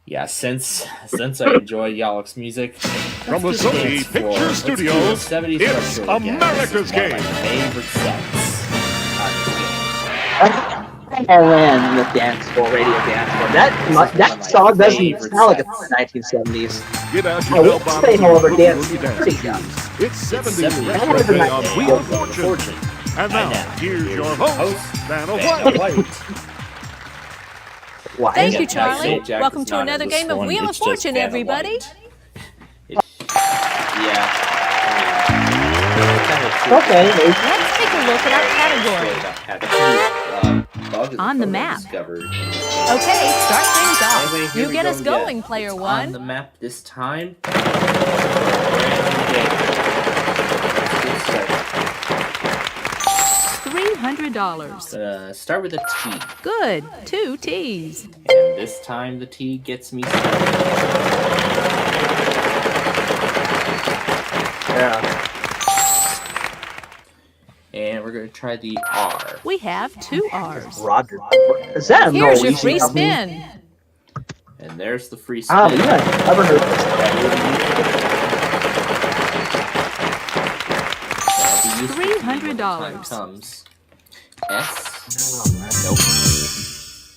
Yeah, since I enjoy Yalok's music, from the Sony Picture Studios, it's America's Game. One of my favorite sets on this game. I ran the dance floor, radio dance floor. That song doesn't sound like it's the 1970s. Get out I your would bell say, bottoms however, and dance boogie is pretty young. It's 70s It's retro retro play on play Wheel on of Fortune. And now, here's your host, Vanna Vanna White. Why? Thank you, Jack Charlie. Jack Welcome is to not another in this game of one, Wheel of it's just Fortune, Vanna everybody. White. Yeah. Okay. Let's take a look at our category. On the map. Discovered. Okay, start things off. Anyway, here You we get go us again. going, player On one. the map this time. Brand new game. Let's get started. $300. Start with a T. Good. 2 T's. And this time the T gets me started. Yeah. And we're going to try the R. We have 2 R's. Roger. Is that a Here's your Norwegian free company? spin. And there's the free spin. Oh, yeah. Never heard this. $300. Comes S. Nope.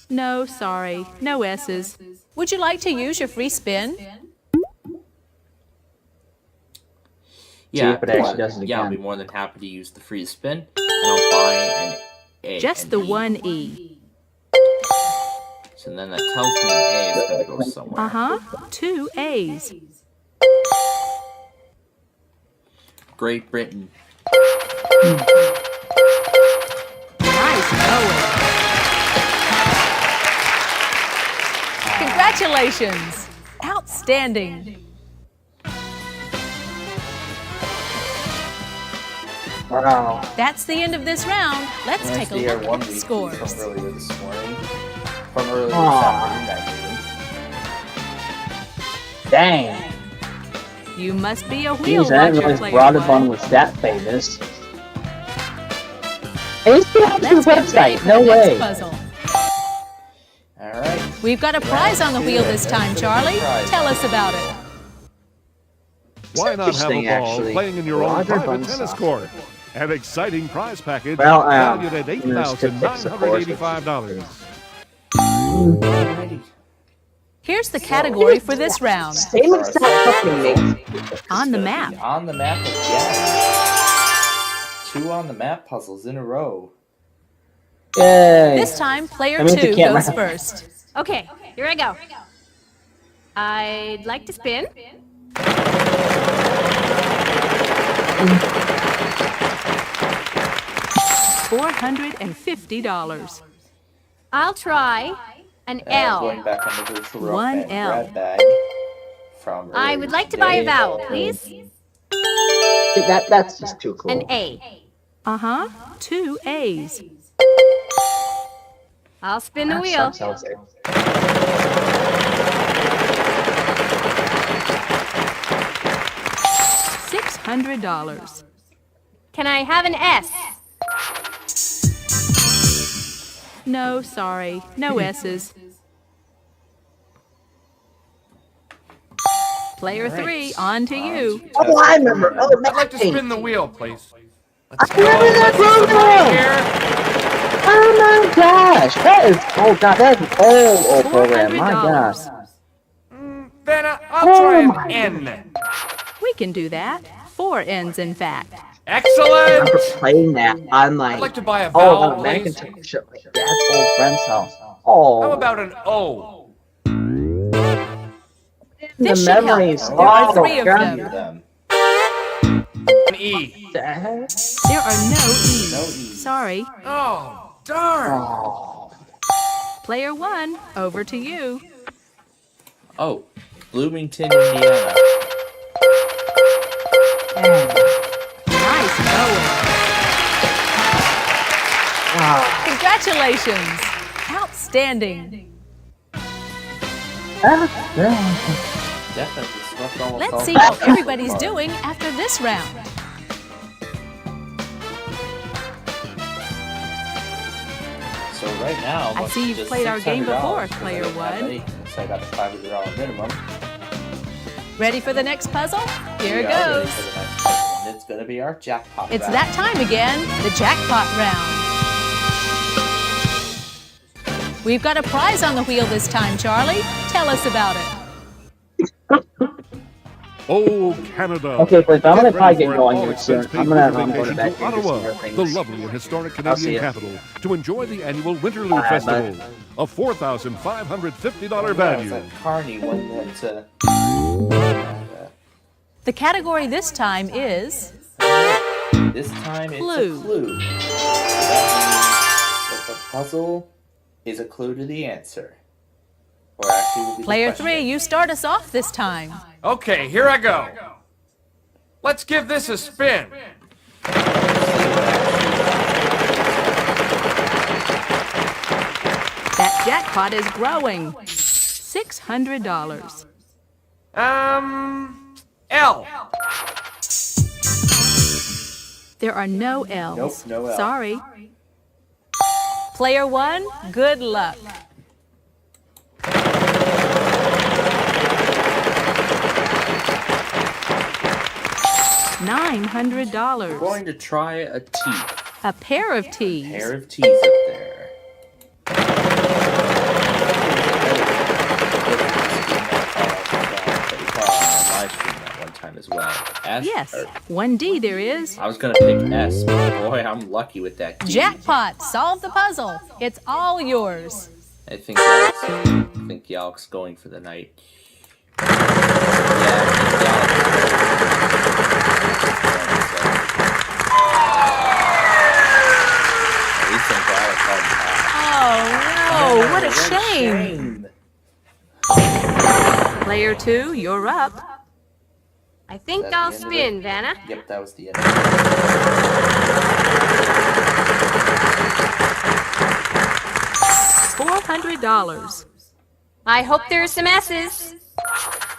No, sorry. No S's. Would you like to use your free spin? Yeah, if it actually does it yeah, I'll again. be more than happy to use the free spin, and I'll buy an A. Just the 1 E. So then that tells me an A is going to go somewhere. Uh-huh. 2 A's. Great Britain. Nice going. Congratulations. Outstanding. Wow. That's the end of this round. Let's take a look at the From scores. earlier this morning. From earlier this Aw. afternoon, Dang. You must be a wheel Jeez, I didn't watcher, realize player Broadband one. was that famous. I used to have his Let's get ready website. for No the next way. puzzle. Alright. We've got a prize on the wheel this time, Charlie. Tell us about it. Why not have a Interesting, ball actually. Playing in your own Roger private Bunsoff. tennis court? An exciting prize package Well, valued at you know, statistics, of course. $8,985. Alrighty. Here's the category for this round. Same exact company makes On the map. On the map again. 2 on the map puzzles in a row. Yay. This time, player I mean, the 2 camera. goes first. Okay, here I go. I'd like to spin. $450. I'll try an L. Going back on the virtual rock One band L. grab bag from I earlier would like to buy a today. vowel, please. That's just too cool. An A. Uh-huh. 2 A's. I'll spin the That wheel. sounds like- $600. Can I have an S? No, sorry. No S's. Player 3, on to you. Oh, I remember. Oh, I'd like to spin the wheel, please. I remember that program. Oh my gosh, that is. Oh god, that is an old program. My gosh. $400. Then I'll Oh try my an N. We can do that. 4 N's, in fact. I Excellent! remember playing that on like. I'd like to buy a Oh, vowel, on a please. Macintosh at my dad's old friend's house. Oh. How about an O? the This should help. memories. There are Oh, 3 of God. them. An E. There are no E's. No E's. Sorry. Oh, darn. Oh. Player 1, over to you. Oh, Bloomington, Indiana. Nice going. Ah. Congratulations. Outstanding. Definitely swept almost all Let's see the how time. everybody's doing after this round. So right now, I see you've just played our game before, $600, 'cause I player didn't have 1. any, so I got the $500 minimum. Ready for the next puzzle? Here it We are ready goes. for the next puzzle, and it's gonna be our jackpot. It's round. that time again, the jackpot round. We've got a prize on the wheel this time, Charlie. Tell us about it. Oh, Canada. Okay, please, I'm gonna Get probably ready get for an going here all-expense soon. I'm paid gonna winter go to vacation bed to and do some Ottawa, more the things. lovely and historic I'll see Canadian ya. capital, to enjoy the annual Winterlude Bye, Festival, a $4,550 value. That Carney one that. The category this time is This time it's Clue. a clue. That means that the puzzle is a clue to the answer. Or actually, will be the player question. 3. You start us off this time. Okay, here I go. Let's give this a spin. That jackpot is growing. $600. L. There are no L's. Nope, no L. Sorry. Player 1, good luck. $900. We're going to try a T. A pair of T's. Pair of T's up there. Live stream that one time as well. S, Yes, or- 1D there is. I was gonna pick S, but boy, I'm lucky with that. D. Jackpot, solve the puzzle. It's all yours. I think Yalk's going for the night. Yeah, I think Oh no, what a shame. Player 2, you're up. I think That's I'll the end of spin, it. Vanna. Yep, that was the end. $400. I hope there's some S's.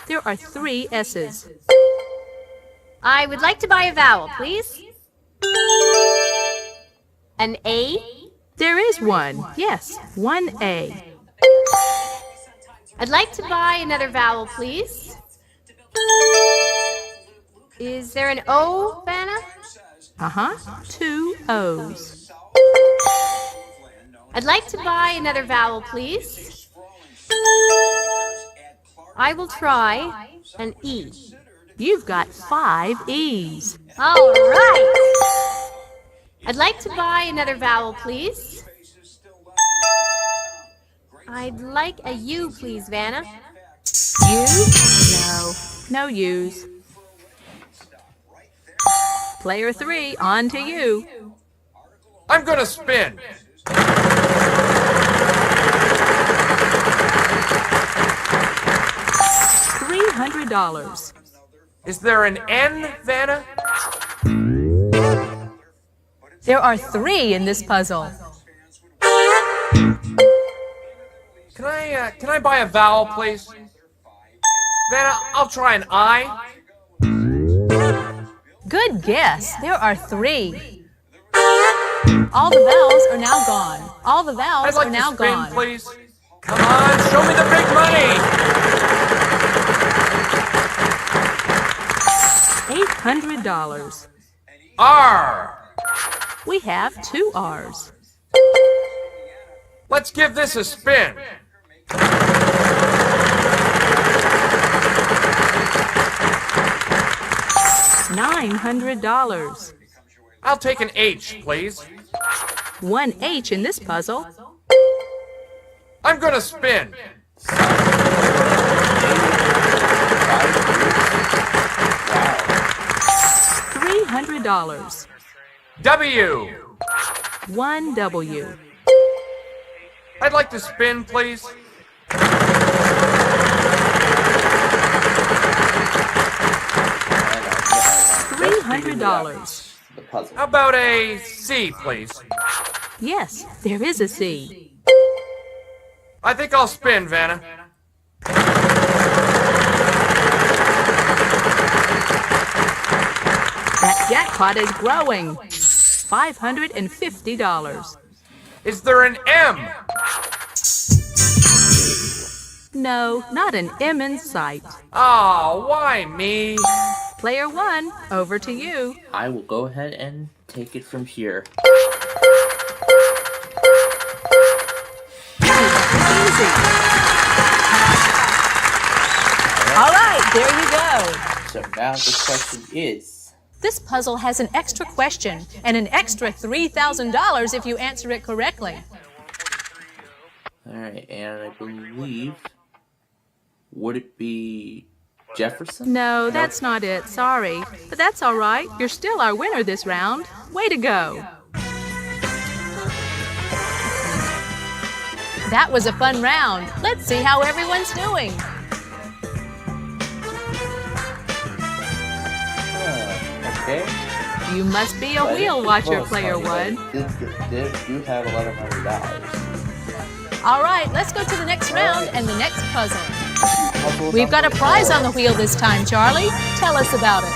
There are 3 S's. I would like to buy a vowel, please. An A. There is one. Yes, 1A. I'd like to buy another vowel, please. Is there an O, Vanna? Uh-huh, 2 O's. I'd like to buy another vowel, please. I will try an E. You've got 5 E's. All right. I'd like to buy another vowel, please. I'd like a U, please, Vanna. U? No, no U's. Player 3, on to you. I'm gonna spin. $300. Is there an N, Vanna? There are 3 in this puzzle. Can I buy a vowel, please? Vanna, I'll try an I. Good guess. There are 3. All the vowels are now gone. All the vowels I'd like are now to spin, gone. please. Come on, show me the big money. $800. R. We have 2 R's. Let's give this a spin. $900. I'll take an H, please. 1 H in this puzzle. I'm gonna spin. $300. W. 1 W. I'd like to spin, please. $300. The puzzle. How about a C, please? Yes, there is a C. I think I'll spin, Vanna. That jackpot is growing. $550. Is there an M? No, not an M in sight. Oh, why me? Player 1, over to you. I will go ahead and take it from here. Easy. All right, there you go. So now the question is... This puzzle has an extra question and an extra $3,000 if you answer it correctly. Alright, and I believe... Would it be Jefferson? No, that's not it. Sorry. But that's all right. You're still our winner this round. Way to go. That was a fun round. Let's see how everyone's doing. Okay. You must be a wheel watcher, Player 1. They do have $1,100. All right, let's go to the next round and the next puzzle. We've got a prize on the wheel this time, Charlie. Tell us about it.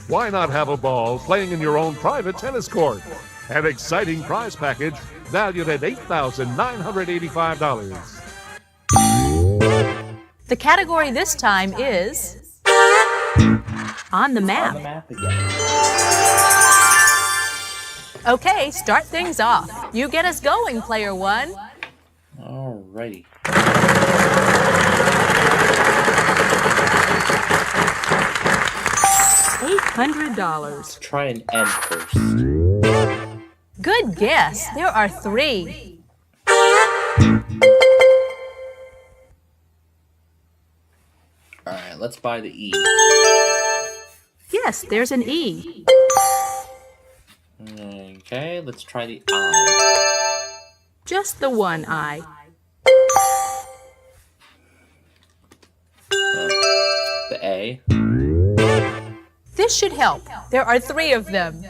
Why not have a ball playing in your own private tennis court? An exciting prize package valued at $8,985. The category this time is on the map. On the map again. Okay, start things off. You get us going, Player 1. Alrighty. $800. Let's try an N first. Good guess. There are 3. Alright, let's buy the E. Yes, there's an E. Okay, let's try the I. Just the one I. The A. This should help. There are 3 of them.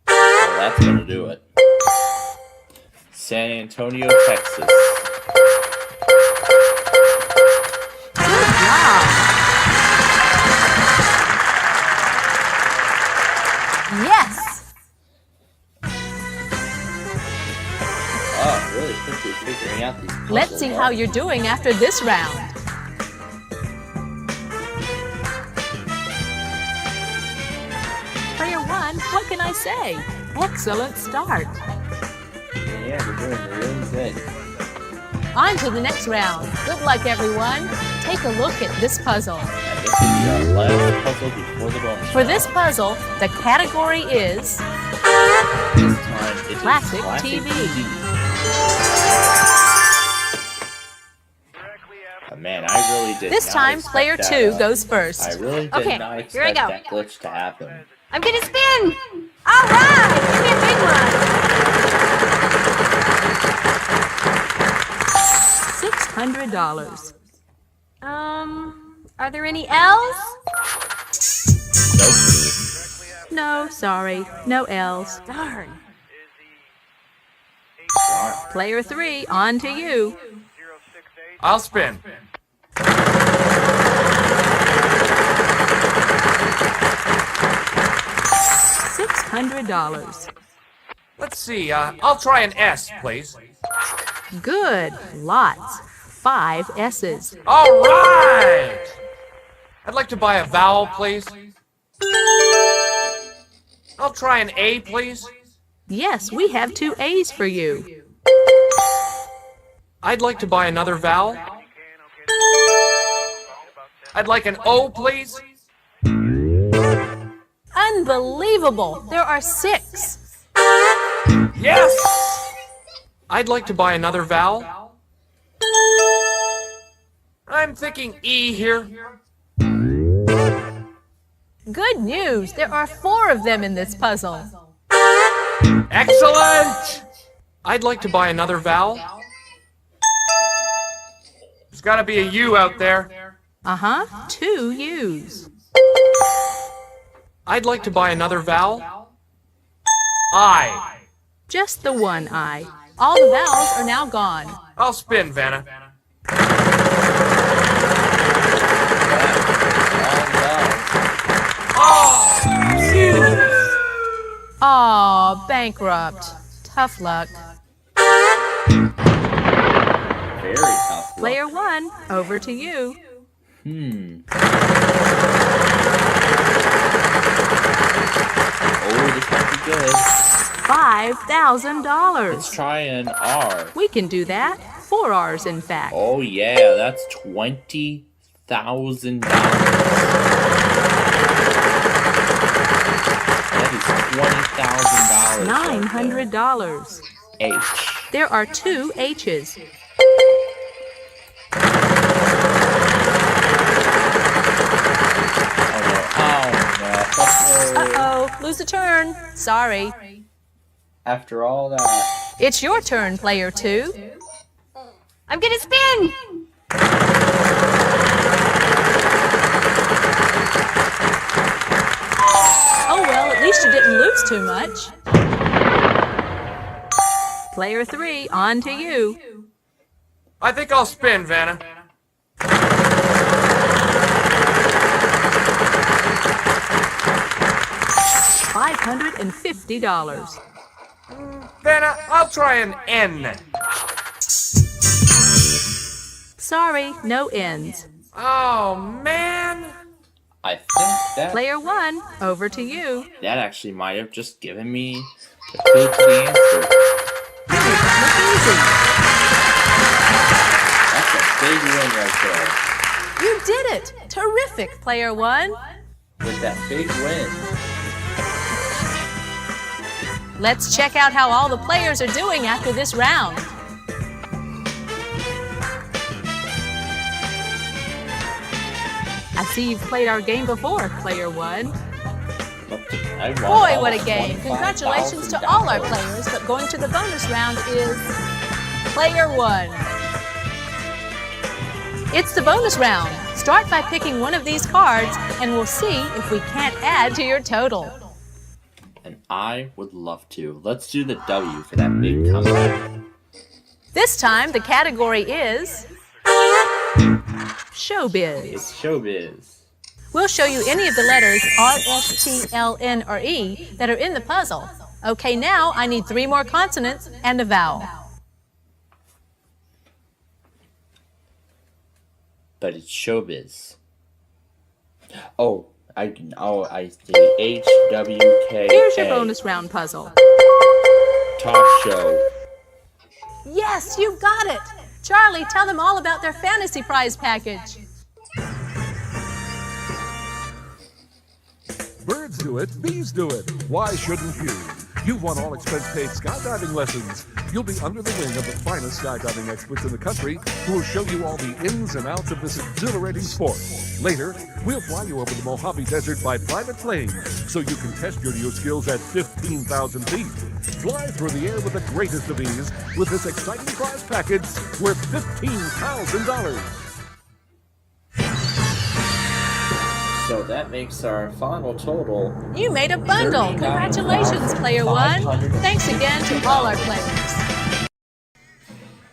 Well, that's gonna do it. San Antonio, Texas. Good job. Yes. Oh, really quickly figuring out these puzzles. Let's see how you're doing after this round. Player 1, what can I say? Excellent start. Yeah, we're doing really good. On to the next round. Good luck, everyone. Take a look at this puzzle. I guess it's the last puzzle before the bonus. For this puzzle, the category is This time it is Classic TV. Oh, man, I really did This not time, expect player that, 2 goes first. I really did Okay, not here I expect go. that glitch to happen. I'm gonna spin! All right! Give me a big one! $600. Are there any L's? Nope. No, sorry. No L's. Darn. Player 3, on to you. I'll spin. $600. Let's see, I'll try an S, please. Good. Lots. 5 S's. All right! I'd like to buy a vowel, please. I'll try an A, please. Yes, we have 2 A's for you. I'd like to buy another vowel. I'd like an O, please. Unbelievable. There are 6. Yes! I'd like to buy another vowel. I'm thinking E here. Good news! There are 4 of them in this puzzle. Excellent! I'd like to buy another vowel. There's gotta be a U out there. Uh-huh, 2 U's. I'd like to buy another vowel. I. Just the one I. All the vowels are now gone. I'll spin, Vanna. Aw, bankrupt. Tough luck. Very tough. Player 1, over to you. Oh, this might be good. $5,000. Let's try an R. We can do that. 4 R's, in fact. Oh yeah, that's $20,000. That is $20,000. $900. H. There are 2 H's. Uh-oh, lose a turn. Sorry. After all that. It's your turn, player 2. I'm gonna spin! Oh well, at least you didn't lose too much. Player 3, on to you. I think I'll spin, Vanna. $550. Vanna, I'll try an N. Sorry, no ends. Oh, man. I think that Player 1, over to you. that actually might have just given me the clue to the answer. Look easy. That's a big win right there. You did it! Terrific, player 1. With that big win. Let's check out how all the players are doing after this round. I see you've played our game before, player 1. I won Boy, all what a game! Congratulations to all our players, but going to the bonus round is player 1. It's the bonus round. Start by picking one of these cards, and we'll see if we can't add to your total. And I would love to. Let's do the W for that big comeback. This time, the category is showbiz. It's showbiz. We'll show you any of the letters R, S, T, L, N, or E that are in the puzzle. Okay, now I need 3 more consonants and a vowel. But it's showbiz. Oh, I see H, W, K, Here's your A. bonus round puzzle. Talk show. Yes, you got it! Charlie, tell them all about their fantasy prize package. Birds do it, bees do it. Why shouldn't you? You've won all expense-paid skydiving lessons. You'll be under the wing of the finest skydiving experts in the country who will show you all the ins and outs of this exhilarating sport. Later, we'll fly you over the Mojave Desert by private plane so you can test your new skills at 15,000 feet. Fly through the air with the greatest of ease with this exciting prize package worth $15,000. So that makes our final total. You made a bundle. Congratulations, player 1. Thanks again to all our players.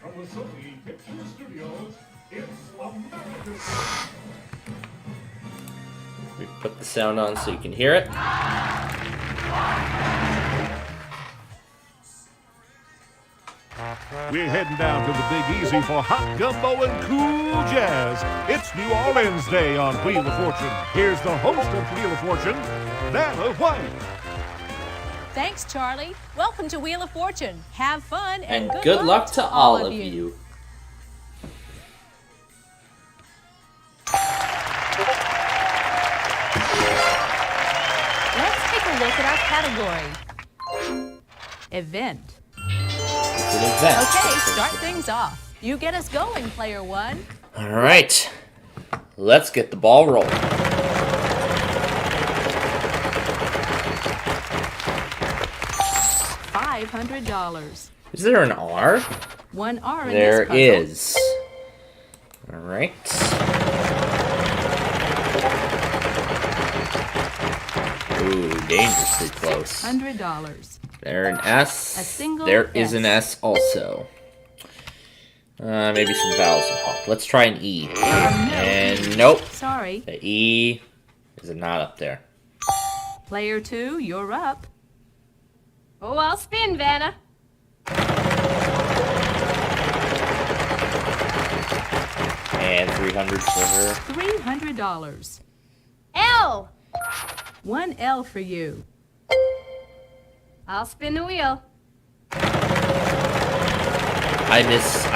From the Sony Picture Studios, it's America's... We put the sound on so you can hear it. We're heading down to the Big Easy for hot gumbo and cool jazz. It's New Orleans Day on Wheel of Fortune. Here's the host of Wheel of Fortune, Vanna White. Thanks, Charlie. Welcome to Wheel of Fortune. Have fun And good luck to all of you. Let's take a look at our category. Event. It's an event. Okay, start things off. You get us going, player 1. All right. Let's get the ball rolling. $500. Is there an R? One R in There this puzzle. is. Alright. Ooh, dangerously close. $600. There an S. A single There is S. an S also. Maybe some vowels will help. Let's try an E. And nope. Sorry. The E is not up there. Player 2, you're up. Oh, I'll spin, Vanna. And 300 for her. $300. L. One L for you. I'll spin the wheel. I miss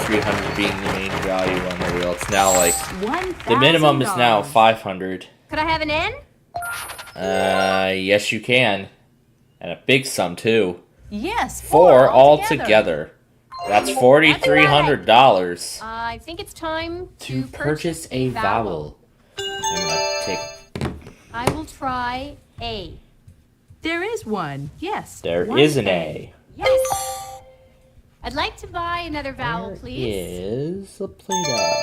300 being the main value on the wheel. It's now like $1,000. the minimum is now 500. Could I have an N? Yes you can. And a big sum too. Yes, Four all altogether. That's $4,300 I think it's time to purchase a vowel. I'm gonna take. I will try A. There is one. Yes. There one is an A. Yes. I'd like to buy another vowel, There please. is a Play-Doh.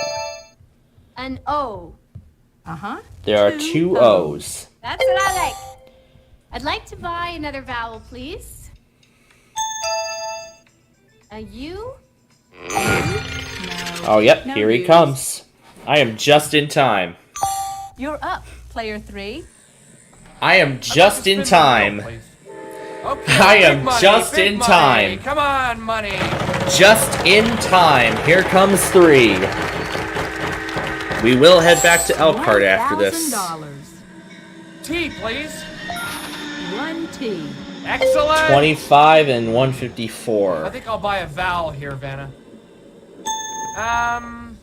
An O. Uh-huh. There are two O's. That's what I like. I'd like to buy another vowel, please. A U? No. Oh, yep, No here he use. comes. I am just in time. You're up, player 3. I am just in time. Okay, I am big money, just big in money. time. Come on, money. Just in time. Here comes 3. We will head back to Elkhart after this. $1,000. T, please. 1T. Excellent. 25 and I 154. think I'll buy a vowel here, Vanna.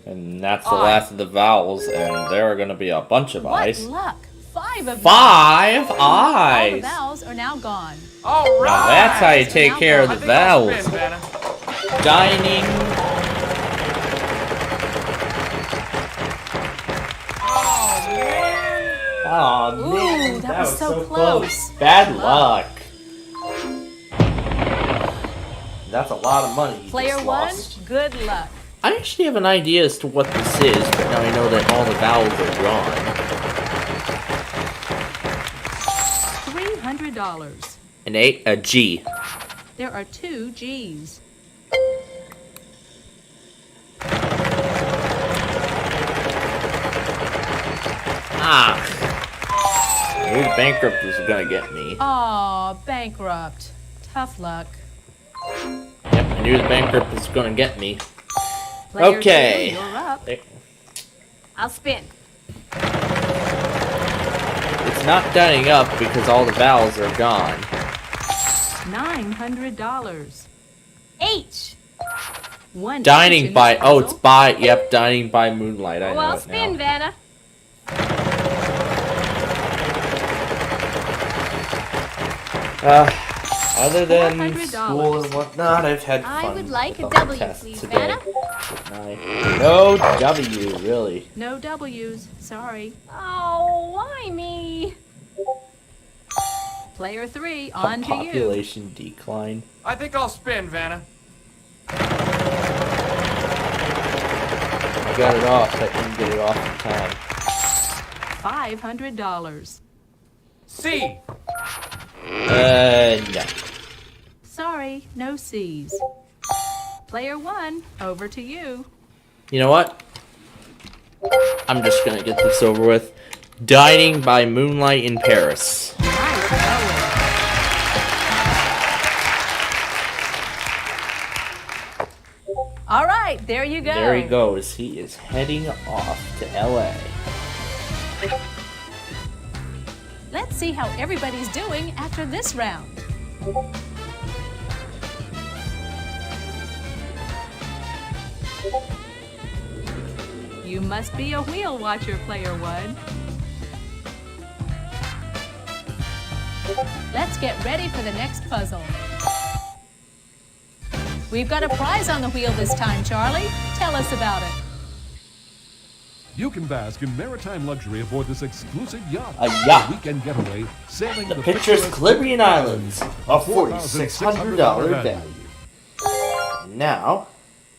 And that's the I. last of the vowels, and there are going to be a bunch of What I's. luck. 5 of them. 5 All the I's! vowels are now gone. All right. Now that's how you take care of I the think I'll vowels. spin, Vanna. Dining. Oh man, Ooh, that was so close. Bad luck. That's a lot of money. you Player just 1, lost. good luck. I actually have an idea as to what this is, but now I know that all the vowels are gone. $300. An A, a G. There are 2 G's. Ah. I knew the bankrupt was gonna get me. Aw, bankrupt. Tough luck. Yep, I knew the bankrupt was gonna get me. Player Okay. 2, you're up. I'll spin. It's not dining up because all the vowels are gone. $900. H. One Dining H in by, this oh, it's puzzle. by, yep, dining by moonlight. I Oh, know I'll it spin, now. Vanna. Other than $400. school and whatnot, I've had I fun would like with a all the W, tests please, today. Vanna. No W, really. No W's. Sorry. Oh, why me? Player 3, on to you. Population decline. I think I'll spin, Vanna. I got it off, but didn't get it off in time. $500. C. No. Sorry, no C's. Player 1, over to you. You know what? I'm just gonna get this over with. Dining by moonlight in Paris. Nice going. All right, there you go. There he goes. He is heading off to LA. Let's see how everybody's doing after this round. You must be a wheel watcher, player 1. Let's get ready for the next puzzle. We've got a prize on the wheel this time, Charlie. Tell us about it. You can bask in maritime luxury aboard this exclusive yacht. A yacht. Weekend getaway, sailing The picturesque Caribbean Islands, a $4,600 value. And now,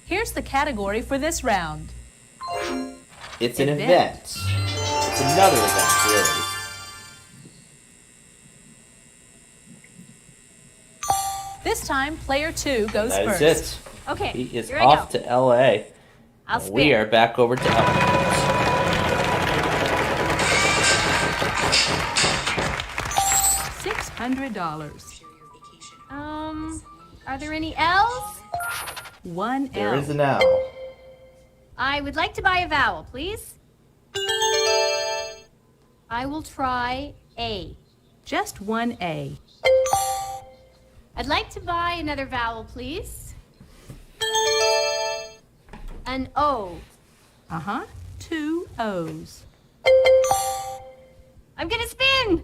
Here's the category for this round. it's an Event. event. It's another event, really. This time, player 2 goes That first. is it. Okay, He is here I off go. to LA. I'll And spin. we are back over to Elkhart. $600. Are there any L's? One There L. is an owl. I would like to buy a vowel, please. I will try A. Just one A. I'd like to buy another vowel, please. An O. Uh-huh. Two O's. I'm gonna spin!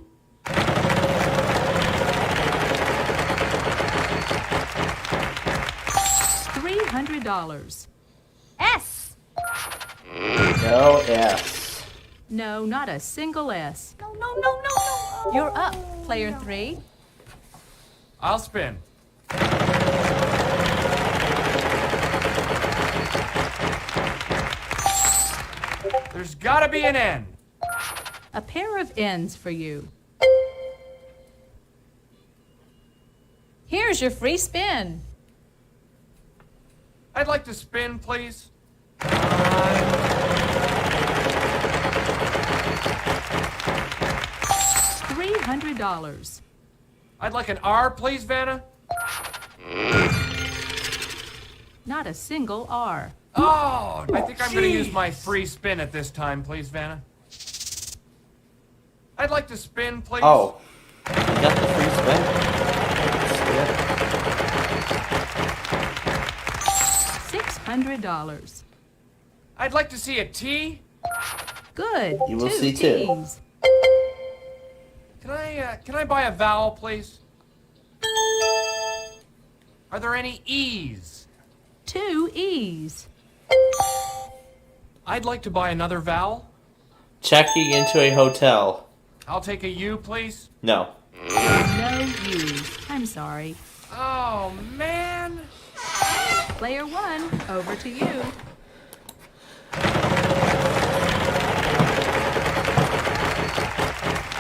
$300. S. No S. No, not a single S. No, no, no, no, no. You're up, player 3. I'll spin. There's gotta be an N. A pair of N's for you. Here's your free spin. I'd like to spin, please. $300. I'd like an R, please, Vanna. Not a single R. Oh, I think I'm gonna use my free spin at this time, please, Vanna. I'd like to spin, please. Oh. You got the free spin? $600. I'd like to see a T. Good. You will Two see two. T's. Can I buy a vowel, please? Are there any E's? Two E's. I'd like to buy another vowel. Checking into a hotel. I'll take a U, please. No. No U's. I'm sorry. Oh, man. Player 1, over to you.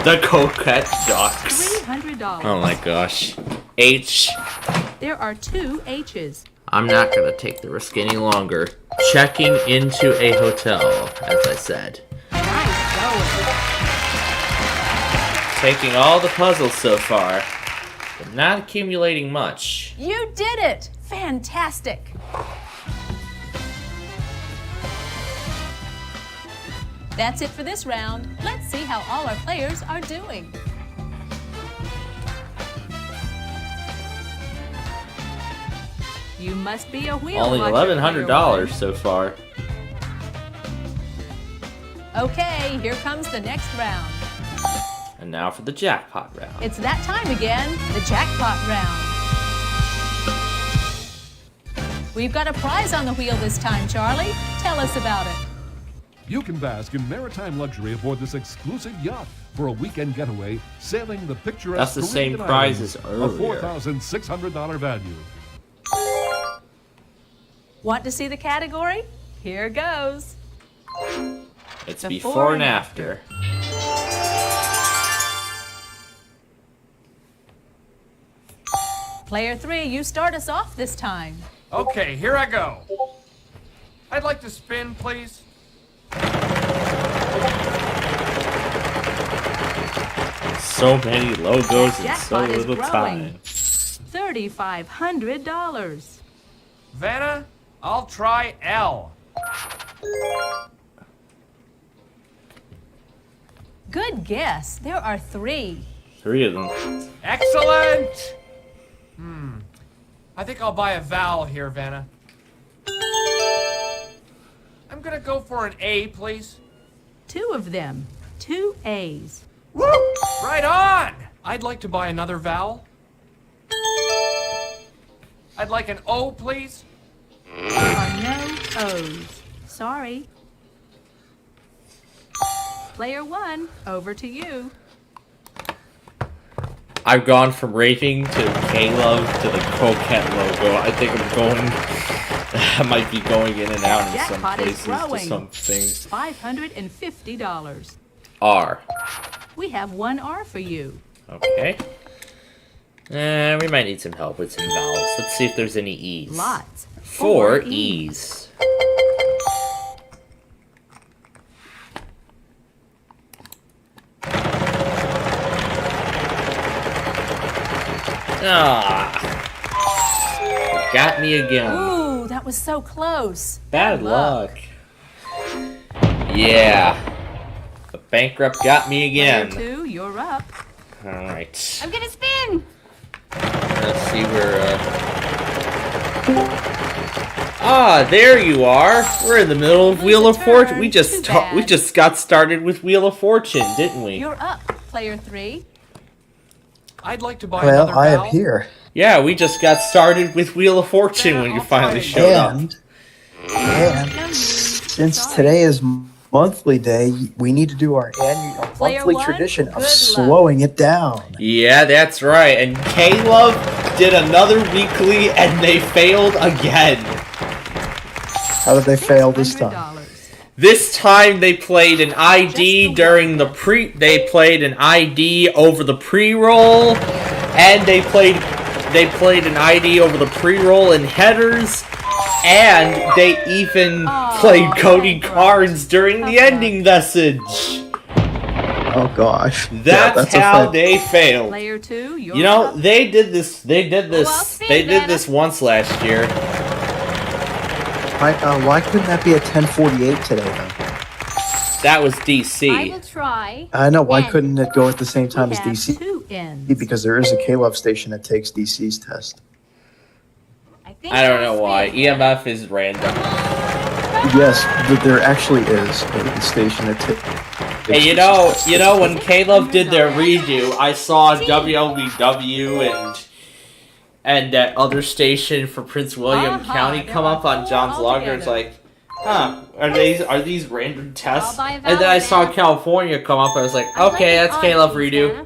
The Coquette Ducks. $300. Oh my gosh. H. There are two H's. I'm not gonna take the risk any longer. Checking into a hotel, as I said. Nice going. Taking all the puzzles so far, but not accumulating much. You did it! Fantastic! That's it for this round. Let's see how all our players are doing. You must be a wheel Only watcher, $1,100 player so far. one. Okay, here comes the next round. And now for the jackpot round. It's that time again, the jackpot round. We've got a prize on the wheel this time, Charlie. Tell us about it. You can bask in maritime luxury aboard this exclusive yacht for a weekend getaway, sailing the picturesque That's the same Caribbean prize Islands, as earlier. A $4,600 value. Want to see the category? Here goes. It's Before before and and after. Player 3, you start us off this time. Okay, here I go. I'd like to spin, please. So many logos in so Jackpot is little growing. time. $3,500. Vanna, I'll try L. Good guess. There are three. 3 of them. Excellent! I think I'll buy a vowel here, Vanna. I'm gonna go for an A, please. Two of them. Two A's. Woo! Right on! I'd like to buy another vowel. I'd like an O, please. There are no O's. Sorry. Player 1, over to you. I've gone from Raving to Caleb to the Coquette logo. I think I'm going... I might be going in and out in some Jackpot is places to growing. some things. $550. R. We have 1 R for you. Okay. We might need some help with some vowels. Let's see if there's any E's. Lots. 4 E's. Ah. Got me again. Ooh, that was so close. Bad luck. Yeah. The bankrupt got me Player again. 2, you're up. Alright. I'm gonna spin. Let's see where, Ah, there you are. We're in the middle of Wheel of Fortune. We just got started with Wheel of Fortune, didn't we? You're up, player 3. I'd like to buy another Well, I am vowel. here. Yeah, we just got started with Wheel of Fortune when you finally showed up. And since today is monthly day, we need to do our annual Player monthly 1, tradition of good luck. slowing it down. Yeah, that's right. And Caleb did another weekly, and they failed again. How did they fail this time? $600. This time they played an ID during the They played an ID over the pre-roll, and they played an ID over the pre-roll and headers, and they even played coding cards during the ending message. Oh gosh. That's how they failed. Player 2, you're You know, up. they did this once last year. Why couldn't that be a 1048 today though? That was I will DC. try. I know. Why And couldn't it go at the same time We as have DC? 2 ends. Because there is a K-Love station that takes DC's test. think I don't I'll know why. spin. EMF is random. Yes, but there actually is a station that takes. Hey, you know, when Caleb did their redo, I saw WLBW and that other station for Prince William County come up on John's logger. It's like, huh, are these random tests? I'll buy a And then I vowel, saw man. California come up. I was like, I like okay, an that's odd Caleb piece, redo. Anna.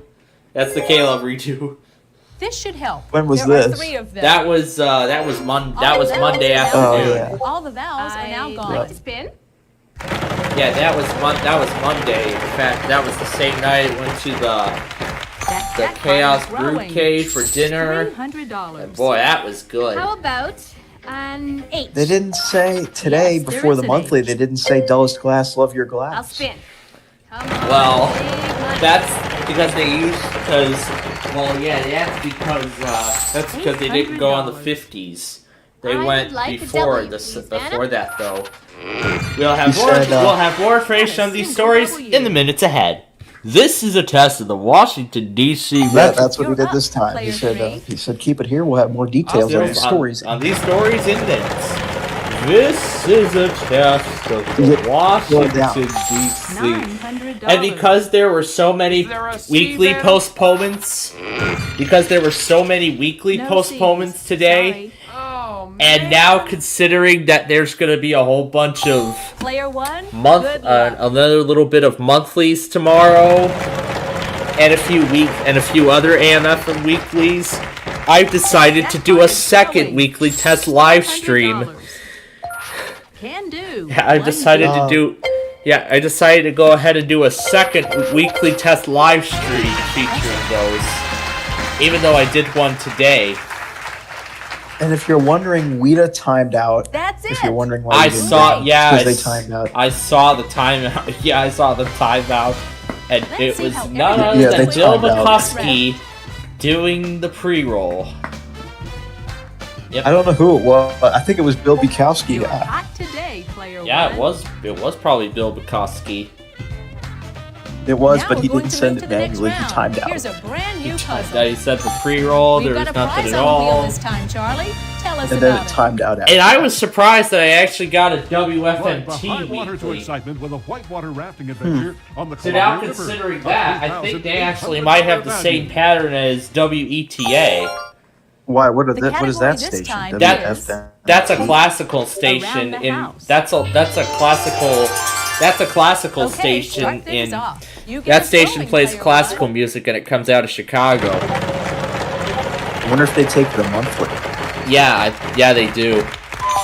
That's the Caleb redo. This should help. When was there this? Are 3 of them. That was Monday All afternoon. Oh, yeah. All the vowels are now I'd gone. like to spin. Yeah, that was Monday. In fact, that was the same night I went to the Chaos Brew Cave for dinner. $300. And boy, that was good. How about an 8? They didn't say today Yes, there before is the an monthly. H. They didn't say dullest glass, love your glass. I'll spin. Come on, Well, big money. that's because they didn't go on the 50s. They I went would like a before W, please, before Anna. that though. We'll have You more said, we'll have more information on these stories in the minutes ahead. This is a test of the Washington D.C. That's what he You're did up, this time. player He three. said keep it here. We'll have more details on the stories. On these stories in minutes. This is a test of the Yeah, Washington slow D.C. $900. And because there were so many Is there a C weekly there? postponements, today, Oh, man. and now considering that there's going to be a whole bunch of Player 1, good luck. another little bit of monthlies tomorrow, and a few other AMF and weeklies, I've decided to do a second weekly test live stream. Can do. I decided to go ahead and do a second weekly test live stream featuring those, even though I did one today. And if you're wondering, Weta timed out. That's it. If you're wondering why I we didn't saw, do it, yeah, because they timed out. I saw the timeout. Yeah, I saw the timeout, and Let's it see was how none everybody other Yeah, than they Bill timed out. McCuskey doing the pre-roll. I don't know who it was. I think it was Bill Bukowski. You're hot today, player Yeah, 1. it was probably Bill McCuskey. It was, Now but he we're going didn't to send move it to the next manually. He round. timed out. Here's a brand new puzzle. That he said the pre-roll, We've there got was a nothing prize at on the wheel all. this time, Charlie. Tell us And then about it timed out after. And I was surprised that I actually got a Ride the high WFMT water to weekly. excitement with a whitewater rafting adventure on the So now Columbia River. considering Up that, to I think they 1,800 actually might have the value. same pattern as WETA. Why? What The is that category this station? time That's is that's a classical station Around the in House. that's a classical Okay, station start things in off. You get that us station going, plays player classical one. music and it comes out of Chicago. I wonder if they take the monthly. Yeah, they do.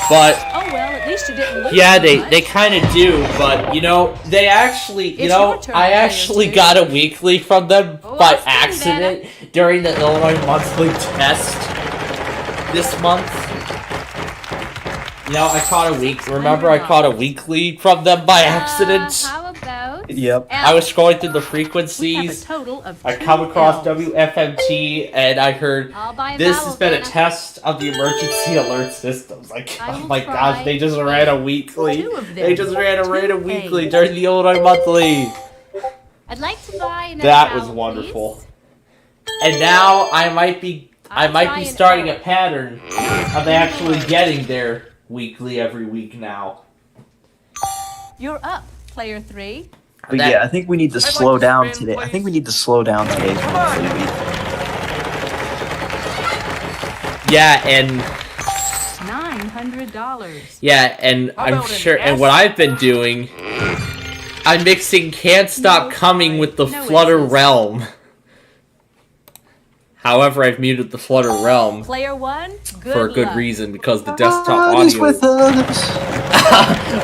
But Oh well, at least you didn't lose yeah, too much. they kind of do, but you know, they actually, you It's know, your turn, I player actually two. got a weekly from them Oh, by that's pretty accident during the Illinois monthly test this month. You know, I caught a week. Remember, I caught a weekly from them by accident. How about Yep. I was scrolling through the We have a frequencies. total of I 2 come across L's. WFMT, and I heard I'll buy a this vowel, has been a Vanna. test of the emergency alert systems. Like, I oh will my try. gosh, they just ran a weekly. 2 of them. They just ran a 2 random weekly A's. during the Illinois monthly. I'd like to buy another That was vowel, wonderful. please. And now I might be I'll try an starting O. a pattern of actually getting their weekly every week now. You're up, player 3. But That- yeah, I think we need to like slow to down spin, today. I please. think we need to slow down today's Come on. monthly week. Yeah, and $900. yeah, and How I'm about an sure. And S? what I've been doing, I'm mixing "Can't Stop No, Coming" with the no Flutter S's. Realm. However, I've muted the Flutter Realm Player 1, good for a good luck. reason because the desktop God is audio. with us.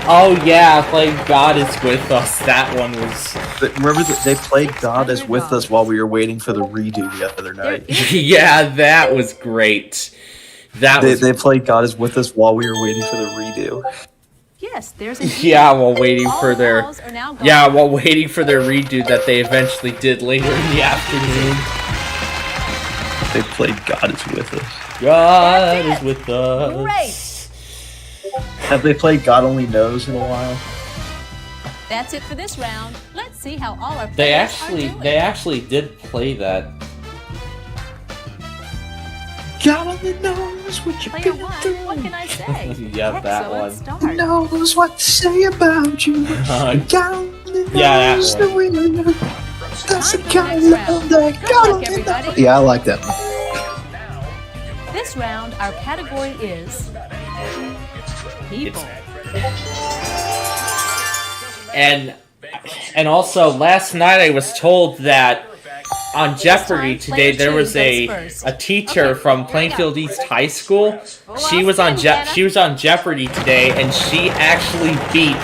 Oh yeah, playing "God Is With Us." That one was. But remember that they played "God Is With Us" while we were waiting for the redo the other There night. is Yeah, that was great. That was They played "God Is With Us" while we were waiting for the redo. Yes, there's an yeah, while waiting All for their vowels are now gone. yeah, while waiting for their redo that they eventually did later in the afternoon. They played "God Is With Us." God That's is with us. Great. Have they played "God Only Knows" in a while? That's it for this round. Let's see how all our players They are doing. actually did play that. God only knows what you've Player been 1, through. what can I say? Yeah, that Excellent one. Start. Knows what to say about you. God only Yeah, knows that the way you know. That's the On to the kind of next love round. that Good God luck, only everybody. knows. Yeah, I like that one. This round, our category is people. And also last night I was told that on Jeopardy today there was a teacher from Plainfield East High School. She was on Jeopardy today, and she actually beat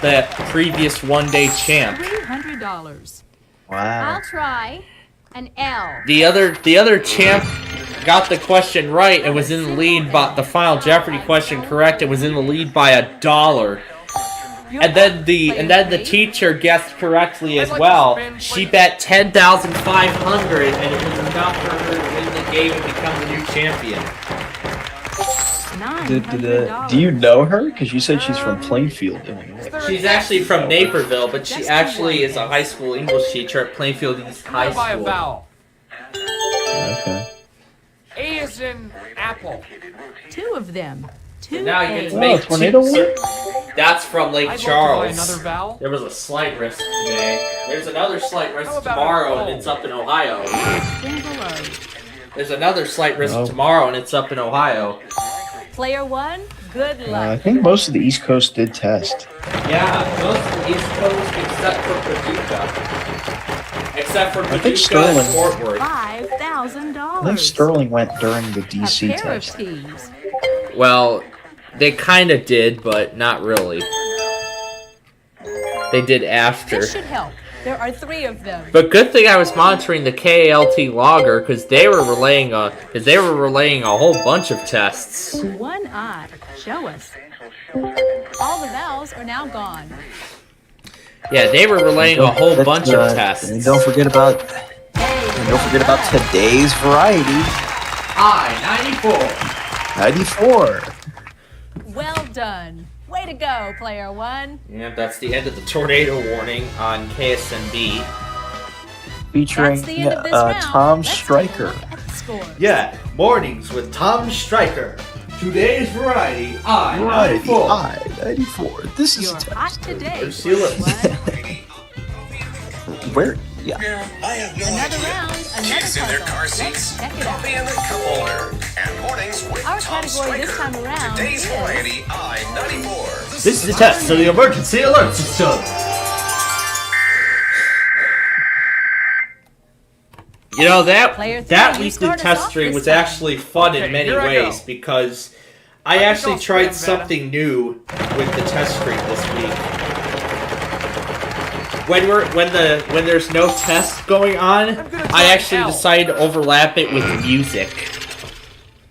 the previous one-day champ. $300. Wow. I'll try an L. The other champ got the question right and was in the lead, but the final Jeopardy question correct. It was in the lead by $1. And then the teacher guessed correctly as well. She bet $10,500, and it was enough for her to win the game and become the new champion. Do you know her? Because you said she's from Plainfield, Illinois. She's actually from Naperville, but she actually is a high school English teacher at Plainfield East High I'll buy a School. vowel. Okay. A is in apple. 2 of them. 2 Now you get A's. to make tornado two. That's from Lake I'd like to Charles. buy another vowel. There was a slight risk today. There's another slight risk How about tomorrow, a and it's up in Ohio. Down below. There's another slight risk Oh. tomorrow, and it's up in Ohio. Player 1, good I luck. think most of the East Coast did test. Yeah, most of the East Coast except for Paducah. Except for think Paducah Sterling- and Fort Worth. $5,000. I think Sterling went during the A DC pair of test. T's. Well, they kind of did, but not really. They did after. This should help. There are 3 of them. But good thing I was monitoring the KALT logger because they were relaying a whole bunch of tests. 1 eye. Show us. All the vowels are now gone. Yeah, they were relaying a whole That's, bunch of tests. And don't forget about today's variety. I-94. 94. Well done. Way to go, player 1. Yeah, that's the end of the tornado warning on KSNB. Featuring That's the end of this round. Tom Let's take a Stryker. look at the scores. Yeah, mornings with Tom Stryker. Today's variety, Variety I-94. I-94. This is You're hot today, Seal it. player 1. where Yeah. I have no Another idea. round, another Kids in their puzzle. car Let's seats, check it out. coffee in their cup holder, and mornings with Our Tom category this Stryker. time around Today's is- variety I-94. This is the test of the emergency alert system. You know, Player that three, you weekly start us test off stream this was time. actually fun in Okay, many here I go. ways because I actually off tried screen, Vanna. something new with the test stream this week. When there's no test going on, gonna I try actually L. decided to overlap it with music.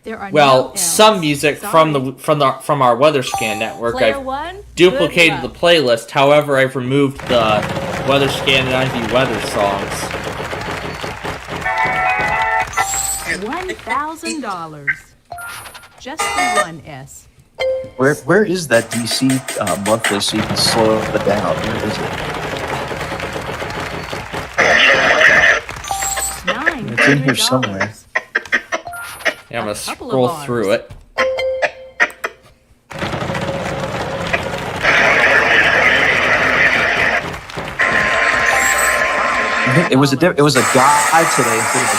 There are no Well, L's. some music from Sorry. from our Weather Scan network. Player I've one, duplicated the good luck. playlist. However, I've removed the Weather Scan and IV weather songs. $1,000. Just the one S. Where is that DC monthly so you can slow it down? Where is it? It's in here somewhere. Yeah, I'm gonna couple of scroll bars. through it. It was a guy today instead of a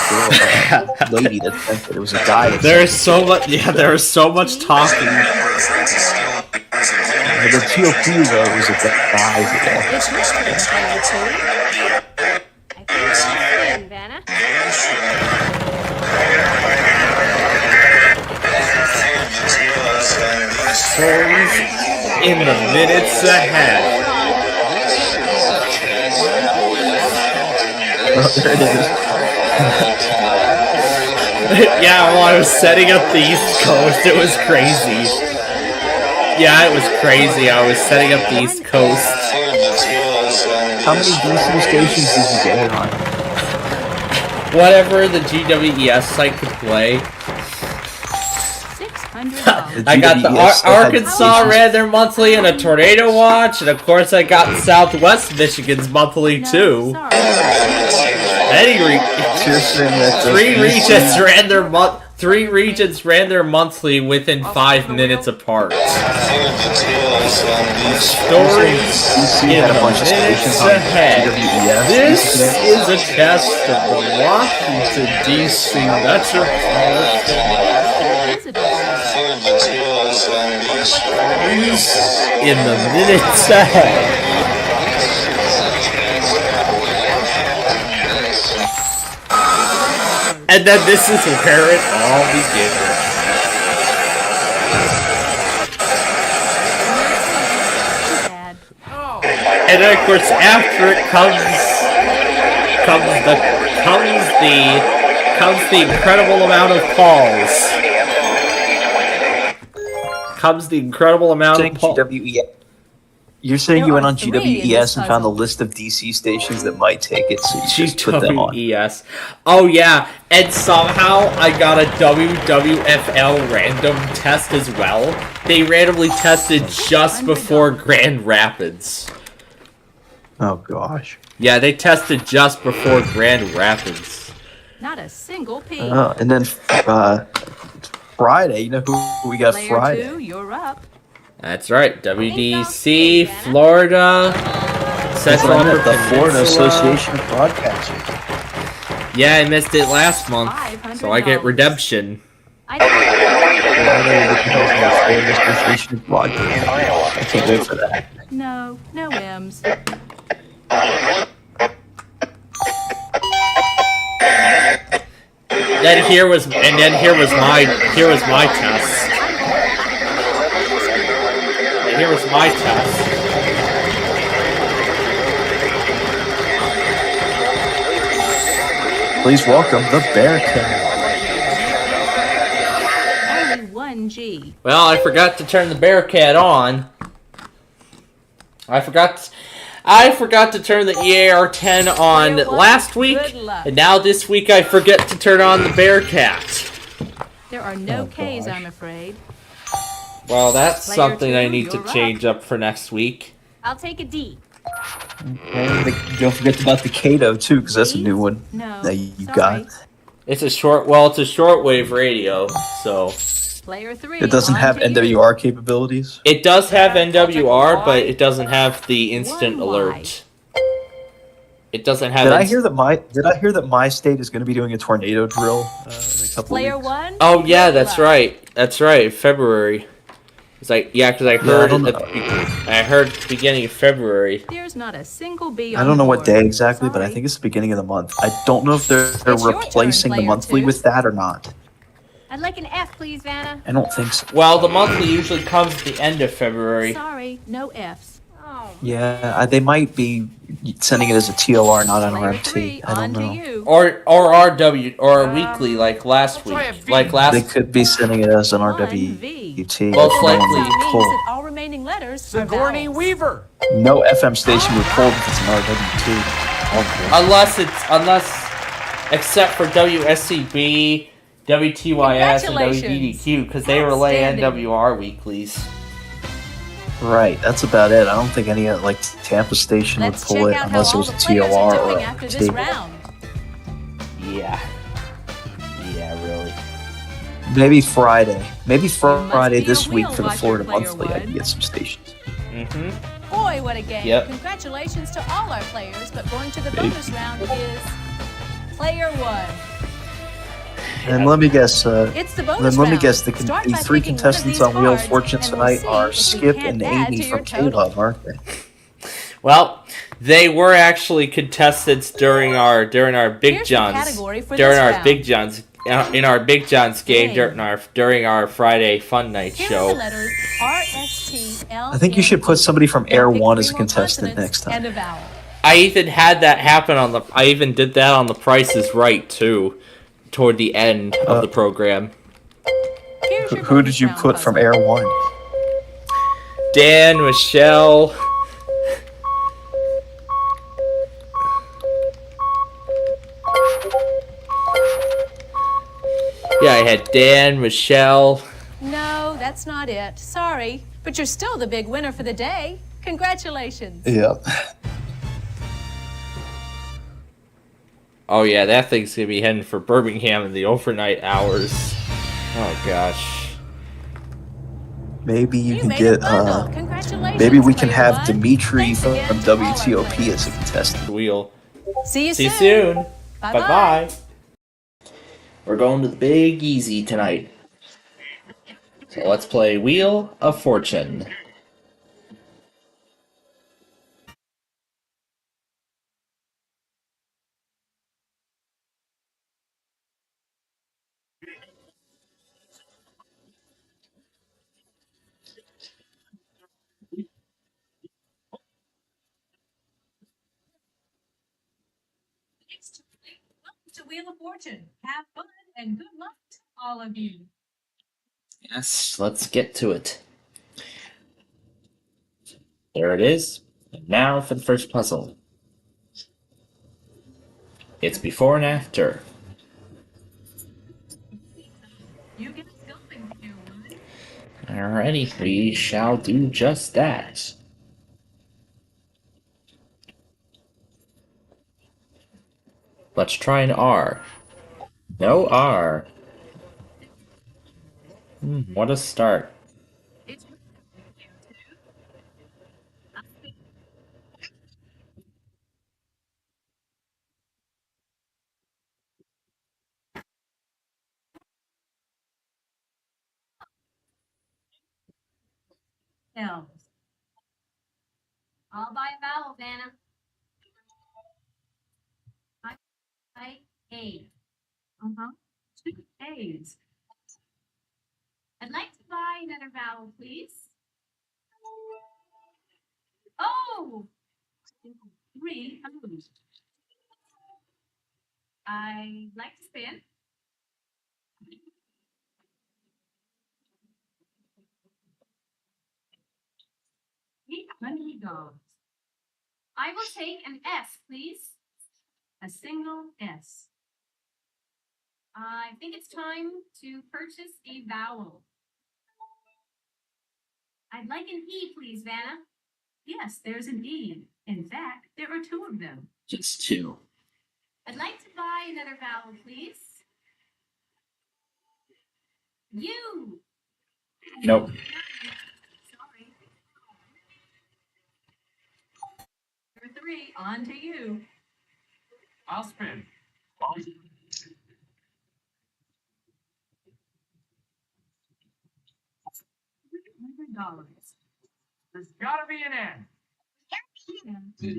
girl, a lady that sent it. It was a guy. That There is so much. Yeah, there is so much talking. The TOP though was a guy today. It's your turn, player two. I think you're in, Vanna. Stories in the minutes ahead. Oh, there it is. Yeah, while I was setting up the East Coast, it was crazy. Yeah, it was crazy. I was setting up the East Coast. How many DC stations did you get it on? Whatever the GWES site could play. $600. I got the GWES still had Arkansas stations. ran their monthly and a tornado watch, and of course I got Southwest Michigan's monthly too. You're saying that Three regions ran their monthly within 5 minutes apart. Stories DC in had a the bunch of minutes stations on ahead. GWES. This is a test of the Washington DC Metropolitan in the minutes ahead. And then this is where it all begins. And then of course after it comes the incredible amount of calls. Comes the incredible amount of calls. You're saying There you went are on 3 in this GWES and found a puzzle. list of DC stations that might take it, so you just put them on. GWES. Oh yeah, and somehow I got a WWFL random test as well. They randomly tested just before Grand Rapids. Oh gosh. Yeah, they tested just before Grand Rapids. Not a single P. And then Friday, you know who we got Player Friday? 2, you're up. That's right, WDC, Florida, Central Upper The Florida Peninsula. Association of Broadcasters. Yeah, I missed it last month, so I get $500. redemption. Florida Association of Broadcasters. I can't wait for that. No M's. Then here was my test. And here was my test. Please welcome the Bearcat. Only one G. Well, I forgot to turn the Bearcat on. I forgot to turn the EAR-10 on last week, Good luck. and now this week I forget to turn on the Bearcat. There are no Oh, K's, gosh. I'm afraid. Well, that's Player something 2, I need to you're up. change up for next week. I'll take a D. And don't forget about the Cato too, because that's a new one No. that you Sorry. got. It's a shortwave radio, so Player 3. It doesn't on have to you. NWR capabilities. it does have NWR, but it doesn't have the instant One alert. It doesn't have. Did I hear that my state is going to be doing a tornado drill in a couple Player weeks? one. Oh yeah, that's good luck. right. That's right. February. It's like because I heard I heard at the beginning of February. There's not a single bee I on don't know what board. day exactly, but I Sorry. think it's the beginning of the month. I don't know if they're your turn, replacing the player monthly two. with that or not. I'd like an F, please, Vanna. I don't think so. Well, the monthly usually comes at the end of February. Sorry, no Fs. Oh. Yeah, they might be sending it as a TOR, not an Player RMT. three, I don't on to know. you. Or RW or a weekly like last I'll try a week, V. like They last. could be sending it as an One RWT. V. Most That's likely. not That cool. means that all remaining letters are Sigourney vowels. Weaver. No FM station would pull if it's an RWT. Unless except for WSCB, WTYS, and Congratulations. WDDQ because they relay Outstanding. NWR weeklies. Right, that's about it. I don't think any like Tampa station Let's would pull check it out how unless it all was the a players TOR are or doing a after this T. round. Yeah. Yeah, really. Maybe Friday. Maybe Friday be a this week wheel for the watcher, Florida player Monthly. I one. can get some stations. Mm-hmm. Boy, what a game. Yep. Congratulations to all our players, but going to the Thank bonus round is player one. And let me guess. It's the bonus Then let me round. guess. The Start by three picking one of contestants these on Wheel of cards, Fortune and tonight we'll are see if we Skip can't and add Amy to your from total. K-Love, aren't they? Well, they were actually contestants during our Big Here's the John's category for during this our round. Big John's in our Big John's game during our Friday Fun Night Here are show. the letters R, S, T, L, I think you should put somebody from Air One as a contestant next time. And a vowel. I even had that happen I even did that on The Price is Right too, toward the end of the program. Here's your Who bonus did you round put from puzzle. Air One? Dan, Michelle. Yeah, I had Dan, Michelle. No, that's not it. Sorry, but you're still the big winner for the day. Congratulations. Yep. Oh yeah, that thing's gonna be heading for Birmingham in the overnight hours. Oh gosh. Maybe you can made get. a bundle. Congratulations. Maybe we can player have one. Dimitri Thanks from again to all our WTOP players. as a contestant. Wheel. See you See you soon. soon. Bye-bye. Bye-bye. We're going to the Big Easy tonight. So let's play Wheel of Fortune. Welcome to Wheel of Fortune. Have fun and good luck to all of you. Yes, let's get to it. There it is. And now for the first puzzle. It's before and after. You get us going, player one. Alrighty, we shall do just that. Let's try an R. No R. What a start. L. I'll buy a vowel, Vanna. A. Two A's. I'd like to buy another vowel, please. Oh! Three O's. I'd like to spin. $800. I will take an S, please. A single S. I think it's time to purchase a vowel. I'd like an E, please, Vanna. Yes, there's an E. In fact, there are two of them. Just two. I'd like to buy another vowel, please. U. Nope. Sorry. Number three, on to you. I'll spin. $100. There's gotta be an end.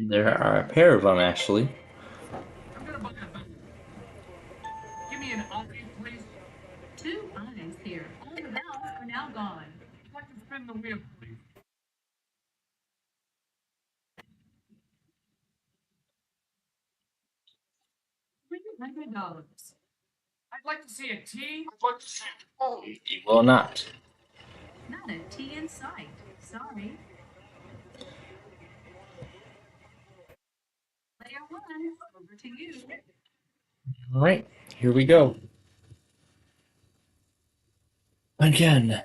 There are a pair of them, actually. I'm gonna buy a bag. Give me an eye, please. 2 eyes here. All the bells are now gone. I'd like to spin the wheel, please. $300. I'd like to see a T. You will not. Not a T in sight. Sorry. Player 1, over to you. All right, here we go. Again.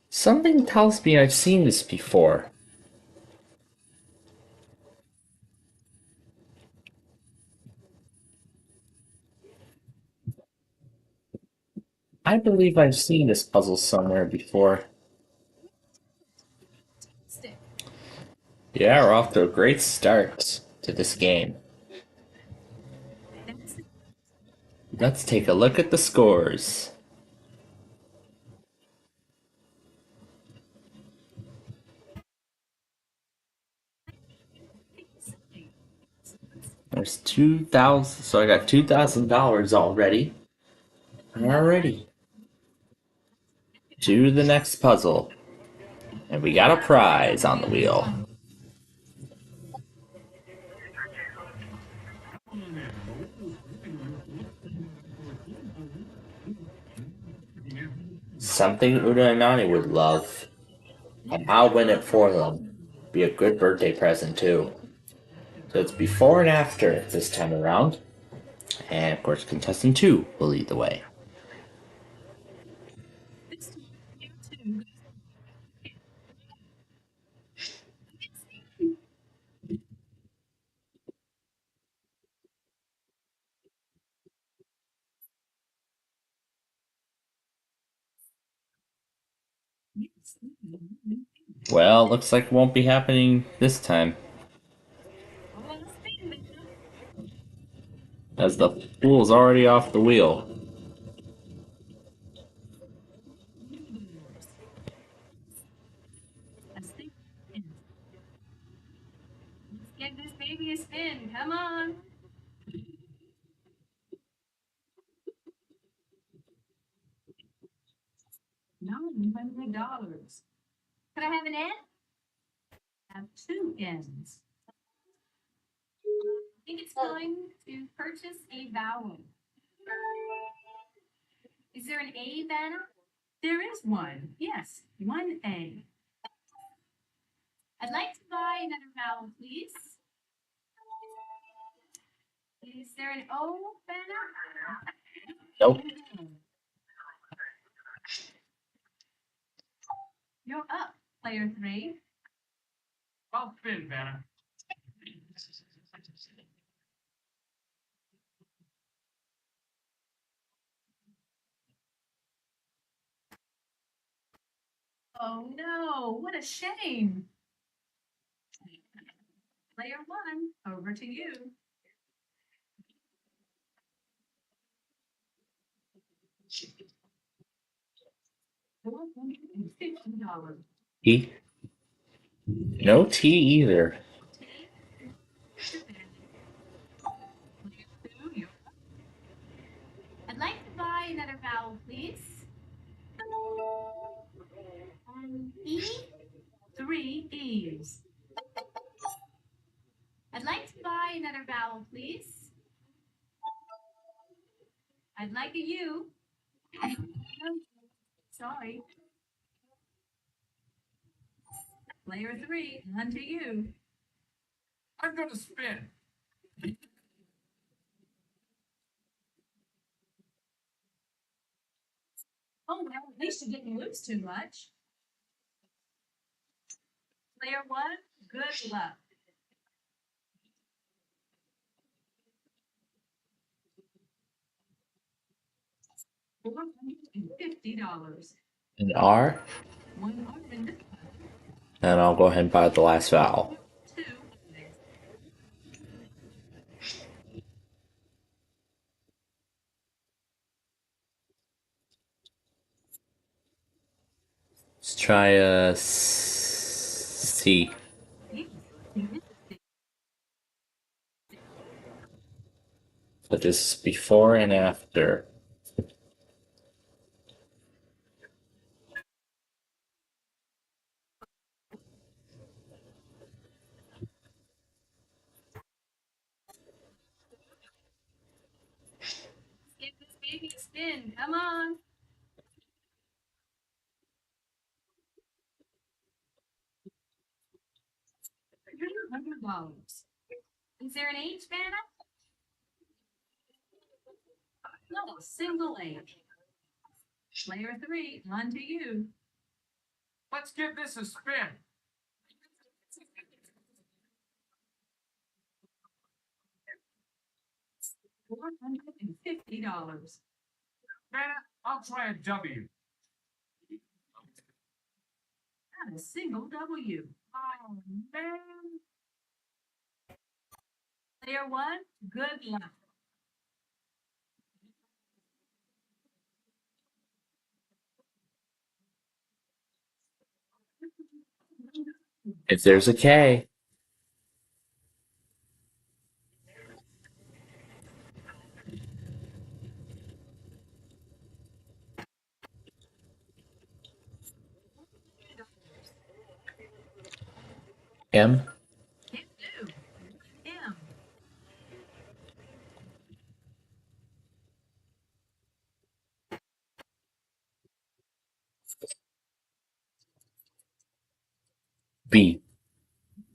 Something tells me I've seen this before. I believe I've seen this puzzle somewhere before. Stick. Yeah, we're off to a great start to this game. That's it. Let's take a look at the scores. There's 2,000, so I got $2,000 already. Alrighty. To the next puzzle. And we got a prize on the wheel. Something Una and Nani would love. And I'll win it for them. Be a good birthday present too. So it's before and after this time around. And of course contestant 2 will lead the way. This time, you too. Yes. Well, looks like it won't be happening this time. Oh, spin, baby. As the fool's already off the wheel. A stick. Let's give this baby a spin. Come on. $900. Could I have an N? Have 2 N's. I think it's time to purchase a vowel. Is there an A, Vanna? There is one. Yes, 1A. I'd like to buy another vowel, please. Is there an O, Vanna? Nope. You're up, player 3. I'll spin, Vanna. Oh no, what a shame. Player 1, over to you. $450. E? No T either. I'd like to buy another vowel, please. E, 3 E's. I'd like to buy another vowel, please. I'd like a U. Sorry. Player 3, on to you. I'm gonna spin. Oh, well, at least you didn't lose too much. Player 1, good luck. $450. An R? 1 R in this And I'll go ahead and buy the last vowel. Let's try a C. So just before and after. Get this baby a spin. Come on. $100. Is there an age, Vanna? No, single age. Player 3, on to you. Let's give this a spin. $450. Vanna, I'll try a W. Not a single W. Oh, man. Player 1, good luck. If there's a K. M. Can't do. M. B.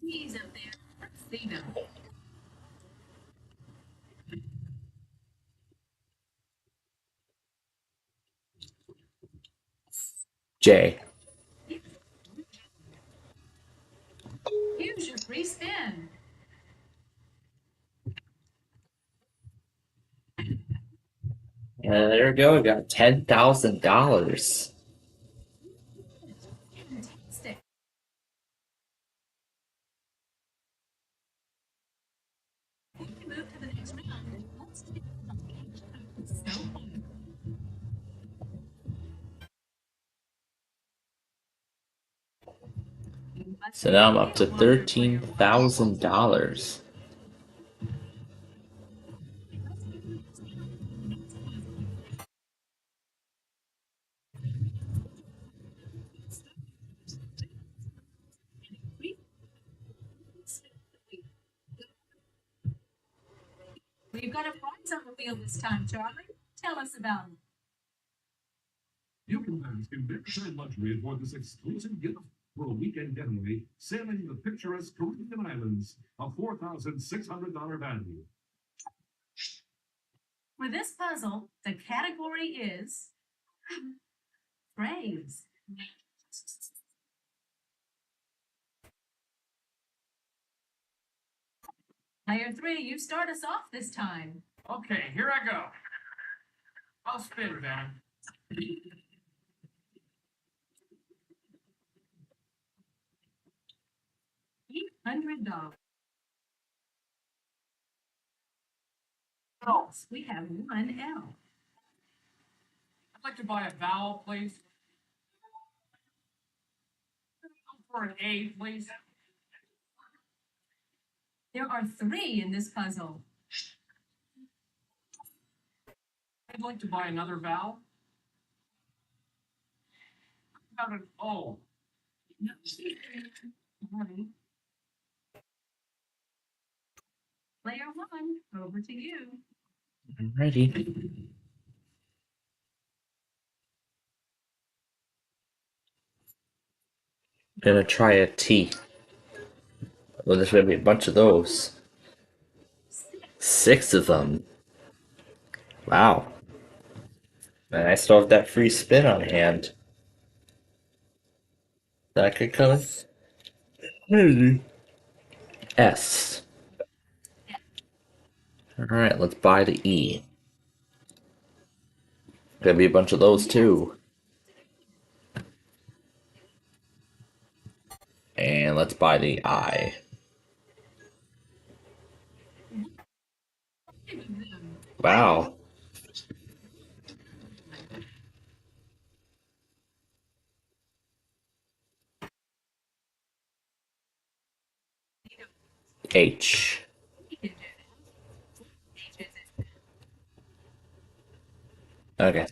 He's up there. Let's see them. J. Here's your free spin. And there we go. We got $10,000. Fantastic. We can move to the next round. Let's take so fun. So now I'm up to $13,000. We've got a prize on the wheel this time, Charlie. Tell us about it. You can ask in Riverside Luxury for this exclusive gift for a weekend getaway sailing the picturesque Caribbean Islands, a $4,600 value. For this puzzle, the category is phrase. Player 3, you start us off this time. Okay, here I go. I'll spin, Vanna. $800. We have one L. I'd like to buy a vowel, please. For an A, please. There are 3 in this puzzle. I'd like to buy another vowel. How about an O? Player 1, over to you. Alrighty. Gonna try a T. Well, there's gonna be a bunch of those. 6 of them. Wow. And I still have that free spin on hand. That could come. S. Alright, let's buy the E. Gonna be a bunch of those too. And let's buy the I. Wow. H. Okay.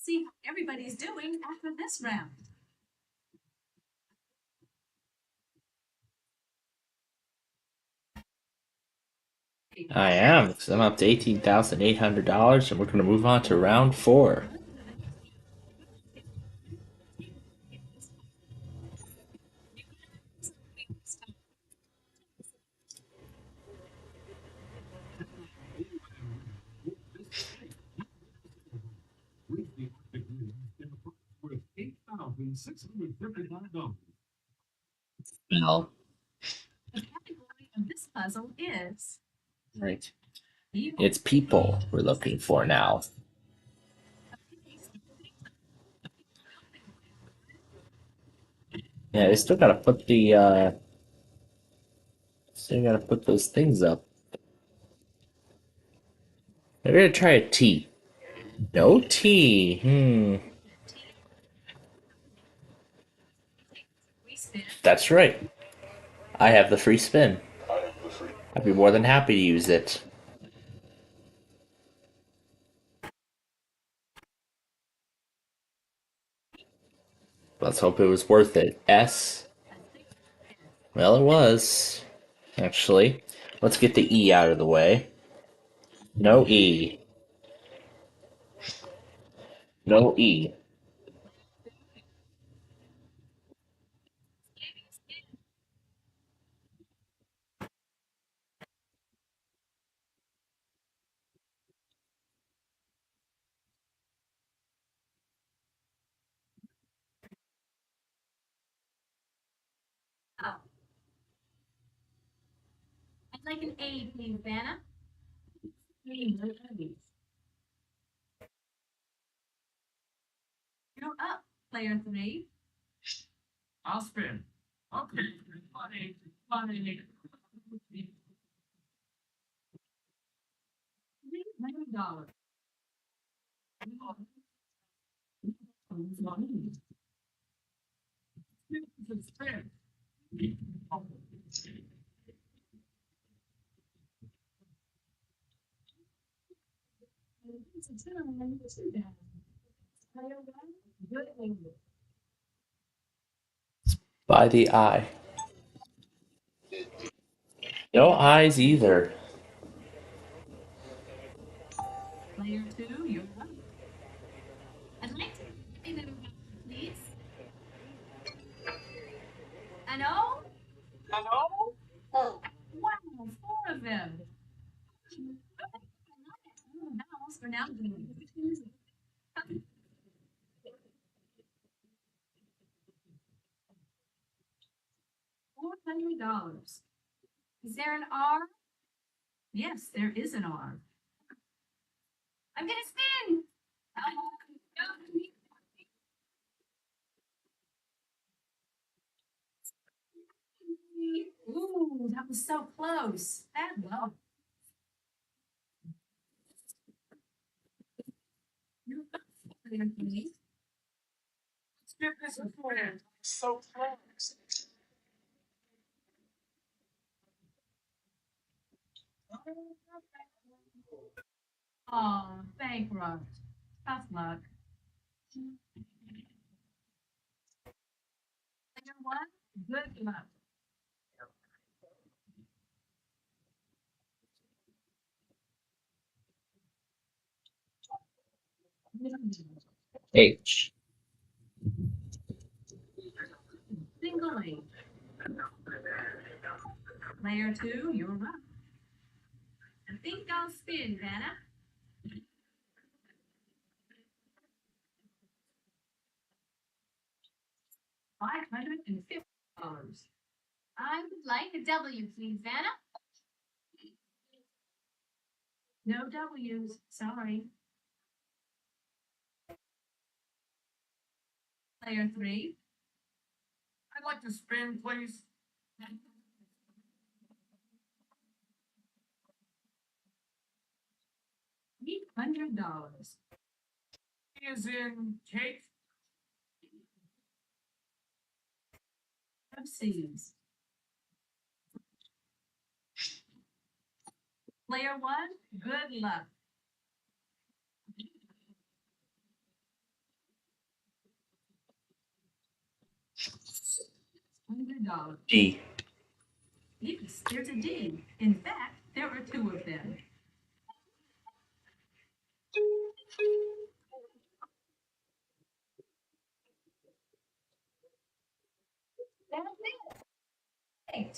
See how everybody's doing after this round. I am, because I'm up to $18,800, and we're going to move on to round 4. Well, The category of this puzzle is right. people. It's people we're looking for now. Yeah, they still gotta put the, still gotta put those things up. We're gonna try a T. No T. That's right. I have the free spin. I'd be more than happy to use it. Let's hope it was worth it. S. Well, it was. Actually. Let's get the E out of the way. No E. No E. Oh. I'd like an A, please, Vanna. You're up, player 3. I'll spin. Okay. Money. $300. Spin. By the I. No eyes either. Player 2, you're up. I'd like to play them, please. An O? Wow, 4 of them. Vowels are now doing $400. Is there an R? Yes, there is an R. I'm gonna spin. Ooh, that was so close. That low. Skip this a friend. So close. Oh, bankrupt. Tough luck. Player 1, good luck. H. Single A. Player 2, you're up. I think I'll spin, Vanna. $550. I would like a W, please, Vanna. No W's, sorry. Player 3. I'd like to spin, please. $800. Is in cake. Of C's. Player 1, good luck. $100. D. Yes, there's a D. In fact, there are 2 of them. That's it. Great.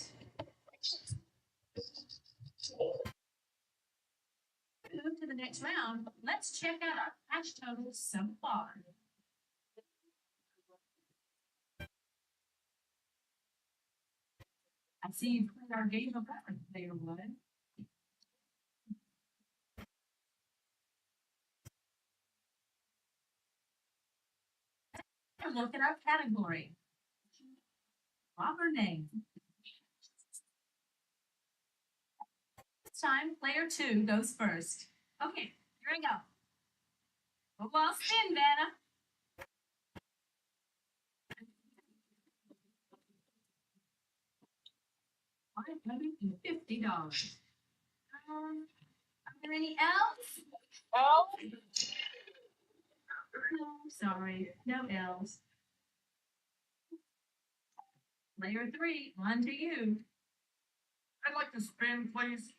Move to the next round. Let's check out our cash totals so far. I see you played our game of record, player 1. Look at our category. Proper name. This time, player 2 goes first. Okay, here we go. Well, spin, Vanna. $550. Are there any L's? No, sorry, no L's. Player 3, on to you. I'd like to spin, please.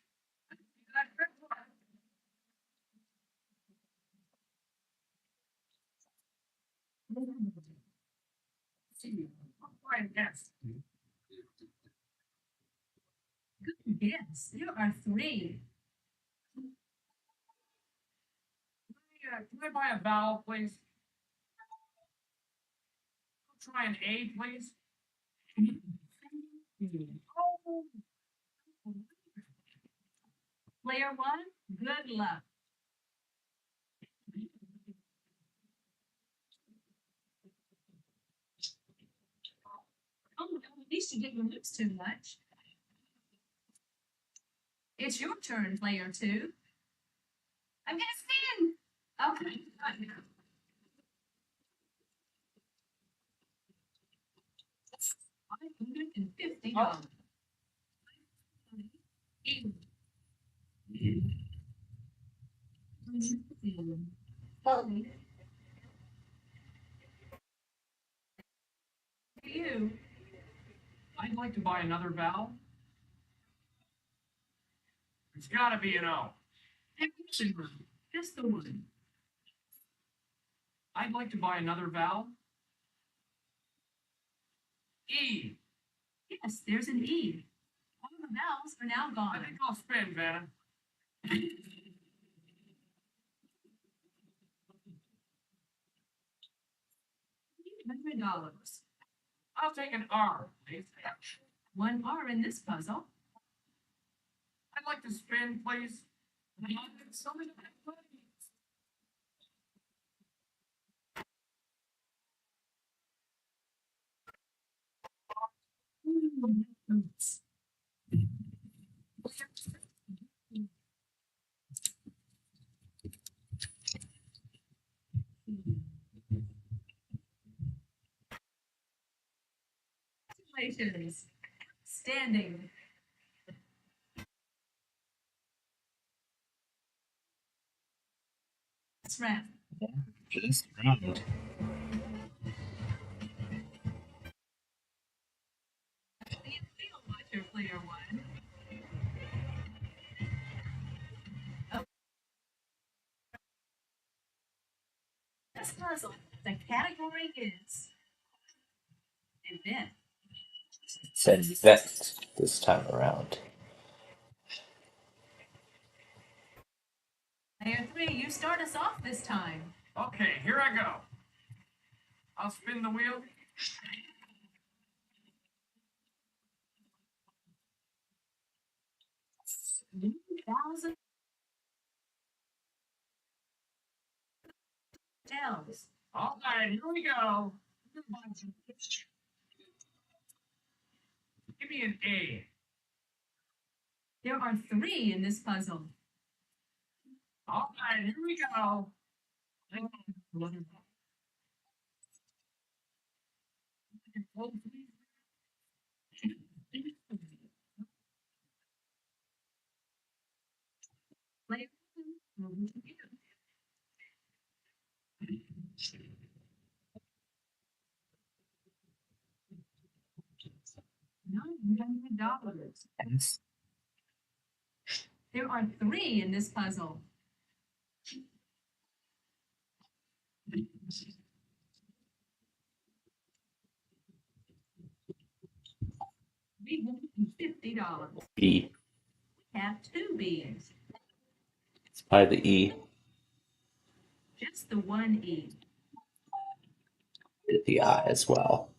Fine, yes. Good guess. There are 3. Can I buy a vowel, please? I'll try an A, please. Player 1, good luck. Oh, at least you didn't lose too much. It's your turn, player 2. I'm gonna spin. Okay. $550. You. I'd like to buy another vowel. It's gotta be an O. Just the one. I'd like to buy another vowel. E. Yes, there's an E. All the vowels are now I gone. think I'll spin, Vanna. $100. I'll take an R, please. 1 R in this puzzle. I'd like to spin, please. So many ways. Oops. Congratulations. Standing. That's right. Just round. Watcher, player 1. Oh. This puzzle, the category is event. It said vet this time around. Player 3, you start us off this time. Okay, here I go. I'll spin the wheel. L's. All right, here we go. Give me an A. There are 3 in this puzzle. All right, here we go. Player one, over to you. $900. Yes. There are 3 in this puzzle. $350. B. Have 2 B's. It's by the E. Just the 1 E. The I as well.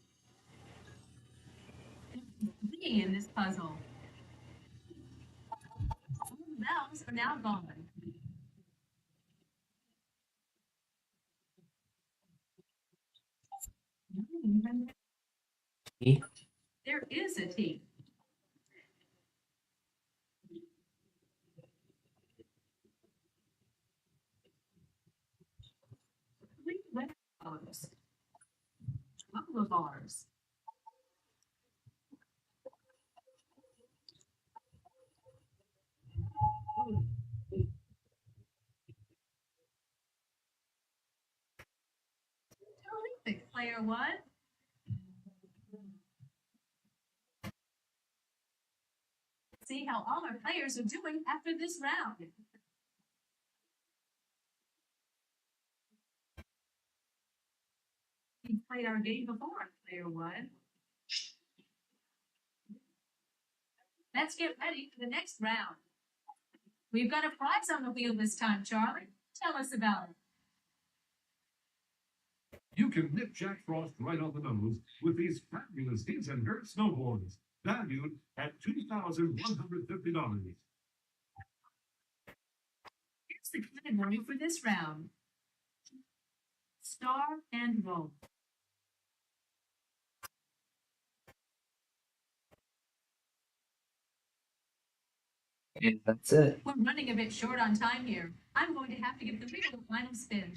3 in this puzzle. All the vowels are now gone. E. There is a T. Three letters. 12 of ours. Terrific, player one. See how all our players are doing after this round. We played our game before, player one. Let's get ready for the next round. We've got a prize on the wheel this time, Charlie. Tell us about it. You can nip Jack Frost right on the nose with these fabulous His and Her snowboards, valued at $2,150. Here's the category for this round. Star and roll. And that's it. We're running a bit short on time here. I'm going to have to give the wheel a final spin.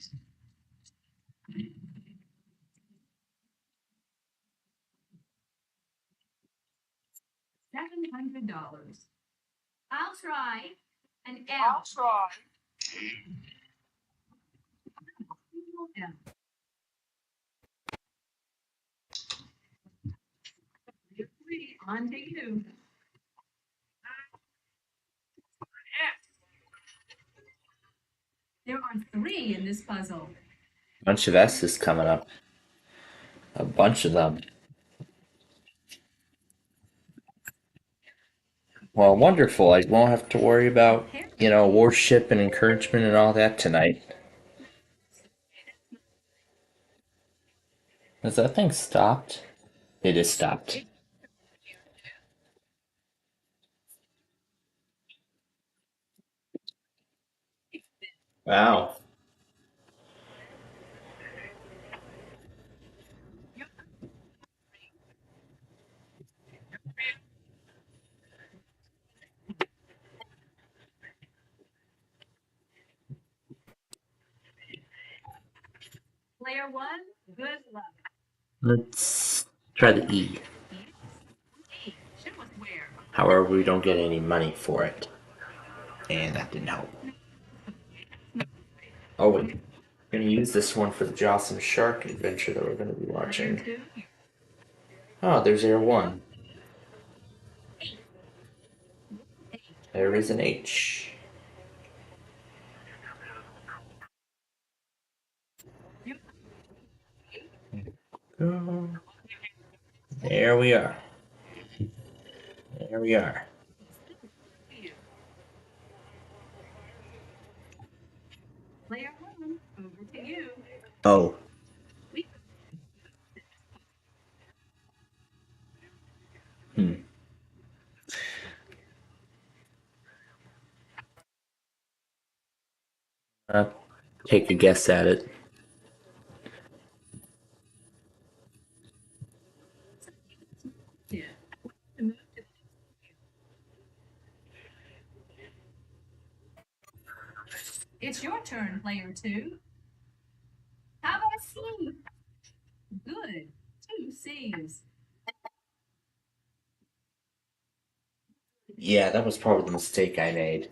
$700. I'll try an L. I'll try. L. On to you. There are 3 in this puzzle. Bunch of S's coming up. A bunch of them. Well, wonderful. I won't have to worry about, worship and encouragement and all that tonight. Has that thing stopped? It is stopped. Wow. Player one, good luck. Let's try the E. Show us where. However, we don't get any money for it. And that didn't help. Oh, wait. We're going to use this one for the Jocelyn Shark adventure that we're going to be watching. Oh, there's Air 1. There is an H. There we are. There we are. Player one, over to you. Oh. Take a guess at it. It's your turn, player 2. How about a C? Good. 2 C's. Yeah, that was probably the mistake I made.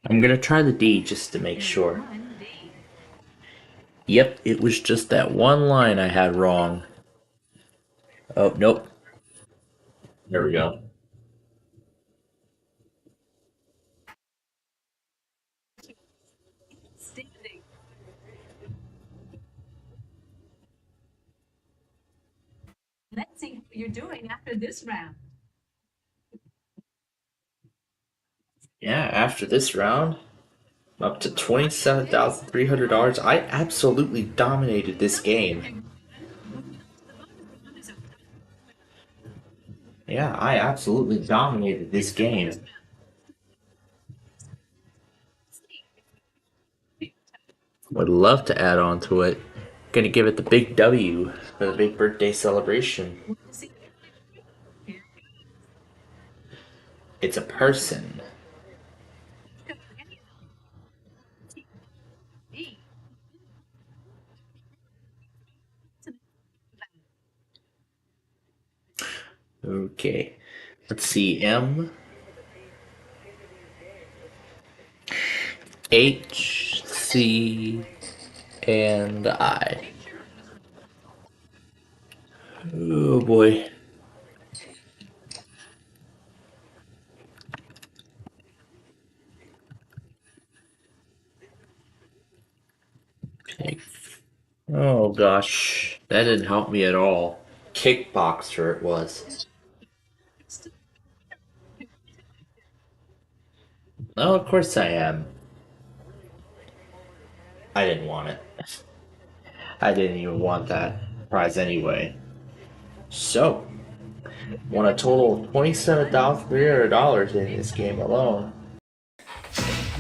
I'm gonna try the D just to make sure. Yep, it was just that one line I had wrong. Oh, nope. There we go. Standing. Let's see how you're doing after this round. Yeah, after this round, I'm up to $27,300. I absolutely dominated this game. Yeah, I absolutely dominated this game. Would love to add on to it. Gonna give it the big W for the big birthday celebration. It's a person. Okay. Let's see. M. H. C. And I. Oh boy. Oh gosh. That didn't help me at all. Kickboxer it was. Oh, of course I am. I didn't want it. I didn't even want that prize anyway. So, won a total of $27,300 in this game alone.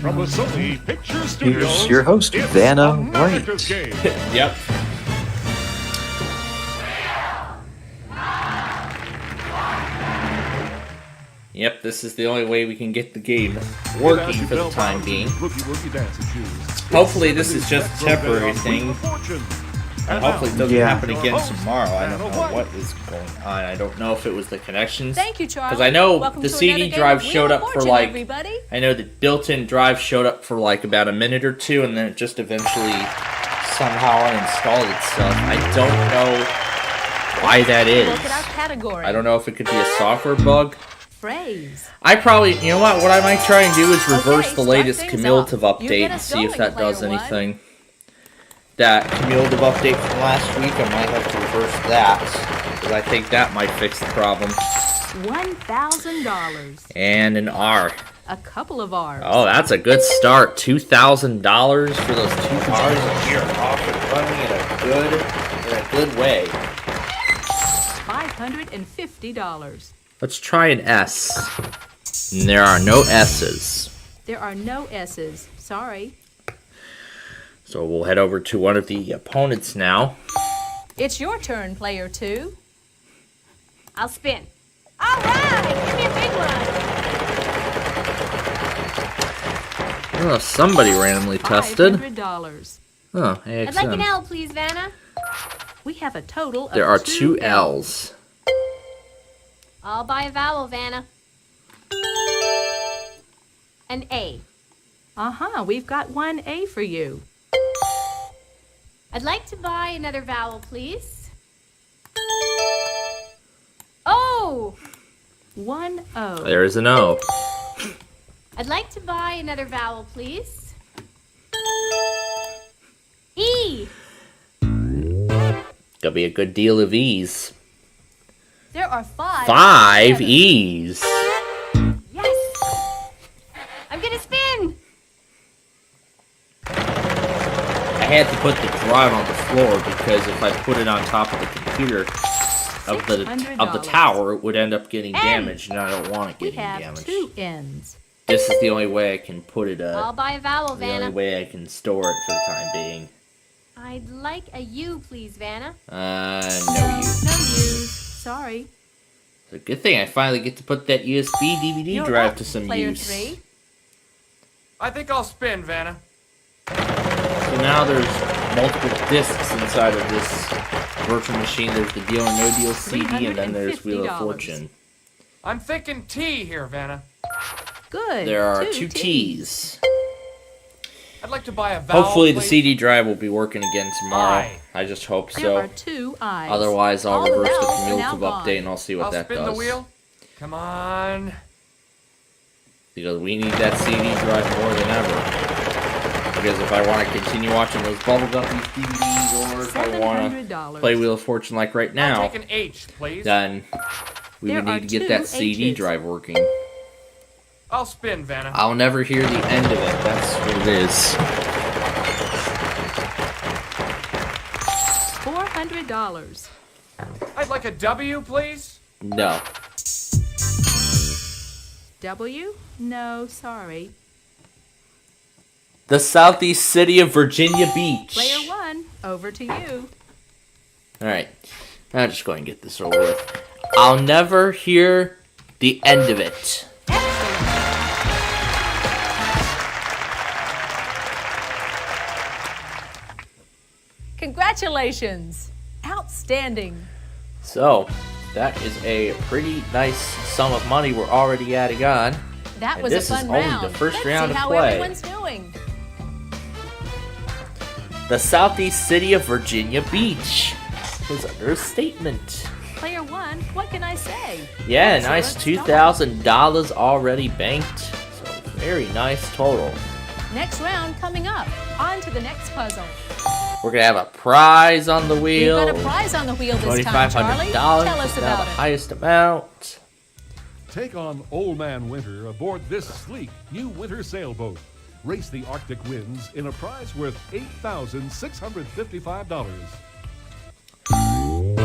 From the Sony Picture Studios, Here's your host, it's Vanna America's White. Game. Yep. Yep, this is the only way we can get the game working for the time being. Hopefully this is just a temporary thing. And hopefully it doesn't happen again tomorrow. I don't know what is going on. I don't know if it was the connections. Thank you, Charlie. Because I know Welcome the to CD another drive game of showed Wheel up of for Fortune, like... everybody. I know the built-in drive showed up for like about a minute or two, and then it just eventually somehow uninstalled itself. I don't know why that is. Look at our category. I don't know if it could be a software bug. Phrase. I probably, you know what I might try and do is reverse Okay, the start latest things cumulative off. You update get and us see if going, that does player one. anything. That cumulative update from last week, I might have to reverse that, because I think that might fix the problem. $1,000. And an R. A couple of R's. Oh, that's a good start. $2,000 for those 2 R's, and you're off and running in a good way. $550. Let's try an S. And there are no S's. There are no S's. Sorry. So we'll head over to one of the opponents now. It's your turn, player 2. I'll spin. All right, give me a big one. Oh, somebody randomly tested. $500. Oh, I'd like an AXM. L, please, Vanna. We have a total of There are 2 L's. I'll buy a vowel, Vanna. An A. Uh-huh, we've got 1 A for you. I'd like to buy another vowel, please. O. 1 O. There is an O. I'd like to buy another vowel, please. E. Gonna be a good deal of E's. There are 5. 5 E's. Yes. I'm gonna spin. I had to put the drive on the floor because if I put it on top of the computer, of the $600. tower, it would end up getting damaged, and I don't want it We getting have damaged. 2 ends. This is the only way I can put it. I'll buy a vowel, The only Vanna. way I can store it for the time being. I'd like a U, please, Vanna. No use. No use. Sorry. It's a good thing I finally get to put that USB DVD You're drive up, to some player use. 3. I think I'll spin, Vanna. So now there's multiple discs inside of this virtual machine. There's the Deal or No Deal CD, and then there's Wheel of $350. Fortune. I'm thinking T here, Vanna. Good. There are 2 2 T's. I'd like to buy a vowel, Hopefully the please. CD drive will be working again tomorrow. I. I just hope There are so. 2 I's. Otherwise, I'll All the reverse the vowels are now cumulative gone. update and I'll see what I'll that spin does. the wheel. Come on. Because we need that CD drive more than ever. Because if I want to continue watching those Bubblegum DVDs, or if I want to $700. play Wheel of Fortune like right I'll now, take an H, please. then we There would are need to get 2 that CD H's. drive working. I'll spin, Vanna. I'll never hear the end of it. That's what it is. $400. I'd like a W, please. No. W? No, sorry. The southeast city of Virginia Beach. Player 1, over to you. Alright. I'll just go ahead and get this over with. I'll never hear the end of it. Congratulations. Outstanding. So, that is a pretty nice sum of money we're already adding on. That And was this a is fun only round. the first Let's round see of how play. everyone's doing. The southeast city of Virginia Beach is under a statement. Player 1, what can I say? Yeah, So nice let's start. $2,000 already banked. So, very nice total. Next round coming up. On to the next puzzle. We're going to have a prize on the We've wheel. got a prize on the wheel this time, Charlie. $2,500 Tell us is now about the it. highest amount. Take on Old Man Winter aboard this sleek new winter sailboat. Race the Arctic winds in a prize worth $8,655.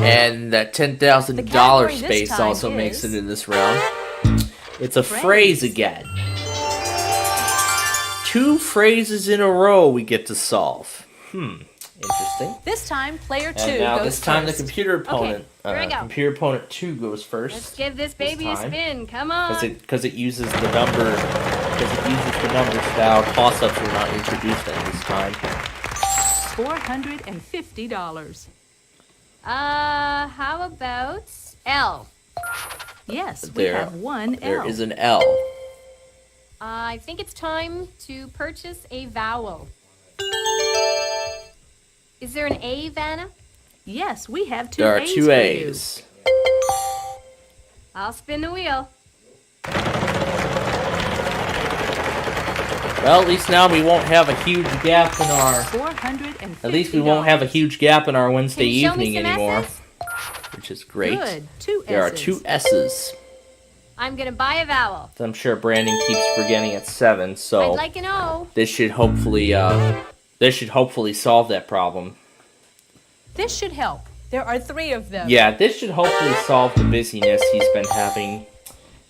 And that The $10,000 category this space time also makes is it in this round. It's a phrase again. 2 phrases in a row we get to solve. Interesting. This time, player 2 And now goes this time first. the computer opponent, here we go. computer opponent 2 goes first. Let's give this baby a time. spin. Come on. Because it uses the number style toss-ups were not introduced at this time. $450. How about L? Yes, we There- have 1 There L. is an L. I think it's time to purchase a vowel. Is there an A, Vanna? Yes, we have 2 There are A's 2 for A's. I'll spin the wheel. Well, at least now we won't have a huge gap in our. you. $450. At least we won't have a huge gap in our Wednesday Can you show me evening some anymore, S's? which is great. Good. 2 S's. There are 2 S's. I'm gonna buy a vowel. I'm sure Brandon keeps forgetting at 7, I'd so like an O. this should hopefully solve that problem. This should help. There are 3 of them. Yeah, this should hopefully solve the busyness he's been having,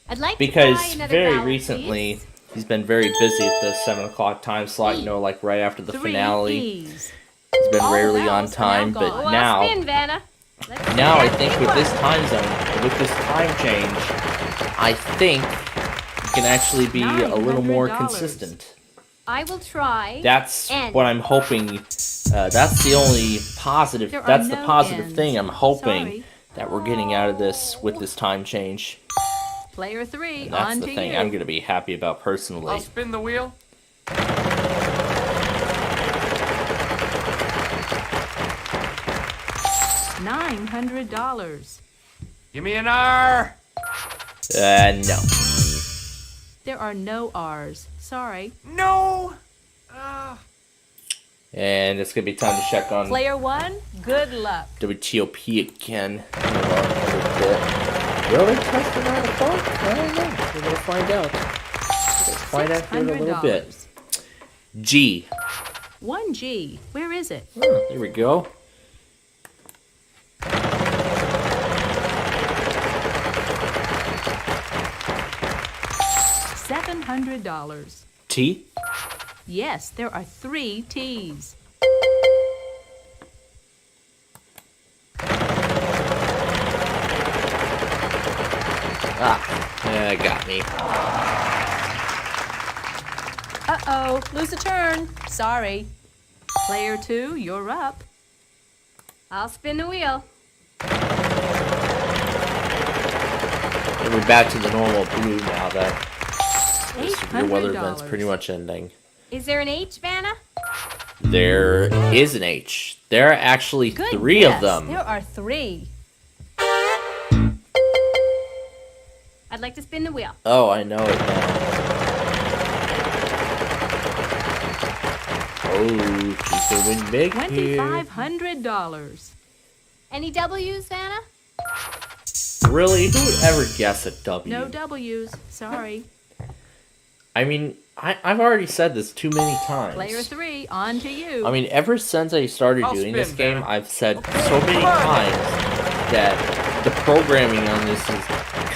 I'd like because to buy another very vowel, recently please. he's been very busy at the 7 o'clock time slot. You know, like right after the 3 finale, E's. he's been All rarely on vowels are now time. gone. But Oh, now, I'll spin, Vanna. Let's see now I that think big with one. this time zone, with this time change, I think he can actually be a little more $900. consistent. I will try. That's N. what I'm hoping. That's the only positive. There are That's the no positive N's. thing I'm hoping Sorry. that we're getting out of this with this time change. Player 3, And that's on the to thing you. I'm going to be happy about personally. I'll spin the wheel. $900. Give me an R. No. There are no R's. Sorry. No. And it's going to be time to check on Player 1, good luck. WTOP again. Will they test it out of phone? I don't know. We're going to find out. Let's find out here in a little bit. $600. G. 1G. Where is it? There we go. $100. T? Yes, there are 3 T's. Yeah, got me. Uh-oh, lose a turn. Sorry. Player 2, you're up. I'll spin the wheel. And we're back to the normal blue now that this severe weather event's $800. pretty much ending. Is there an H, Vanna? There is an H. There are actually Good 3 guess. of them. There are 3. I'd like to spin the wheel. Oh, I know it now. Oh, she can win big here. $2,500. Any W's, Vanna? Really? Who would ever guess a W? No W's. Sorry. I mean, I've already said this too many times. Player 3, on to you. I mean, ever since I started I'll doing spin, this game, Vanna. I've said so many times that the programming on this is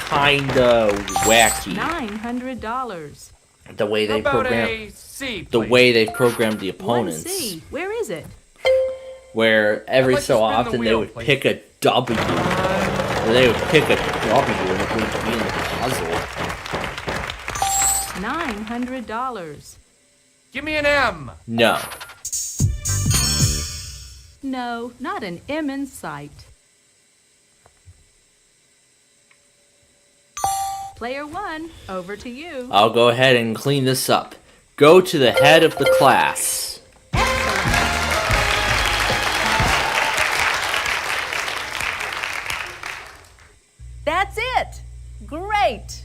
kinda wacky. $900. The way How they about program, a C, the please? way they've programmed the opponents, 1C. Where is it? where every I'd like to so spin the often they wheel, would please. pick a W, or they would pick a W and it wouldn't be in the puzzle. $900. Give me an M. No. No, not an M in sight. Player 1, over to you. I'll go ahead and clean this up. Go to the head of the class. That's it! Great!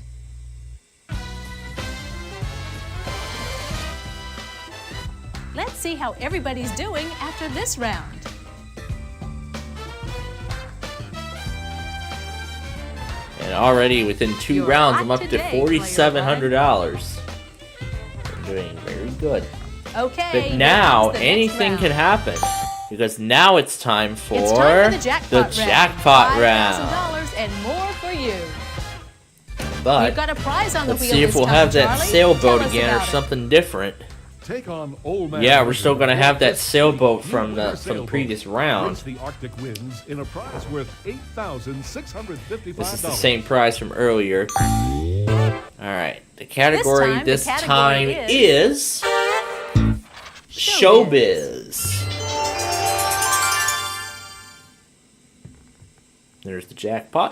Let's see how everybody's doing after this round. And already within 2 You're rounds, hot I'm up to today, $4,700. I'm doing very good. Okay, But here now, comes the next anything round. can happen. Because now it's time for, It's time for the jackpot round. jackpot round. $5,000 and more for you. But We've got a prize on the let's wheel see if this we'll time, have that Charlie. sailboat Tell us again or about it. something different. Take on Old Man Yeah, we're Blizzard still gonna have that this sailboat season. from You the win a from the sailboat. previous round. Race the Arctic winds in a prize worth $8,655. This is the same prize from earlier. Alright, the category the this category time is Showbiz. There's the jackpot.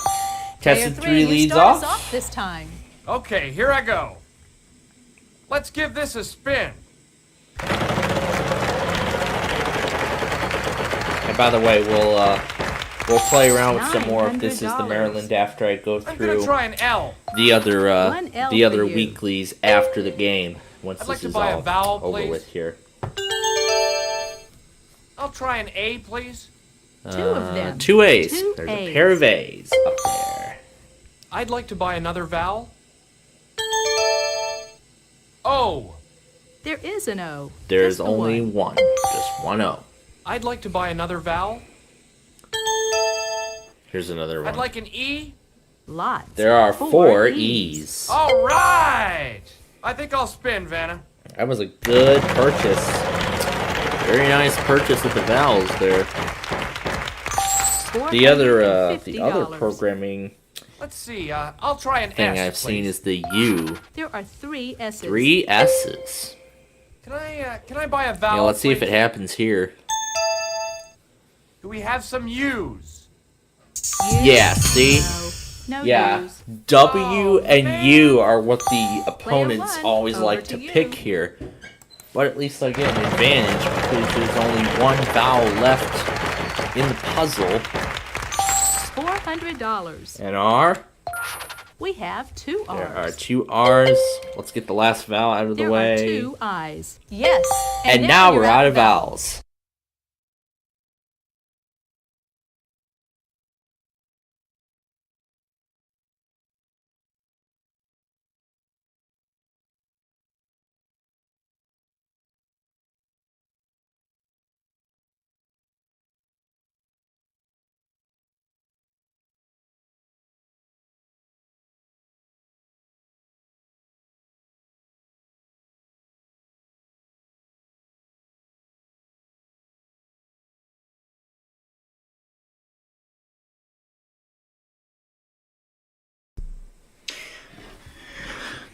Player Tested 3, 3 you leads start us off. this time. Okay, here I go. Let's give this a spin. And by the way, we'll play around with some more if this is the $900. Maryland after I go I'm gonna through try an L. the other One L the for other you. weeklies after the game once I'd like this to is buy a all vowel, over please. with here. I'll try an A, please. 2 of them. 2 A's. 2 There's A's. a pair of A's up there. I'd like to buy another vowel. O. There is an O. There's Just the only one. one. Just one O. I'd like to buy another vowel. Here's another one. I'd like an E. Lots. There are 4 4 E's. E's. All right. I think I'll spin, Vanna. That was a good purchase. Very nice purchase with the vowels there. The other $450. programming Let's see. I'll try an thing S, I've seen please. is the U. There are 3 S's. 3 S's. Can I buy a vowel? Now let's see if it please? happens here. Do we have some U's? U's? Yeah, see? No Yeah. U's. W Oh, and man. U are what the opponents one, always over like to to you. pick here. But at least I get an advantage because there's only one vowel left in the puzzle. $400. And R. We have 2 R's. There are 2 R's. Let's get the last vowel out of the There way. are 2 I's. Yes. And now we're out of vowels.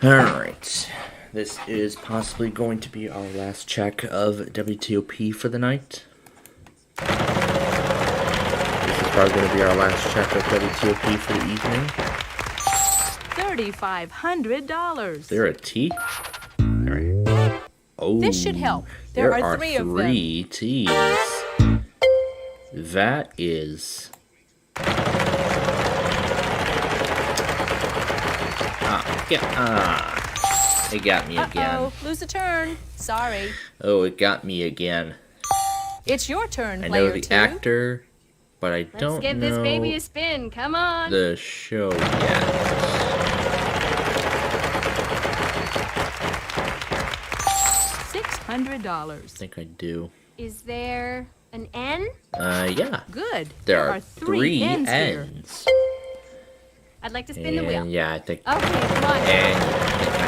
Alright. This is possibly going to be our last check of WTOP for the night. This is probably going to be our last check of WTOP for the evening. $3,500. There a T? Alright. Oh, This should help. There are three of them. 3 T's. That is... it got me again. Uh-oh, lose a turn. Sorry. Oh, it got me again. It's your turn, I player know the 2. actor, but I don't Let's give know this baby a spin. Come on. the show yet. $600. I think I do. Is there an N? Yeah. Good. There are three 3 N's here. N's. I'd like to spin the wheel. And yeah, I think. Okay, come on. And yeah, I think I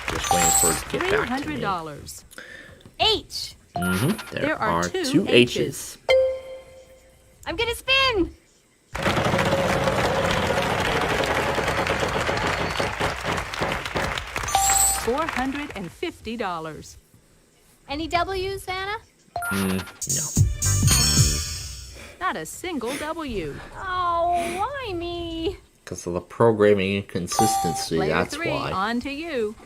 know. Just waiting for it to get back to me. $300. H. There are 2 two H's. I'm gonna spin. $450. Any W's, Anna? No. Not a single W. Oh, why me? Because of the programming inconsistency, Player that's 3, why. on to you.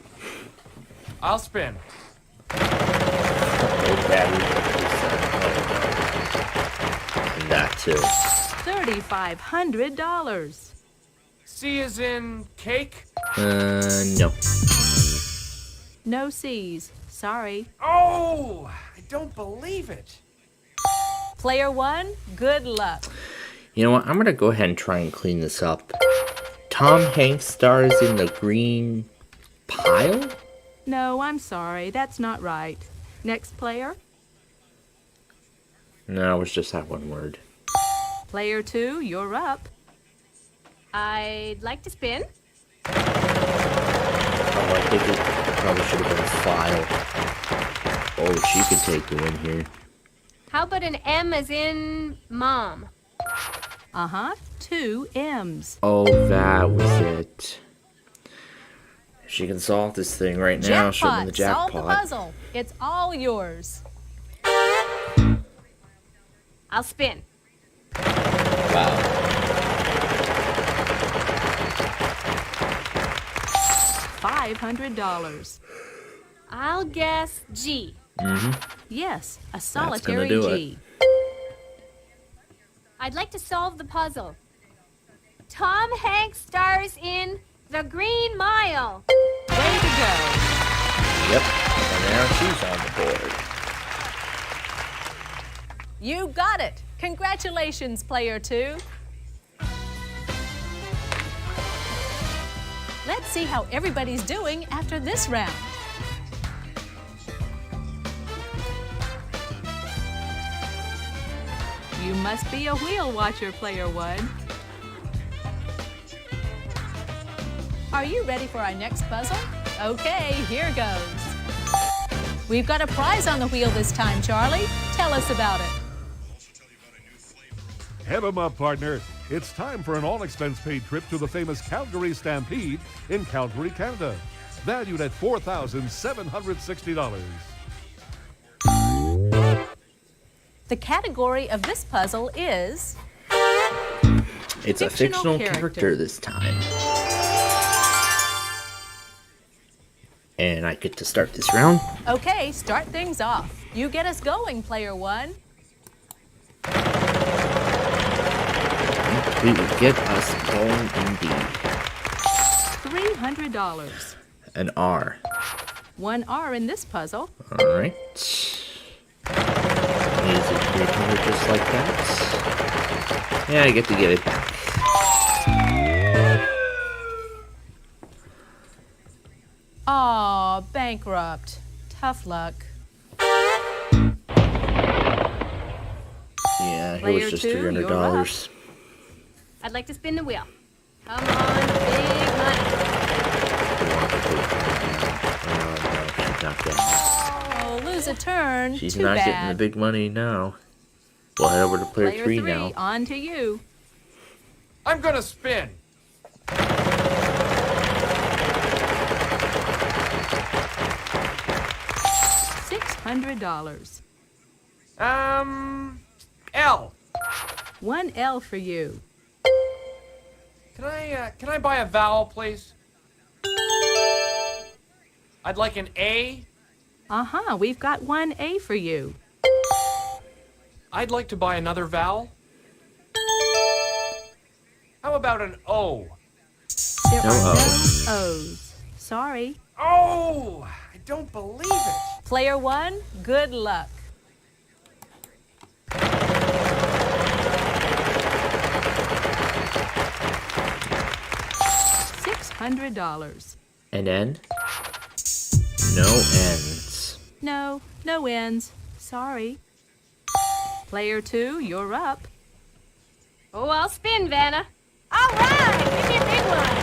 I'll spin. Oh, battery 50%. Oh, no. And that too. $3,500. C is in cake. No. No C's. Sorry. Oh, I don't believe it. Player 1, good luck. You know what? I'm gonna go ahead and try and clean this up. Tom Hanks stars in the green pile? No, I'm sorry. That's not right. Next player. No, it was just that one word. Player 2, you're up. I'd like to spin. Oh, I think it probably should have been file. Oh, she could take the win here. How about an M as in mom? Uh-huh. 2 M's. Oh, that was it. If she can solve this thing right now, she'll win the Solve the jackpot. puzzle. It's all yours. I'll spin. Wow. $500. I'll guess G. Yes, a gonna solitary do G. I'd like to solve the puzzle. Tom Hanks stars in The Green Mile. Way to go. Yep. And now she's on the board. You got it. Congratulations, player 2. Let's see how everybody's doing after this round. You must be a wheel watcher, player 1. Are you ready for our next puzzle? Okay, here goes. We've got a prize on the wheel this time, Charlie. Tell us about it. Head 'em up, partner. It's time for an all-expense-paid trip to the famous Calgary Stampede in Calgary, Canada. Valued at $4,760. The category of this puzzle is... It's a fictional character this time. And I get to start this round. Okay, start things off. You get us going, player 1. It will get us going indeed. $300. An R. 1 R in this puzzle. Alright. Easy 300 just like that. Yeah, I get to give it back. Aw, bankrupt. Tough luck. Yeah, it Player was just two, $300. I'd like to spin the wheel. Come on, big money. Oh, no, she's not getting it. Oh, lose a turn. She's Too not bad. getting the big money now. We'll head over to player 3 now. On to you. I'm gonna spin. $100. L. One L for you. Can I buy a vowel, please? I'd like an A. Uh-huh, we've got one A for you. I'd like to buy another vowel. How about an O? There No are no O's. O's. Sorry. Oh, I don't believe it. Player one, good luck. $600. And N? No ends. No, no ends. Sorry. Player two, you're up. Oh, I'll spin, Vanna. All right, give me a big one.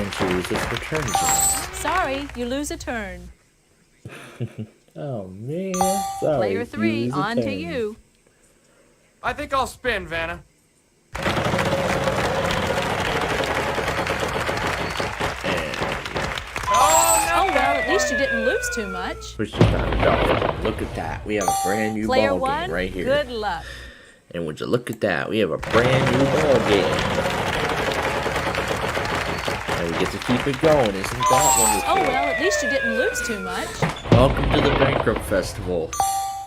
And she loses her turn again. Sorry, you lose a turn. Oh man. Sorry. Player three, lose a on to turn. you. I think I'll spin, Vanna. Oh, well, at least you didn't lose too much. Push it down the dollar. Look at that. We have a brand new Player ball one, game right here. good luck. And would you look at that? We have a brand new ball game. And we get to keep it going. Isn't that wonderful? Oh, well, at least you didn't lose too much. Welcome to the Bankrupt Festival.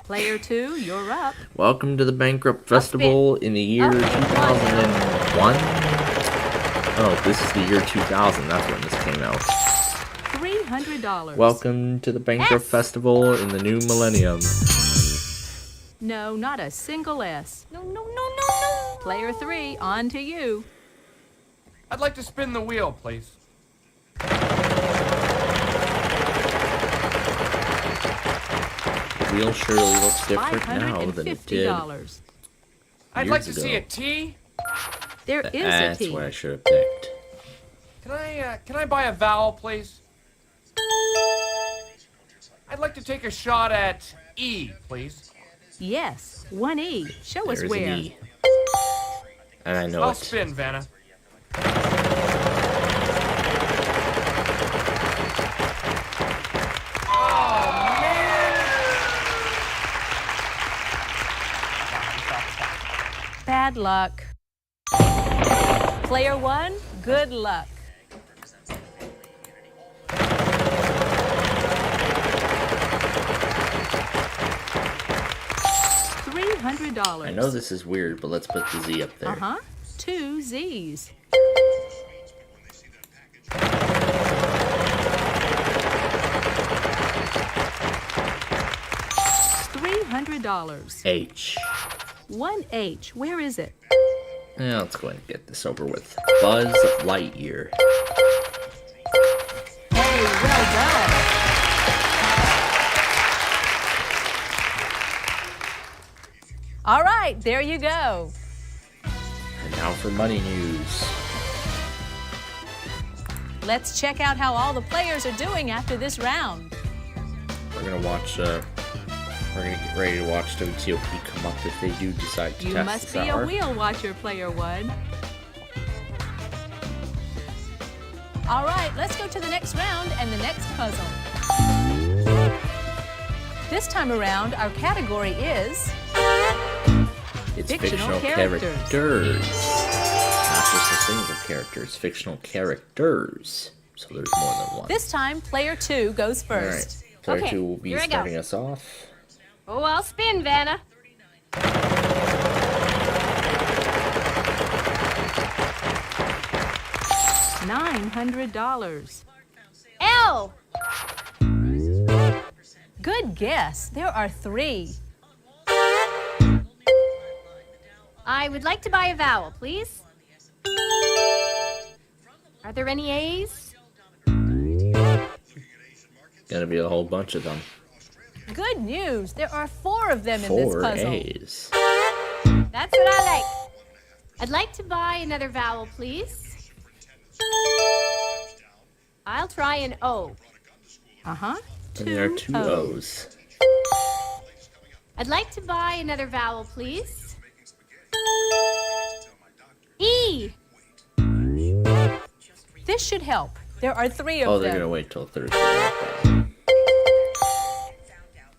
Player two, you're up. Welcome to the Bankrupt Festival in the year 2001. Oh, this is the year 2000. That's when this came out. $300. Welcome to the Bankrupt Festival in the new millennium. No, not a single S. No. Player three, on to you. I'd like to spin the wheel, please. The wheel surely looks different now than it did. $550. I'd like to Years see a ago. T. There is a That's T. what I should have picked. Can I buy a vowel, please? I'd like to take a shot at E, please. Yes, one E. Show us There's where. an E. And I know I'll it. spin, Vanna. Bad luck. Player one, good luck. $300. I know this is weird, but let's put the Z up there. Uh-huh. Two Z's. $300. H. One H. Where is it? Now let's go ahead and get this over with. Buzz Lightyear. Hey, well done. All right, there you go. And now for money news. Let's check out how all the players are doing after this round. We're gonna watch. We're gonna get ready to watch WTOP come up if they do decide to You test must this be hour. a wheel watcher, player one. All right, let's go to the next round and the next puzzle. This time around, our category is It's fictional fictional characters. characters. Not just a single character, it's fictional characters. So there's more than one. This time, player two goes first. Alright, player Okay, two will be here I go. starting us off. Oh, I'll spin, Vanna. $900. L. Good guess. There are three. I would like to buy a vowel, please. Are there any A's? Gonna be a whole bunch of them. Good news. There are four of them in this Four puzzle. A's. That's what I like. I'd like to buy another vowel, please. I'll try an O. Uh-huh. And there are two O's. I'd like to buy another vowel, please. E. This should help. There are three of Oh, them. they're gonna wait till Thursday. Okay.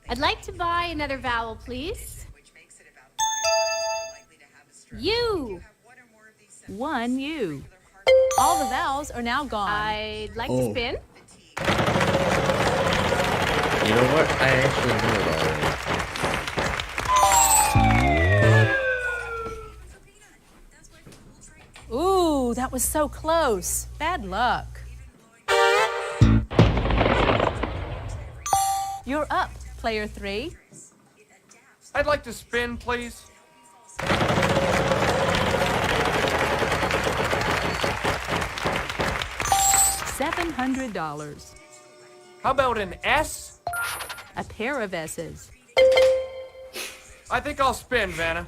I'd like to buy another vowel, please. U. 1 U. All the vowels are now gone. I'd like to spin. You know what? I actually know it already. Ooh, that was so close. Bad luck. You're up, player 3. I'd like to spin, please. $700. How about an S? A pair of S's. I think I'll spin, Vanna.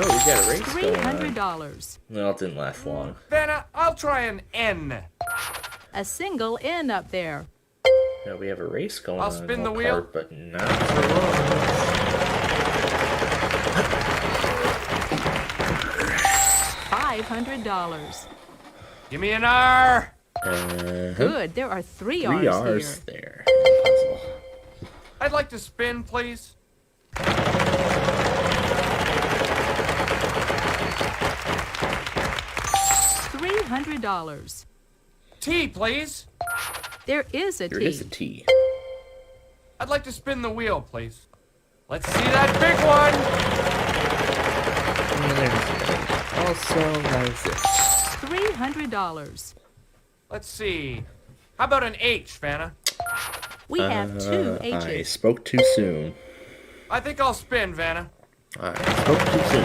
Oh, we got a race going on. $300. No, it didn't last long. Vanna, I'll try an N. A single N up there. Yeah, we have a race going on. I'll spin in the Oak wheel. Park, but not for long. $500. Give me an R. Good, there are three Three R's R's here. there. in the puzzle. I'd like to spin, please. $300. T, please. There is a There T. is a T. I'd like to spin the wheel, please. Let's see that big one. And there's a also, that is it. $300. Let's see. How about an H, Vanna? We have two I H's. spoke too soon. I think I'll spin, Vanna. I spoke too soon.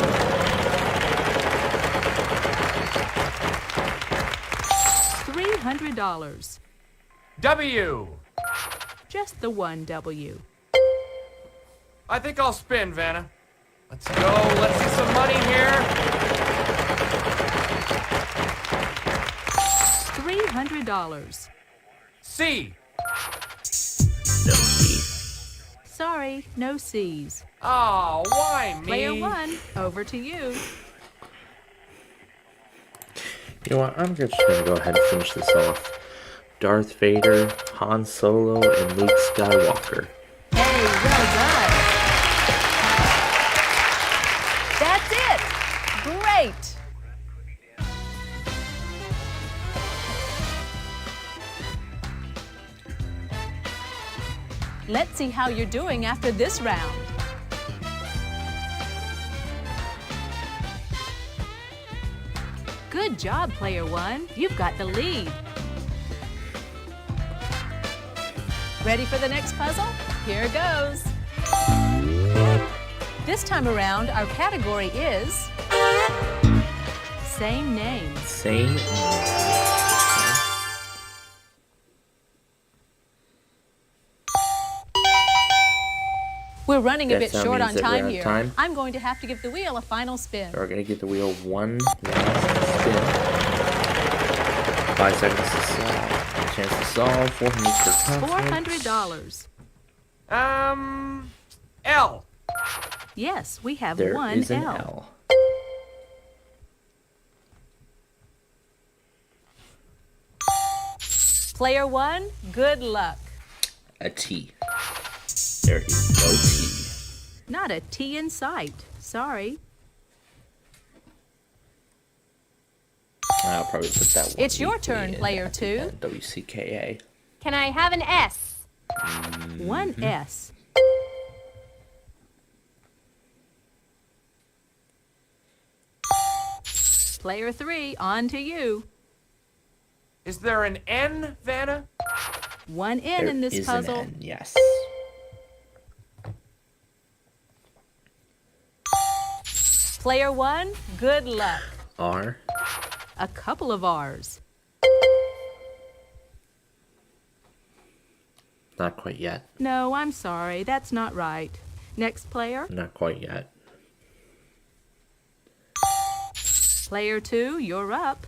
$300. W. Just the one W. I think I'll spin, Vanna. Let's go. Let's see some money here. $300. C. No T. Sorry, no C's. Oh, why me? Player 1, over to you. You know what? I'm just gonna go ahead and finish this off. Darth Vader, Han Solo, and Luke Skywalker. Hey, well done. That's it. Great. Let's see how you're doing after this round. Good job, player 1. You've got the lead. Ready for the next puzzle? Here goes. This time around, our category is same name. Same. We're running a bit That short means on that we're time out of here. time. I'm going to have to give the wheel a final spin. So we're gonna give the wheel one last spin. 5 seconds to solve. Chance to solve. 400 per confidence. $400. L. Yes, we have There one is an L. L. Player 1, good luck. A T. There is no T. Not a T in sight. Sorry. I'll probably put that one. It's your turn, in player at the 2. end, WCKA. Can I have an S? One S. Player 3, on to you. Is there an N, Vanna? One N There in this is puzzle. an N, yes. Player 1, good luck. R. A couple of R's. Not quite yet. No, I'm sorry. That's not right. Next player. Not quite yet. Player 2, you're up.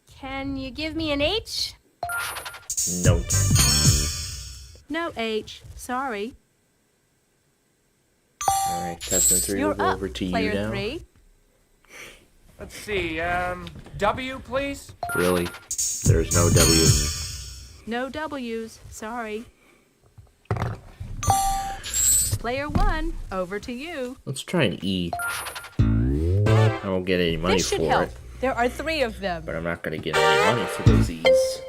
Can you give me an H? No. No H. Sorry. Alright, Testing 3 You're will go up, over to you player now. 3. Let's see, W, please? Really? There's no W. No W's, sorry. Player 1, over to you. Let's try an E. I won't get any money This should for help. it, There are 3 of them. but I'm not gonna get any money for those E's.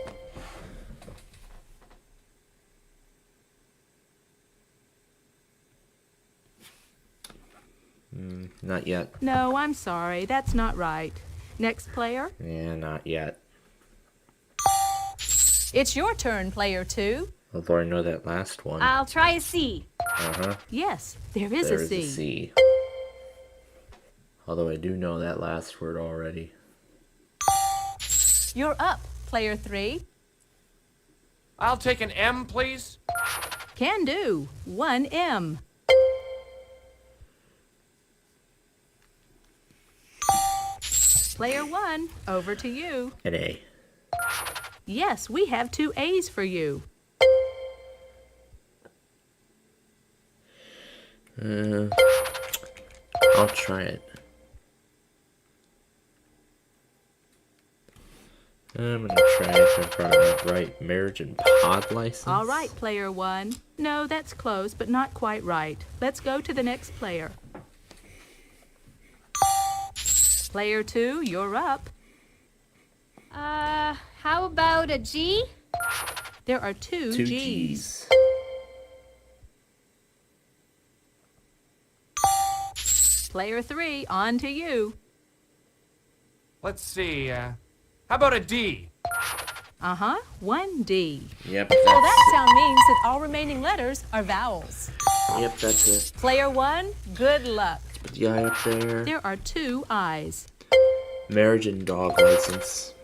Not yet. No, I'm sorry. That's not right. Next player. Yeah, not yet. It's your turn, player 2. Although I know that last one. I'll try a C. Uh-huh. Yes, there is There's a C. a C. Although I do know that last word already. You're up, player 3. I'll take an M, please. Can do. 1 M. Player 1, over to you. An A. Yes, we have 2 A's for you. I'll try it. I'm gonna try it. I'm probably not right. Marriage and pod license. All right, player 1. No, that's close, but not quite right. Let's go to the next player. Player 2, you're up. How about a G? There are 2 Two G's. Player 3, on to you. Let's see, how about a D? Uh-huh, 1 D. Yep, So that that's sound means that all remaining letters are vowels. it. Yep, that's it. Player 1, good luck. Put the I up there. There are 2 I's. Marriage and dog license.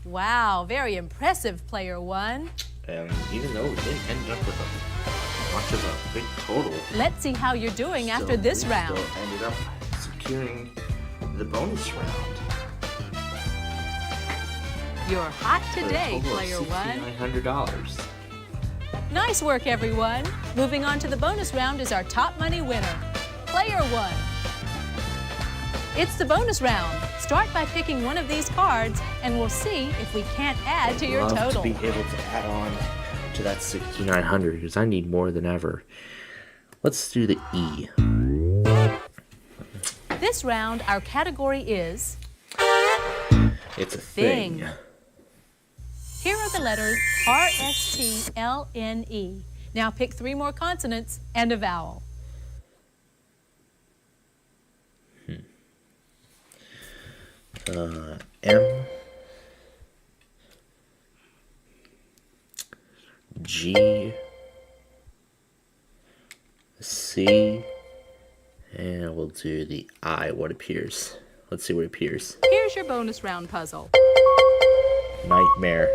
Wow, very impressive, player 1. And even though we didn't end up with much of a big total, Let's see how you're doing after this round. still ended up securing the bonus round. You're hot today, For a player total of 1. $6,900. Nice work, everyone. Moving on to the bonus round is our top money winner, player 1. It's the bonus round. Start by picking one of these cards, and we'll see if we can't add to your Love total. to be able to add on to that 6,900 because I need more than ever. Let's do the E. This round, our category is It's a thing. Here are the letters R-S-T-L-N-E. Now pick 3 more consonants and a vowel. M, G, C, and we'll do the I, what appears. Let's see what appears. Here's your bonus round puzzle. Nightmare.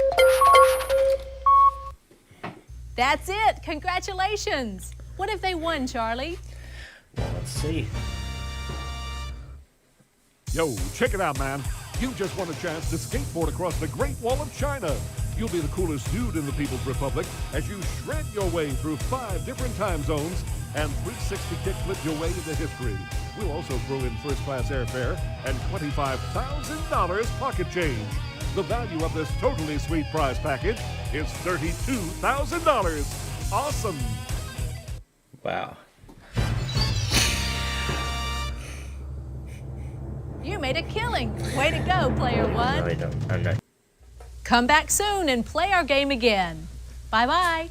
That's it! Congratulations! What have they won, Charlie? Well, let's see. Yo, check it out, man. You just won a chance to skateboard across the Great Wall of China. You'll be the coolest dude in the People's Republic as you shred your way through 5 different time zones and 360 kickflip your way into history. We'll also throw in first-class airfare and $25,000 pocket change. The value of this totally sweet prize package is $32,000. Awesome! Wow. You made a killing. Way to go, player 1. No, I don't. I'm not. Come back soon and play our game again. Bye-bye.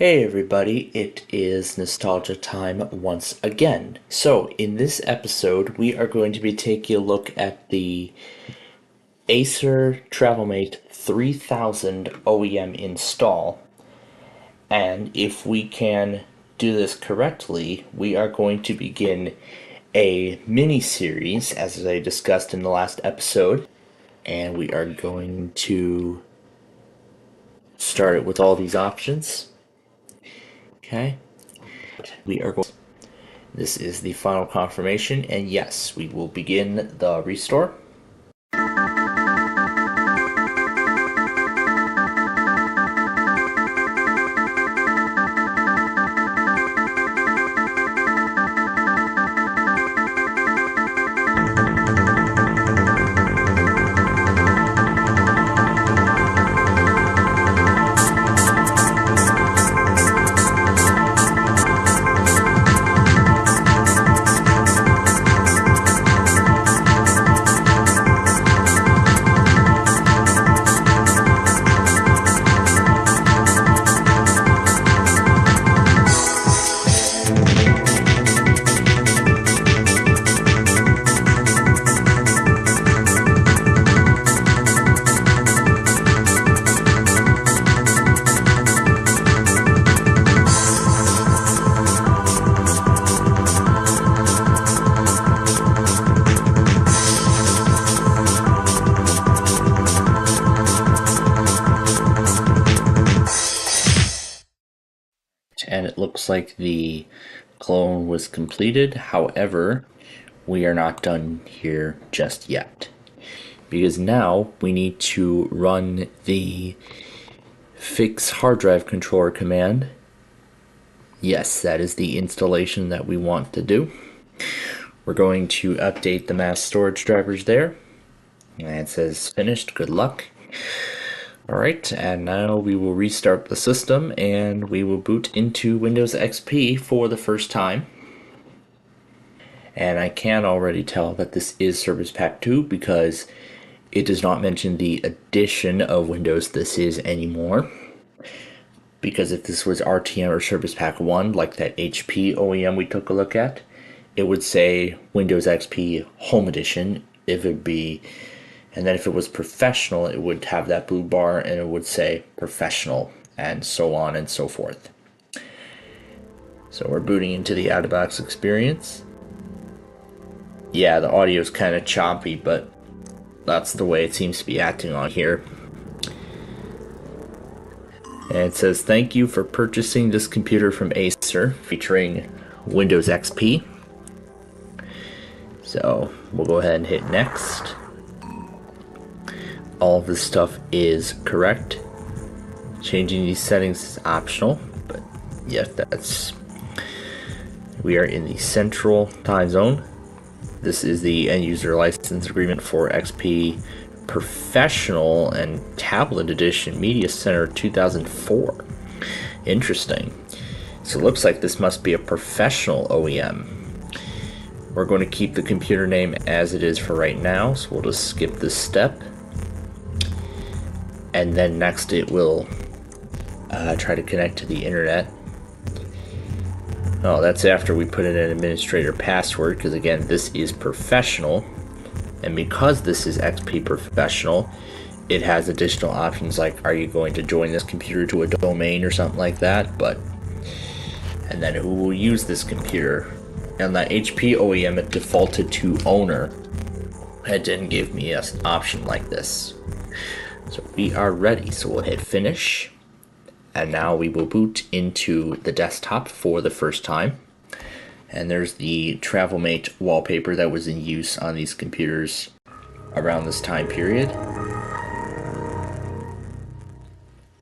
Hey everybody, it is nostalgia time once again. So, in this episode, we are going to be taking a look at the Acer TravelMate 3000 OEM install. And if we can do this correctly, we are going to begin a mini-series, as I discussed in the last episode. And we are going to start it with all these options. Okay, we are going. This is the final confirmation, and yes, we will begin the restore. And it looks like the clone was completed. However, we are not done here just yet, because now we need to run the fix hard drive controller command. Yes, that is the installation that we want to do. We're going to update the mass storage drivers there, and it says finished. Good luck. Alright, and now we will restart the system and we will boot into Windows XP for the first time. And I can already tell that this is Service Pack 2 because it does not mention the edition of Windows this is anymore. Because if this was RTM or Service Pack 1, like that HP OEM we took a look at, it would say Windows XP Home Edition. If it would be, and then if it was professional, it would have that blue bar and it would say professional, and so on and so forth. So we're booting into the out-of-box experience. Yeah, the audio is kind of choppy, but that's the way it seems to be acting on here. And it says, thank you for purchasing this computer from Acer, featuring Windows XP. So we'll go ahead and hit next. All of this stuff is correct. Changing these settings is optional, but yes, we are in the central time zone. This is the end user license agreement for XP Professional and Tablet Edition Media Center 2004. Interesting. So it looks like this must be a professional OEM. We're going to keep the computer name as it is for right now, so we'll just skip this step. And then next it will try to connect to the internet. Oh, that's after we put in an administrator password, because again, this is professional. And because this is XP Professional, it has additional options like, are you going to join this computer to a domain or something like that? And then who will use this computer? And the HP OEM, it defaulted to owner. It didn't give me an option like this. So we are ready, so we'll hit finish. And now we will boot into the desktop for the first time. And there's the TravelMate wallpaper that was in use on these computers around this time period.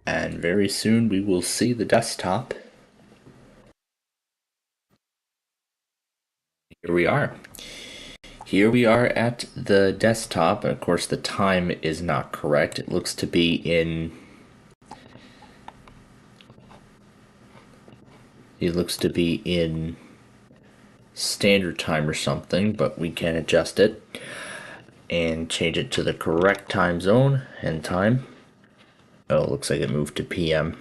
And very soon we will see the desktop. Here we are. Here we are at the desktop, and of course the time is not correct. It looks to be in... standard time or something, but we can adjust it and change it to the correct time zone and time. Oh, it looks like it moved to PM.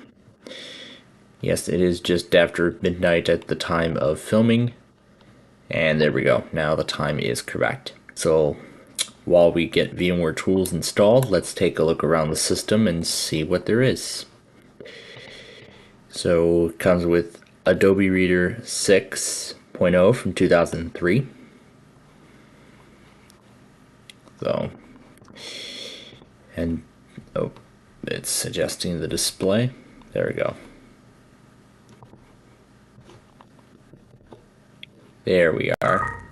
Yes, it is just after midnight at the time of filming. And there we go. Now the time is correct. So while we get VMware tools installed, let's take a look around the system and see what there is. So it comes with Adobe Reader 6.0 from 2003. So, and oh, it's adjusting the display. There we go. There we are.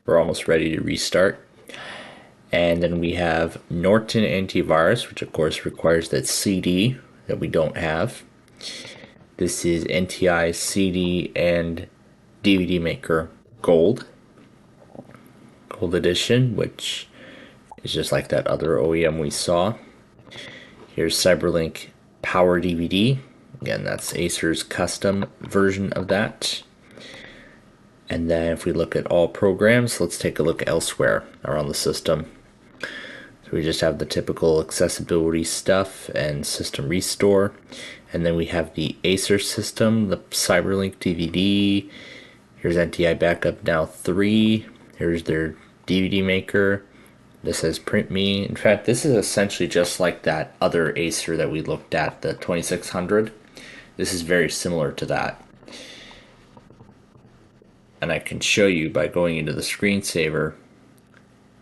We're almost ready to restart. And then we have Norton Antivirus, which of course requires that CD that we don't have. This is NTI CD and DVD Maker Gold Edition, which is just like that other OEM we saw. Here's CyberLink Power DVD. Again, that's Acer's custom version of that. And then if we look at all programs, let's take a look elsewhere around the system. So we just have the typical accessibility stuff and system restore. And then we have the Acer system, the CyberLink DVD. Here's NTI Backup Now 3. Here's their DVD Maker. This says Print Me. In fact, this is essentially just like that other Acer that we looked at, the 2600. This is very similar to that. And I can show you by going into the screensaver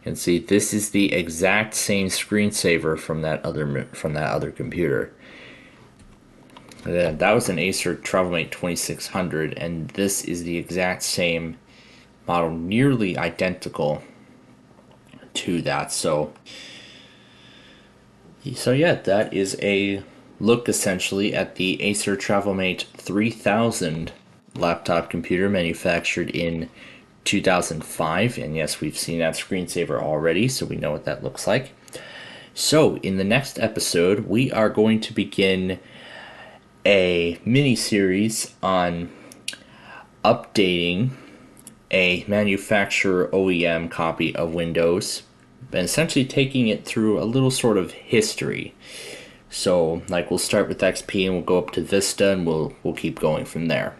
and see this is the exact same screensaver from that other computer. That was an Acer TravelMate 2600, and this is the exact same model, nearly identical to that. So yeah, that is a look essentially at the Acer TravelMate 3000 laptop computer manufactured in 2005. And yes, we've seen that screensaver already, so we know what that looks like. So in the next episode, we are going to begin a mini-series on updating a manufacturer OEM copy of Windows and essentially taking it through a little sort of history. So like we'll start with XP and we'll go up to Vista, and we'll keep going from there.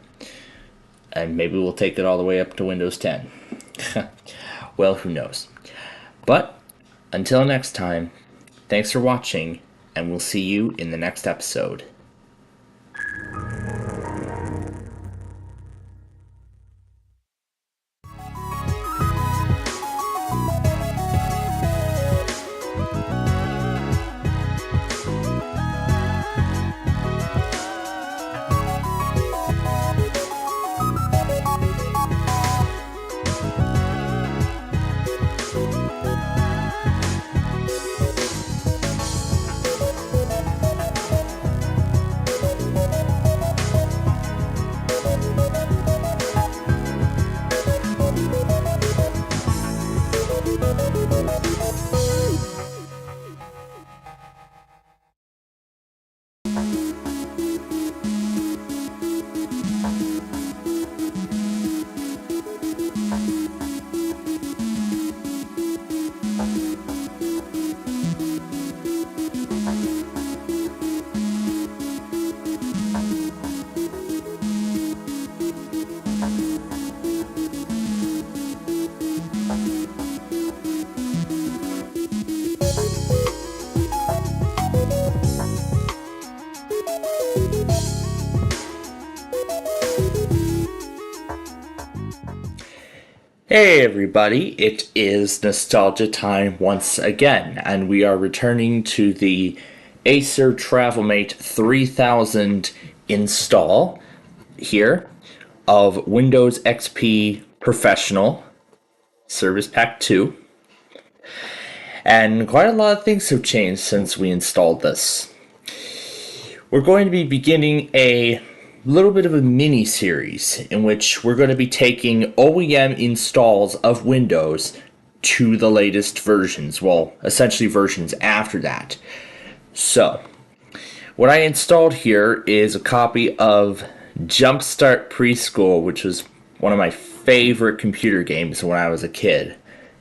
And maybe we'll take it all the way up to Windows 10. Well, who knows. But until next time, thanks for watching, and we'll see you in the next episode. Hey everybody, it is nostalgia time once again, and we are returning to the Acer TravelMate 3000 install here of Windows XP Professional Service Pack 2. And quite a lot of things have changed since we installed this. We're going to be beginning a little bit of a mini series in which we're going to be taking OEM installs of Windows to the latest versions. Well, essentially versions after that. So, what I installed here is a copy of Jumpstart Preschool, which was one of my favorite computer games when I was a kid.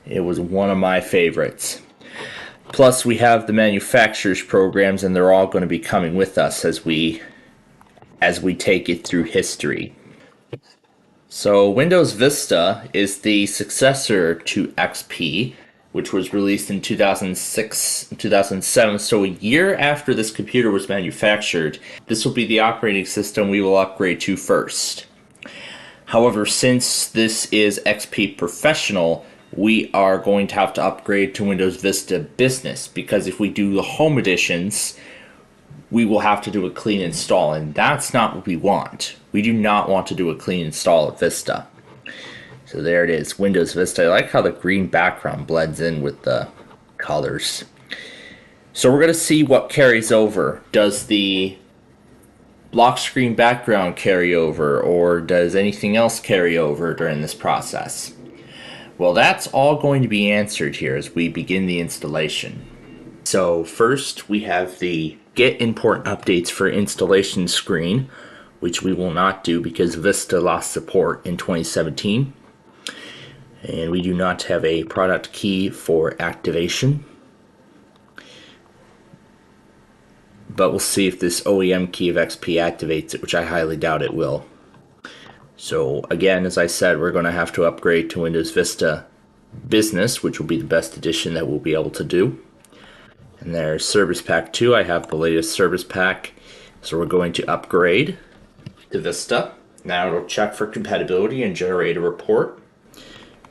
It was one of my favorites. Plus, we have the manufacturer's programs, and they're all going to be coming with us as we take it through history. So, Windows Vista is the successor to XP, which was released in 2006, 2007. So, a year after this computer was manufactured, this will be the operating system we will upgrade to first. However, since this is XP Professional, we are going to have to upgrade to Windows Vista Business, because if we do the home editions, we will have to do a clean install, and that's not what we want. We do not want to do a clean install of Vista. So there it is, Windows Vista. I like how the green background blends in with the colors. So we're going to see what carries over. Does the lock screen background carry over, or does anything else carry over during this process? Well, that's all going to be answered here as we begin the installation. So first we have the Get Important Updates for Installation screen, which we will not do because Vista lost support in 2017. And we do not have a product key for activation. But we'll see if this OEM key of XP activates it, which I highly doubt it will. So again, as I said, we're going to have to upgrade to Windows Vista Business, which will be the best edition that we'll be able to do. And there's Service Pack 2. I have the latest Service Pack. So we're going to upgrade to Vista. Now it'll check for compatibility and generate a report.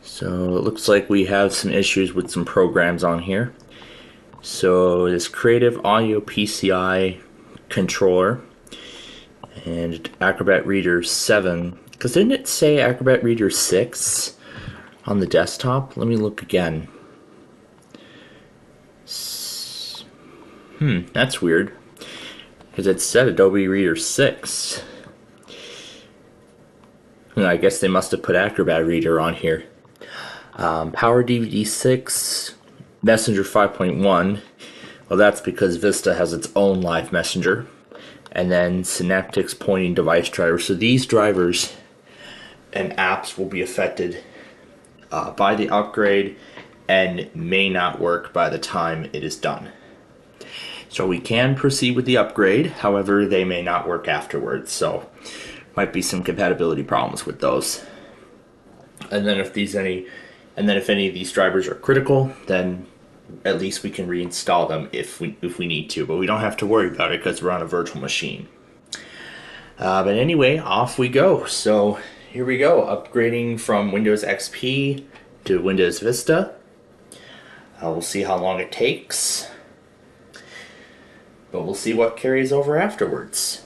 So it looks like we have some issues with some programs on here. So this Creative Audio PCI controller and Acrobat Reader 7. Because didn't it say Acrobat Reader 6 on the desktop? Let me look again. That's weird. Because it said Adobe Reader 6. I guess they must have put Acrobat Reader on here. Power DVD 6, Messenger 5.1. Well, that's because Vista has its own live messenger. And then Synaptics pointing device driver. So these drivers and apps will be affected by the upgrade and may not work by the time it is done. So we can proceed with the upgrade, however they may not work afterwards, so might be some compatibility problems with those. And then if any of these drivers are critical, then at least we can reinstall them if we need to, but we don't have to worry about it because we're on a virtual machine. But anyway, off we go. So here we go, upgrading from Windows XP to Windows Vista. We'll see how long it takes, but we'll see what carries over afterwards.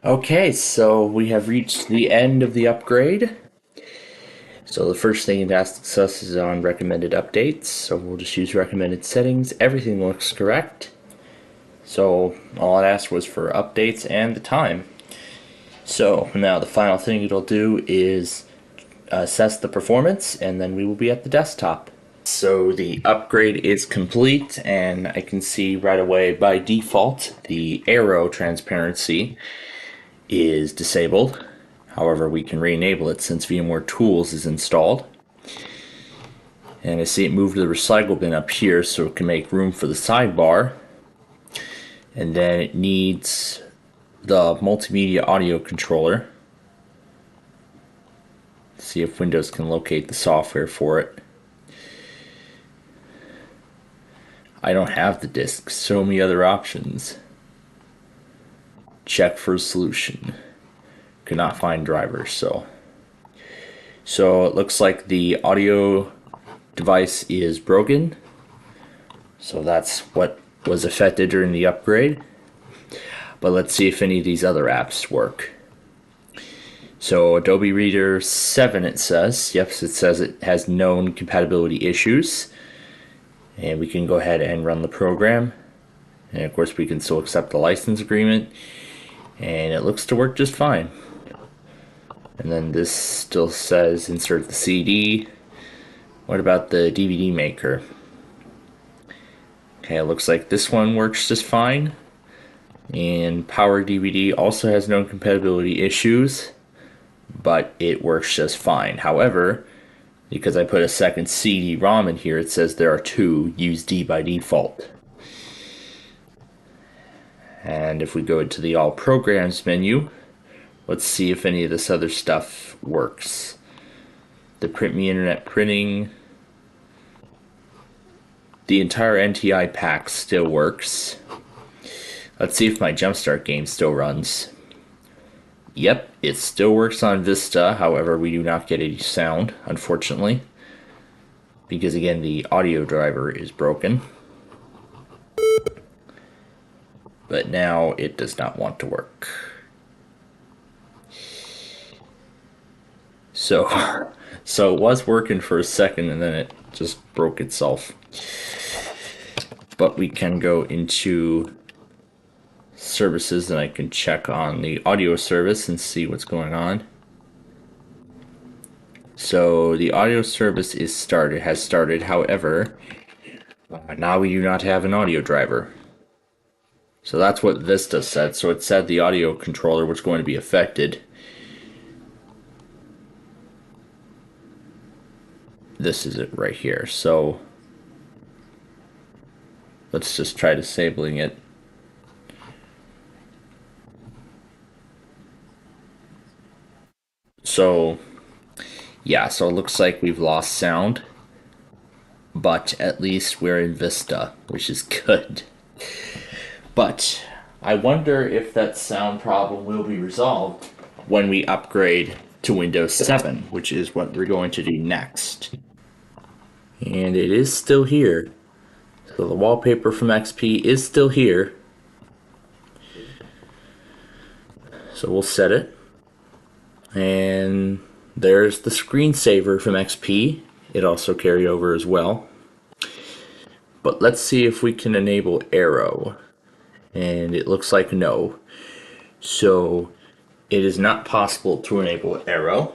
Okay, so we have reached the end of the upgrade. So the first thing it asks us is on recommended updates. So we'll just use recommended settings. Everything looks correct. So all it asked was for updates and the time. So now the final thing it'll do is assess the performance, and then we will be at the desktop. So the upgrade is complete, and I can see right away by default the arrow transparency is disabled. However, we can re-enable it since VMware Tools is installed. And I see it moved to the recycle bin up here so it can make room for the sidebar. And then it needs the multimedia audio controller. See if Windows can locate the software for it. I don't have the disk. So many other options. Check for solution. Could not find drivers, so it looks like the audio device is broken. So that's what was affected during the upgrade. But let's see if any of these other apps work. So Adobe Reader 7, it says. Yep, it says it has known compatibility issues. And we can go ahead and run the program. And of course we can still accept the license agreement. And it looks to work just fine. And then this still says insert the CD. What about the DVD maker? Okay, it looks like this one works just fine. And Power DVD also has no compatibility issues, but it works just fine. However, because I put a second CD-ROM in here, it says there are 2 use D by default. And if we go into the All Programs menu, let's see if any of this other stuff works. The Print Me Internet Printing, the entire NTI pack still works. Let's see if my Jumpstart game still runs. Yep, it still works on Vista, however we do not get any sound, unfortunately. Because again, the audio driver is broken. But now it does not want to work. So it was working for a second and then it just broke itself. But we can go into services and I can check on the audio service and see what's going on. So the audio service has started, however, now we do not have an audio driver. So that's what Vista said. So it said the audio controller was going to be affected. This is it right here. So let's just try disabling it. So yeah, so it looks like we've lost sound, but at least we're in Vista, which is good. But I wonder if that sound problem will be resolved when we upgrade to Windows 7, which is what we're going to do next. And it is still here. So the wallpaper from XP is still here. So we'll set it. And there's the screensaver from XP. It also carried over as well. But let's see if we can enable Arrow. And it looks like no. So it is not possible to enable Arrow.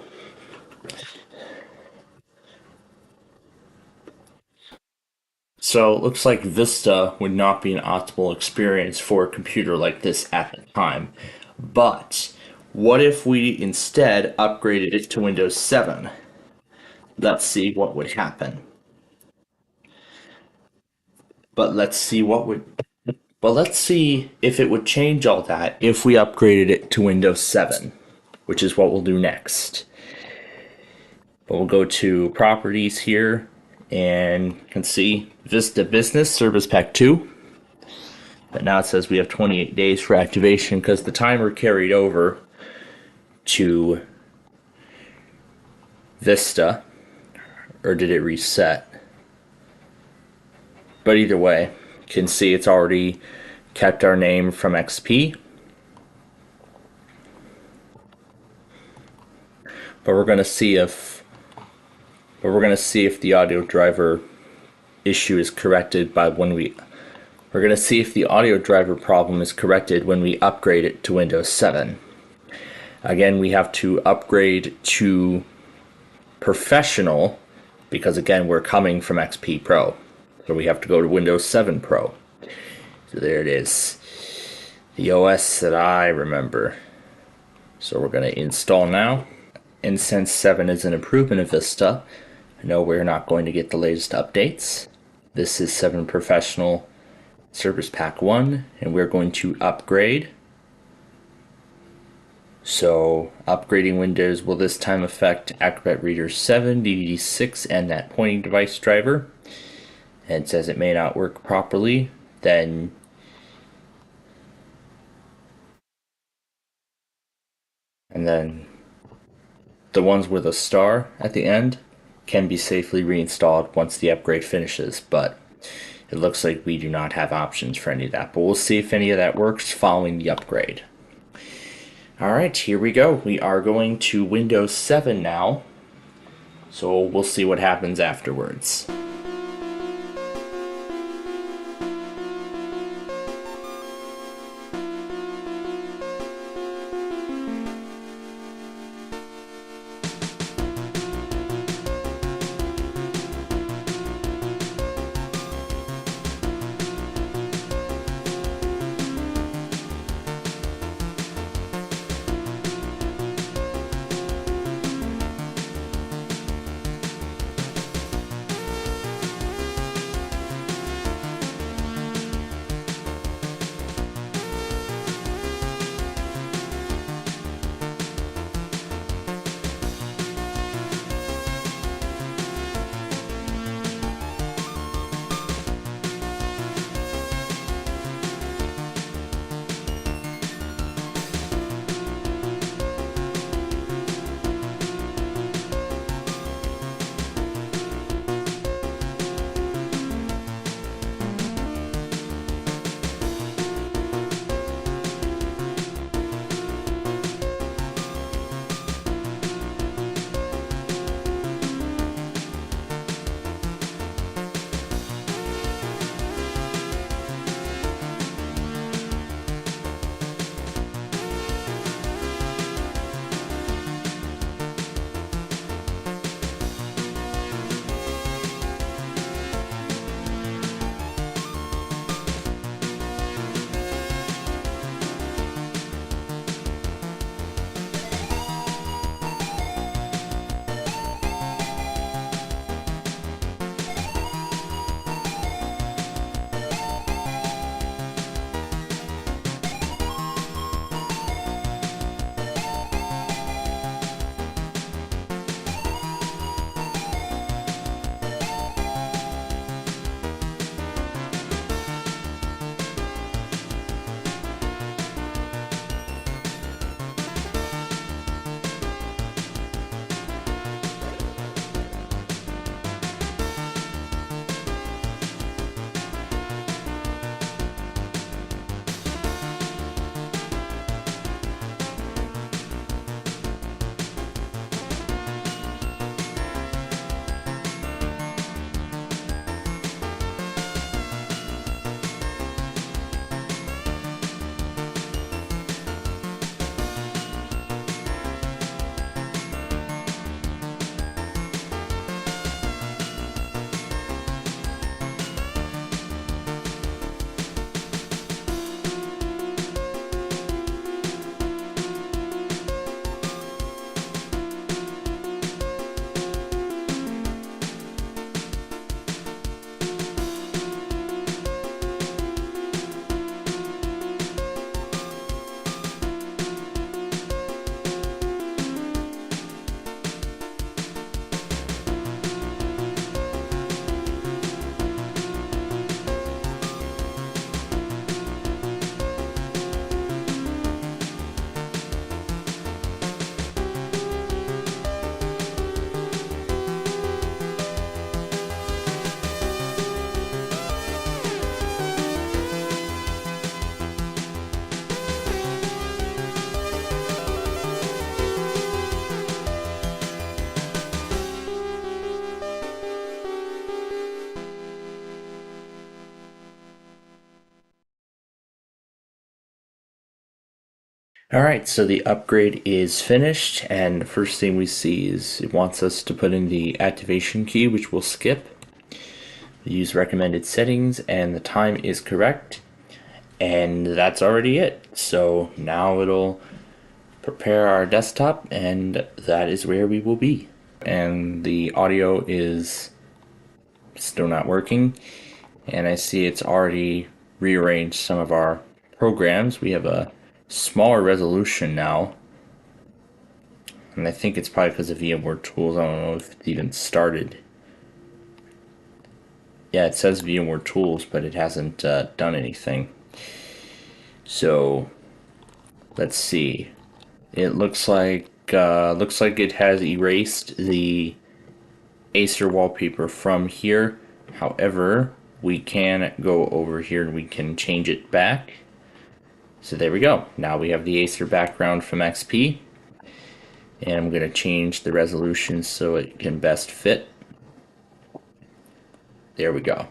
So it looks like Vista would not be an optimal experience for a computer like this at the time. But what if we instead upgraded it to Windows 7? Let's see what would happen. But let's see if it would change all that if we upgraded it to Windows 7, which is what we'll do next. But we'll go to Properties here, and you can see Vista Business Service Pack 2. But now it says we have 28 days for activation because the timer carried over to Vista. Or did it reset? But either way, you can see it's already kept our name from XP. but we're gonna see if the audio driver issue is corrected by when we're gonna see if the audio driver problem is corrected when we upgrade it to Windows 7. Again, we have to upgrade to Professional because again we're coming from XP Pro, so we have to go to Windows 7 Pro. So there it is, the OS that I remember. So we're going to install now, and since 7 is an improvement of Vista, I know we're not going to get the latest updates. This is 7 Professional Service Pack 1, and we're going to upgrade. So upgrading Windows will this time affect Acrobat Reader 7, DVD 6, and that pointing device driver. And it says it may not work properly, then the ones with a star at the end can be safely reinstalled once the upgrade finishes, but it looks like we do not have options for any of that. But we'll see if any of that works following the upgrade. Alright, here we go. We are going to Windows 7 now, so we'll see what happens afterwards. Alright, so the upgrade is finished, and the first thing we see is it wants us to put in the activation key, which we'll skip. Use recommended settings, and the time is correct. And that's already it. So now it'll prepare our desktop, and that is where we will be. And the audio is still not working, and I see it's already rearranged some of our programs. We have a smaller resolution now, and I think it's probably because of VMware Tools. I don't know if it's even started. Yeah, it says VMware Tools, but it hasn't done anything. So let's see. It looks like it has erased the Acer wallpaper from here. However, we can go over here and we can change it back. So there we go. Now we have the Acer background from XP. And I'm going to change the resolution so it can best fit. There we go.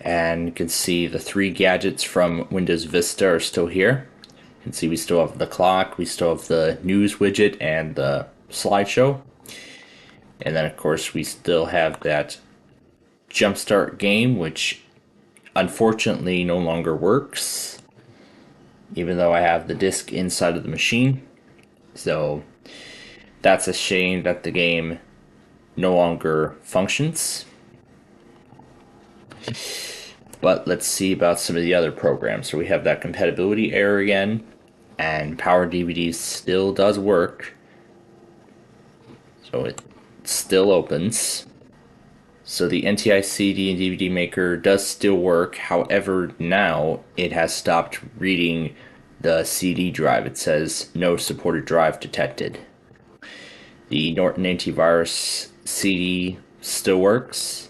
And you can see the 3 gadgets from Windows Vista are still here. You can see we still have the clock, we still have the news widget and the slideshow. And then of course we still have that Jumpstart game, which unfortunately no longer works, even though I have the disk inside of the machine. So that's a shame that the game no longer functions. But let's see about some of the other programs. So we have that compatibility error again, and Power DVD still does work. So it still opens. So the NTI CD and DVD maker does still work. However, now it has stopped reading the CD drive. It says no supported drive detected. The Norton antivirus CD still works.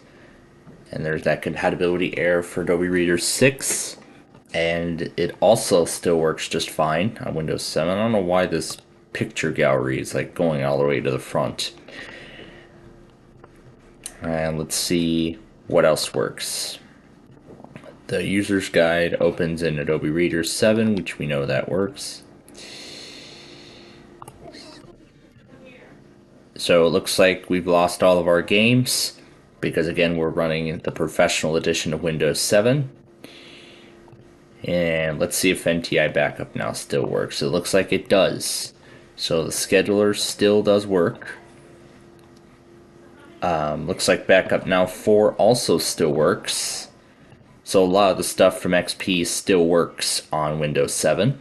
And there's that compatibility error for Adobe Reader 6. And it also still works just fine on Windows 7. I don't know why this picture gallery is like going all the way to the front. And let's see what else works. The user's guide opens in Adobe Reader 7, which we know that works. So it looks like we've lost all of our games, because again we're running the professional edition of Windows 7. And let's see if NTI backup now still works. It looks like it does. So the scheduler still does work. Looks like backup now 4 also still works. So a lot of the stuff from XP still works on Windows 7.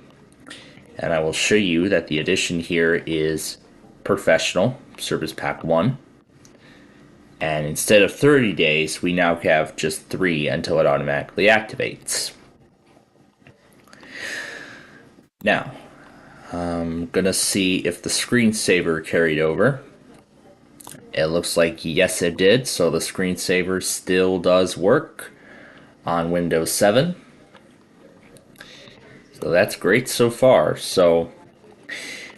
And I will show you that the edition here is Professional Service Pack 1. And instead of 30 days, we now have just 3 until it automatically activates. Now, I'm gonna see if the screensaver carried over. It looks like yes it did, so the screensaver still does work on Windows 7. So that's great so far. So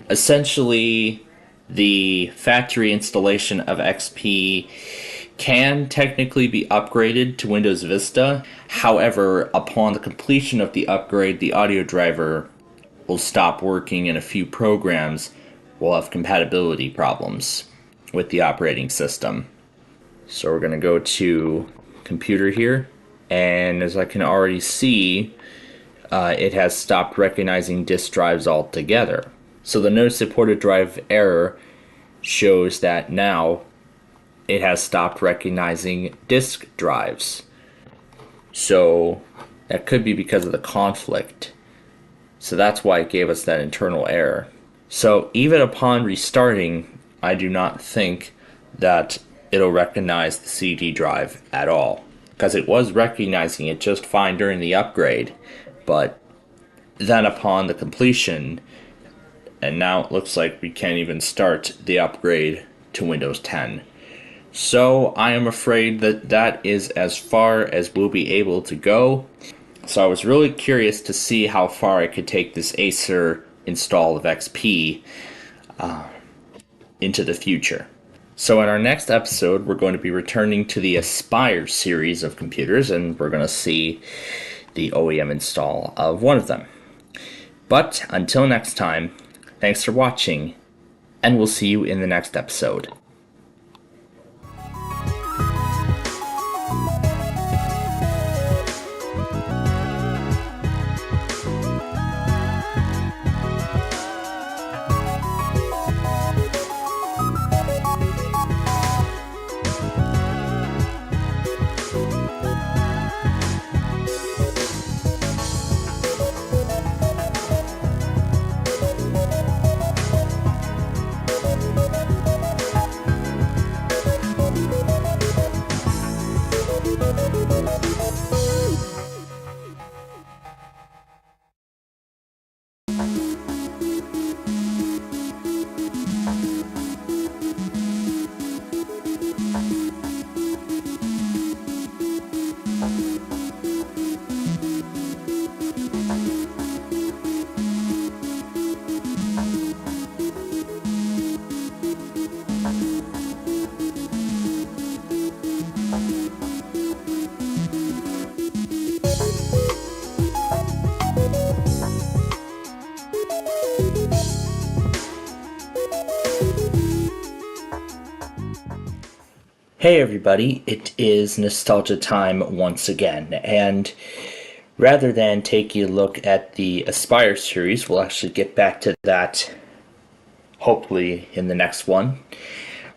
essentially the factory installation of XP can technically be upgraded to Windows Vista. However, upon the completion of the upgrade, the audio driver will stop working and a few programs will have compatibility problems with the operating system. So we're going to go to computer here, and as I can already see, it has stopped recognizing disk drives altogether. So the no supported drive error shows that now it has stopped recognizing disk drives. So that could be because of the conflict. So that's why it gave us that internal error. So even upon restarting, I do not think that it'll recognize the CD drive at all, because it was recognizing it just fine during the upgrade, but then upon the completion, and now it looks like we can't even start the upgrade to Windows 10. So I am afraid that that is as far as we'll be able to go. So I was really curious to see how far I could take this Acer install of XP into the future. So in our next episode, we're going to be returning to the Aspire series of computers, and we're going to see the OEM install of one of them. But until next time, thanks for watching, and we'll see you in the next episode. Hey everybody, it is nostalgia time once again, and rather than taking a look at the Aspire series, we'll actually get back to that hopefully in the next one.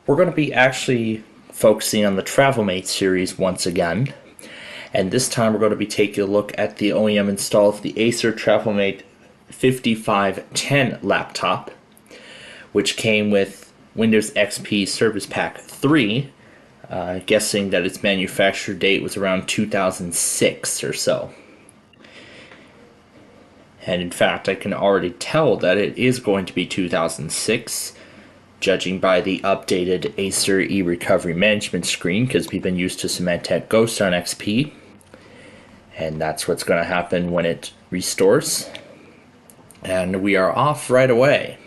We're going to be actually focusing on the TravelMate series once again, and this time we're going to be taking a look at the OEM install of the Acer TravelMate 5510 laptop, which came with Windows XP Service Pack 3. Guessing that its manufacture date was around 2006 or so. And in fact, I can already tell that it is going to be 2006, judging by the updated Acer e-recovery management screen, because we've been used to Symantec Ghost on XP. And that's what's going to happen when it restores. And we are off right away.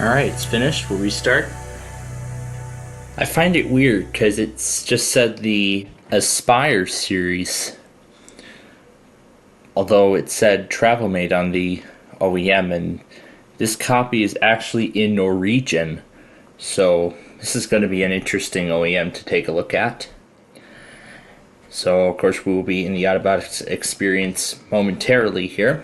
Alright, it's finished. We'll restart. I find it weird because it's just said the Aspire series, although it said Travel Made on the OEM, and this copy is actually in Norwegian, so this is going to be an interesting OEM to take a look at. So of course we will be in the Autobots experience momentarily here.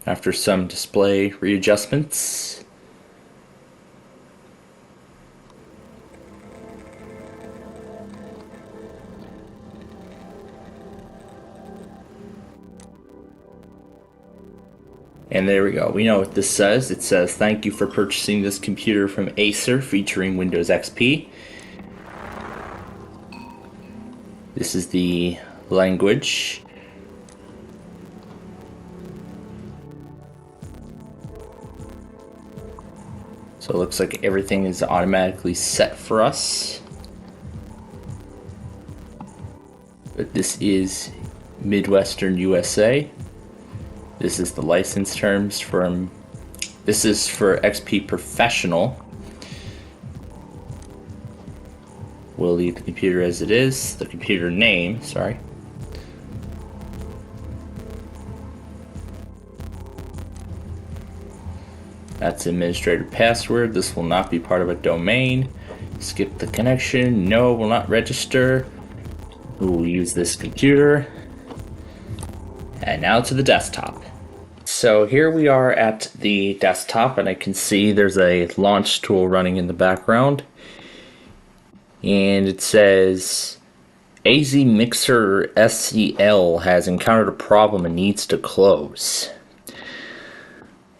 After some display readjustments. And there we go. We know what this says. It says, "Thank you for purchasing this computer from Acer featuring Windows XP." This is the language. So it looks like everything is automatically set for us. But this is Midwestern USA. This is the license terms from, this is for XP Professional. We'll leave the computer as it is, the computer name, sorry. That's administrator password. This will not be part of a domain. Skip the connection. No, will not register. We will use this computer. And now to the desktop. So here we are at the desktop, and I can see there's a launch tool running in the background. And it says, AZ Mixer SCL has encountered a problem and needs to close.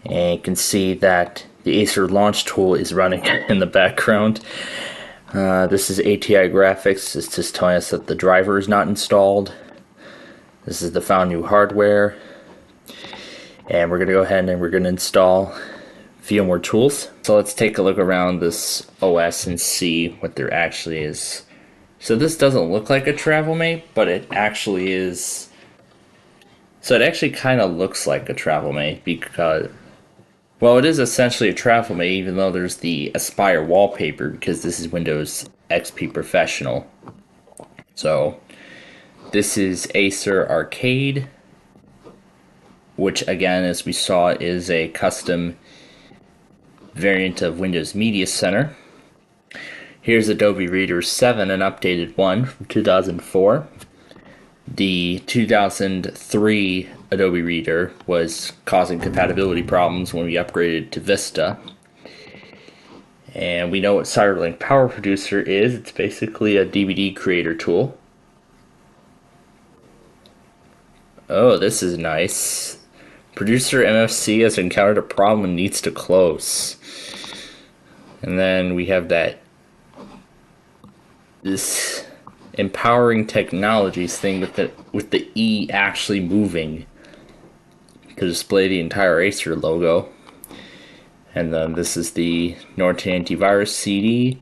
And you can see that the Acer launch tool is running in the background. This is ATI graphics. It's just telling us that the driver is not installed. This is the found new hardware. And we're going to go ahead and we're going to install a few more tools. So let's take a look around this OS and see what there actually is. So this doesn't look like a Travel Mate, but it actually is. So it actually kind of looks like a Travel Mate because, well, it is essentially a Travel Mate, even though there's the Aspire wallpaper, because this is Windows XP Professional. So this is Acer Arcade, which again, as we saw, is a custom variant of Windows Media Center. Here's Adobe Reader 7, an updated one from 2004. The 2003 Adobe Reader was causing compatibility problems when we upgraded to Vista. And we know what Cyberlink Power Producer is. It's basically a DVD creator tool. Oh, this is nice. Producer MFC has encountered a problem and needs to close. And then we have this empowering technologies thing with the E actually moving to display the entire Acer logo. And then this is the Norton antivirus CD.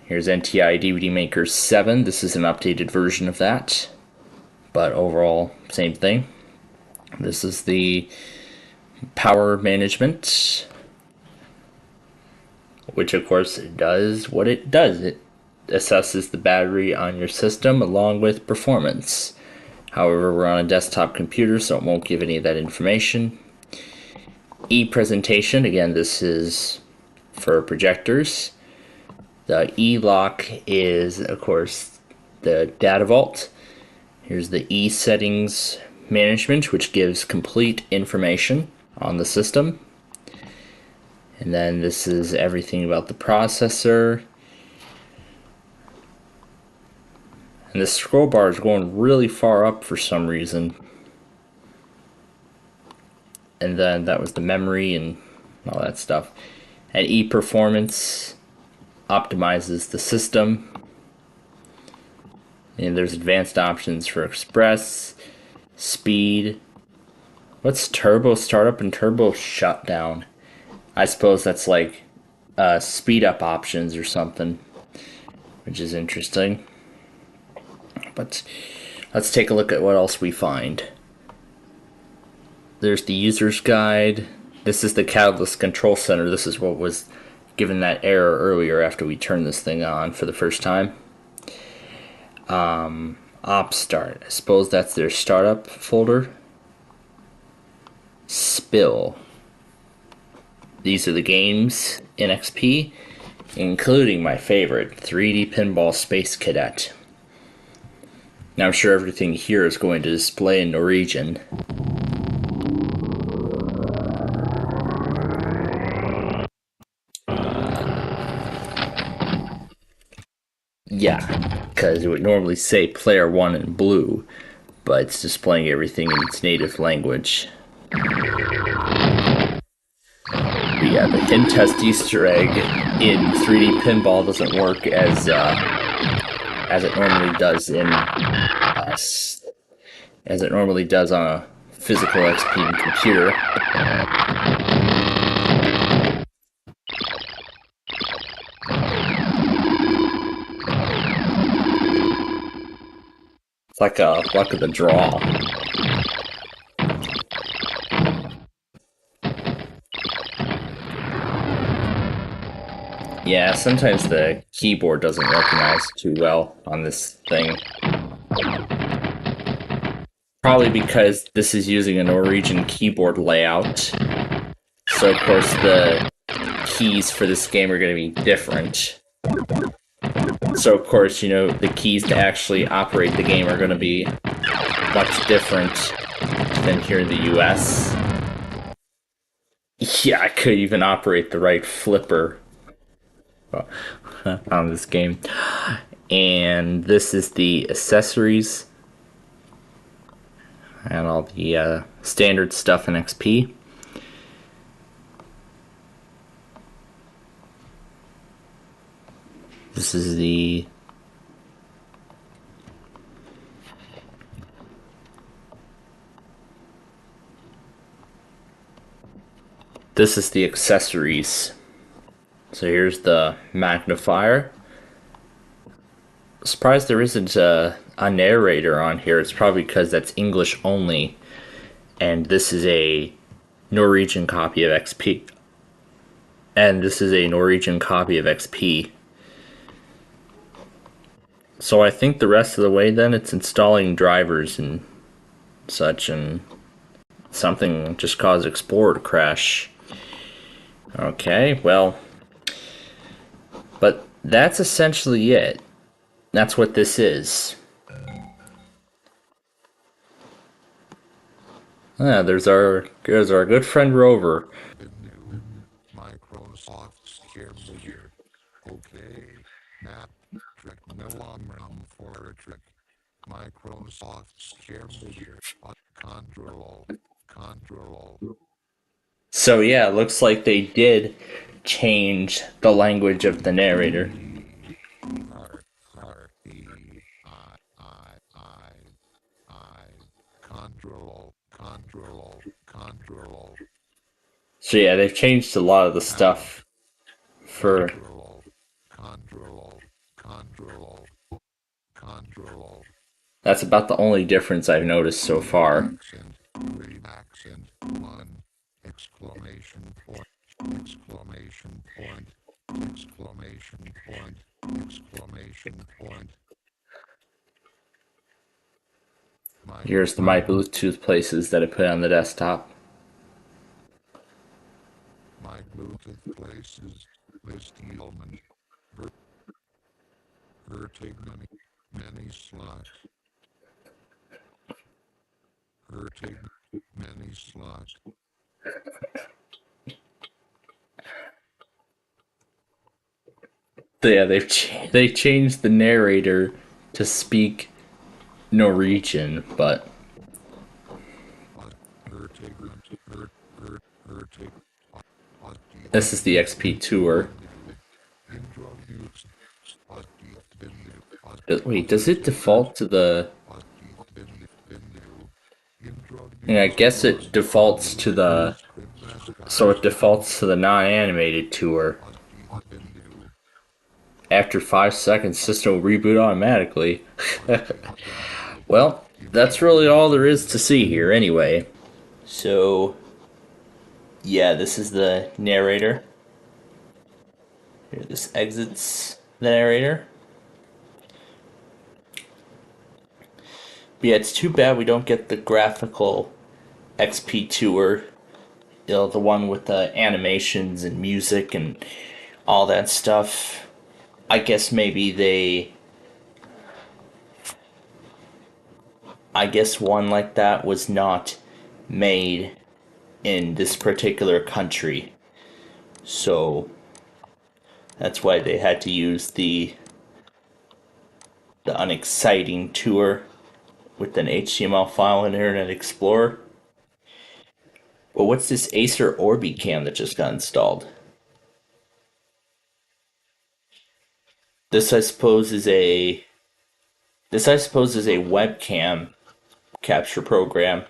Here's NTI DVD Maker 7. This is an updated version of that, but overall same thing. This is the power management, which of course does what it does. It assesses the battery on your system along with performance. However, we're on a desktop computer, so it won't give any of that information. E-presentation, again, this is for projectors. The E-lock is, of course, the data vault. Here's the E-settings management, which gives complete information on the system. And then this is everything about the processor. And this scroll bar is going really far up for some reason. And then that was the memory and all that stuff. And E-performance optimizes the system. And there's advanced options for express, speed. What's turbo startup and turbo shutdown? I suppose that's like speed up options or something, which is interesting. but let's take a look at what else we find. There's the user's guide. This is the Catalyst Control Center. This is what was given that error earlier after we turned this thing on for the first time. Op start. I suppose that's their startup folder. Spill. These are the games in XP, including my favorite, 3D Pinball Space Cadet. Now I'm sure everything here is going to display in Norwegian. Yeah, because it would normally say player 1 in blue, but it's displaying everything in its native language. But yeah, the hint test Easter egg in 3D Pinball doesn't work as it normally does in as it normally does on a physical XP computer. It's like a luck of the draw. Yeah, sometimes the keyboard doesn't recognize too well on this thing. Probably because this is using a Norwegian keyboard layout. So of course the keys for this game are going to be different. So of course, you know, the keys to actually operate the game are going to be much different than here in the US. Yeah, I could even operate the right flipper on this game. And this is the accessories and all the standard stuff in XP. This is the accessories. So here's the magnifier. Surprised there isn't a narrator on here. It's probably because that's English only. And this is a Norwegian copy of XP. So I think the rest of the way then it's installing drivers and such, and something just caused Explorer to crash. Okay, well, but that's essentially it. That's what this is. Ah, there's our good friend Rover. Microsoft scares here. Okay, map trick, no room for a trick. Microsoft scares here. Control. So yeah, it looks like they did change the language of the narrator. Control. So yeah, they've changed a lot of the stuff for... Control. That's about the only difference I've noticed so far. Accent 1, exclamation point, exclamation point, exclamation point, exclamation point. Here's the my Bluetooth places that I put on the desktop. My Bluetooth places, list element, vertig many slots. Vertig many slots. So yeah, they changed the narrator to speak Norwegian, but this is the XP tour. Wait, does it default to the... Yeah, I guess it defaults to the... So it defaults to the non-animated tour. After 5 seconds, system will reboot automatically. Well, that's really all there is to see here anyway. So, yeah, this is the narrator. Here, this exits the narrator. But yeah, it's too bad we don't get the graphical XP tour. You know, the one with the animations and music and all that stuff. I guess maybe I guess one like that was not made in this particular country. So that's why they had to use the unexciting tour with an HTML file in Internet Explorer. Well, what's this Acer Orbicam that just got installed? This I suppose is a webcam capture program.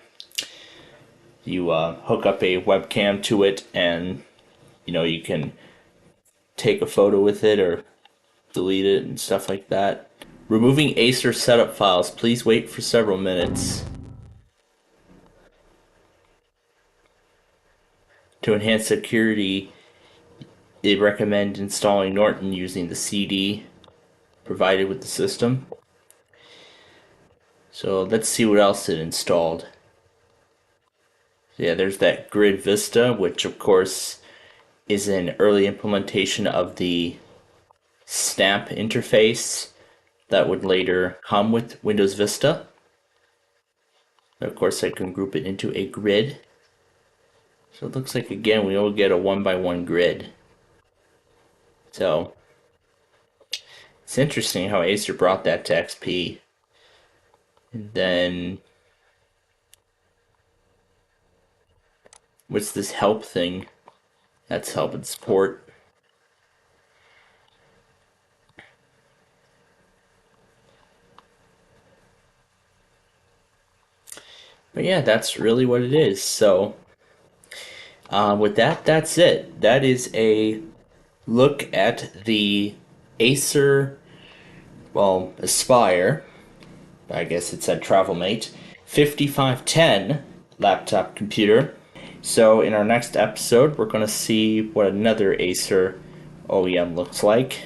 You hook up a webcam to it, and you can take a photo with it or delete it and stuff like that. Removing Acer setup files. Please wait for several minutes. To enhance security, they recommend installing Norton using the CD provided with the system. So let's see what else it installed. Yeah, there's that Grid Vista, which of course is an early implementation of the Snap interface that would later come with Windows Vista. And of course, I can group it into a grid. So it looks like, again, we will get a 1x1 grid. So it's interesting how Acer brought that to XP. And then what's this help thing? That's help and support. But yeah, that's really what it is. So with that, that's it. That is a look at the Acer, well, Aspire, I guess it said TravelMate, 5510 laptop computer. So in our next episode, we're going to see what another Acer OEM looks like.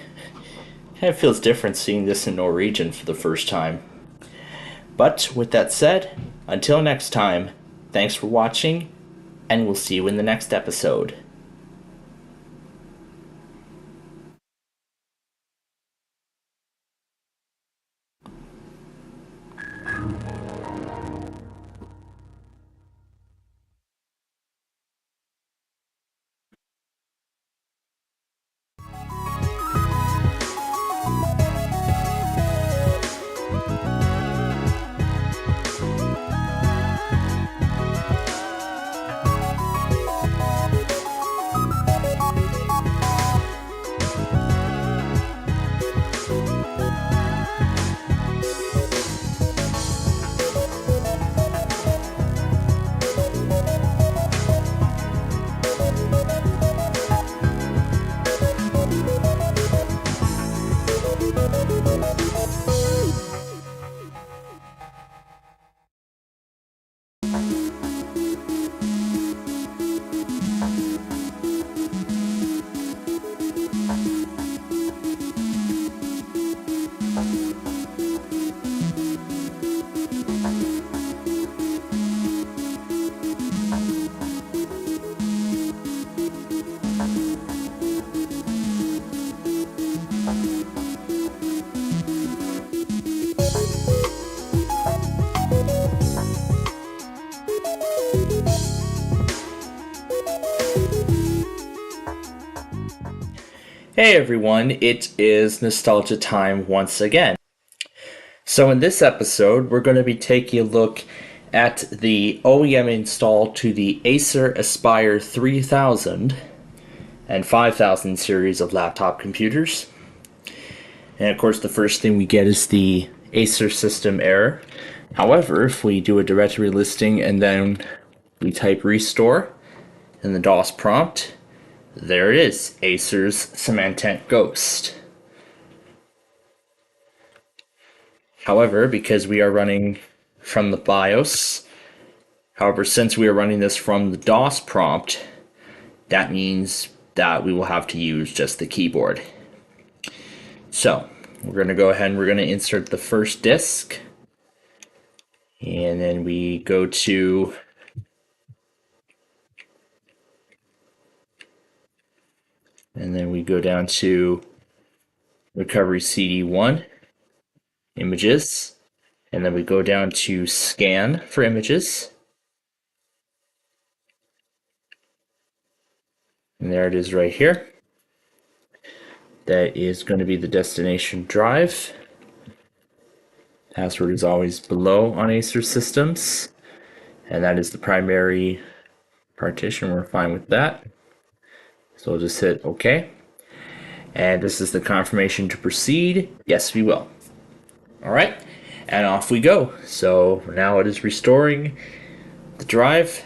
Kind of feels different seeing this in Norwegian for the first time. But with that said, until next time, thanks for watching, and we'll see you in the next episode. Hey everyone, it is nostalgia time once again. So in this episode, we're going to be taking a look at the OEM install to the Acer Aspire 3000 and 5000 series of laptop computers. And of course, the first thing we get is the Acer system error. However, if we do a directory listing and then we type restore in the DOS prompt, there it is, Acer's Symantec Ghost. However, because we are running from the BIOS, since we are running this from the DOS prompt, that means that we will have to use just the keyboard. So we're going to go ahead and we're going to insert the first disk, and then we go to down to recovery CD1 images, and then we go down to scan for images, and there it is right here. That is going to be the destination drive. Password is always below on Acer systems, and that is the primary partition. We're fine with that. So we'll just hit OK. And this is the confirmation to proceed. Yes, we will. All right, and off we go. So now it is restoring the drive.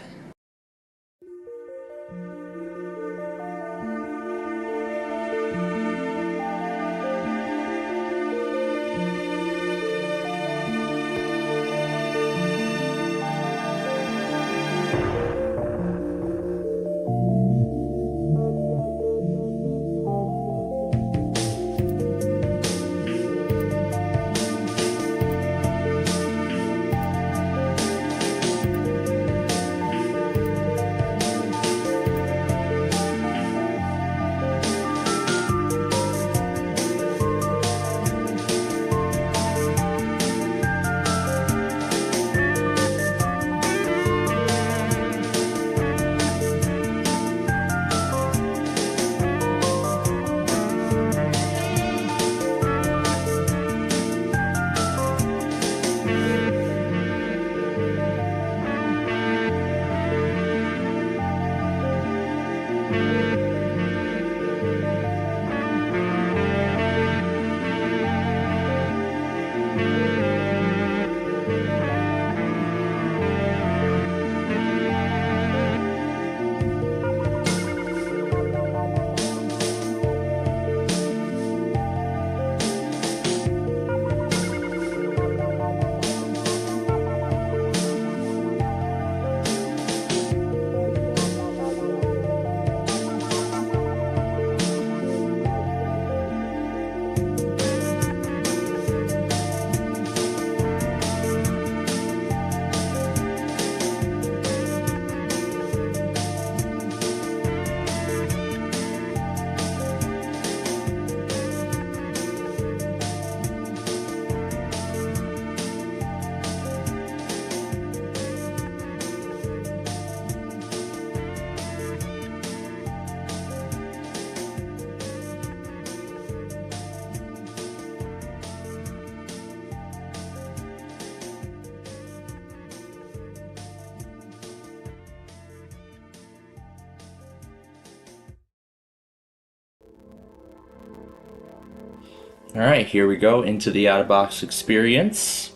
Alright, here we go into the out-of-box experience.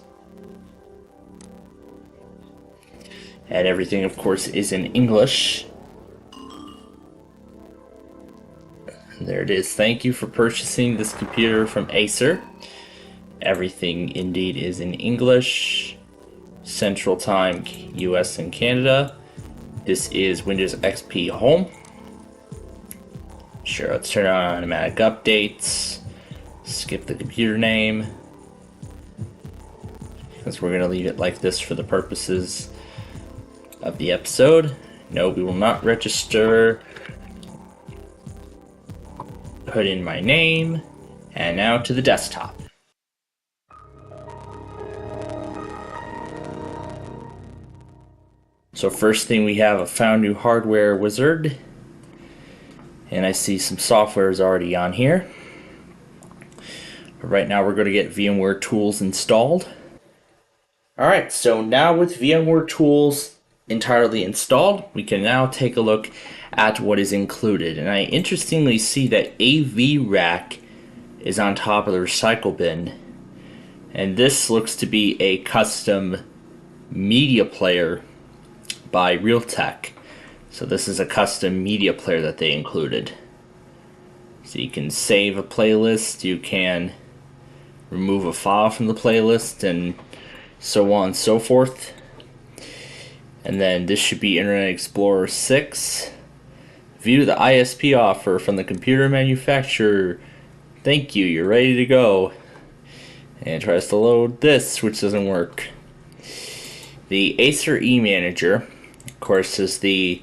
And everything, of course, is in English. There it is. Thank you for purchasing this computer from Acer. Everything indeed is in English. Central Time, US and Canada. This is Windows XP Home. Sure, let's turn on automatic updates. Skip the computer name, because we're going to leave it like this for the purposes of the episode. No, we will not register. Put in my name, and now to the desktop. So first thing, we have a found new hardware wizard, and I see some software is already on here. Right now we're going to get VMware Tools installed. Alright, so now with VMware Tools entirely installed, we can now take a look at what is included. And I interestingly see that AV Rack is on top of the recycle bin. And this looks to be a custom media player by Realtek. So this is a custom media player that they included. So you can save a playlist, you can remove a file from the playlist, and so on and so forth. And then this should be Internet Explorer 6. View the ISP offer from the computer manufacturer. Thank you, you're ready to go. And it tries to load this, which doesn't work. The Acer eManager, of course, is the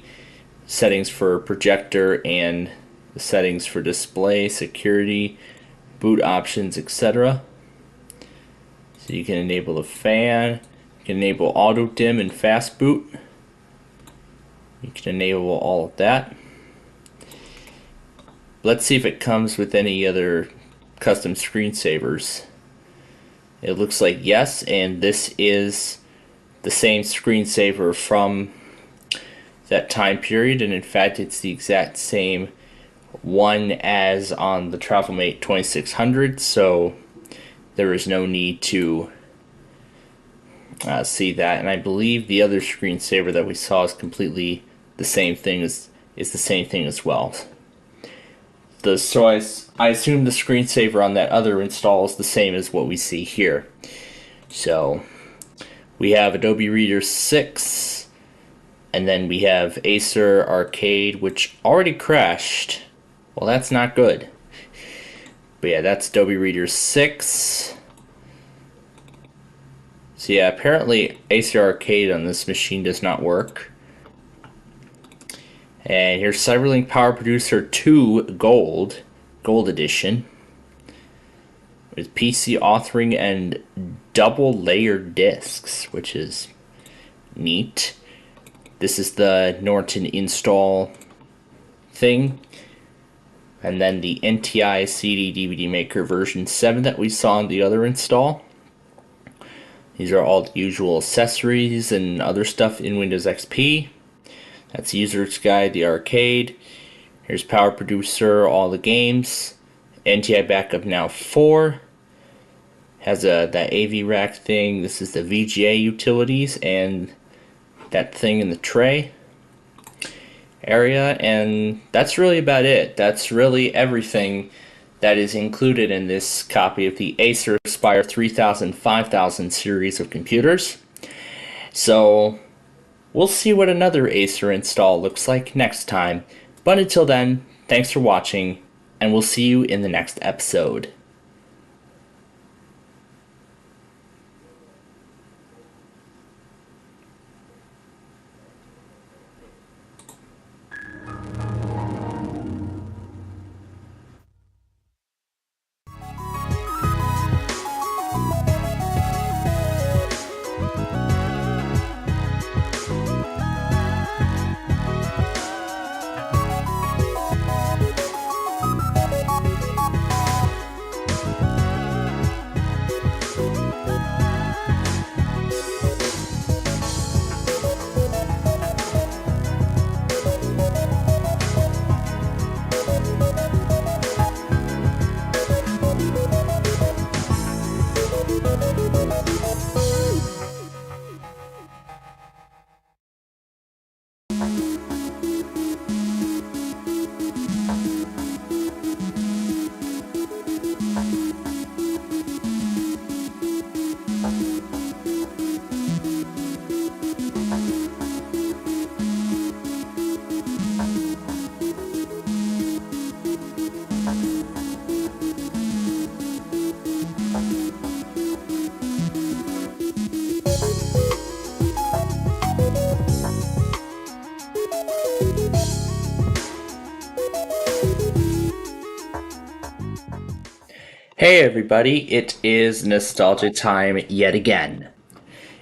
settings for projector and the settings for display, security, boot options, etc. So you can enable the fan, you can enable auto dim and fast boot. You can enable all of that. Let's see if it comes with any other custom screensavers. It looks like yes, and this is the same screensaver from that time period, and in fact it's the exact same one as on the TravelMate 2600, so there is no need to see that. And I believe the other screensaver that we saw is completely the same thing, is the same thing as well. So I assume the screensaver on that other install is the same as what we see here. So we have Adobe Reader 6, and then we have Acer Arcade, which already crashed. Well, that's not good. But yeah, that's Adobe Reader 6. So yeah, apparently Acer Arcade on this machine does not work. And here's CyberLink Power Producer 2 Gold Edition, with PC authoring and double layered discs, which is neat. This is the Norton install thing. And then the NTI CD DVD Maker version 7 that we saw in the other install. These are all the usual accessories and other stuff in Windows XP. That's User's Guide, the arcade. Here's Power Producer, all the games. NTI Backup Now 4. Has that AV rack thing. This is the VGA utilities and that thing in the tray area. And that's really about it. That's really everything that is included in this copy of the Acer Aspire 3000 5000 series of computers. So we'll see what another Acer install looks like next time. But until then, thanks for watching, and we'll see you in the next episode. Hey everybody, it is nostalgia time yet again.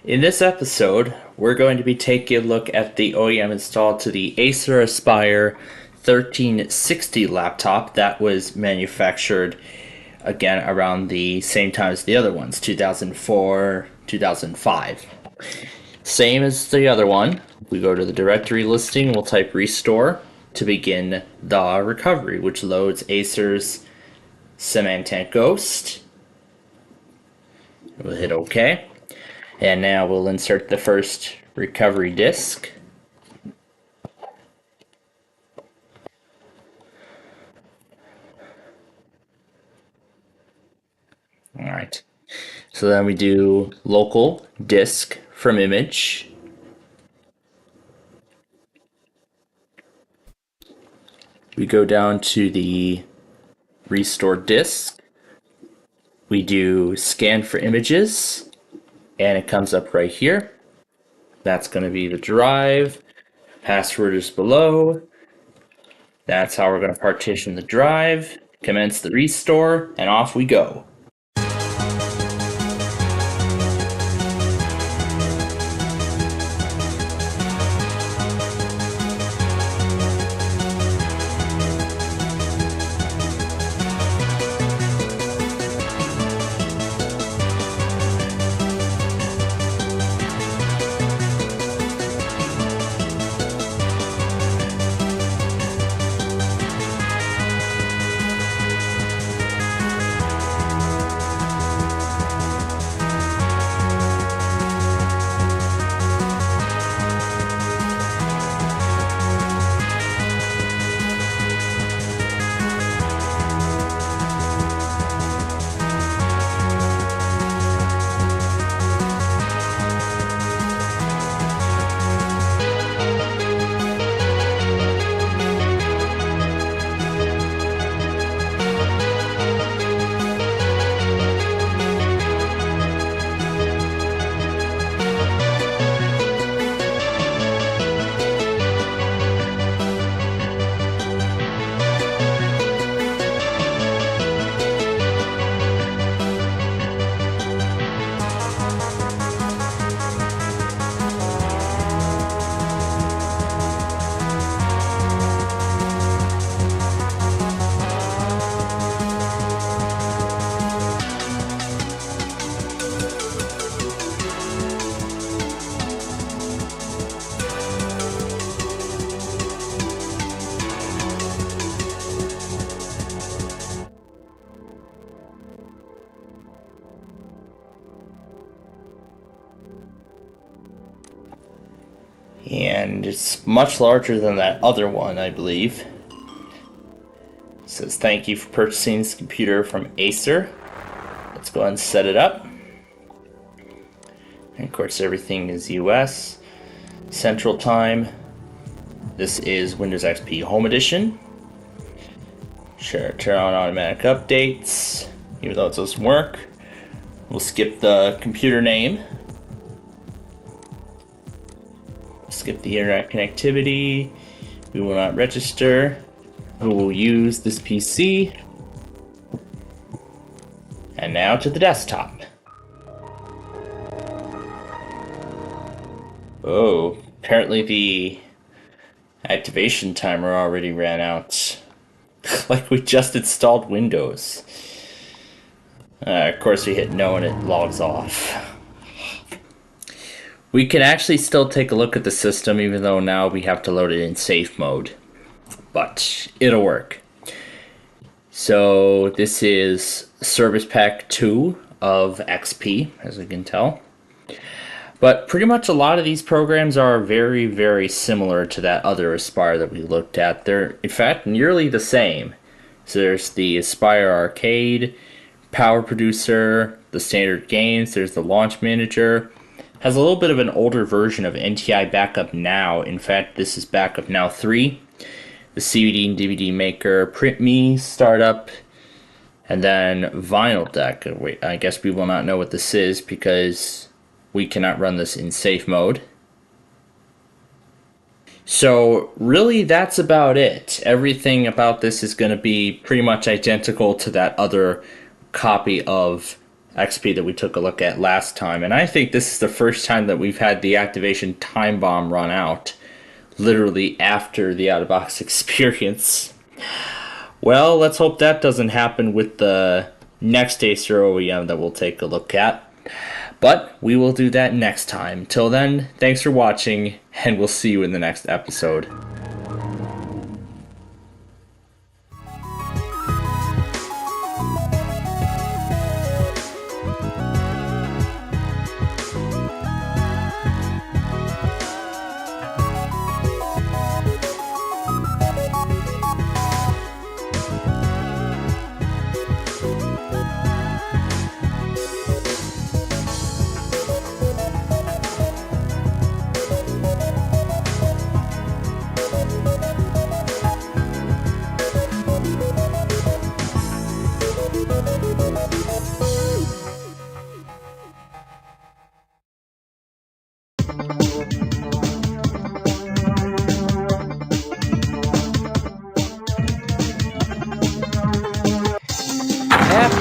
In this episode, we're going to be taking a look at the OEM install to the Acer Aspire 1360 laptop that was manufactured again around the same time as the other ones, 2004, 2005. Same as the other one, we go to the directory listing, we'll type restore to begin the recovery, which loads Acer's Symantec Ghost. We'll hit OK. And now we'll insert the first recovery disk. Alright. So then we do local disk from image. We go down to the restore disk. We do scan for images, and it comes up right here. That's going to be the drive. Password is below. That's how we're going to partition the drive. Commence the restore, and off we go. And it's much larger than that other one, I believe. It says, thank you for purchasing this computer from Acer. Let's go ahead and set it up. And of course, everything is US Central Time. This is Windows XP Home Edition. Sure, turn on automatic updates, even though it doesn't work. We'll skip the computer name. Skip the internet connectivity. We will not register. We will use this PC. And now to the desktop. Oh, apparently the activation timer already ran out. Like we just installed Windows. Of course we hit no and it logs off. We can actually still take a look at the system even though now we have to load it in safe mode. But it'll work. So this is Service Pack 2 of XP, as we can tell. But pretty much a lot of these programs are very, very similar to that other Aspire that we looked at. They're, in fact, nearly the same. So there's the Aspire Arcade, Power Producer, the standard games, there's the Launch Manager. Has a little bit of an older version of NTI Backup Now. In fact, this is Backup Now 3. The CD and DVD Maker, Print Me, Startup, and then Vinyl Deck. Wait, I guess we will not know what this is because we cannot run this in safe mode. So really that's about it. Everything about this is going to be pretty much identical to that other copy of XP that we took a look at last time. And I think this is the first time that we've had the activation time bomb run out, literally after the out-of-box experience. Well, let's hope that doesn't happen with the next Acer OEM that we'll take a look at. But we will do that next time. Till then, thanks for watching, and we'll see you in the next episode.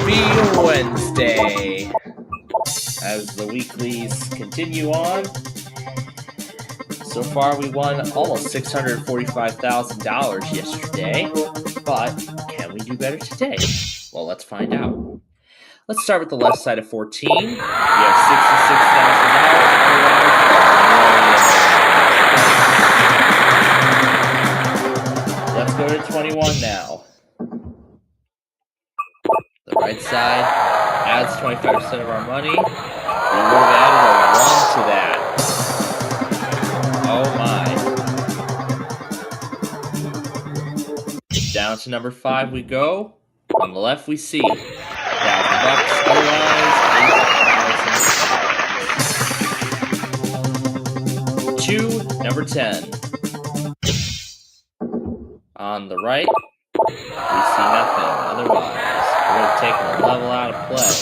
Happy Wednesday. As the weeklies continue on, so far we won almost $645,000 yesterday, but can we do better today? Well, let's find out. Let's start with the left side of 14. We have $66,000. Let's go to 21 now. The right side adds 25% of our money. We would have added a 1 to that. Oh my. Down to number 5 we go. On the left we see $1,000. Otherwise, 2, number 10. On the right, we see nothing. Otherwise, we would have taken a level out of play.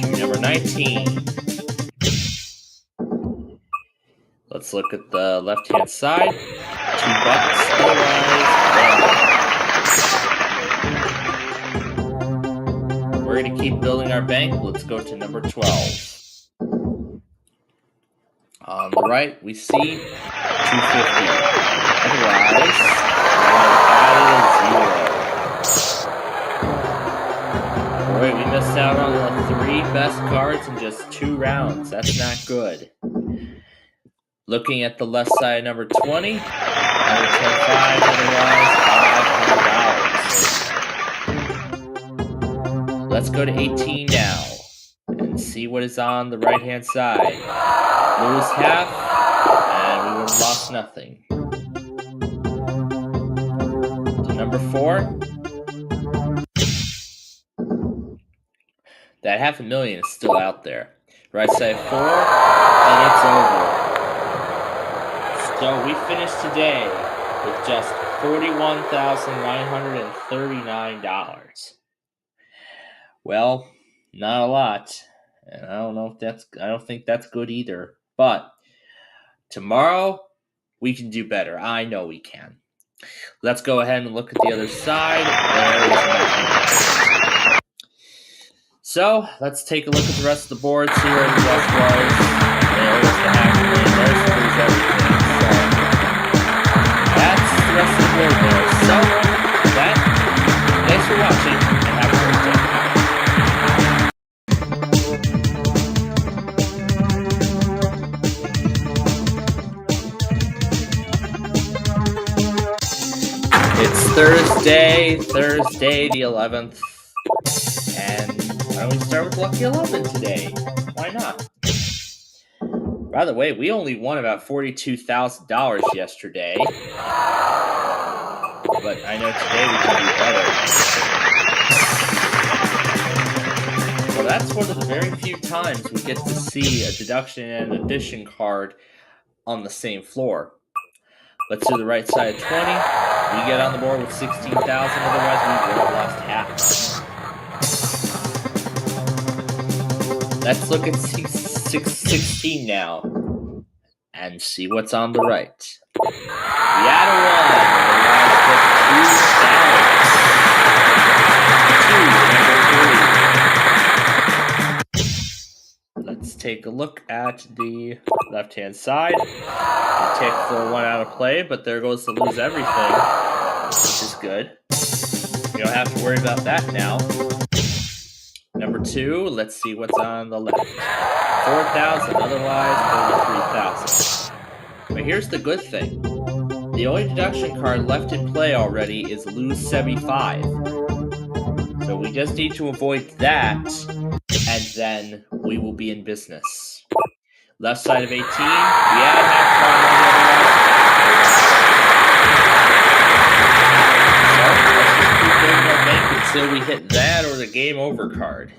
2, number 19. Let's look at the left-hand side. $2. Otherwise, $1. We're going to keep building our bank. Let's go to number 12. On the right, we see $250. Otherwise, Boy, we missed out on the 3 best cards in just 2 rounds. That's not good. Looking at the left side, number 20, number 25, otherwise $500. Let's go to 18 now and see what is on the right-hand side. Lose half, and we would have lost nothing. To number 4. That $500,000 is still out there. Right side 4, and it's over. So we finished today with just $41,939. Well, not a lot. And I don't think that's good either. But tomorrow we can do better. I know we can. Let's go ahead and look at the other side. There is nothing. So let's take a look at the rest of the board, see where the rest was. There's the $500,000. There's everything. So that's the rest of the board there. So that, thanks for watching and have a great day. It's Thursday the 11th, and why don't we start with Lucky 11 today? Why not? By the way, we only won about $42,000 yesterday, but I know today we can do better. So that's one of the very few times we get to see a deduction and an addition card on the same floor. Let's do the right side of 20. We get on the board with 16,000, otherwise we would have lost half. Let's look at 16 now and see what's on the right. We add a 1. Let's take a look at the left-hand side. We take for 1 out of play, but there goes to lose everything, which is good. We don't have to worry about that now. Number 2, let's see what's on the left. 4,000, otherwise 33,000. But here's the good thing. The only deduction card left in play already is lose 75. So we just need to avoid that, and then we will be in business. Left side of 18, we add half card on the other one. So let's just keep building our bank until we hit that or the game over card.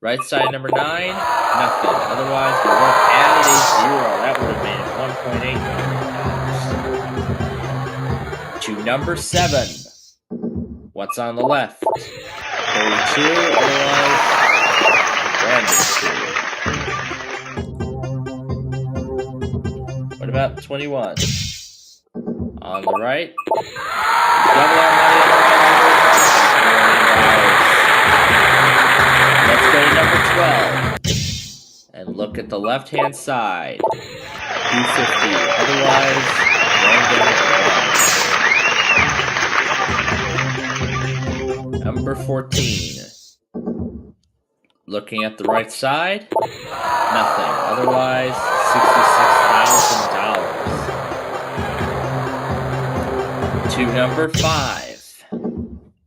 Right side number 9, nothing. Otherwise, we would have added a 0. That would have made it $1.8 million. To number 7. What's on the left? 32, otherwise, random 2. What about 21? On the right, double our money, go to number 12. And look at the left-hand side. 250. Otherwise, random. Number 14. Looking at the right side, nothing. Otherwise, $66,000. To number 5.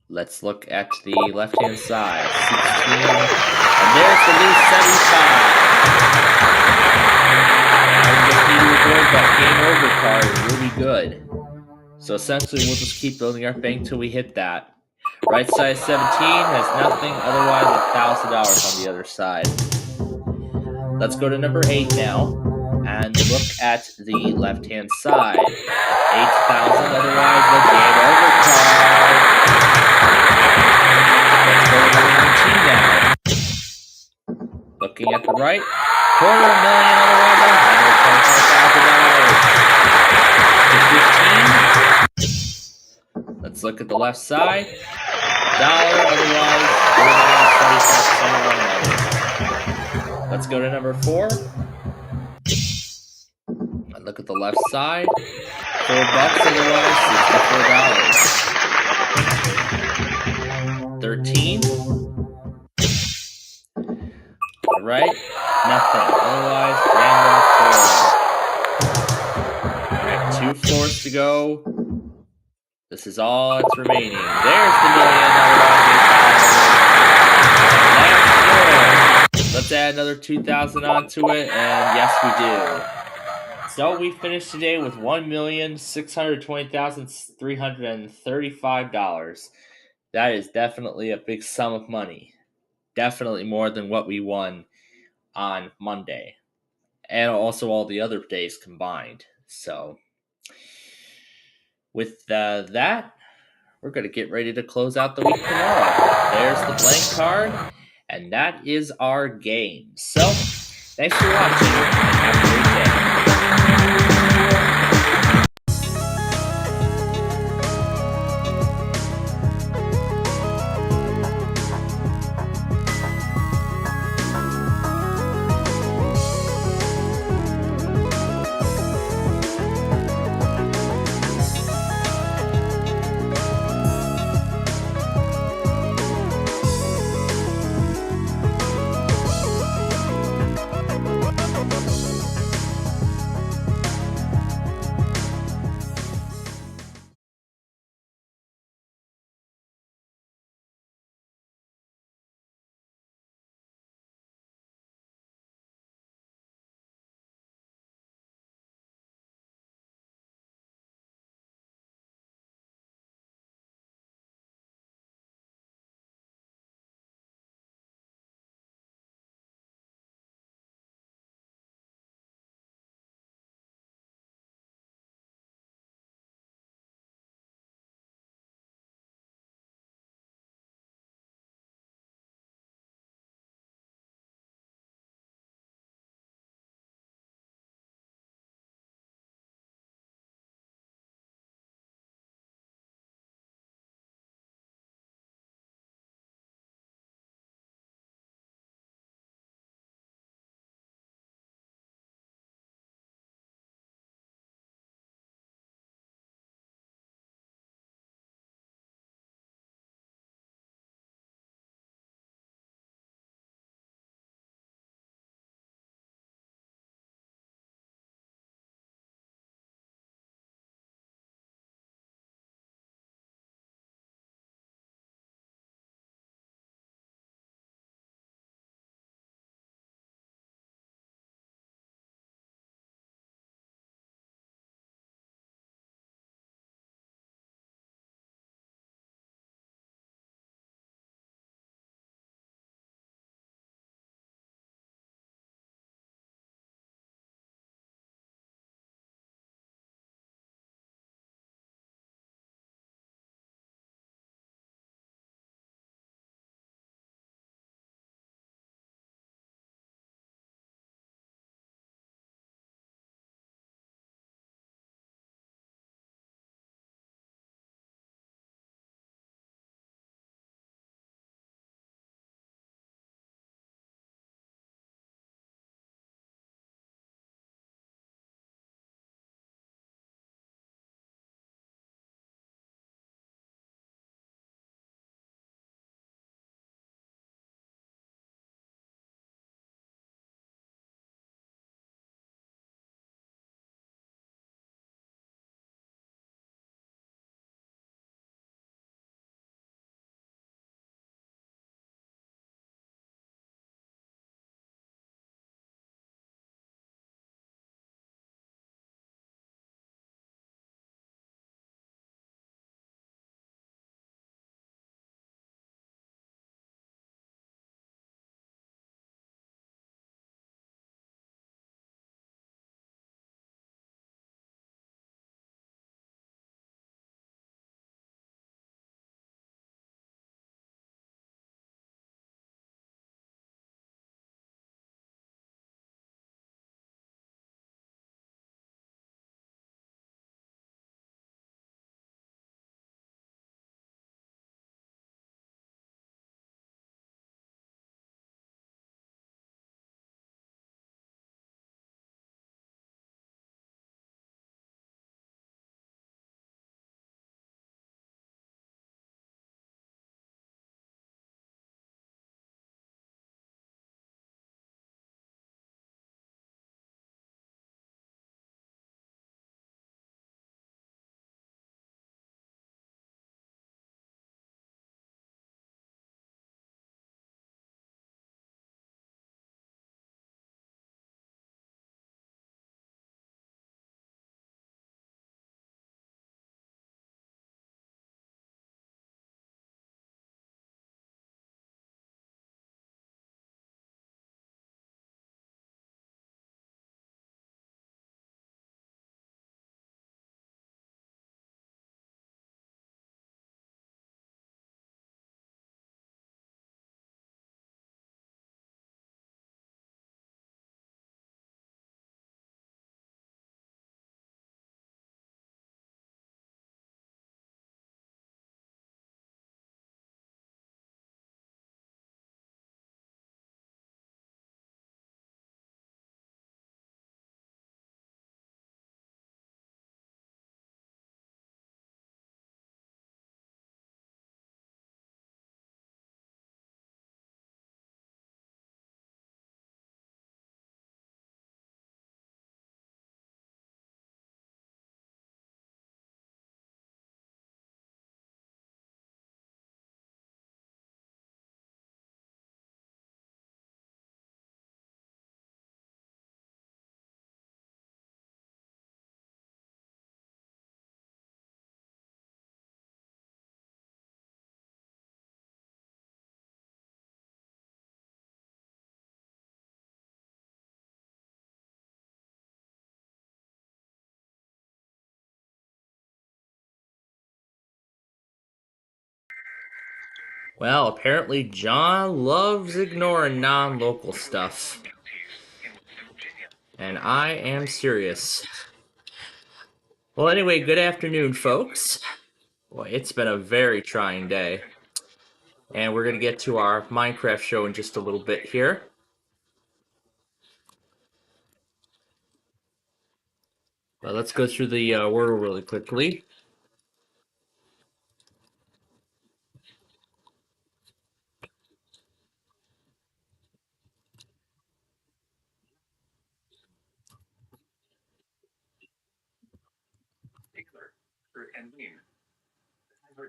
Let's look at the left-hand side. 16. And there's the new 75. I just need to avoid that game over card. It will be good. So essentially, we'll just keep building our bank till we hit that. Right side 17 has nothing, otherwise $1,000 on the other side. Let's go to number 8 now and look at the left-hand side. 8,000, otherwise the game over card. Let's go to number 19 now. Looking at the right, $250,000, otherwise $125,000. 15. Let's look at the left side. Dollar, otherwise $1,000. Let's go to number 4. And look at the left side. $4, otherwise $64. 13. Alright, nothing. Otherwise, random 4. Alright, 2 floors to go. This is all that's remaining. There's the million. Let's add another 2,000 onto it, and yes, we do. So we finished today with $1,620,335. That is definitely a big sum of money. Definitely more than what we won on Monday, and also all the other days combined. So with that, we're going to get ready to close out the week tomorrow. There's the blank card, and that is our game. So, thanks for watching, and have a great day. Well, apparently John loves ignoring non-local stuff. And I am serious. Well, anyway, good afternoon, folks. Well, it's been a very trying day. And we're going to get to our Minecraft show in just a little bit here. But let's go through the word really quickly.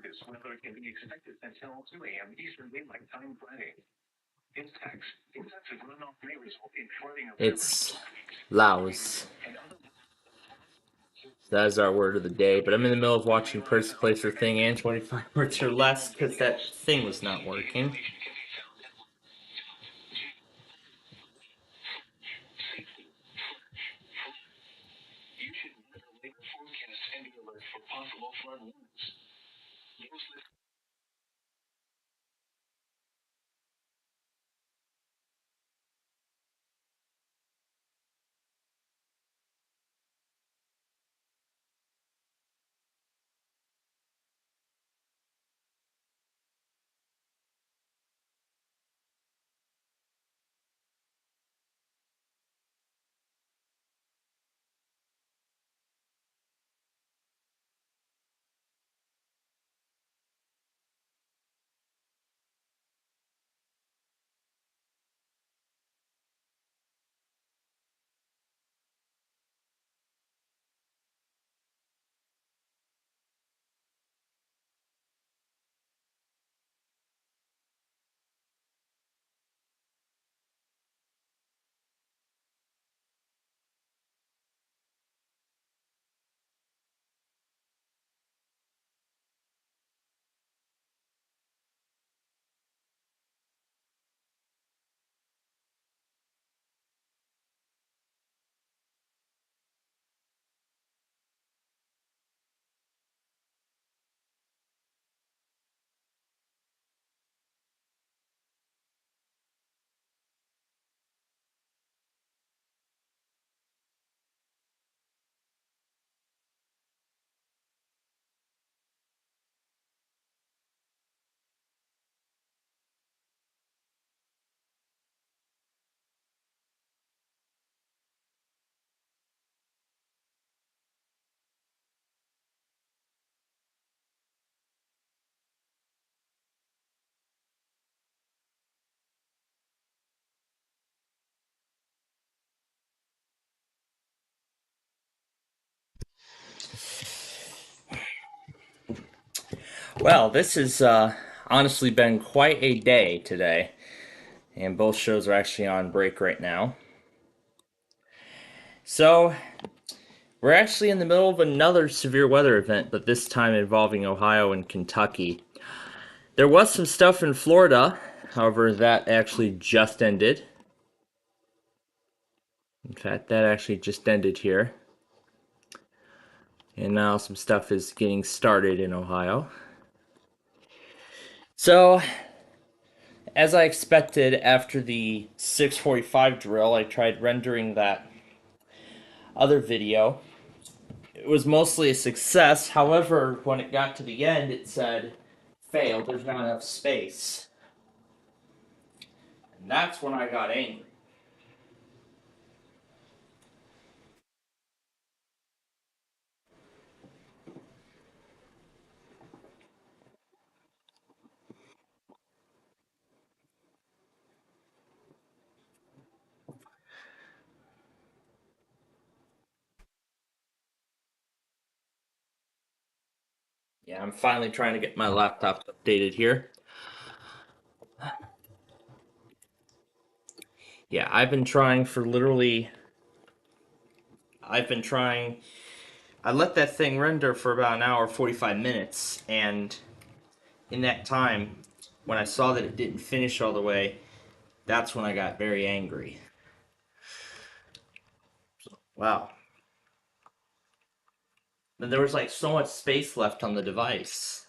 This weather can be expected until 2 a.m. Eastern Daylight Time Friday. Impacts. Excessive runoff may result in flooding of It's Laos. That is our word of the day, but I'm in the middle of watching Person, Place, or Thing and 25 words or less because that thing was not working. You should weather labor forecast and be alert for possible flood warnings. Well, this has honestly been quite a day today, and both shows are actually on break right now. So, we're actually in the middle of another severe weather event, but this time involving Ohio and Kentucky. There was some stuff in Florida, however, that actually just ended. In fact, that actually just ended here. And now some stuff is getting started in Ohio. So, as I expected after the 6:45 drill, I tried rendering that other video. It was mostly a success. However, when it got to the end, it said, failed, there's not enough space. And that's when I got angry. Yeah, I'm finally trying to get my laptop updated here. Yeah, I've been trying for literally... I let that thing render for about an hour, 45 minutes, and in that time, when I saw that it didn't finish all the way, that's when I got very angry. Wow. And there was like so much space left on the device.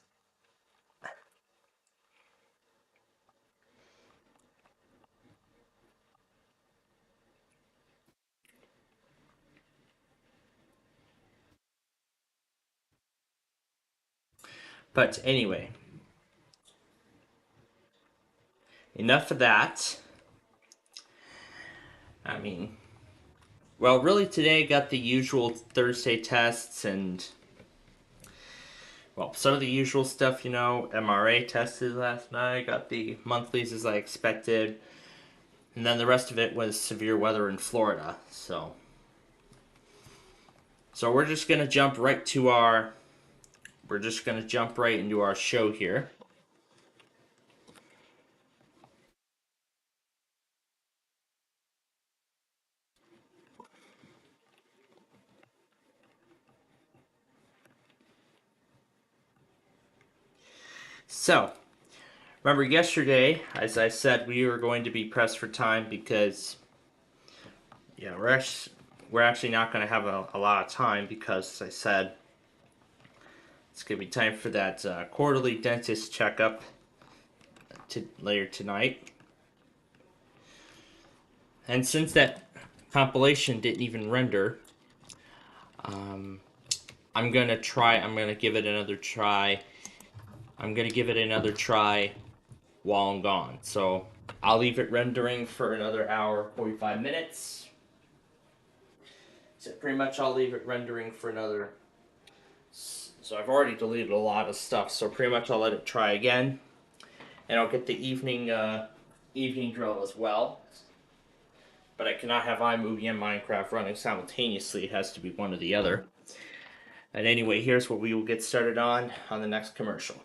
But anyway, enough of that. I mean, well, really today I got the usual Thursday tests and, well, some of the usual stuff, you know, MRA tested last night, got the monthlies as I expected, and then the rest of it was severe weather in Florida, so we're just going to jump right into our show here. So, remember yesterday, as I said, we were going to be pressed for time because, yeah, we're actually not going to have a lot of time because, as I said, it's going to be time for that quarterly dentist checkup later tonight. And since that compilation didn't even render, I'm going to give it another try. I'm going to give it another try while I'm gone. So I'll leave it rendering for another hour, 45 minutes. So pretty much I'll leave it rendering for another... So I've already deleted a lot of stuff, so pretty much I'll let it try again. And I'll get the evening drill as well. But I cannot have iMovie and Minecraft running simultaneously. It has to be one or the other. And anyway, here's what we will get started on the next commercial.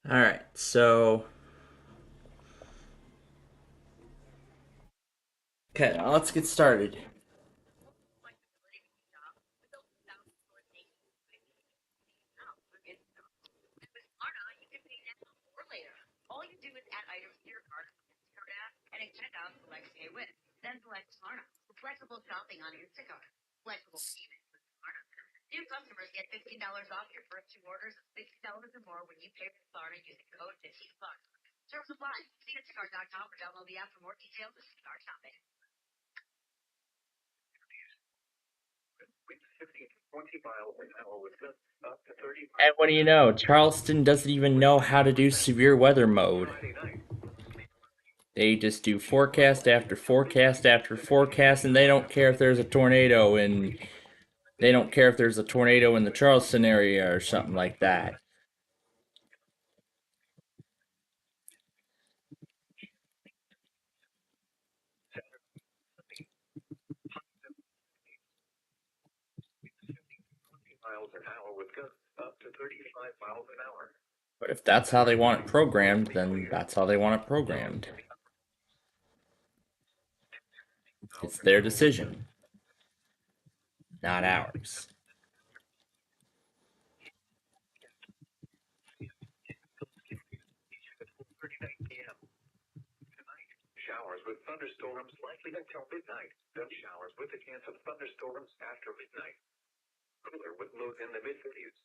Alright, so... Okay, now let's get started. All you do is add items to your cart and check out select pay with. Then select Klarna. Flexible shopping on Instacart. Flexible payment with Klarna. New customers get $15 off your first 2 orders of $60 or more when you pay with Klarna using code 15Bucks. Terms apply. See Instacart.com or download the app for more details to start shopping. 20 miles an hour with gusts up to 30. And what do you know? Charleston doesn't even know how to do severe weather mode. They just do forecast after forecast after forecast, and they don't care if there's a tornado, and they don't care if there's a tornado in the Charleston area or something like that. Miles an hour with gusts up to 35 miles an hour. But if that's how they want it programmed, then that's how they want it programmed. It's their decision, not ours. Showers with thunderstorms likely until midnight. Then showers with a chance of thunderstorms after midnight. Cooler with lows in the mid-30s.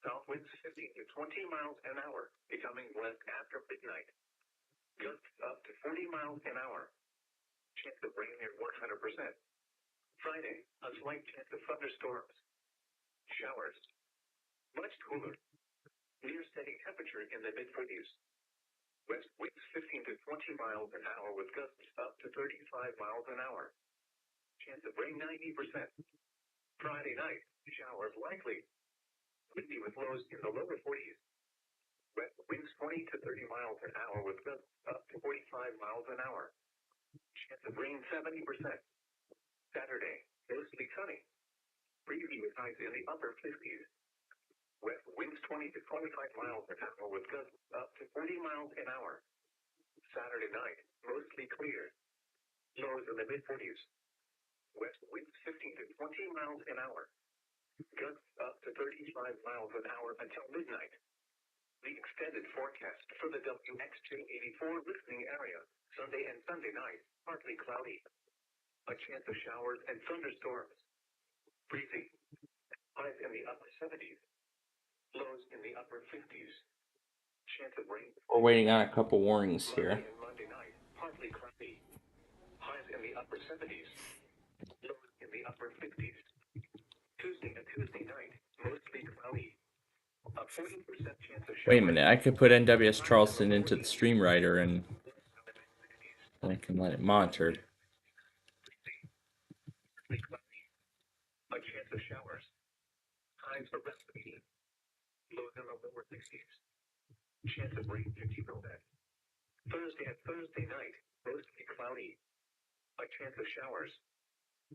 South winds 15 to 20 miles an hour, becoming west after midnight. Gusts up to 40 miles an hour. Chance of rain near 100%. Friday, a slight chance of thunderstorms. Showers. Much cooler. Near steady temperature in the mid-30s. West winds 15 to 20 miles an hour with gusts up to 35 miles an hour. Chance of rain 90%. Friday night, showers likely. Windy with lows in the lower 40s. West winds 20 to 30 miles an hour with gusts up to 45 miles an hour. Chance of rain 70%. Saturday, mostly sunny. Breezy with highs in the upper 50s. West winds 20 to 25 miles an hour with gusts up to 40 miles an hour. Saturday night, mostly clear. Lows in the mid-40s. West winds 15 to 20 miles an hour. Gusts up to 35 miles an hour until midnight. The extended forecast for the WXJ84 listening area. Sunday and Sunday night, partly cloudy. A chance of showers and thunderstorms. Breezy. Highs in the upper 70s. Lows in the upper 50s. Chance of rain. We're waiting on a couple warnings here. Monday and Monday night, partly cloudy. Highs in the upper 70s. Lows in the upper 50s. Tuesday and Tuesday night, mostly cloudy. A 40% chance of showers. Wait a minute, I could put NWS Charleston into the stream writer and I can let it monitor. A chance of showers. Highs around 80. Lows in the lower 60s. Chance of rain 50%. Thursday and Thursday night, mostly cloudy. A chance of showers.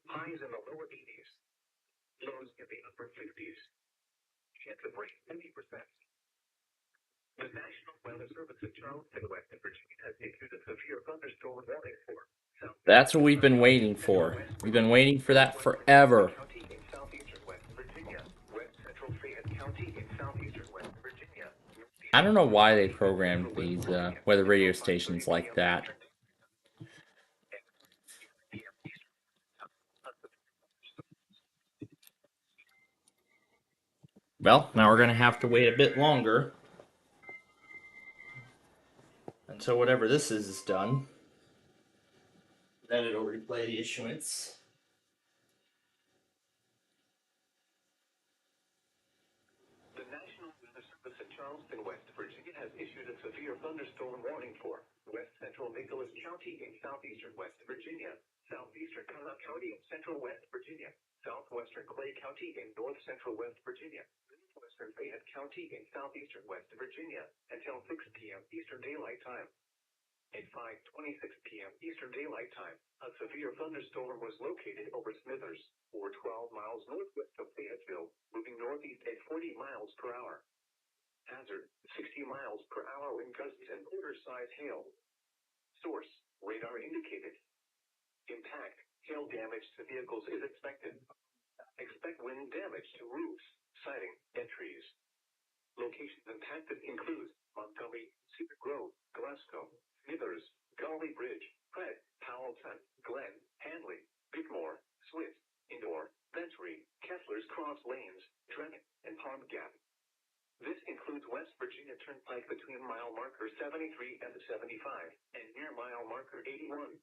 Highs in the lower 80s. Lows in the upper 50s. Chance of rain 50%. The National Weather Service in Charleston, West Virginia has issued a severe thunderstorm warning for South. That's what we've been waiting for. We've been waiting for that forever. County in southeastern West Virginia. West Central Fayette County in southeastern West Virginia. I don't know why they programmed these weather radio stations like that. Well, now we're going to have to wait a bit longer until whatever this is done. Then it'll replay the issuance. The National Weather Service in Charleston, West Virginia has issued a severe thunderstorm warning for West Central Nicholas County in southeastern West Virginia, southeastern Connaught County in central West Virginia, southwestern Clay County in north central West Virginia, western Fayette County in southeastern West Virginia until 6 p.m. Eastern Daylight Time. At 5:26 p.m. Eastern Daylight Time, a severe thunderstorm was located over Smithers, or 12 miles northwest of Fayetteville, moving northeast at 40 miles per hour. Hazard, 60 miles per hour in gusts and quarter-size hail. Source, radar indicated. Impact, hail damage to vehicles is expected. Expect wind damage to roofs, siding, and trees. Locations impacted include Montgomery, Cedar Grove, Glasgow, Smithers, Gully Bridge, Pratt, Powellton, Glen, Hanley, Bigmore, Swift, Indoor, Ventry, Kessler's Cross Lanes, Drennan, and Pond Gap. This includes West Virginia Turnpike between mile marker 73 and 75, and near mile marker 81.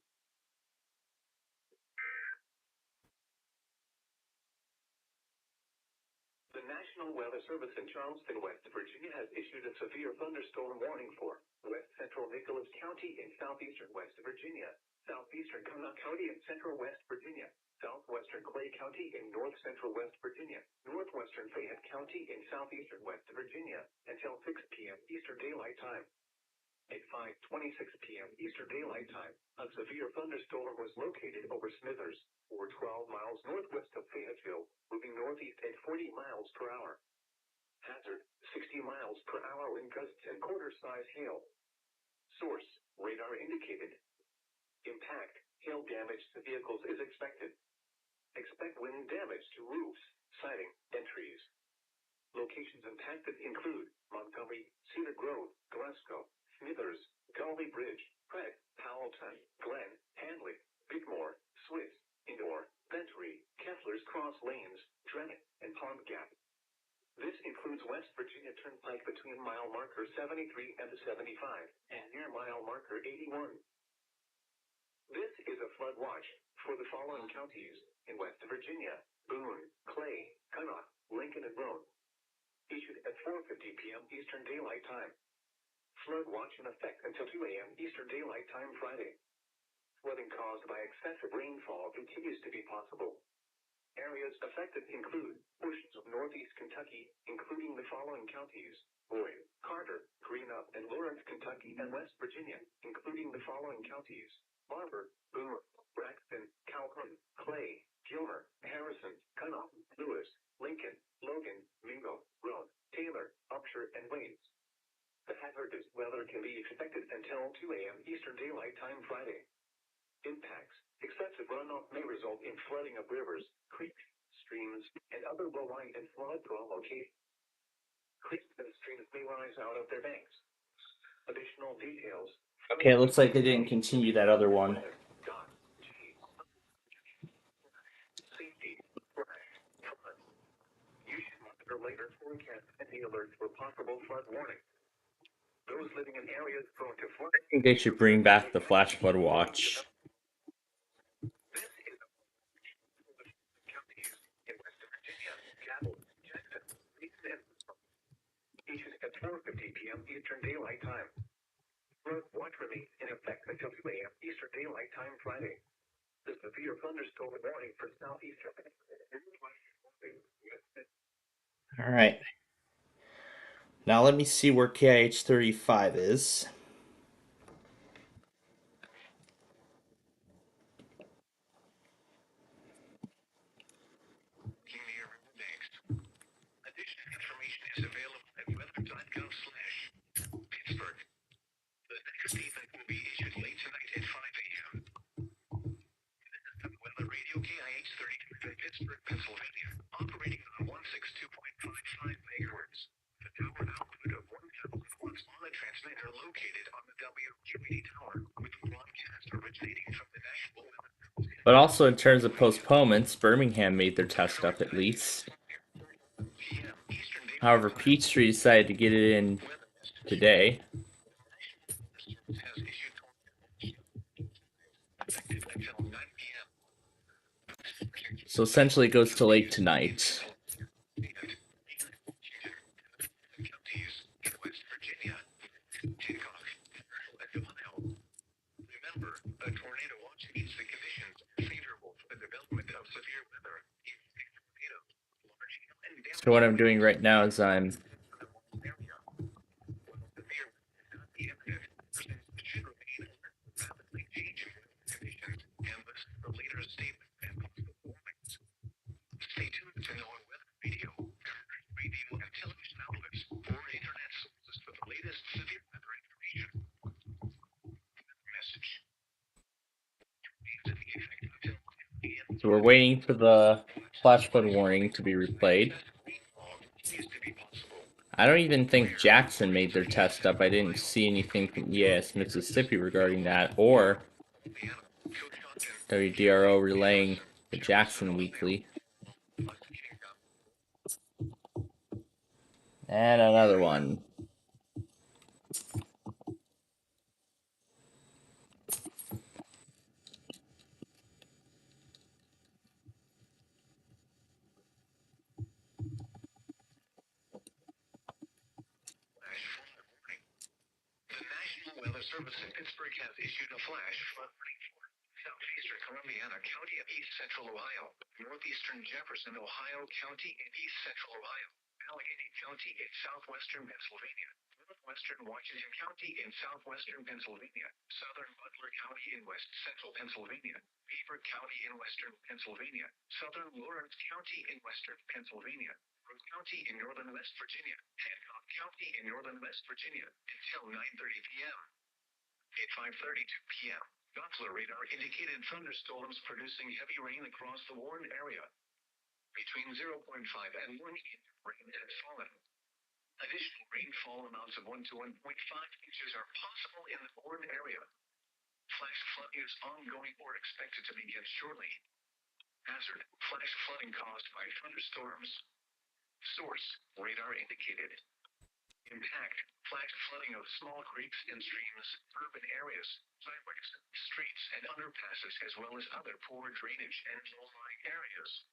The National Weather Service in Charleston, West Virginia has issued a severe thunderstorm warning for West Central Nicholas County in southeastern West Virginia, southeastern Connaught County in central West Virginia, southwestern Clay County in north central West Virginia, northwestern Fayette County in southeastern West Virginia, until 6 p.m. Eastern Daylight Time. At 5:26 p.m. Eastern Daylight Time, a severe thunderstorm was located over Smithers, or 12 miles northwest of Fayetteville, moving northeast at 40 miles per hour. Hazard, 60 miles per hour in gusts and quarter-size hail. Source, radar indicated. Impact, hail damage to vehicles is expected. Expect wind damage to roofs, siding, and trees. Locations impacted include Montgomery, Cedar Grove, Glasgow, Smithers, Gully Bridge, Pratt, Powellton, Glen, Hanley, Bigmore, Swift, Indoor, Ventry, Kessler's Cross Lanes, Drennan, and Pond Gap. This includes West Virginia Turnpike between mile marker 73 and 75, and near mile marker 81. This is a flood watch for the following counties in West Virginia: Boone, Clay, Connaught, Lincoln, and Roane. Issued at 4:50 p.m. Eastern Daylight Time. Flood watch in effect until 2 a.m. Eastern Daylight Time Friday. Flooding caused by excessive rainfall continues to be possible. Areas affected include portions of northeast Kentucky, including the following counties: Boyd, Carter, Greenup, and Lawrence, Kentucky, and West Virginia, including the following counties: Barber, Boone, Braxton, Calhoun, Clay, Gilmer, Harrison, Connaught, Lewis, Lincoln, Logan, Mingo, Roane, Taylor, Upshur, and Waynes. The hazardous weather can be expected until 2 a.m. Eastern Daylight Time Friday. Impacts: excessive runoff may result in flooding of rivers, creeks, streams, and other low-lying and flood-prone locations. Creeks and streams may rise out of their banks. Additional details. Okay, it looks like they didn't continue that other one. Safety. You should monitor later forecasts and the alerts for possible flood warning. Those living in areas prone to flood. I think they should bring back the flash flood watch. This is counties in West Virginia, Cabell, Jackson, Leeson, and issued at 4:50 p.m. Eastern Daylight Time. Flood watch remains in effect until 2 a.m. Eastern Daylight Time Friday. The severe thunderstorm warning for southeastern. All right. Now let me see where KIH 35 is. Additional information is available at weather.gov/Pittsburgh. The next statement will be issued late tonight at 5 a.m. This is the Weather Radio KIH 33 in Pittsburgh, Pennsylvania, operating on 162.55 megahertz. The tower output of 1,000 watts on the transmitter located on the WQED tower, with broadcast originating from the National Weather. But also in terms of postponements, Birmingham made their test up at least. However, Peachtree decided to get it in today. So essentially it goes to late tonight. Remember, a tornado watch means the conditions are favorable for the development of severe weather. So what I'm doing right now is I'm Stay tuned to know weather radio and television outlets for internet So we're waiting for the flash flood warning to be replayed. I don't even think Jackson made their test up. I didn't see anything from EAS Mississippi regarding that, or WDRO relaying the Jackson Weekly. And another one. The National Weather Service in Pittsburgh has issued a flash flood warning for southeastern Columbiana County and east central Ohio, northeastern Jefferson, Ohio County and east central Ohio, Allegheny County in southwestern Pennsylvania, northwestern Washington County in southwestern Pennsylvania, southern Butler County in west central Pennsylvania, Beaver County in western Pennsylvania, southern Lawrence County in western Pennsylvania, Brooke County in northern West Virginia, Hancock County in northern West Virginia, until 9:30 p.m. At 5:32 p.m., Doppler radar indicated thunderstorms producing heavy rain across the Warren area. Between 0.5 and 1 inch of rain has fallen. Additional rainfall amounts of 1 to 1.5 inches are possible in the Warren area. Flash flooding is ongoing or expected to begin shortly. Hazard: flash flooding caused by thunderstorms. Source: radar indicated. Impact: flash flooding of small creeks and streams, urban areas, highways, streets, and underpasses, as well as other poor drainage and low-lying areas.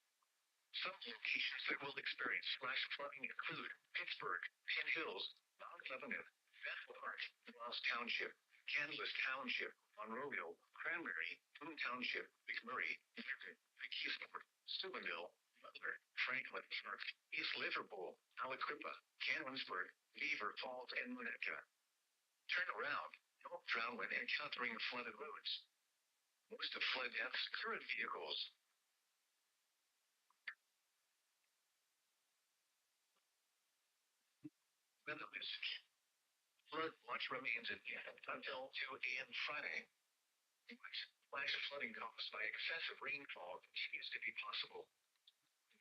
Some locations that will experience flash flooding include Pittsburgh, Penn Hills, Mount Lebanon, Bethel Park, Ross Township, Kansas Township, Monroeville, Cranberry, Boone Township, McMurray, McKeesport, Steubenville, Butler, Franklin Park, East Liverpool, Aliquippa, Canonsburg, Beaver Falls, and Winnetka. Turn around. Don't drown when encountering flooded roads. Most of flood deaths occur in vehicles. Weather message. Flood watch remains in effect until 2 a.m. Friday. Flash flooding caused by excessive rainfall continues to be possible.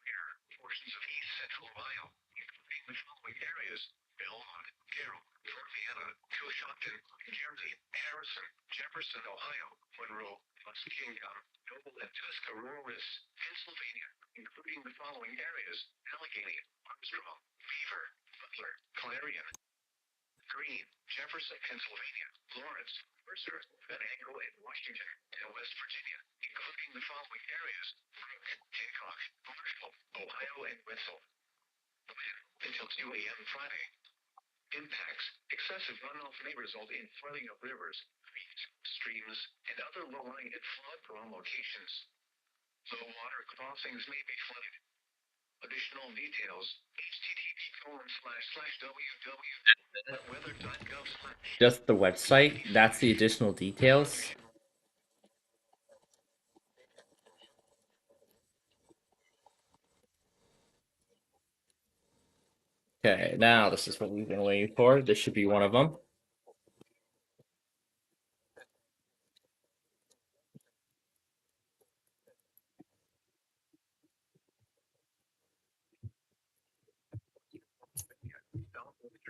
Where portions of east central Ohio, including the following areas: Belmont, Carroll, Columbiana, Coshocton, Guernsey, Harrison, Jefferson, Ohio, Monroe, Muskingum, Noble, and Tuscarora, Pennsylvania, including the following areas: Allegheny, Armstrong, Beaver, Butler, Clarion, Greene, Jefferson, Pennsylvania, Lawrence, Mercer, Venango, and Washington, and West Virginia, including the following areas: Brooke, Hancock, Marshall, Ohio, and Wetzel. Until 2 a.m. Friday. Impacts: excessive runoff may result in flooding of rivers, creeks, streams, and other low-lying and flood-prone locations. Low water crossings may be flooded. Additional details: http://www.weather.gov/. Just the website? That's the additional details? Okay, now this is what we've been waiting for. This should be one of them.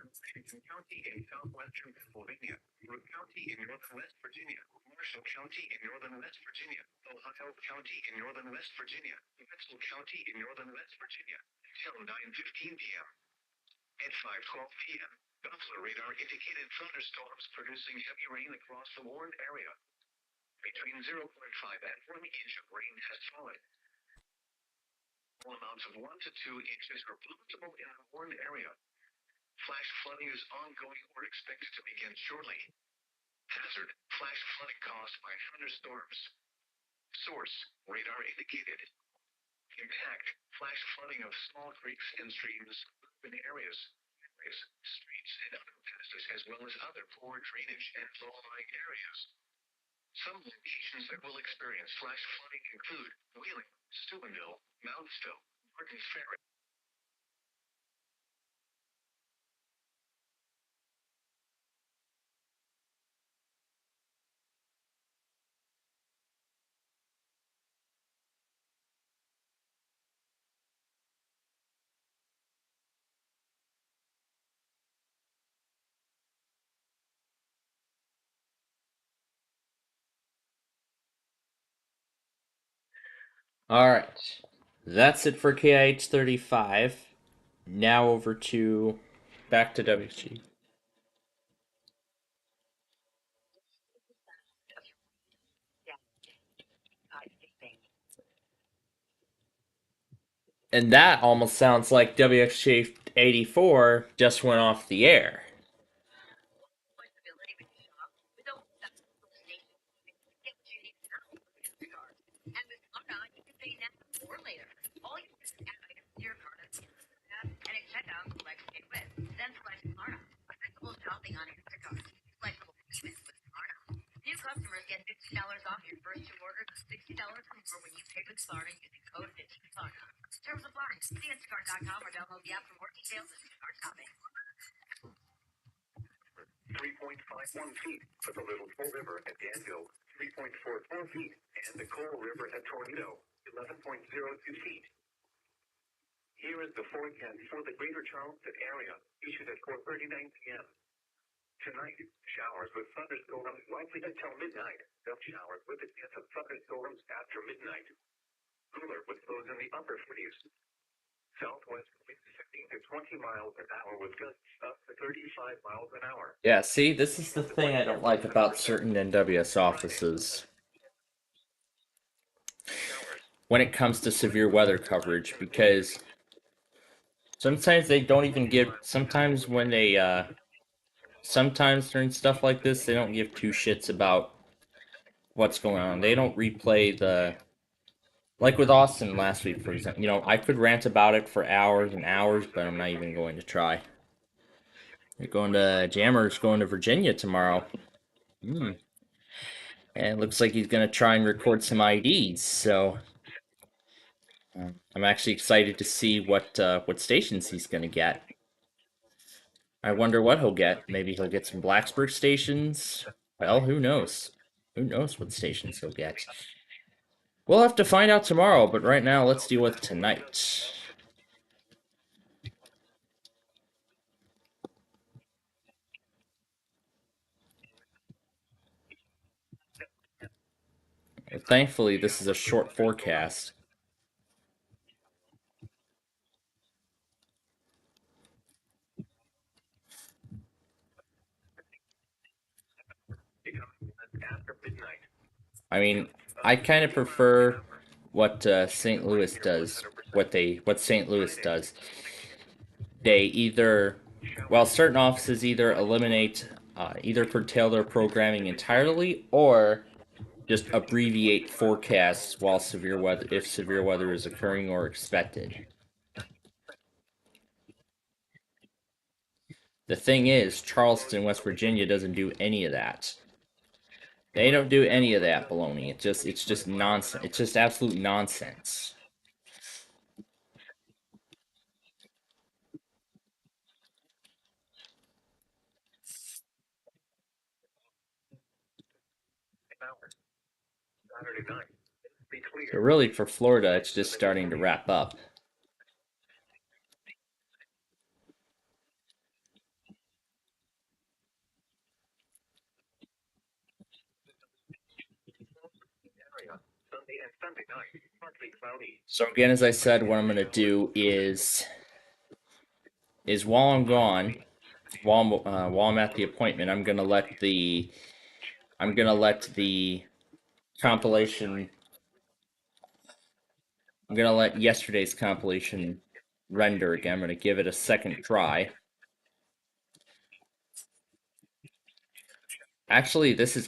Washington County in southwestern Pennsylvania, Brooke County in northern West Virginia, Marshall County in northern West Virginia, Ohio County in northern West Virginia, Wetzel County in northern West Virginia, until 9:15 p.m. At 5:12 p.m., Doppler radar indicated thunderstorms producing heavy rain across the Warren area. Between 0.5 and 1 inch of rain has fallen. Amounts of 1 to 2 inches are possible in the Warren area. Flash flooding is ongoing or expected to begin shortly. Hazard: flash flooding caused by thunderstorms. Source: radar indicated. Impact: flash flooding of small creeks and streams, urban areas, highways, streets, and underpasses, as well as other poor drainage and low-lying areas. Some locations that will experience flash flooding include Wheeling, Steubenville, Moundsville, Martins Ferry. Alright. That's it for KIH 35. Now over to back to WG. And that almost sounds like WXG 84 just went off the air. New customers get $50 off your first two orders, $60 or more when you pay with Klarna using code 15Klarna. Terms apply. See Instacart.com or download the app for more details and start shopping. 3.51 feet for the Little Coal River at Danville, 3.44 feet, and the Coal River at Tornado, 11.02 feet. Here is the forecast for the Greater Charleston area, issued at 4:39 p.m. Tonight, showers with thunderstorms likely until midnight. Some showers with a chance of thunderstorms after midnight. Cooler with lows in the upper 40s. Southwest winds 15 to 20 miles an hour with gusts up to 35 miles an hour. Yeah, see, this is the thing I don't like about certain NWS offices when it comes to severe weather coverage, because sometimes they don't even give, sometimes during stuff like this, they don't give two shits about what's going on. They don't replay like with Austin last week, for example. You know, I could rant about it for hours and hours, but I'm not even going to try. Jammer's going to Virginia tomorrow. And it looks like he's going to try and record some IDs, so I'm actually excited to see what stations he's going to get. I wonder what he'll get. Maybe he'll get some Blacksburg stations. Well, who knows? Who knows what stations he'll get? We'll have to find out tomorrow, but right now, let's deal with tonight. Thankfully, this is a short forecast. I mean, I kind of prefer what St. Louis does. What St. Louis does. They either, well, certain offices either eliminate, either curtail their programming entirely, or just abbreviate forecasts while severe weather, if severe weather is occurring or expected. The thing is, Charleston, West Virginia doesn't do any of that. They don't do any of that baloney. It's just nonsense. It's just absolute nonsense. So really, for Florida, it's just starting to wrap up. So again, as I said, what I'm going to do is while I'm gone, while I'm at the appointment, I'm going to let the compilation. I'm going to let yesterday's compilation render again. I'm going to give it a second try. Actually, this is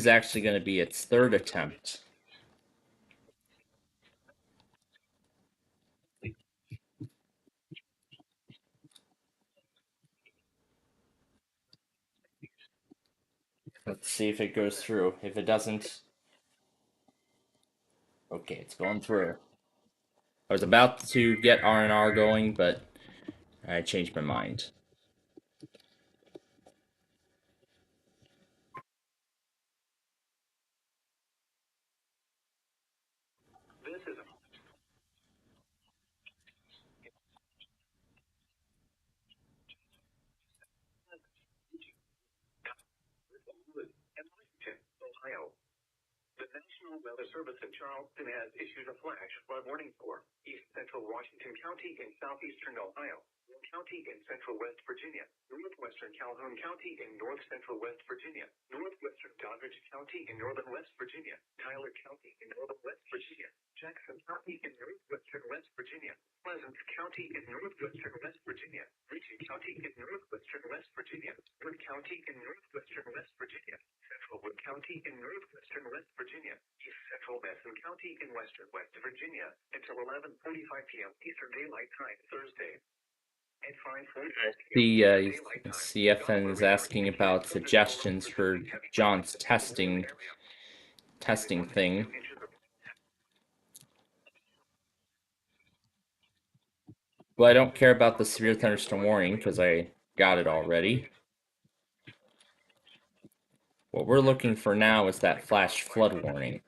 actually going to be its third attempt. Let's see if it goes through. If it doesn't, okay, it's going through. I was about to get R&R going, but I changed my mind. Ohio. The National National Weather Service in Charleston has issued a flash flood warning for east central Washington County in southeastern Ohio, Wayne County in central West Virginia, northwestern Calhoun County in north central West Virginia, northwestern Doddridge County in northern West Virginia, Tyler County in northern West Virginia, Jackson County in northwestern West Virginia, Pleasant County in northwestern West Virginia, Ritchie County in northwestern West Virginia, Wood County in northwestern West Virginia, Central Wood County in northwestern West Virginia, East Central Madison County in western West Virginia, until 11:45 p.m. Eastern Daylight Time Thursday. At 5:45 p.m. The CFN is asking about suggestions for John's testing thing. Well, I don't care about the severe thunderstorm warning because I got it already. What we're looking for now is that flash flood warning.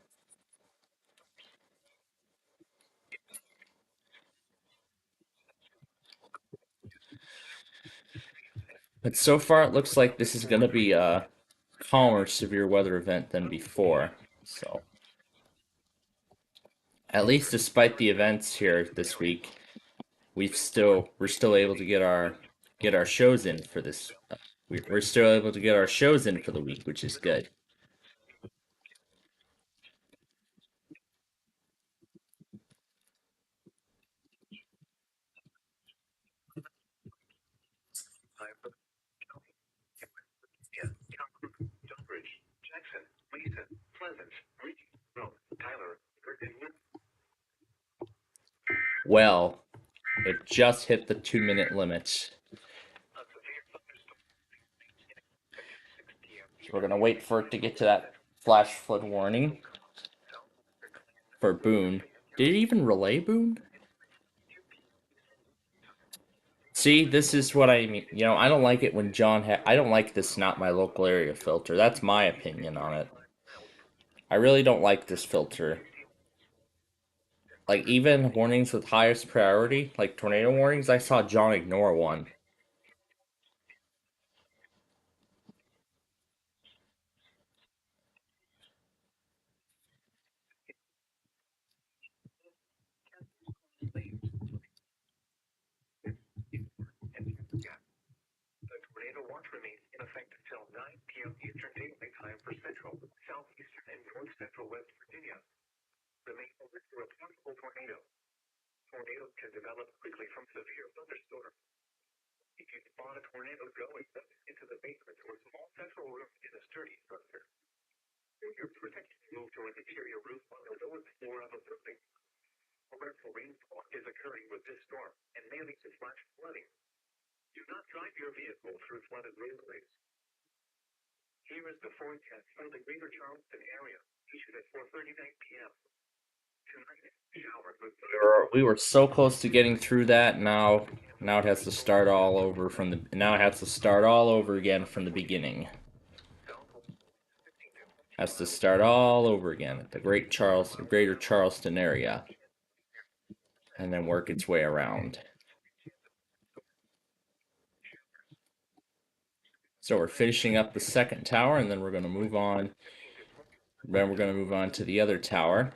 But so far it looks like this is going to be a calmer severe weather event than before. So, at least despite the events here this week, we're still able to get our shows in for this. We're still able to get our shows in for the week, which is good. Doddridge, Jackson, Mason, Pleasant, Ritchie, Rome, Tyler, Virginia. Well, it just hit the 2-minute limit. So we're gonna wait for it to get to that flash flood warning for Boone. Did it even relay Boone? See, this is what I mean. You know, I don't like it when I don't like this not my local area filter. That's my opinion on it. I really don't like this filter. Like, even warnings with highest priority, like tornado warnings, I saw John ignore one. The tornado watch remains in effect until 9 p.m. Eastern Daylight Time for central, southeastern, and north central West Virginia. Remain alert for a possible tornado. Tornadoes can develop quickly from severe thunderstorms. If you spot a tornado going into the basement or small central room in a sturdy structure, your protection move to an interior roof on the lowest floor of a building. Torrential rainfall is occurring with this storm and may lead to flash flooding. Do not drive your vehicle through flooded roadways. Here is the forecast for the greater Charleston area, issued at 4:39 p.m. Tonight, showers with We were so close to getting through that. Now it has to start all over again from the beginning. Has to start all over again at the greater Charleston area, and then work its way around. So we're finishing up the second tower, and then we're going to move on. Then we're going to move on to the other tower.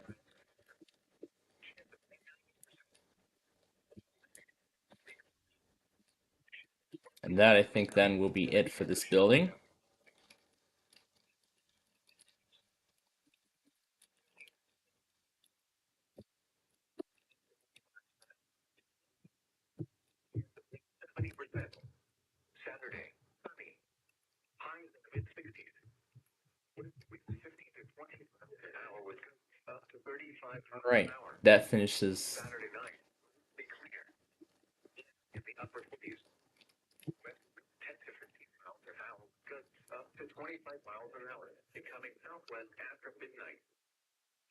And that, I think, then will be it for this building. Saturday, sunny. Highs in the mid-60s. Winds 15 to 20 miles an hour with up to 35 miles Right, an hour. that finishes. Saturday night, be clear. In the upper 40s. West 10 to 15 miles an hour. Gusts up to 25 miles an hour. Becoming southwest after midnight.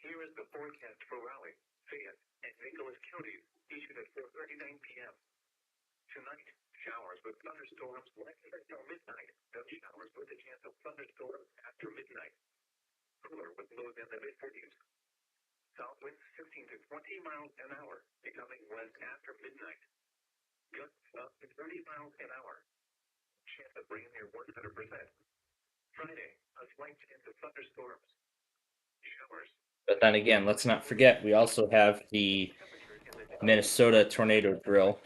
Here is the forecast for Raleigh, Fayette, and Nicholas counties, issued at 4:39 p.m. Tonight, showers with thunderstorms likely until midnight. Then showers with a chance of thunderstorms after midnight. Cooler with lows in the mid-40s. South winds 16 to 20 miles an hour, becoming west after midnight. Gusts up to 30 miles an hour. Chance of rain near 100%. Friday, a slight chance of thunderstorms. Showers But then again, let's not forget, we also have the Minnesota tornado drill,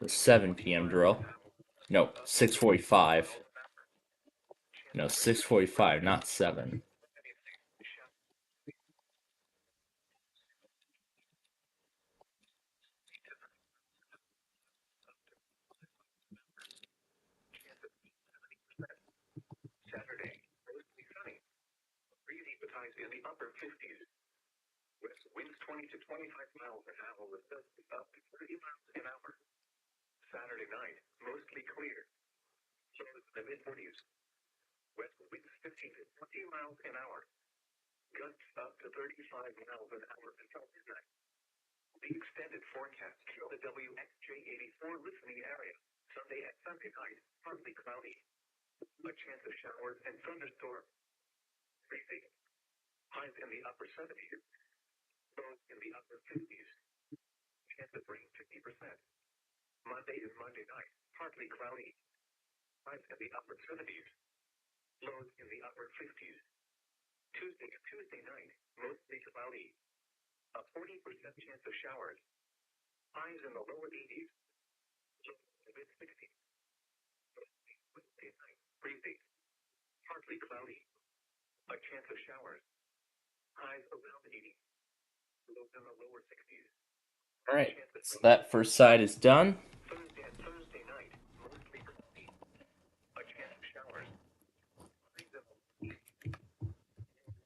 the 7 p.m. drill. No, 6:45. No, 6:45, not 7. Saturday, mostly sunny. Breezy with highs in the upper 50s. West winds 20 to 25 miles an hour with gusts up to 30 miles an hour. Saturday night, mostly clear. Lows in the mid-40s. West winds 15 to 20 miles an hour. Gusts up to 35 miles an hour until midnight. The extended forecast for the WXJ84 listening area. Sunday and Sunday night, partly cloudy. A chance of showers and thunderstorms. Breezy. Highs in the upper 70s. Lows in the upper 50s. Chance of rain 50%. Monday and Monday night, partly cloudy. Highs in the upper 70s. Lows in the upper 50s. Tuesday and Tuesday night, mostly cloudy. A 40% chance of showers. Highs in the lower 80s. Lows in the mid 60s. Wednesday night, breezy. Partly cloudy. A chance of showers. Highs around 80. Lows in the lower 60s. Alright, so that first side is done. Thursday and Thursday night, mostly cloudy. A chance of showers.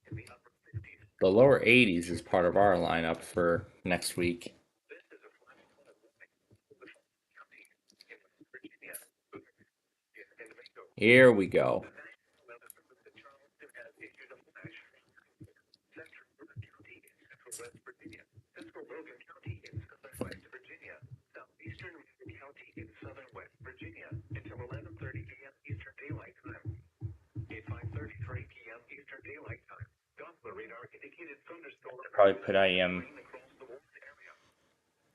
In the upper 50s. The lower 80s is part of our lineup for next week. This is a flash flood warning for the county in Virginia. Here we go. The National Weather Service in Charleston has issued a flash Central Logan County in central West Virginia, Central Logan County in southern West Virginia, southeastern Logan County in southern West Virginia until 11:30 p.m. Eastern Daylight Time. At 5:33 p.m. Eastern Daylight Time, Doppler radar indicated thunderstorms Probably put IM across the Warren area.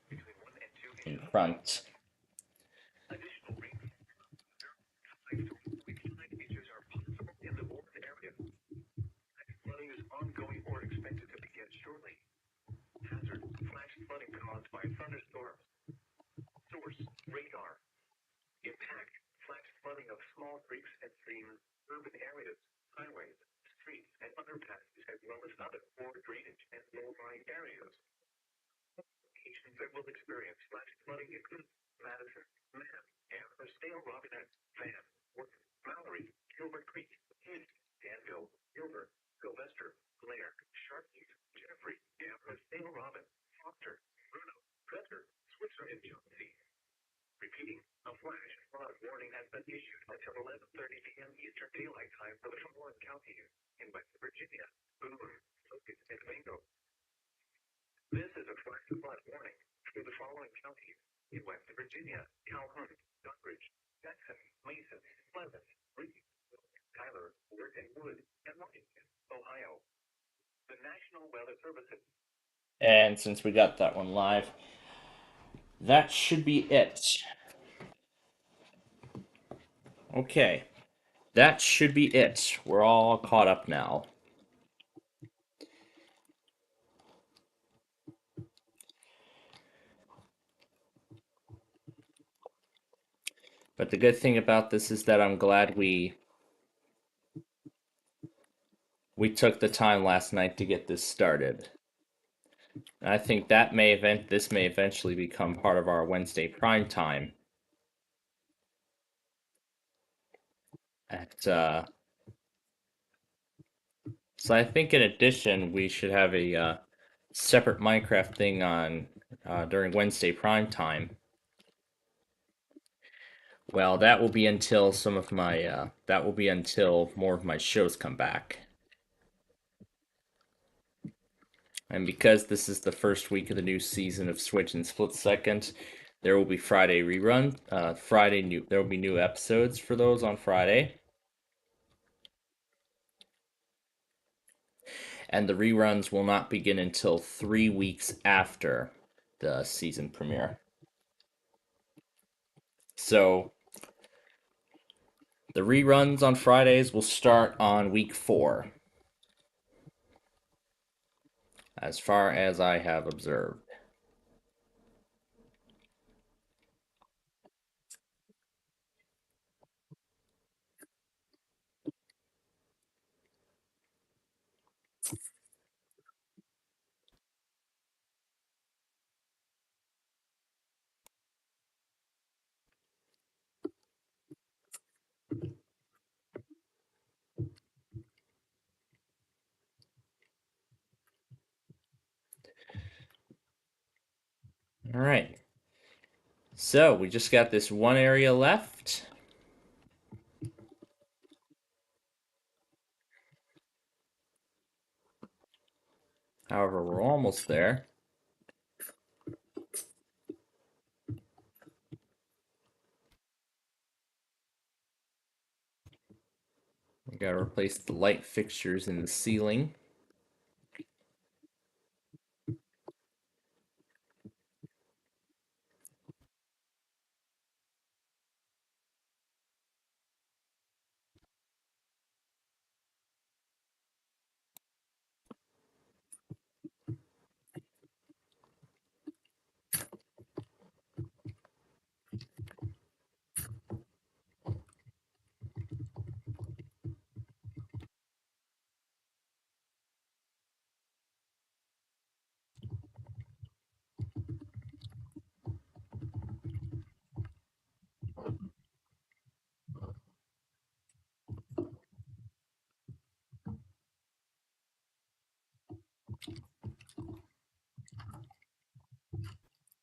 Between 1 and 2 in front. additional rain. Inches are possible in the Warren area. Flooding is ongoing or expected to begin shortly. Hazard: flash flooding caused by thunderstorms. Source: radar. Impact: flash flooding of small creeks and streams, urban areas, highways, streets, and underpasses, as well as other poor drainage and low-lying areas. Locations that will experience flash flooding include Madison, Mann, Amherst, Dale, Robinette, Van, Wharton, Mallory, Gilbert Creek, Hint, Danville, Gilbert, Sylvester, Blair, Sharpeview, Jeffrey, Amherst, Dale, Robin, Foster, Bruno, Presser, Switzer, and Jonesy. Repeating, a flash flood warning has been issued until 11:30 p.m. Eastern Daylight Time for the following counties in West Virginia: Boone, Logan, and Mingo. This is a flash flood warning for the following counties in West Virginia: Calhoun, Dunbridge, Jackson, Mason, Pleasant, Reed, Tyler, Wirt and Wood, and Washington, Ohio. The National Weather Service. And since we got that one live, that should be it. Okay, that should be it. We're all caught up now. But the good thing about this is that I'm glad we took the time last night to get this started. And I think that this may eventually become part of our Wednesday prime time. So I think in addition we should have a separate Minecraft thing on during Wednesday prime time. Well, that will be until some of my that will be until more of my shows come back. And because this is the first week of the new season of Switch and Split Second, there will be Friday rerun. There will be new episodes for those on Friday. And the reruns will not begin until 3 weeks after the season premiere. So the reruns on Fridays will start on week 4. as far as I have observed. All right. So we just got this one area left. However, we're almost there. We gotta replace the light fixtures in the ceiling.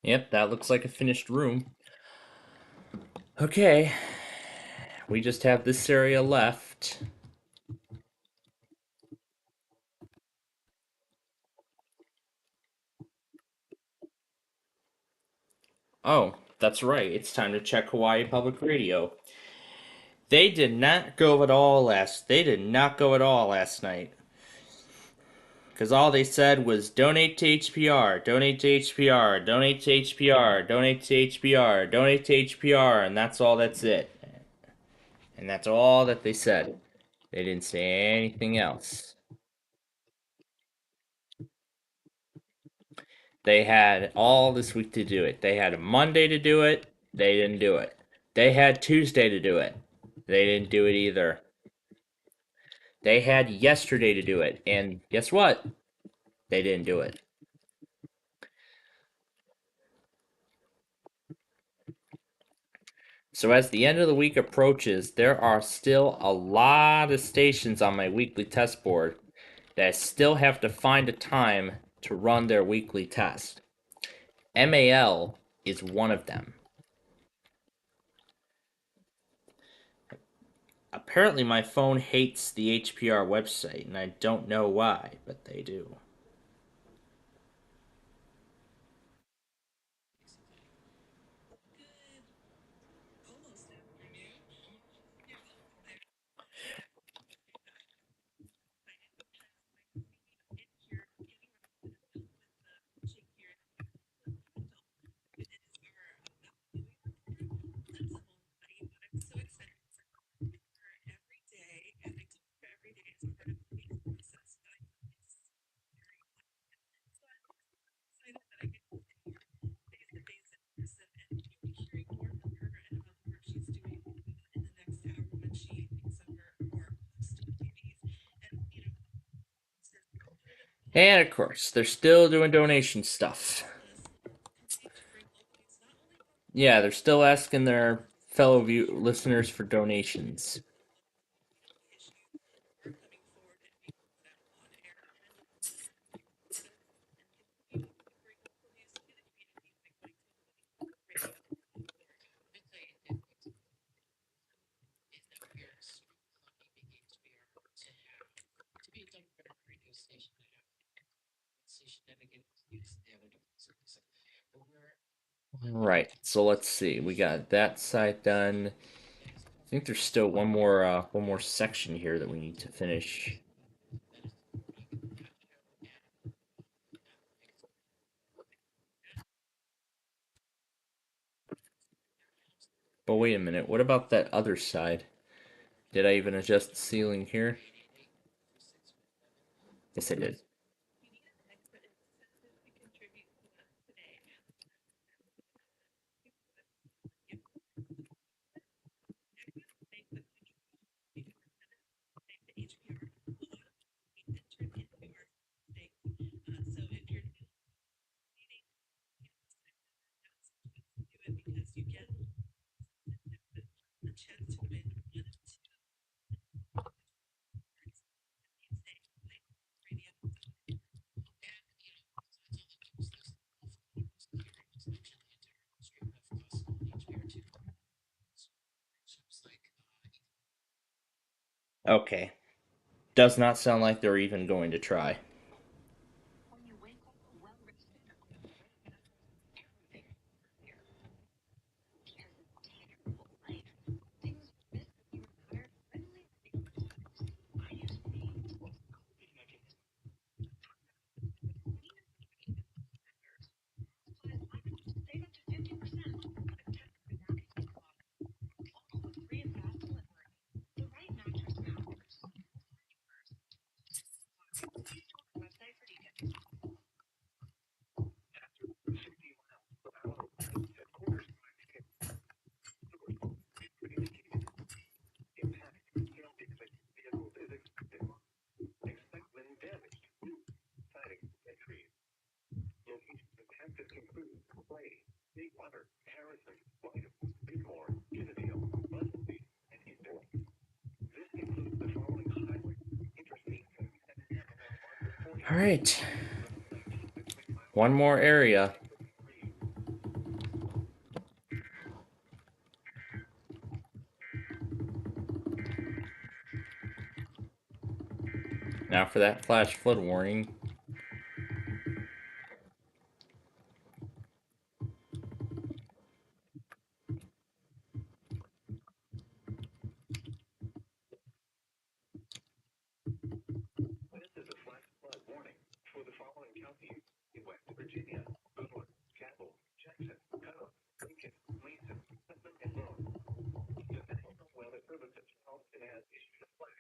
Yep, that looks like a finished room. Okay, we just have this area left. Oh, that's right, it's time to check Hawaii Public Radio. They did not go at all last night. Because all they said was donate to HPR, donate to HPR, donate to HPR, donate to HPR, donate to HPR, and that's it. And that's all that they said. They didn't say anything else. They had all this week to do it. They had a Monday to do it. They didn't do it. They had Tuesday to do it. They didn't do it either. They had yesterday to do it. And guess what? They didn't do it. So as the end of the week approaches, there are still a lot of stations on my weekly test board that still have to find a time to run their weekly test. MAL is one of them. Apparently my phone hates the HPR website, and I don't know why, but they do. And of course, they're still doing donation stuff. Yeah, they're still asking their fellow listeners for donations. Right, so let's see. We got that side done. I think there's still one more section here that we need to finish. But wait a minute, what about that other side? Did I even adjust the ceiling here? Yes, I did. Okay. Does not sound like they're even going to try. Expect wind damage to roof, siding, and trees. Locations of Texas include Clay, Big Water, Harrison, White, Bigmore, Kennedale, Buzzards, and Indoor. This includes the following highways, interstate 77. Alright. One more area. Now for that flash flood warning. This is a flash flood warning for the following counties in West Virginia: Goodland, Cabell, Jackson, Cullman, Lincoln, Mason, Putnam, and Lone. The National Weather Service of Charleston has issued a flash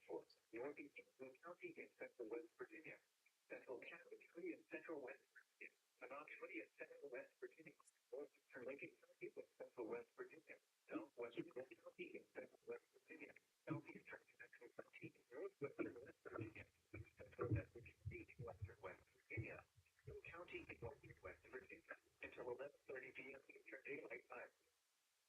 for northeastern Boone County in central West Virginia, central Cabotry in central West Virginia, Monongalia in central West Virginia, northeastern Lincoln County in central West Virginia, southwestern Boone County in central West Virginia, southeastern Jackson County in northwestern West Virginia, central Edward County in western West Virginia, Boone County in northern West Virginia, until 11:30 p.m. Eastern Daylight Time.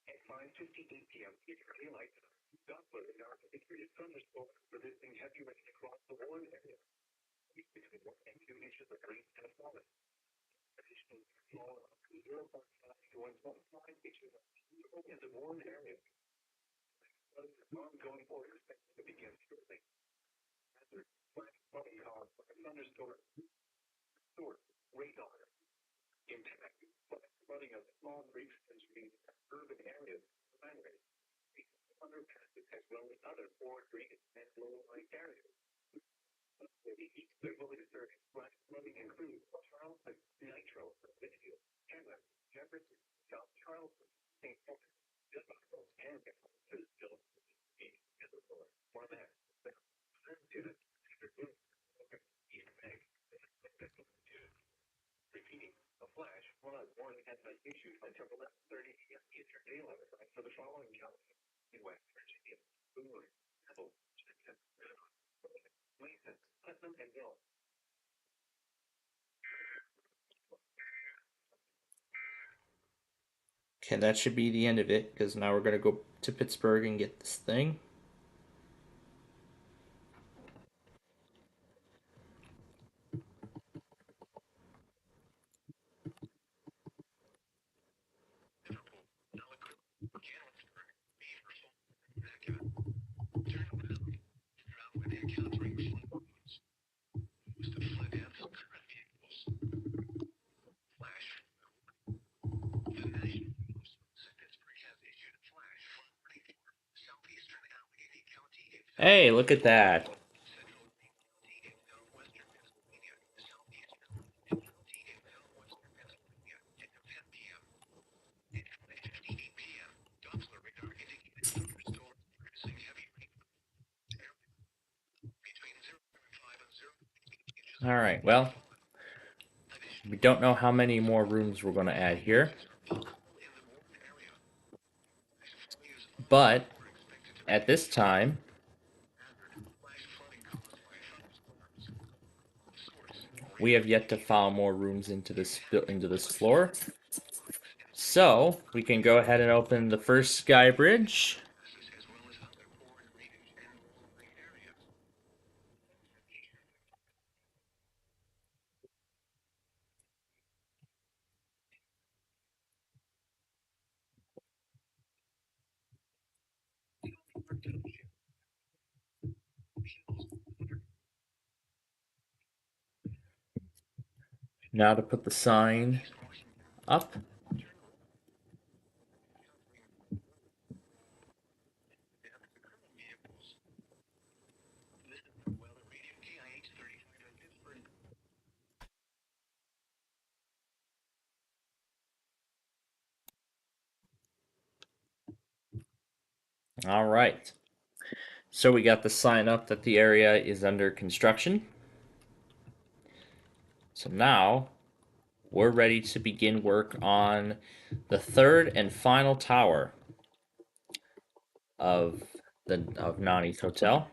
At 5:58 p.m. Eastern Daylight Time, Doppler radar indicated thunderstorms producing heavy rain across the Warren area. Between 1 and 2 inches of rain have fallen. Additionally, small up to 0.5 to 1.5 inches of snow in the Warren area. Ongoing order expected to begin shortly. Hazard, flash flooding caused by thunderstorm. Source, radar. Impact, flash flooding of small creeks and streams in urban areas, primaries, underpasses, as well as other poor drainage and low-lying areas. The east locally served flash flooding includes Charleston, Nitro, Whitfield, Hammond, Jefferson, South Charleston, St. Paul, Dillon, and Fitzgerald, Marquette, Center, East Bank. Repeating, a flash flood warning has been issued until 11:30 p.m. Eastern Daylight Time for the following counties in West Virginia: Boone, Cabell, Jackson, Mason, Putnam, and Mill. Okay, that should be the end of it, because now we're going to go to Pittsburgh and get this thing. Hey, look at that. Alright, well, we don't know how many more rooms we're going to add here. But, at this time, we have yet to file more rooms into this floor. So, we can go ahead and open the first sky bridge. Now to put the sign up. All right. So we got the sign up that the area is under construction. So now we're ready to begin work on the third and final tower of Nani's hotel.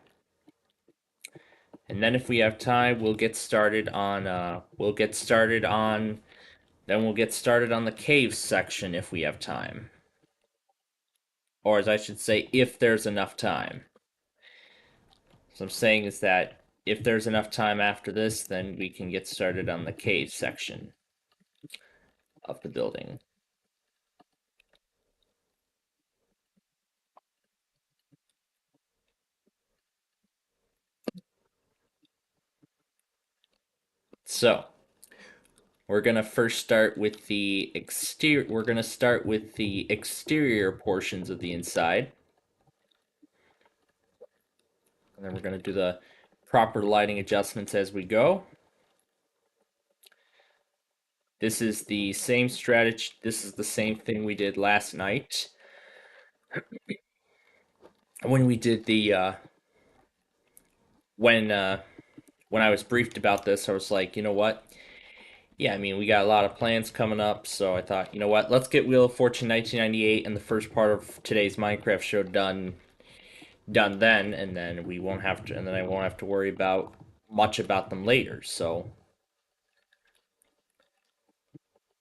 And then if we have time, we'll get started on the cave section if we have time. Or as I should say, if there's enough time. So I'm saying is that if there's enough time after this, then we can get started on the cave section of the building. So, we're gonna first start with the exterior. We're gonna start with the exterior portions of the inside, and then we're gonna do the proper lighting adjustments as we go. This is the same strategy. This is the same thing we did last night when we did the when I was briefed about this. I was like, you know what? Yeah, I mean, we got a lot of plans coming up, so I thought, you know what? Let's get Wheel of Fortune 1998 and the first part of today's Minecraft show done then, and then we won't have to, and then I won't have to worry about much about them later. So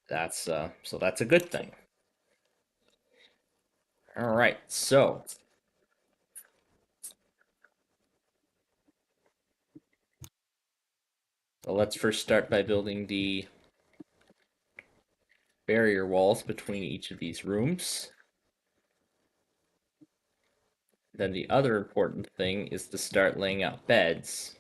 that's a good thing. All right, so let's first start by building the barrier walls between each of these rooms. Then the other important thing is to start laying out beds.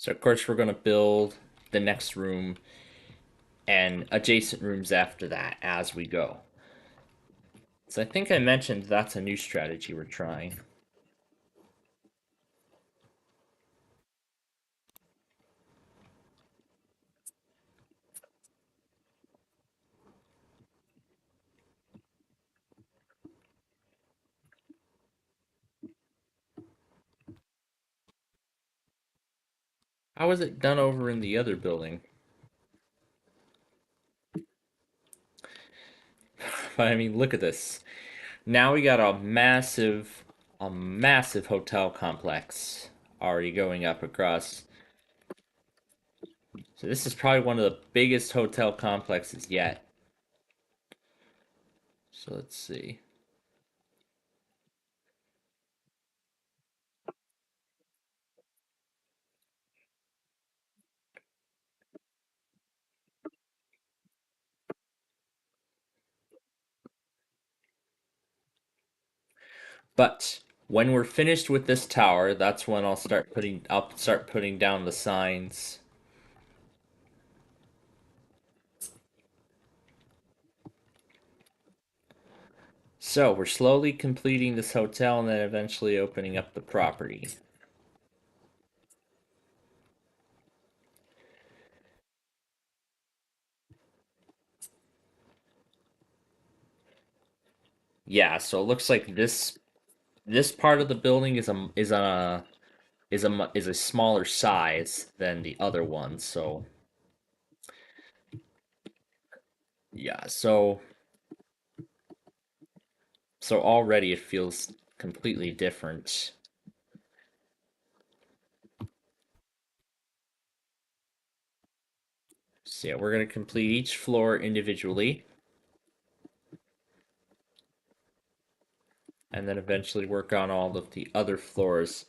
So of course we're going to build the next room and adjacent rooms after that as we go. So I think I mentioned that's a new strategy we're trying. How is it done over in the other building? But I mean, look at this. Now we got a massive hotel complex already going up across. So this is probably one of the biggest hotel complexes yet. So let's see. But when we're finished with this tower, that's when I'll start putting down the signs. So we're slowly completing this hotel and then eventually opening up the property. Yeah, so it looks like this part of the building is a smaller size than the other one, so yeah, so already it feels completely different. So yeah, we're going to complete each floor individually. And then eventually work on all of the other floors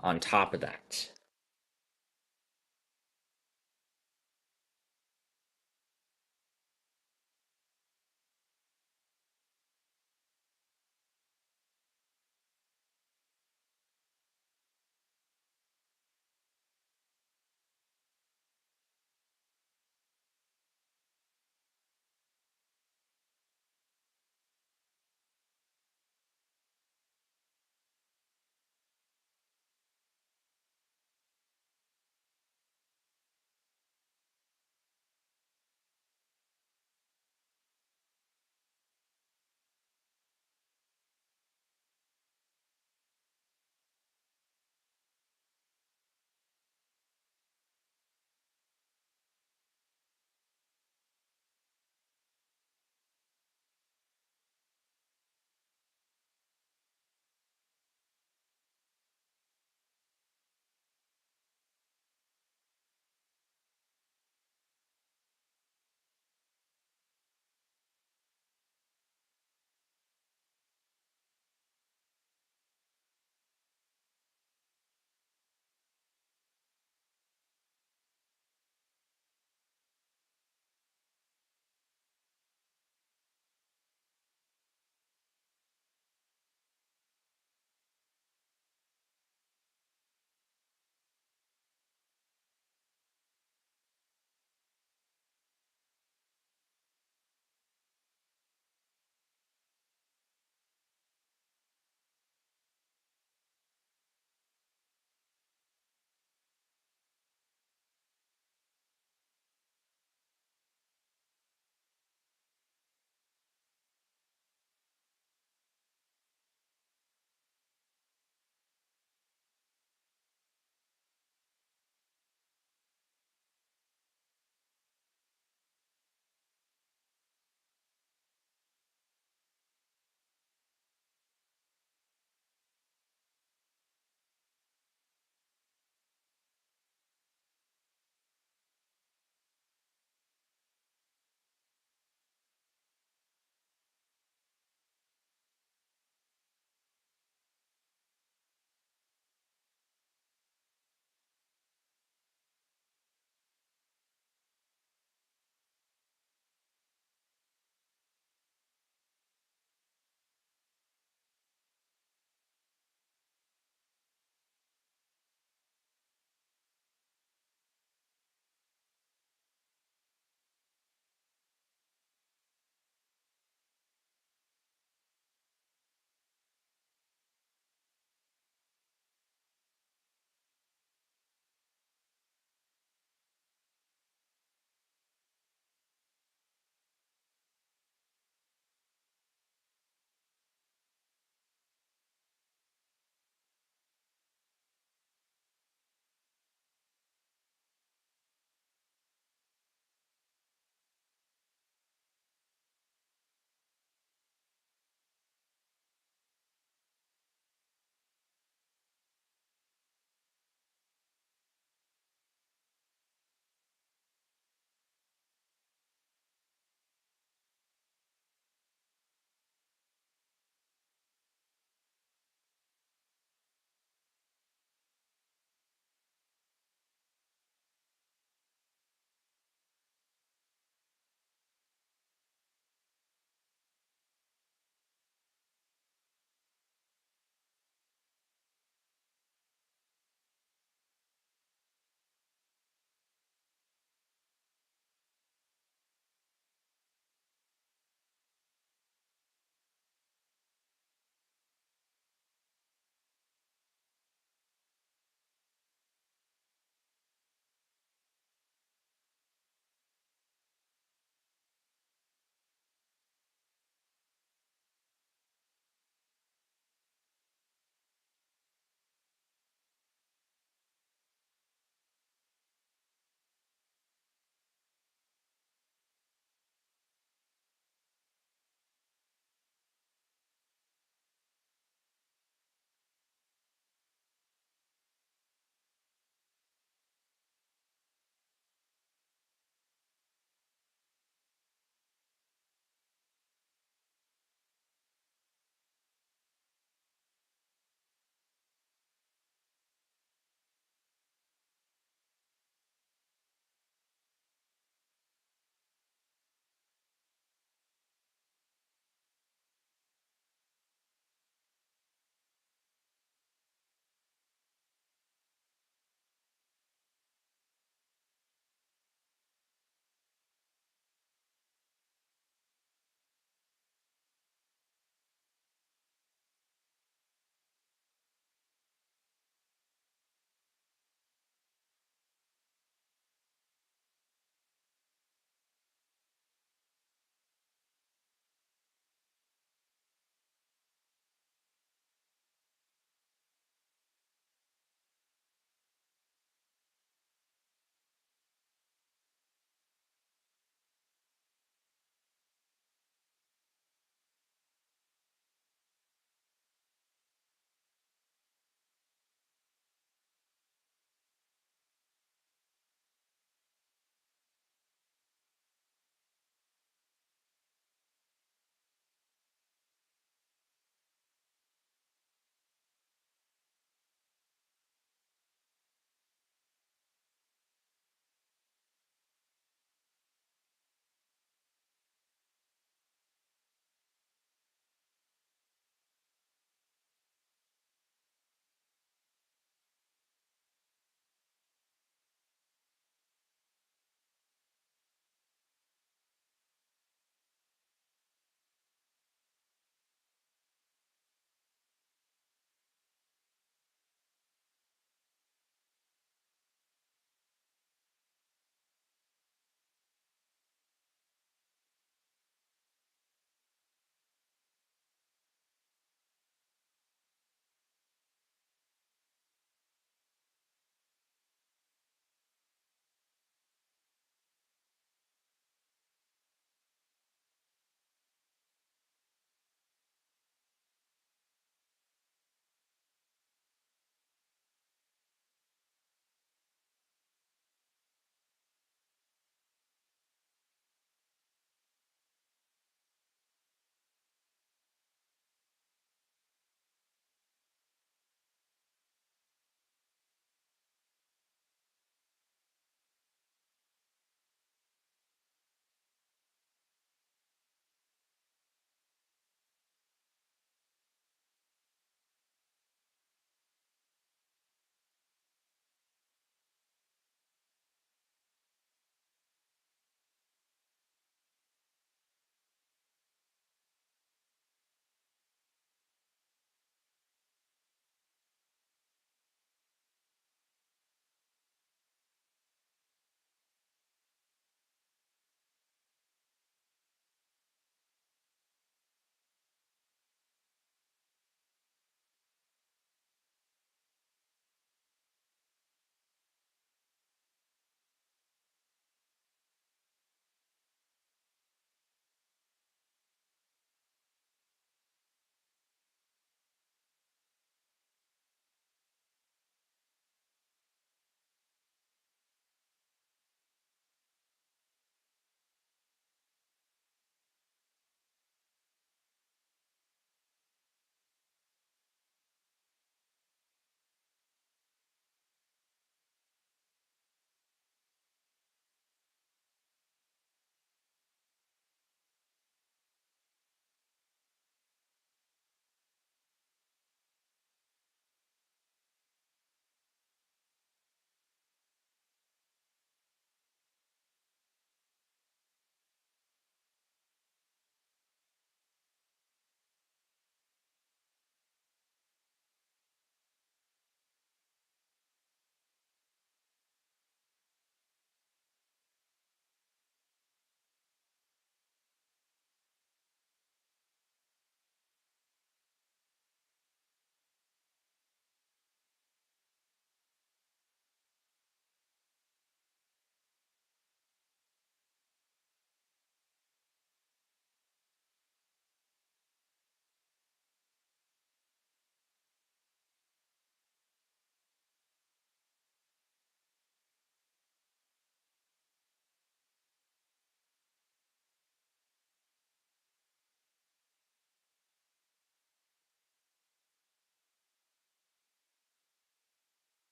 on top of that.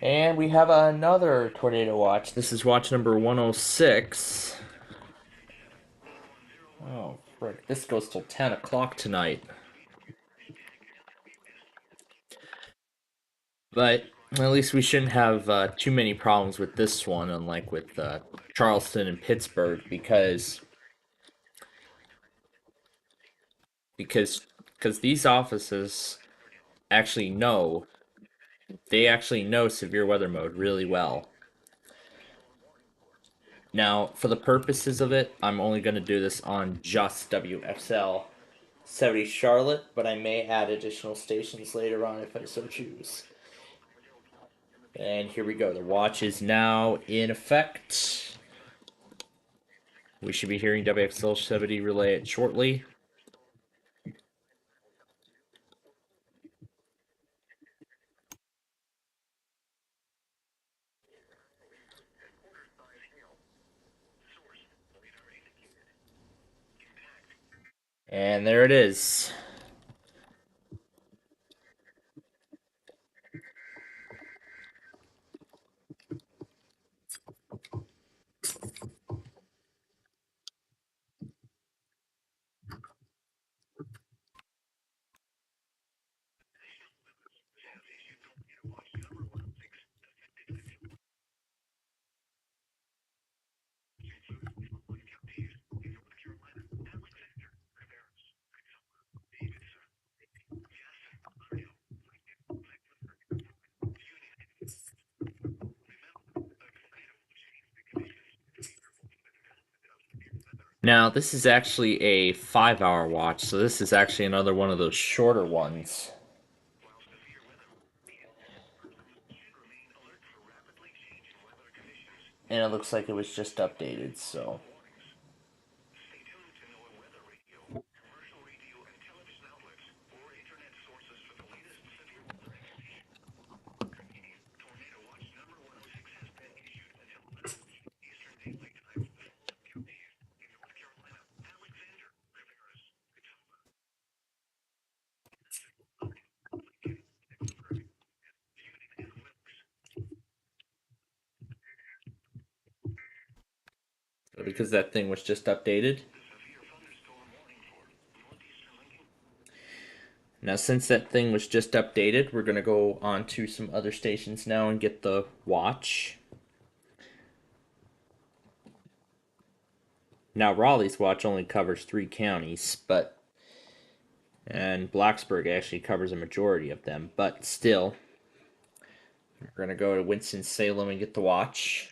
And we have another tornado watch. This is watch number 106. Oh, frick. This goes till 10 o'clock tonight. But at least we shouldn't have too many problems with this one, unlike with Charleston and Pittsburgh, because these offices actually know severe weather mode really well. Now, for the purposes of it, I'm only going to do this on just WXL 70 Charlotte, but I may add additional stations later on if I so choose. And here we go. The watch is now in effect. We should be hearing WXL 70 relay it shortly. And there it is. Now, this is actually a 5-hour watch, so this is actually another one of those shorter ones. And it looks like it was just updated, so... because that thing was just updated. Now, since that thing was just updated, we're going to go on to some other stations now and get the watch. Now, Raleigh's watch only covers 3 counties, and Blacksburg actually covers a majority of them, but still, we're going to go to Winston-Salem and get the watch.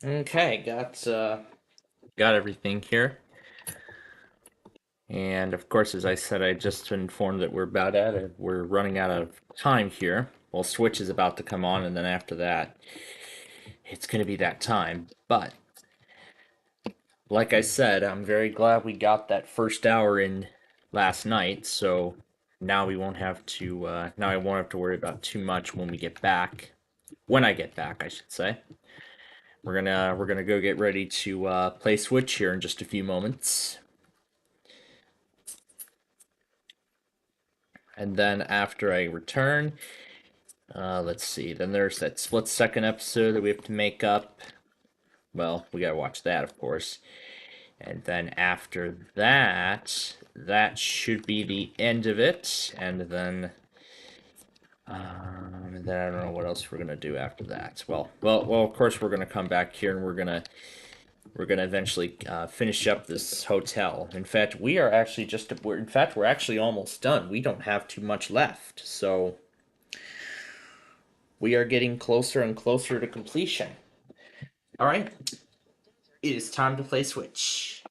Okay, got everything here. And of course, as I said, I just informed that we're running out of time here. Well, Switch is about to come on, and then after that, it's going to be that time. But like I said, I'm very glad we got that first hour in last night. So now we won't have to. Now I won't have to worry about too much when we get back. When I get back, I should say. We're gonna go get ready to play Switch here in just a few moments. And then after I return, let's see. Then there's that split second episode that we have to make up. Well, we gotta watch that, of course. And then after that, that should be the end of it. And then I don't know what else we're gonna do after that. Well. Of course, we're gonna come back here and we're gonna eventually finish up this hotel. In fact, we're actually almost done. We don't have too much left, so we are getting closer and closer to completion. All right, it is time to play Switch.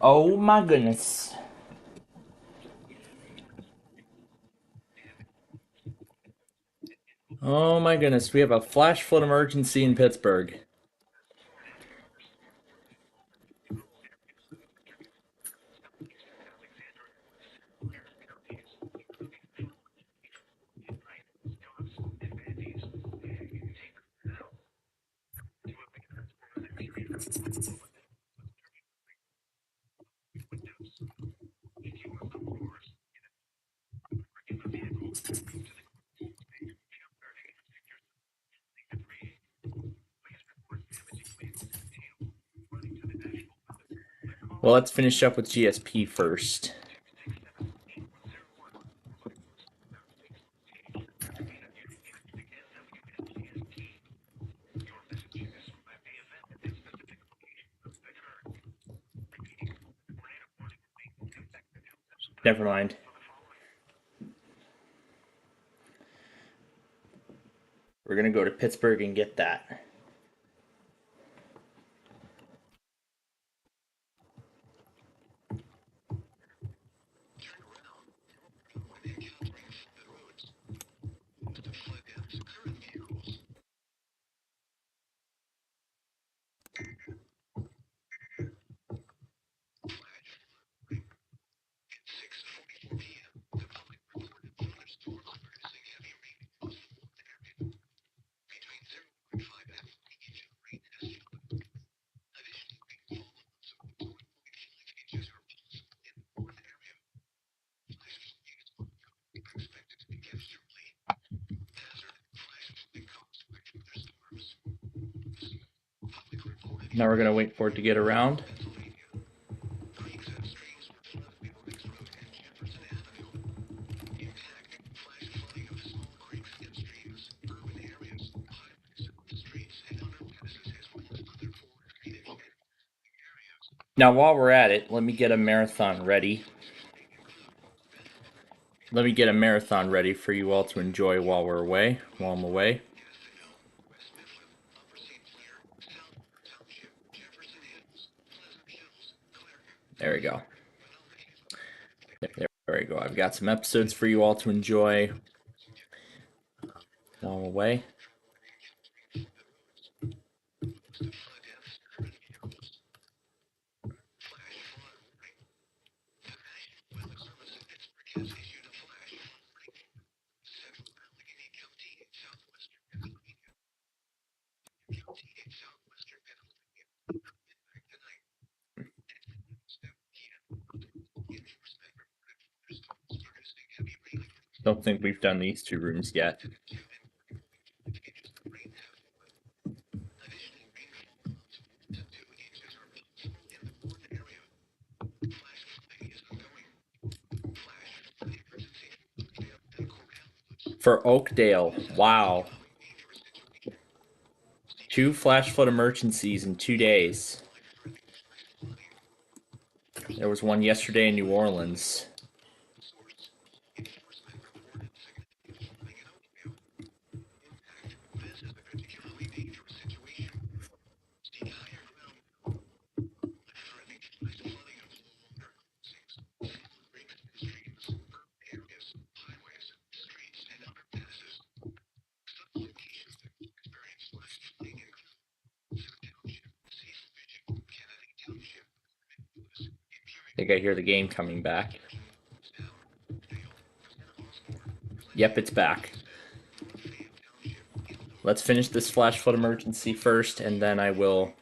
Oh my goodness. Oh my goodness, we have a flash flood emergency in Pittsburgh. Well, let's finish up with GSP first. Never mind. We're gonna go to Pittsburgh and get that. Now we're gonna wait for it to get around. Now while we're at it, let me get a marathon ready. Let me get a marathon ready for you all to enjoy while we're away, while I'm away. There we go. There we go. I've got some episodes for you all to enjoy while I'm away. Don't think we've done these two rooms yet. For Oakdale, wow. 2 flash flood emergencies in 2 days. There was one yesterday in New Orleans. I think I hear the game coming back. Yep, it's back. Let's finish this flash flood emergency first, and then I will...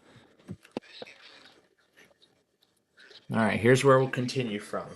Alright, here's where we'll continue from.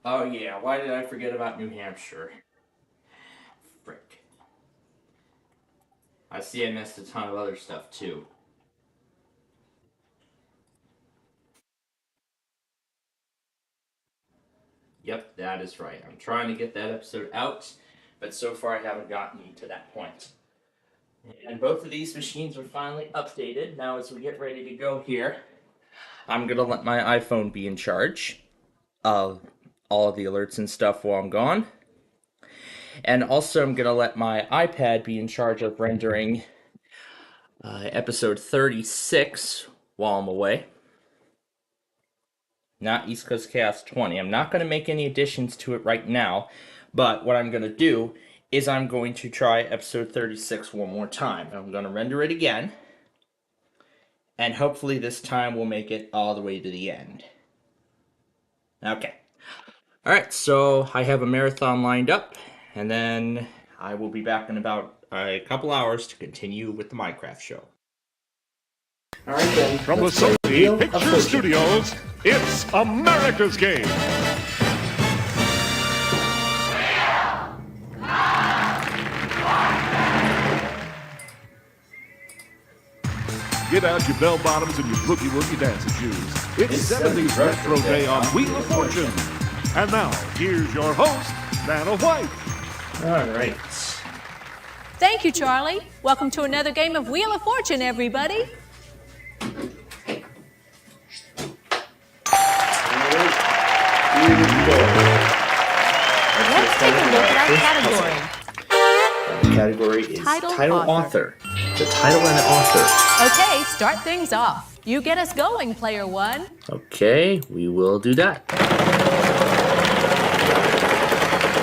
Oh yeah, why did I forget about New Hampshire? Frick. I see I missed a ton of other stuff too. Yep, that is right. I'm trying to get that episode out, but so far I haven't gotten to that point. And both of these machines are finally updated. Now as we get ready to go here, I'm going to let my iPhone be in charge of all of the alerts and stuff while I'm gone. And also I'm going to let my iPad be in charge of rendering episode 36 while I'm away. Not East Coast Chaos 20. I'm not going to make any additions to it right now, but what I'm going to do is I'm going to try episode 36 one more time. I'm going to render it again, and hopefully this time we'll make it all the way to the end. Okay. Alright, so I have a marathon lined up, and then I will be back in about a couple hours to continue with the Minecraft show. Alright then. From the Sony Picture Studios, it's America's Game. Get out your bell-bottoms and your boogie-woogie dancing shoes. It's 70s Retro Day on Wheel of Fortune. And now, here's your host, Vanna White. Alright. Thank you, Charlie. Welcome to another game of Wheel of Fortune, everybody. Let's take a look at our category. The category is Title Author. The title and the author. Okay, start things off. You get us going, player one. Okay, we will do that.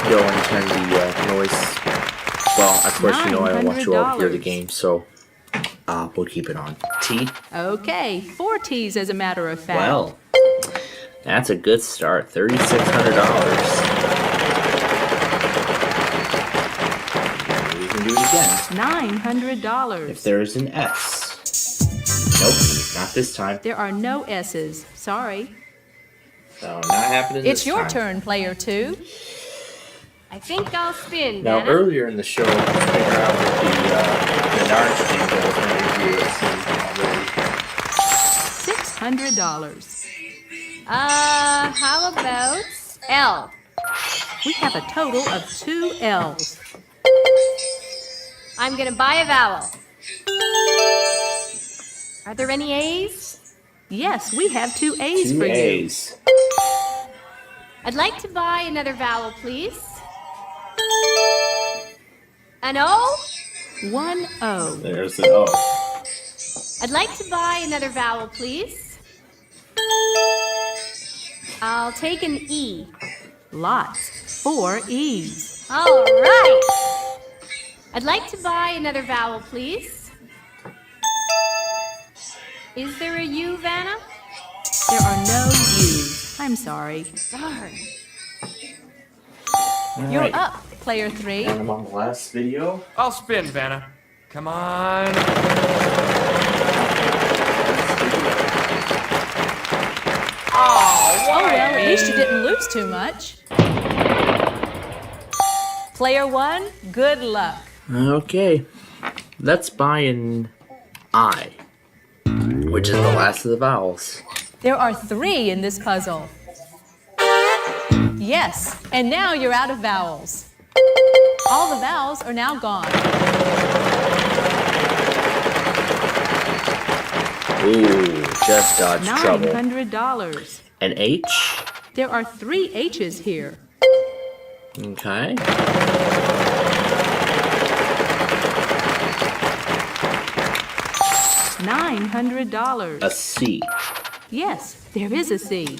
Go and turn the noise. Well, of course, you know I want you all to hear the game, so we'll keep it on. T. Okay, 4 T's as a matter of fact. Well, that's a good start. $3,600. We can do it again. $900. If there is an S. Nope, not this time. There are no S's. Sorry. So, not happening this It's your time. turn, player two. I think I'll spin. Now, Vanna. earlier in the show, I figured out with the Nards jingle, I was going to review it $600. How about L? We have a total of 2 L's. I'm gonna buy a vowel. Are there any A's? Yes, we have 2 A's Two for A's. you. I'd like to buy another vowel, please. An O? 1 O. There's an O. I'd like to buy another vowel, please. I'll take an E. Lots. 4 E's. All right. I'd like to buy another vowel, please. Is there a U, Vanna? There are no U's. I'm sorry. Darn. You're Alright. up, player 3. And I'm on the last video. I'll spin, Vanna. Come on. Oh, well, at least you didn't lose too much. Player 1, good luck. Okay. Let's buy an I, which is the last of the vowels. There are 3 in this puzzle. Yes, and now you're out of vowels. All the vowels are now gone. Ooh, just dodged trouble. $900. An H? There are 3 H's here. Okay. $900. A C. Yes, there is a C.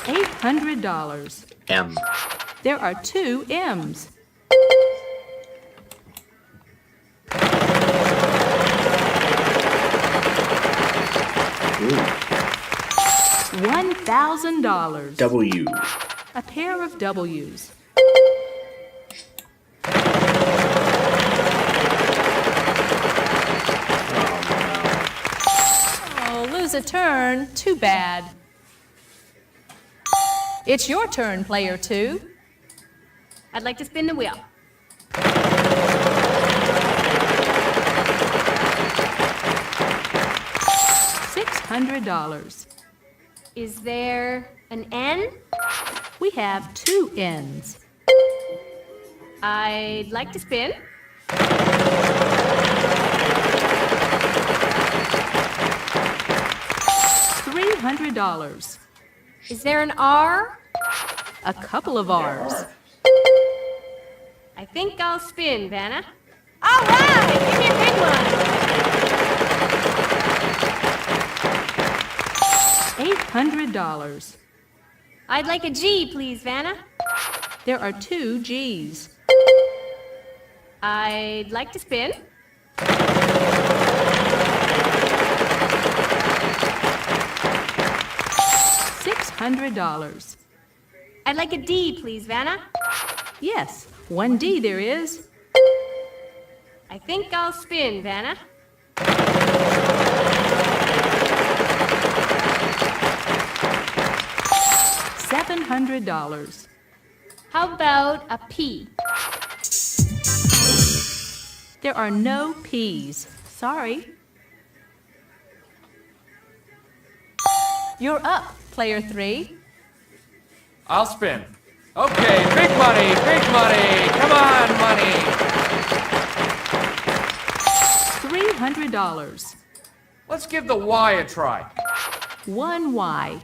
$800. M. There are 2 M's. Ooh. $1,000. W. A pair of W's. Oh lose a turn. Too bad. It's your turn, player 2. I'd like to spin the wheel. $600. Is there an N? We have 2 N's. I'd like to spin. $300. Is there an R? A couple of R's. I think I'll spin, Vanna. All right, give me a big one. $800. I'd like a G, please, Vanna. There are 2 G's. I'd like to spin. $600. I'd like a D, please, Vanna. Yes, 1 D there is. I think I'll spin, Vanna. $700. How about a P? There are no P's. Sorry. You're up, player 3. I'll spin. Okay, big money, big money. Come on, money. $300. Let's give the Y a try. 1 Y.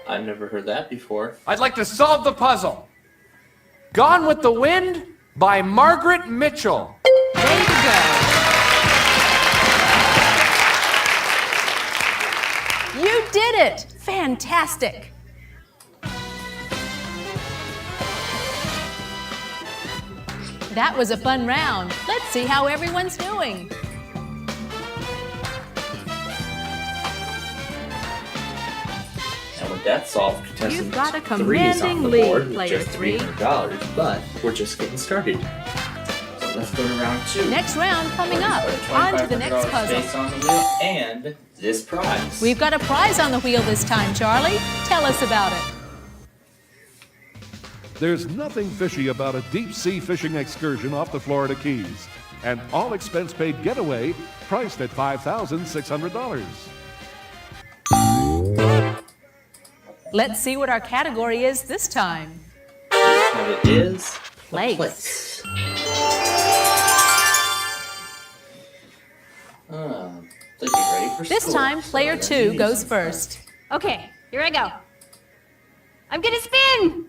I've never heard that before. I'd like to solve the puzzle. Gone with the Wind by Margaret Mitchell. Way to go. You did it! Fantastic! That was a fun round. Let's see how everyone's doing. And with that solved, You've got a 3 is on commanding the lead, board with player just 3. $300, but we're just getting started. So let's go to round 2. Next round coming up. On to the next puzzle. Space on the wheel and this prize. We've got a prize on the wheel this time, Charlie. Tell us about it. There's nothing fishy about a deep-sea fishing excursion off the Florida Keys. An all-expense-paid getaway priced at $5,600. Let's see what our category is this time. And it is Place. So get ready for This school. time, player 2 goes first. Okay, here I go. I'm gonna spin.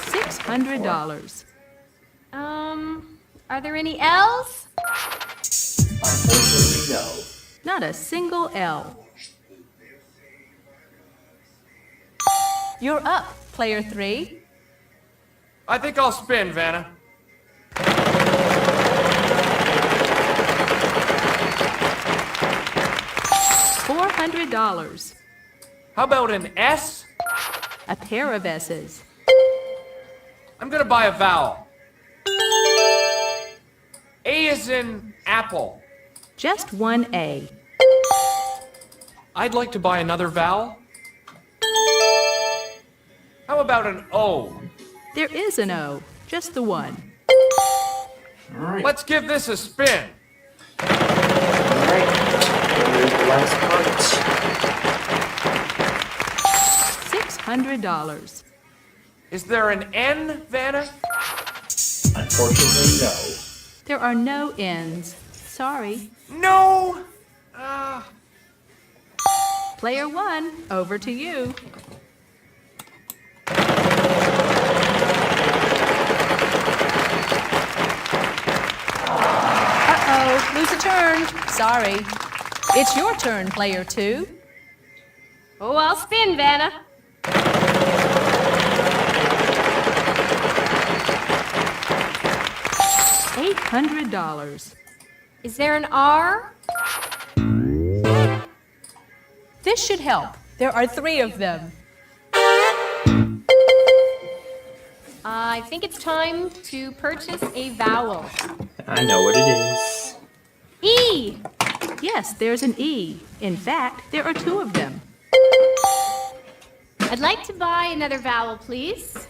$600. Are there any L's? Unfortunately, no. Not a single L. You're up, player 3. I think I'll spin, Vanna. $400. How about an S? A pair of S's. I'm gonna buy a vowel. A is in apple. Just 1 A. I'd like to buy another vowel. How about an O? There is an O, just the one. All right. Let's give this a spin. All right. Here's the last part. $600. Is there an N, Vanna? Unfortunately, no. There are no N's. Sorry. No! Player 1, over to you. Uh-oh, lose a turn. Sorry. It's your turn, player 2. Oh, I'll spin, Vanna. $800. Is there an R? This should help. There are 3 of them. I think it's time to purchase a vowel. I know what it is. E! Yes, there's an E. In fact, there are two of them. I'd like to buy another vowel, please.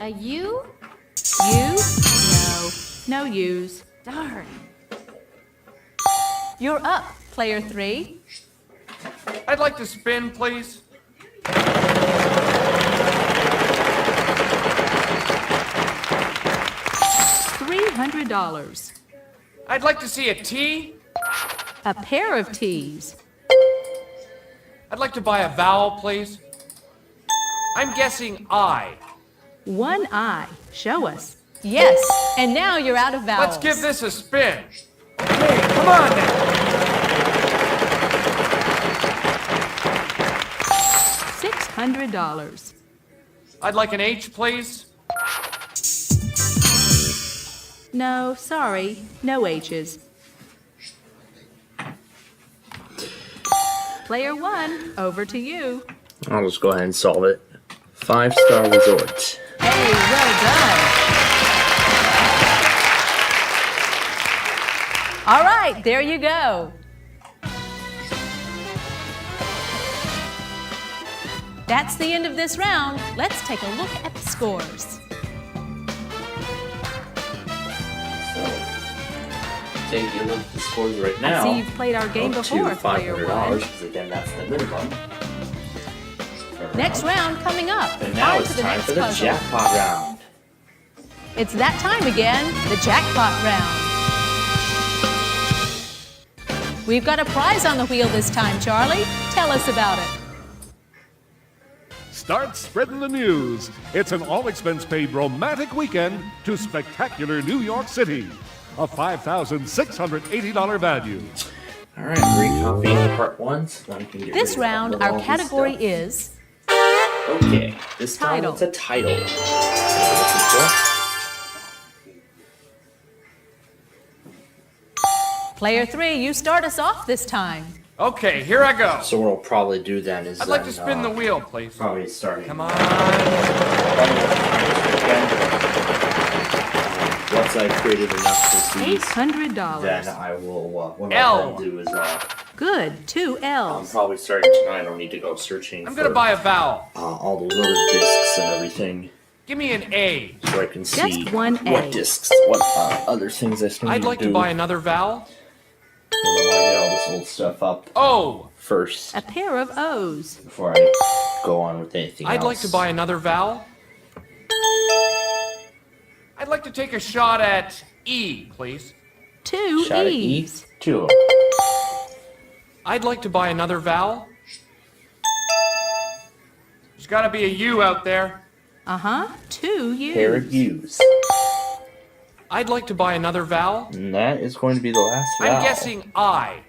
A U? U? No. No U's. Darn. You're up, player 3. I'd like to spin, please. $300. I'd like to see a T. A pair of T's. I'd like to buy a vowel, please. I'm guessing I. One I. Show us. Yes, and now you're out of vowels. Let's give this a spin. Okay, come on now. $600. I'd like an H, please. No, sorry. No H's. Player 1, over to you. I'll just go ahead and solve it. 5-star resort. Hey, well done. All right, there you go. That's the end of this round. Let's take a look at the scores. Take a look at the scores right I now. see you've played our game before, player $500, 1. because again, that's the minimum. Next round coming up. And now On it's to the time next for the puzzle. jackpot round. It's that time again, the jackpot round. We've got a prize on the wheel this time, Charlie. Tell us about it. Start spreading the news. It's an all-expense-paid romantic weekend to spectacular New York City. A $5,680 value. All right, recopying part 1. So I can get This rid of round, all our this category stuff. is Okay, this time Title. it's a title. Player 3. You start us off this time. Okay, here I go. So what I'll probably do then is I'd like to spin the wheel, please. Probably starting. Come on. Once I've created enough of these, $800. then I will. What L. I'll then do is Good. 2 I'm L's. probably starting tonight. I don't need to go searching. I'm gonna buy a vowel. All those other discs and everything, Give me an A. so I can see Just one A. what discs, what other things I still need I'd like to to do. buy another vowel. Because I want to get all this old stuff up O. first A pair of O's. before I go on with anything else. I'd like to buy another vowel. I'd like to take a shot at E, please. 2 Shot at E. E's. 2. I'd like to buy another vowel. There's gotta be a U out there. Uh-huh. 2 U's. Pair of U's. I'd like to buy another vowel. And that is going to be the last vowel. I'm guessing I.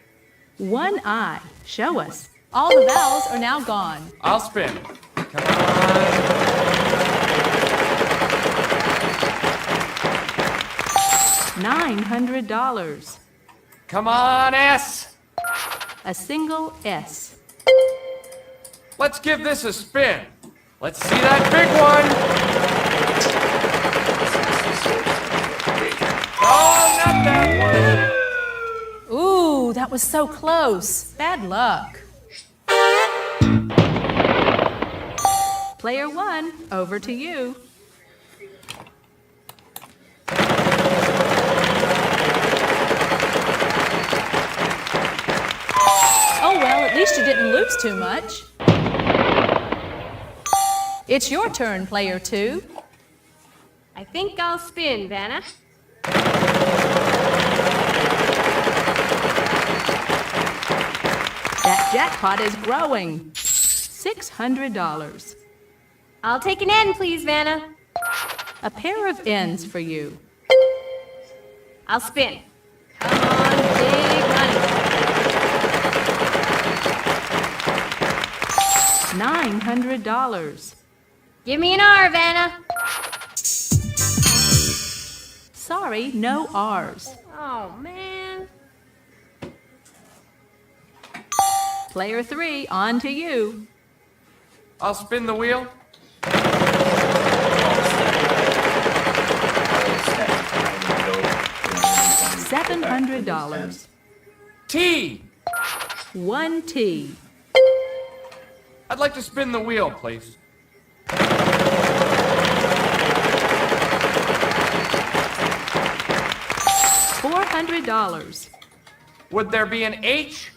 1 I. Show us. All the vowels are now gone. I'll spin. Come on. $900. Come on, S. A single S. Let's give this a spin. Let's see that big one. Oh, not that one. Ooh, that was so close. Bad luck. Player 1, over to you. Oh, well, at least you didn't lose too much. It's your turn, player 2. I think I'll spin, Vanna. That jackpot is growing. $600. I'll take an N, please, Vanna. A pair of N's for you. I'll spin. Come on, big money. $900. Give me an R, Vanna. Sorry, no R's. Oh, man. Player 3, on to you. I'll spin the wheel. $700. T! 1 T. I'd like to spin the wheel, please. $400. Would there be an H?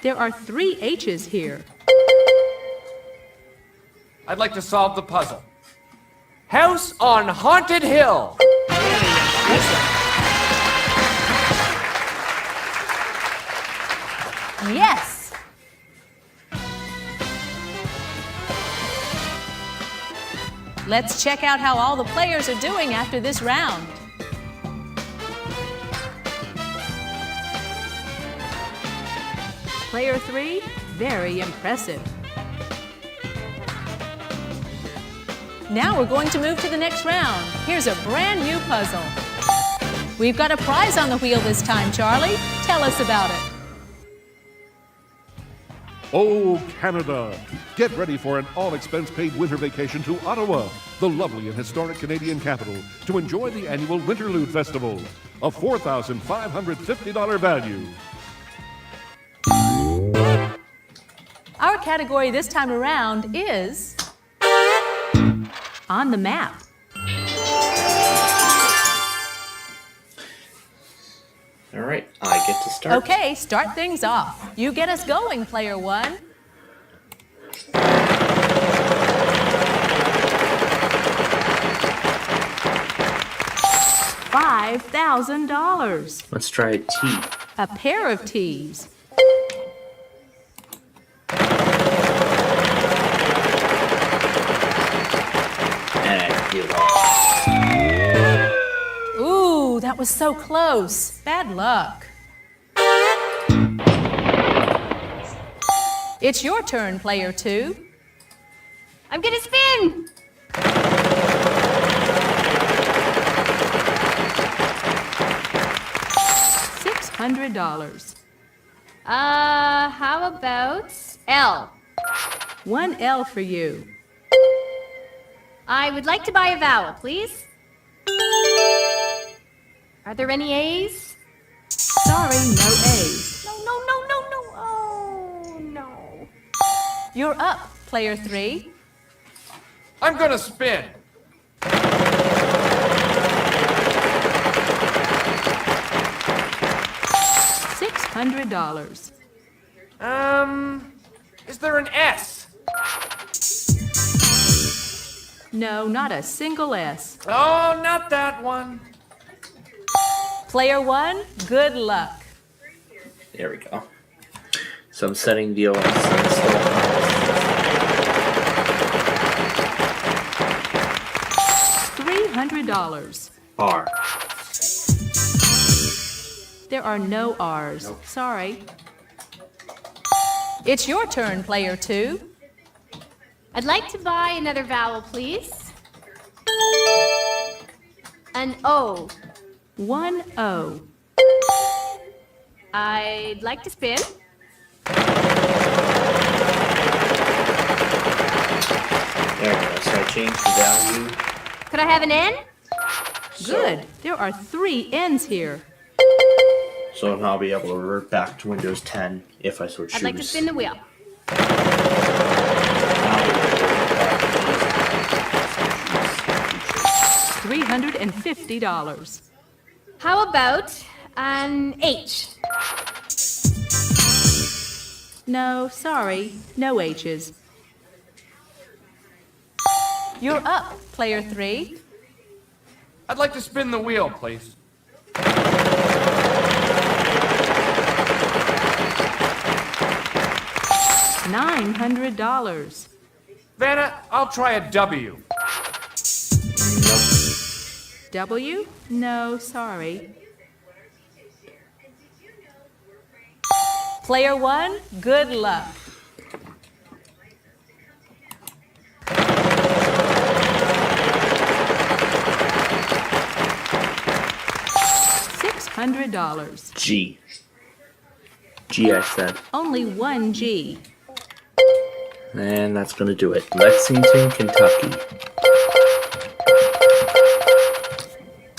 There are 3 H's here. I'd like to solve the puzzle. House on Haunted Hill. Yes! Let's check out how all the players are doing after this round. Player 3, very impressive. Now we're going to move to the next round. Here's a brand new puzzle. We've got a prize on the wheel this time, Charlie. Tell us about it. Oh, Canada! Get ready for an all-expense-paid winter vacation to Ottawa, the lovely and historic Canadian capital, to enjoy the annual Winterlude Festival, a $4,550 value. Our category this time around is on the map. All right, I get to start. Okay, start things off. You get us going, player 1. $5,000. Let's try a T. A pair of T's. And I feel Ooh, that was so close. Bad luck. It's your turn, player 2. I'm gonna spin! $600. How about L? 1 L for you. I would like to buy a vowel, please. Are there any A's? Sorry, no A's. No. Oh, no. You're up, player 3. I'm gonna spin. $600. Is there an S? No, not a single S. Oh, not that one. Player 1, good luck. There we go. So I'm setting the on Sunstone $300. R. There are no R's. Nope. Sorry. It's your turn, player 2. I'd like to buy another vowel, please. An O. 1 O. I'd like to spin. There we go. So I changed the value. Could I have an N? Good. There are 3 N's here. So now I'll be able to revert back to Windows 10 if I so choose. I'd like to spin the wheel. $350. How about an H? No, sorry, no H's. You're up, player 3. I'd like to spin the wheel, please. $900. Vanna, I'll try a W. W? No, sorry. Player 1, good luck. $600. G. G, I said. Only 1 G. And that's going to do it. Lexington, Kentucky.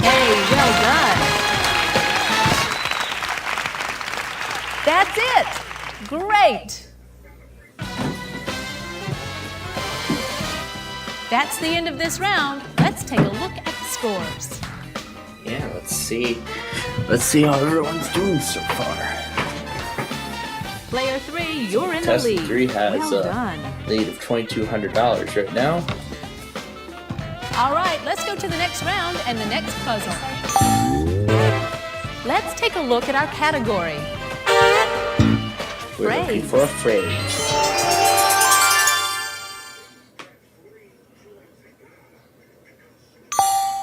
Hey, well done. Great! That's the end of this round. Let's take a look at the scores. Yeah, let's see. Let's see how everyone's doing so far. Player 3, you're in the Contestant lead. 3 has well a done. lead of $2,200 right now. All right, let's go to the next round and the next puzzle. Let's take a look at our category. We're looking for a phrase.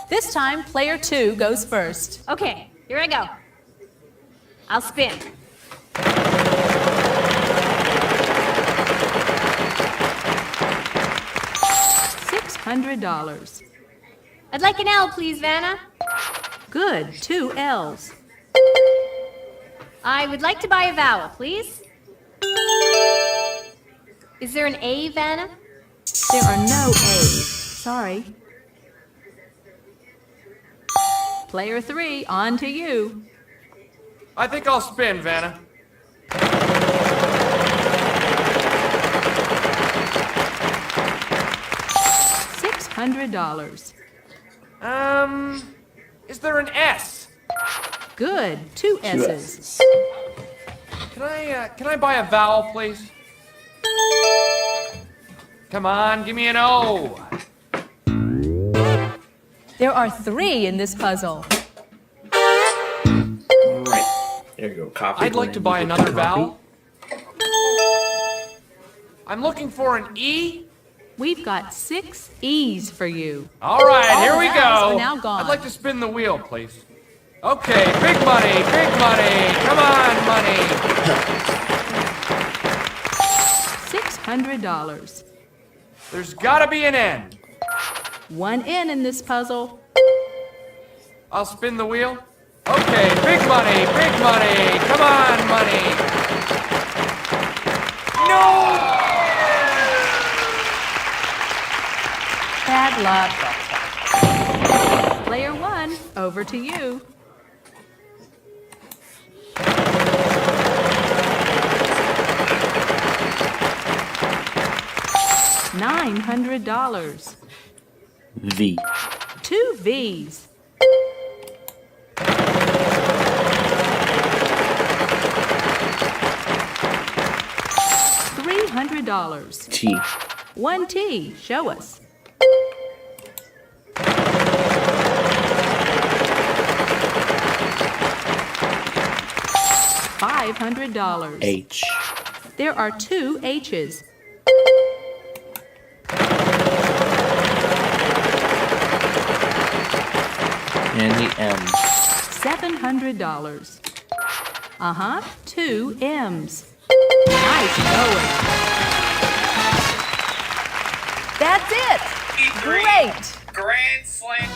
This time, player 2 goes first. Okay, here I go. I'll spin. $600. I'd like an L, please, Vanna. Good, 2 L's. I would like to buy a vowel, please. Is there an A, Vanna? There are no A's. Sorry. Player 3, on to you. I think I'll spin, Vanna. $600. Is there an S? Good, 2 S's. Can I buy a vowel, please? Come on, give me an O. There are 3 in this puzzle. Right. There you go, copy. I'd like to buy another vowel. I'm looking for an E. We've got 6 E's for you. All right, All here we vowels go. are now gone. I'd like to spin the wheel, please. Okay, big money, big money. Come on, money. $600. There's gotta be an N. 1 N in this puzzle. I'll spin the wheel. Okay, big money, big money. Come on, money. No! Bad luck. Player 1, over to you. $900. V. 2 V's. $300. T. 1 T. Show us. $500. H. There are 2 H's. And the M. $700. 2 M's. Nice going. That's it. Great. Grand slam.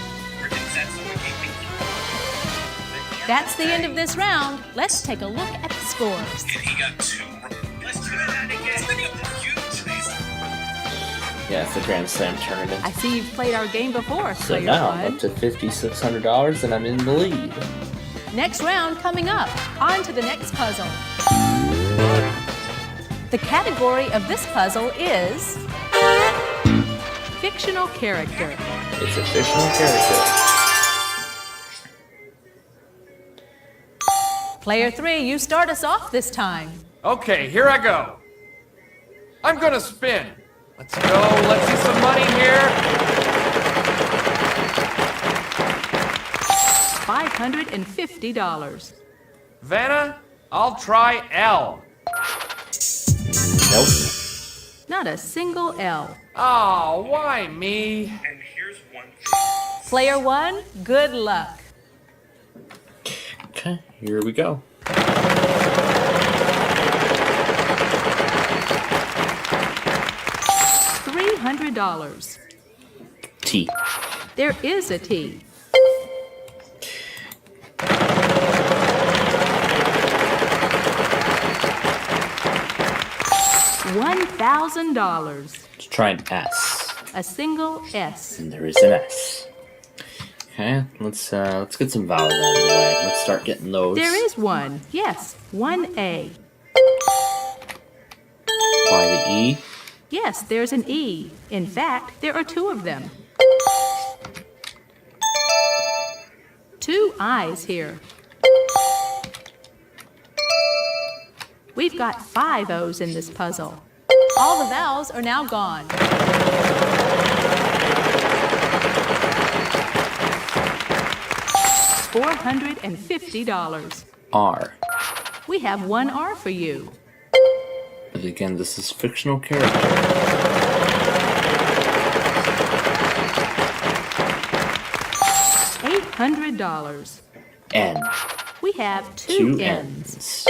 That's the end of this round. Let's take a look at the scores. And he got 2. Let's do that again. Yeah, it's the Grand Slam tournament. I see you've played our game before, So player now 1. I'm up to $5,600 and I'm in the lead. Next round coming up. On to the next puzzle. The category of this puzzle is fictional character. It's a fictional character. Player 3, you start us off this time. Okay, here I go. I'm gonna spin. Let's go. Let's see some money here. $550. Vanna, I'll try L. Nope. Not a single L. Oh, why me? And here's one. Player 1, good luck. Okay, here we go. $300. T. There is a T. $1,000. Let's try an S. A single S. And there is an S. Okay, let's get some vowels out of the way. Let's start getting those. There is one. Yes, 1A. by the E? Yes, there's an E. In fact, there are 2 of them. 2 I's here. We've got 5 O's in this puzzle. All the vowels are now gone. $450. R. We have 1 R for you. But again, this is fictional character. $800. N. We have 2 N's.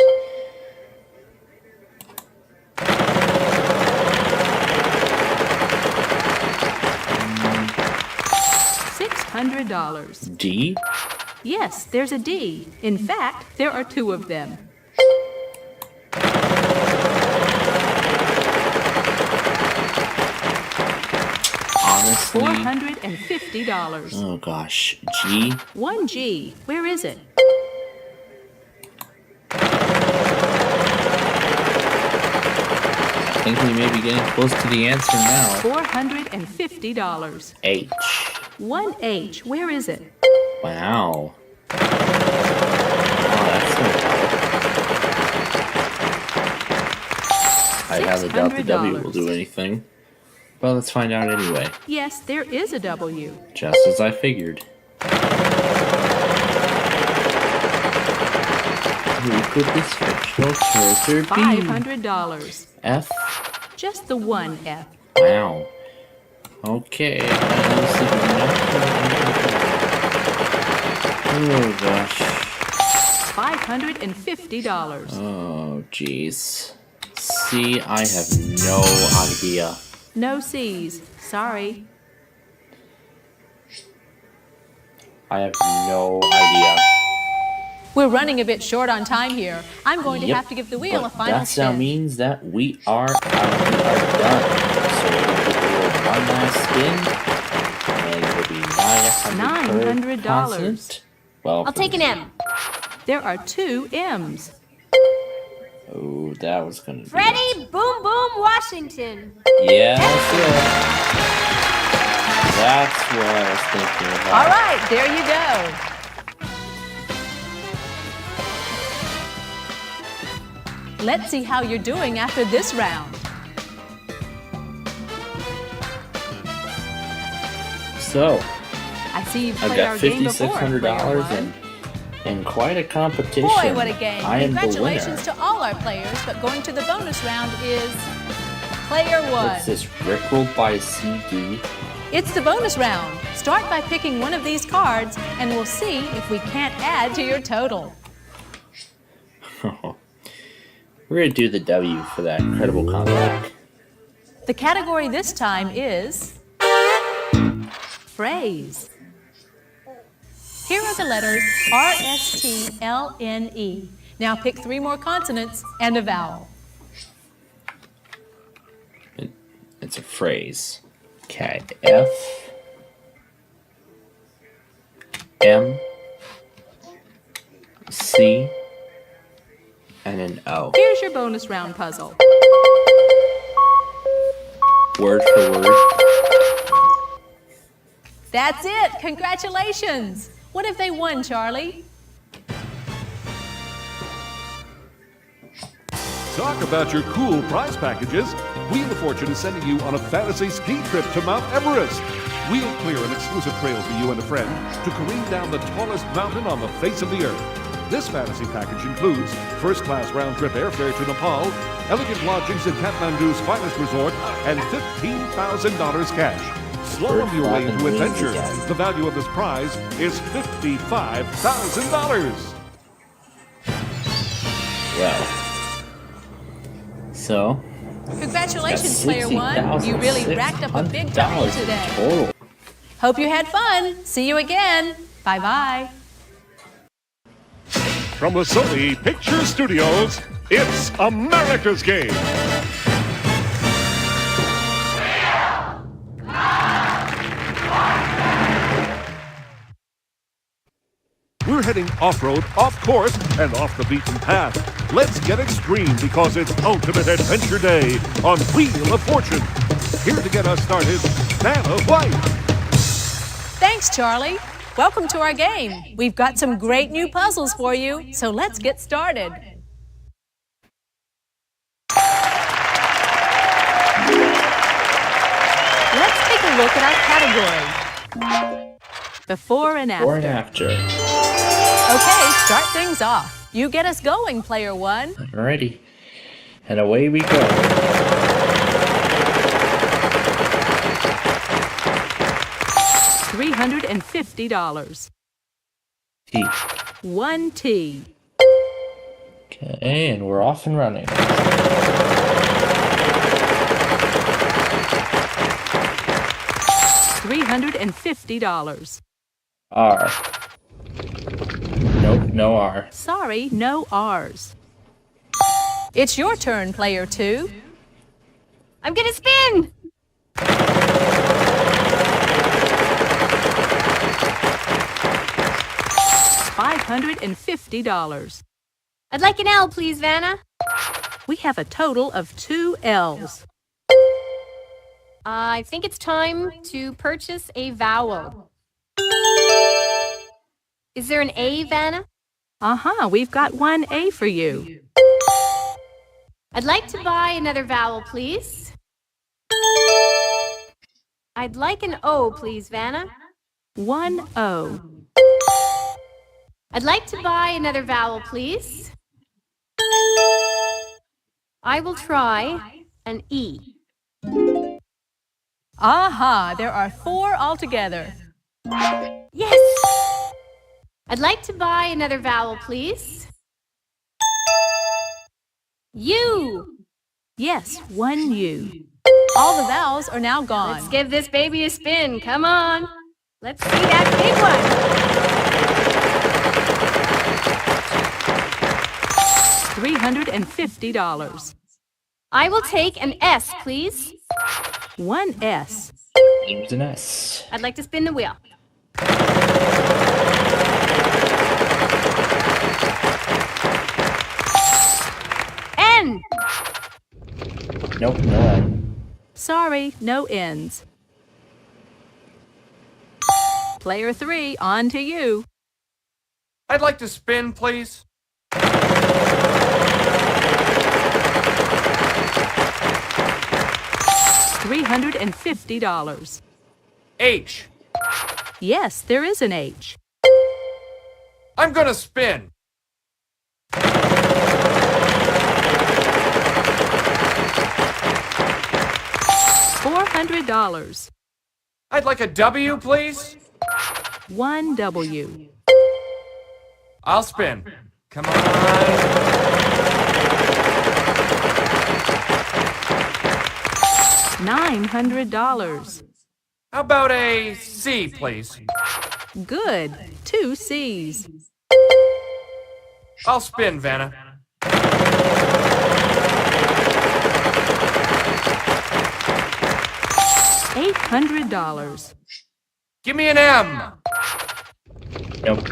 $600. D. Yes, there's a D. In fact, there are 2 of them. Honestly. $450. Oh gosh. G. 1 G. Where is it? I think we may be getting close to the answer now. $450. H. 1 H. Where is it? Wow. Oh, that's so hard. I highly doubt the W will do anything. But let's find out anyway. Yes, there is a W. Just as I figured. Who could this fictional character be? $500. F? Just the 1 F. Wow. Okay. Oh gosh. $550. Oh jeez. See, I have no idea. No C's. Sorry. I have no idea. We're running a bit short on time here. I'm going to have to give the wheel a final that spin. now means that we are done. So we're going to give the wheel one last spin. And it'll be $900. Well, I'll take an M. There are 2 M's. Oh, that was going to be... Freddie Boom Boom Washington. Yeah, that's it. That's what I was thinking about. All right, there you go. Let's see how you're doing after this round. So, I see you've I've played got our game before. $5,600 and quite a competition. Boy, what a game. I am Congratulations the winner. to all our players, but going to the bonus round is player 1. What's this, Rickrolled by CD? It's the bonus round. Start by picking one of these cards, and we'll see if we can't add to your total. We're going to do the W for that incredible comeback. The category this time is phrase. Here are the letters R-S-T-L-N-E. Now pick 3 more consonants and a vowel. It's a phrase. Okay. F. M. C. And an O. Here's your bonus round puzzle. Word for word. That's it! Congratulations! What have they won, Charlie? Talk about your cool prize packages. Wheel of Fortune is sending you on a fantasy ski trip to Mount Everest. We'll clear an exclusive trail for you and a friend to careen down the tallest mountain on the face of the earth. This fantasy package includes first-class round-trip airfare to Nepal, elegant lodgings in Kathmandu's finest resort, and $15,000 cash. Slalom your way into adventure. The value of this prize is $55,000. Well. So. Congratulations, player 1. You really racked up a big total today. Total. Hope you had fun. See you again. Bye-bye. From the Sony Picture Studios, it's America's Game. We're heading off-road, off-course, and off the beaten path. Let's get extreme because it's Ultimate Adventure Day on Wheel of Fortune. Here to get us started, Vanna White. Thanks, Charlie. Welcome to our game. We've got some great new puzzles for you, so let's get started. Let's take a look at our category. Before and after. Before and after. Okay, start things off. You get us going, player one. Alrighty. And away we go. $350. T. 1 T. Okay, and we're off and running. $350. R. Nope, no R. Sorry, no R's. It's your turn, player two. I'm gonna spin! $550. I'd like an L, please, Vanna. We have a total of 2 L's. I think it's time to purchase a vowel. Is there an A, Vanna? We've got 1 A for you. I'd like to buy another vowel, please. I'd like an O, please, Vanna. 1 O. I'd like to buy another vowel, please. I will try an E. There are 4 altogether. Yes! I'd like to buy another vowel, please. U. Yes, 1 U. All the vowels are now gone. Let's give this baby a spin. Come on. Let's see that big one. $350. I will take an S, please. 1 S. There's an S. I'd like to spin the wheel. N. Nope, no N. Sorry, no N's. Player 3, on to you. I'd like to spin, please. $350. H. Yes, there is an H. I'm gonna spin. $400. I'd like a W, please. 1 W. I'll spin. Come on. $900. How about a C, please? Good. 2 C's. I'll spin, Vanna. $800. Give me an M. Nope.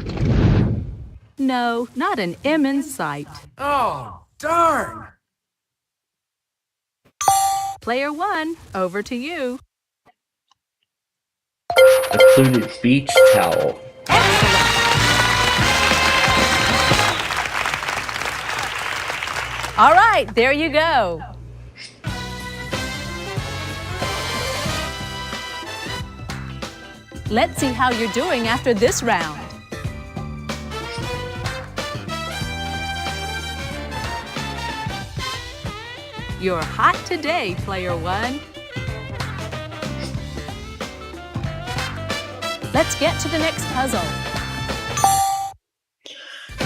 No, not an M in sight. Oh, darn. Player 1, over to you. A fluted beach towel. All right, there you go. Let's see how you're doing after this round. You're hot today, player 1. Let's get to the next puzzle.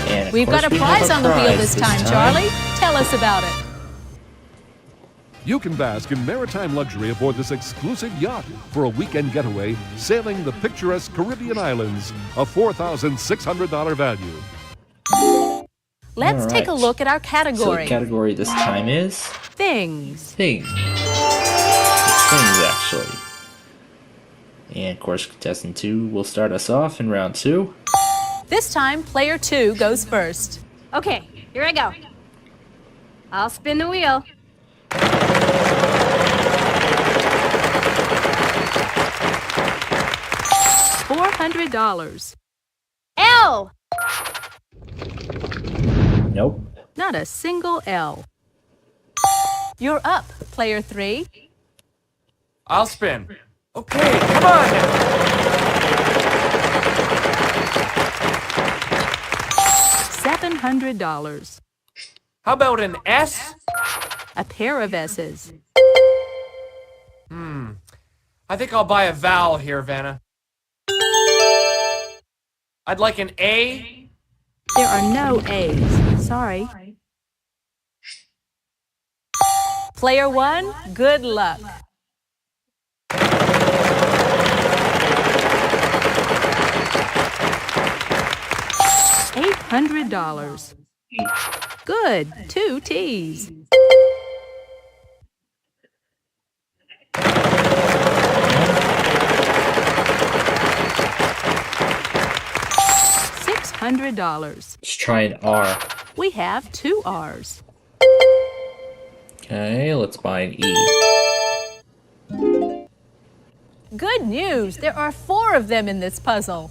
And We've got a prize on the wheel this time, Charlie. Tell us about it. You can bask in maritime luxury aboard this exclusive yacht for a weekend getaway sailing the picturesque Caribbean islands, a $4,600 value. Let's take a look at our category. So the category this time is? Things. Things. It's things, actually. And of course, contestant 2 will start us off in round 2. This time, player 2 goes first. Okay, here I go. I'll spin the wheel. $400. L. Nope. Not a single L. You're up, player 3. I'll spin. Okay, come on now. $700. How about an S? A pair of S's. I think I'll buy a vowel here, Vanna. I'd like an A. There are no A's. Sorry. Player 1, good luck. $800. Good, 2 T's. $600. Let's try an R. We have 2 R's. Okay, let's buy an E. Good news, there are 4 of them in this puzzle.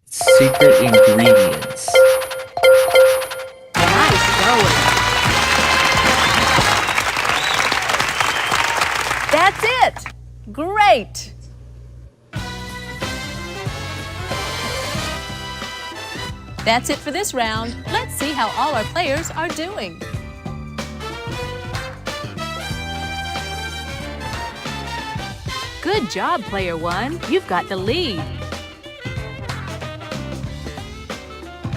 Secret ingredients. Nice going. That's it. Great. That's it for this round. Let's see how all our players are doing. Good job, player 1. You've got the lead.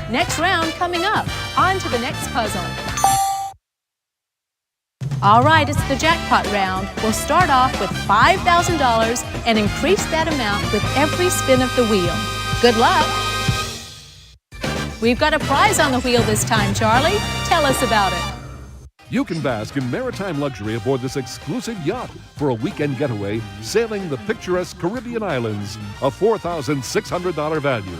Next round coming up. On to the next puzzle. All right, it's the jackpot round. We'll start off with $5,000 and increase that amount with every spin of the wheel. Good luck. We've got a prize on the wheel this time, Charlie. Tell us about it. You can bask in maritime luxury aboard this exclusive yacht for a weekend getaway sailing the picturesque Caribbean islands, a $4,600 value.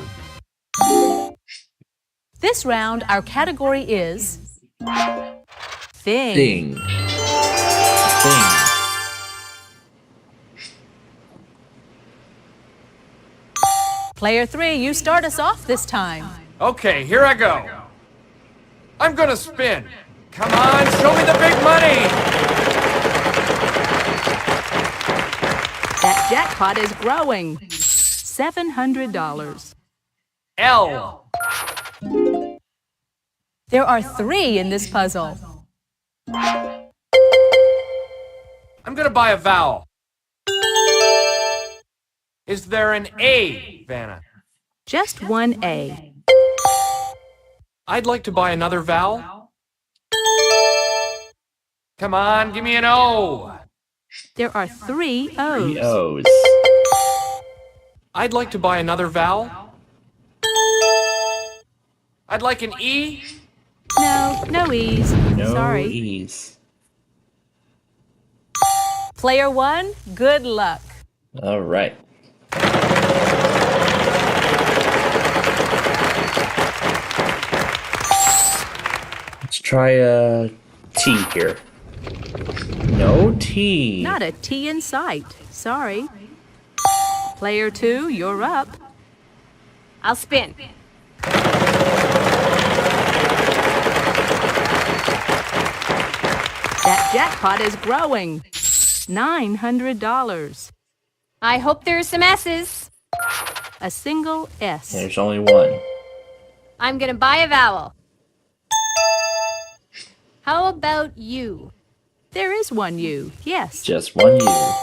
This round, our category is Thing. Thing. Player 3, you start us off this time. Okay, here I go. I'm gonna spin. Come on, show me the big money. That jackpot is growing. $700. L. There are 3 in this puzzle. I'm gonna buy a vowel. Is there an A, Vanna? Just 1 A. I'd like to buy another vowel. Come on, give me an O. There are 3 O's. 3 O's. I'd like to buy another vowel. I'd like an E. No, no E's. No Sorry. E's. Player 1, good luck. All right. Let's try a T here. No T. Not a T in sight. Sorry. Player 2, you're up. I'll spin. That jackpot is growing. $900. I hope there's some S's. A single S. There's only one. I'm gonna buy a vowel. How about you? There is one U, yes. Just one U.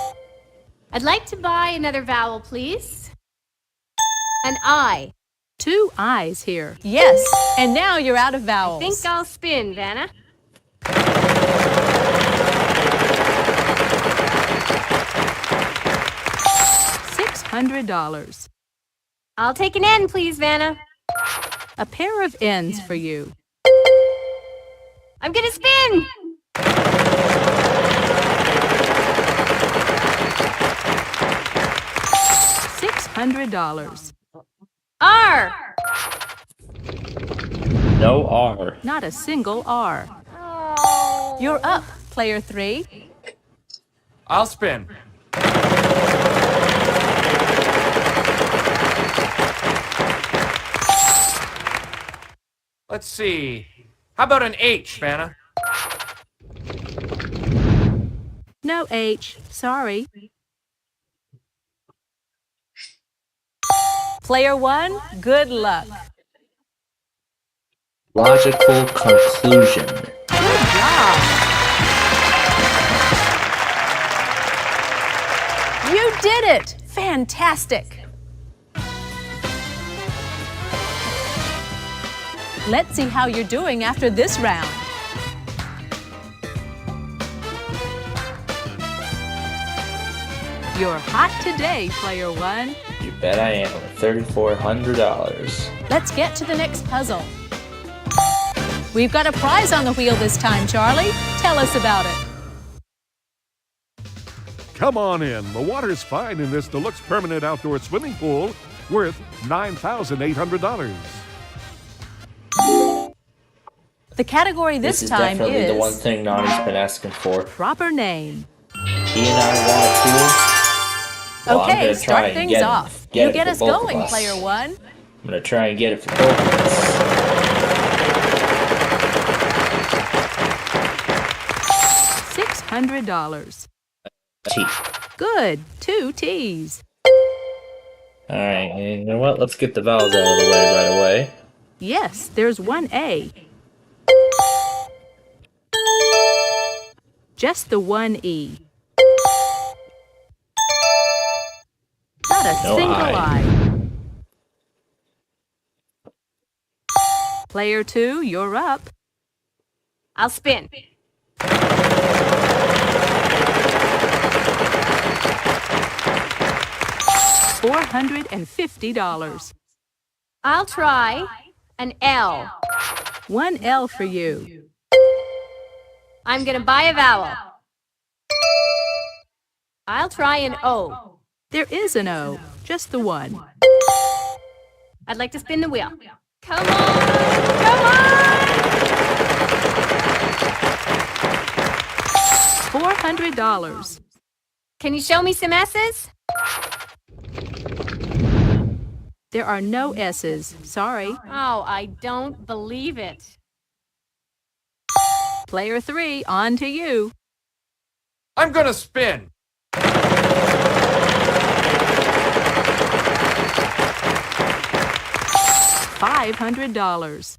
I'd like to buy another vowel, please. An I. 2 I's here. Yes, and now you're out of vowels. I think I'll spin, Vanna. $600. I'll take an N, please, Vanna. A pair of N's for you. I'm gonna spin! $600. R. No R. Not a single R. You're up, player 3. I'll spin. Let's see. How about an H, Vanna? No H, sorry. Player 1, good luck. Logical conclusion. Good job. You did it! Fantastic! Let's see how you're doing after this round. You're hot today, player 1. You bet I am with $3,400. Let's get to the next puzzle. We've got a prize on the wheel this time, Charlie. Tell us about it. Come on in. The water's fine in this deluxe permanent outdoor swimming pool worth $9,800. The category this is time definitely is the one thing Nani's been asking for. proper name. He and I want a pool. Well, I'm Okay, gonna try start and things off. You get us going, us. player 1. I'm gonna try and get it for both of us. $600. T. Good, 2 T's. Alright, and you know what? Let's get the vowels out of the way right away. Yes, there's one A. Just the one E. Not a No single I. I. Player 2, you're up. I'll spin. $450. I'll try an L. One L for you. I'm gonna buy a vowel. I'll try an O. There is an O, just the one. I'd like to spin the wheel. Come on! Come on! $400. Can you show me some S's? There are no S's, sorry. Oh, I don't believe it. Player 3, on to you. I'm gonna spin. $500.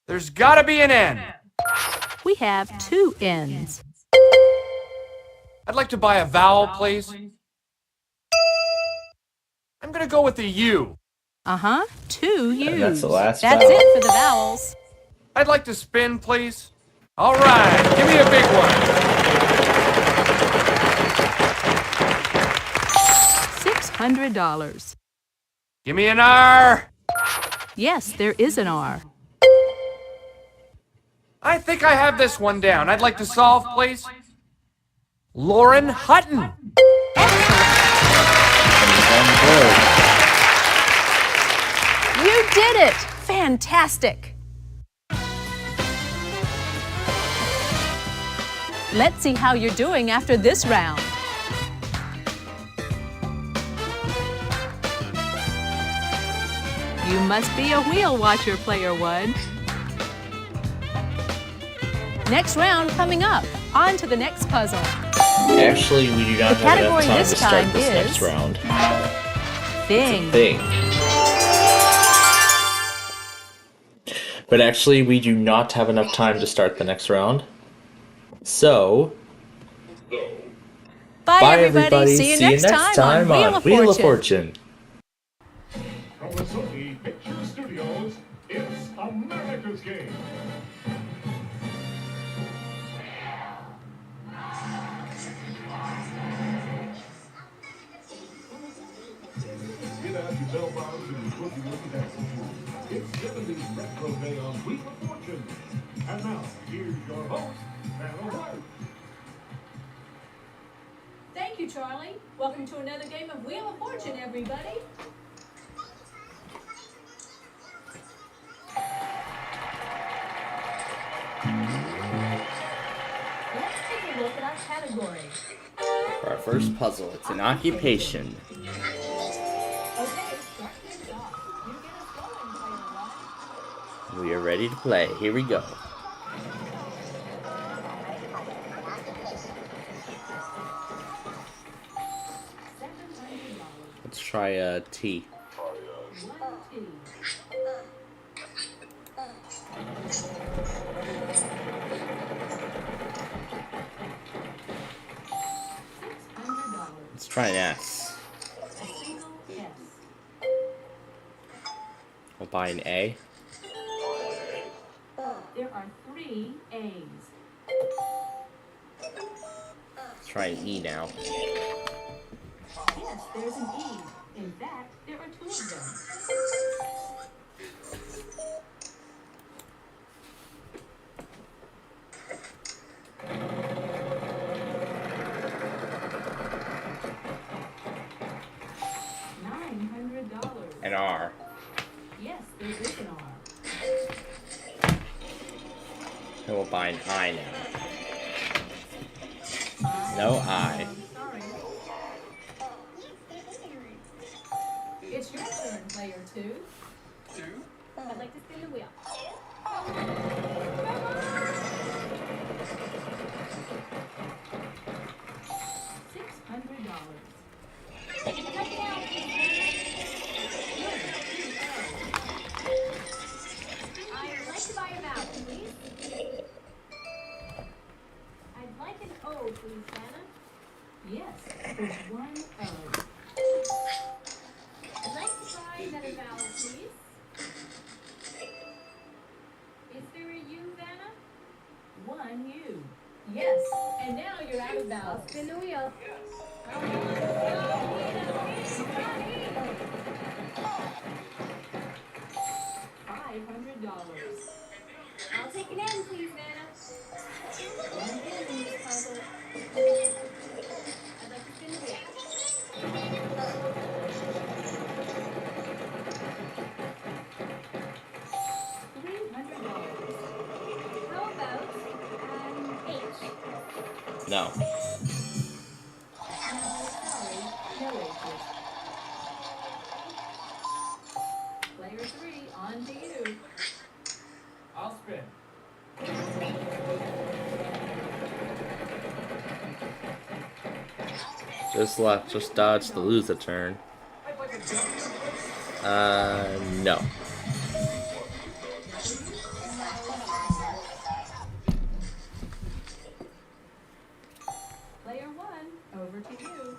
There's gotta be an N. We have 2 N's. I'd like to buy a vowel, please. I'm gonna go with the U. Uh-huh, 2 U's. And that's the last That's vowel. it for the vowels. I'd like to spin, please. All right, give me a big one. $600. Give me an R. Yes, there is an R. I think I have this one down. I'd like to solve, please. Lauren Hutton. You did it! Fantastic! Let's see how you're doing after this round. You must be a wheel watcher, player 1. Next round coming up. On to the next puzzle. Actually, we do not The have enough category time this to start time this is next round. Thing. Thing. But actually, we do not have enough time to start the next round. So, Bye everybody. See you next time on Wheel of Fortune. From the Sony Picture Studios, it's America's Game. Get out your bell bottoms and your boogie-woogie dancing shoes. It's 70s Retro Day on Wheel of Fortune. And now, here's your host, Vanna White. Thank you, Charlie. Welcome to another game of Wheel of Fortune, everybody. Let's take a look at our category. For our first puzzle, it's an occupation. Okay, start things off. You get us going, player one. We are ready to play. Here we go. Let's try a T. Let's try an S. We'll buy an A. There are 3 A's. Let's try an E now. Yes, there's an E. In fact, there are 2 of them. $900. An R. Yes, there is an R. And we'll buy an I now. No I. Sorry. It's your turn, player 2. I'd like to spin the wheel. I'd like to buy a vowel, please. I'd like an O, please, Santa. Yes, there's 1 O. I'd like to buy another vowel, please. Is there a U, Vanna? 1 U. Yes, and now you're out of vowels. Spin the wheel. $500. I'll take an N, please, Vanna. 1 N in this puzzle. I'd like to spin the wheel. $300. How about an H? No. Sorry, no H's. Player 3, on to you. I'll spin. Just left. Just dodge to lose a turn. No. Player 1, over to you.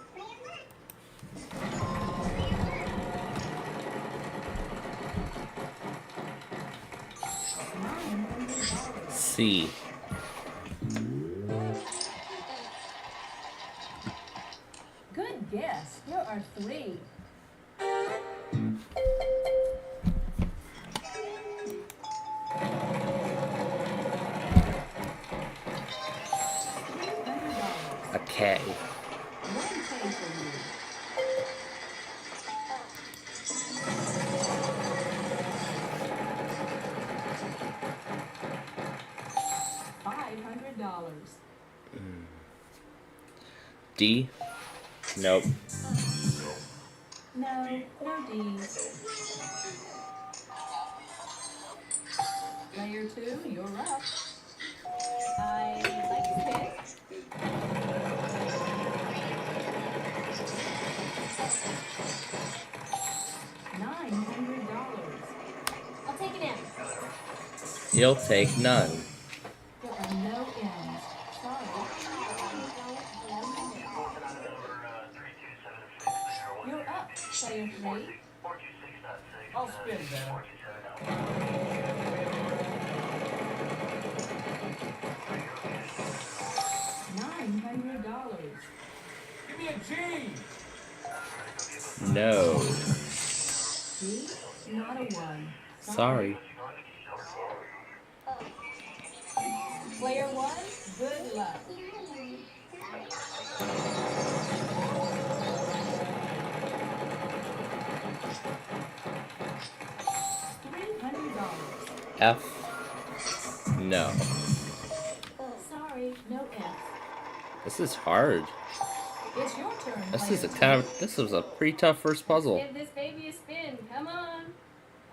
C. Good guess. Here are 3. A K. 1 K for you. $500. D. Nope. No, no D's. Player 2, you're up. I'd like to pick. $900. I'll take an M. You'll take none. There are no M's. Sorry. You're up, player 3. I'll spin, Vanna. $900. Give me a G! No. G, not a 1. Sorry. Player 1, good luck. $300. F. No. Sorry, no F. This is hard. It's your turn. This was a pretty tough first puzzle. Give this baby a spin. Come on.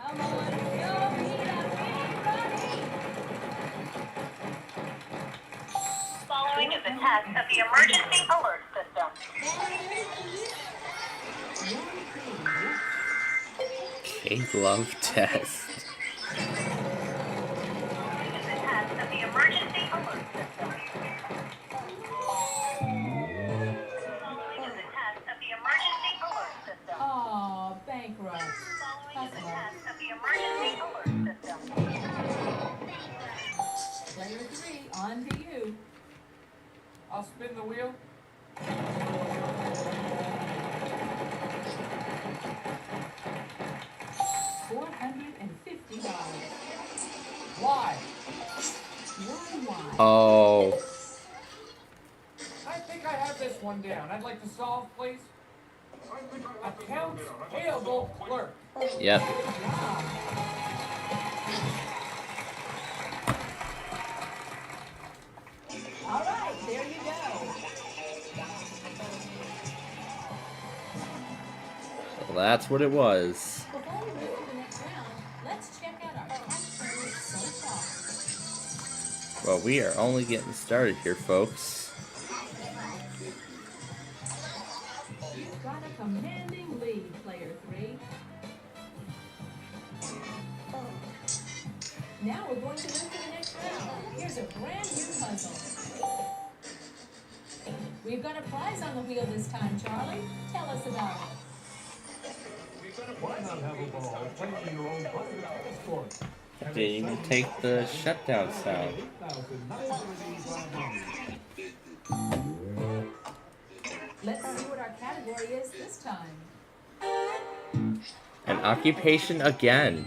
Come on. Go, Rita. Following is a test of the emergency alert system. K-glove test. Following is a test of the emergency alert system. Following is a test of the emergency alert system. Oh, bankrupt. Following is a test of the emergency alert system. Player 3, on to you. I'll spin the wheel. $450. Why? Why? Oh. I think I have this one down. I'd like to solve, please. Accounts payable clerk. Yep. All right, there you go. Well, that's what it was. Before we move to the next round, let's check out our categories so far. Well, we are only getting started here, folks. You've got a commanding lead, player 3. Now we're going to move to the next round. Here's a brand new puzzle. We've got a prize on the wheel this time, Charlie. Tell us about it. Why not have a ball playing your own private tennis court? Didn't even take the shutdown sound. Let's see what our category is this time. An occupation again.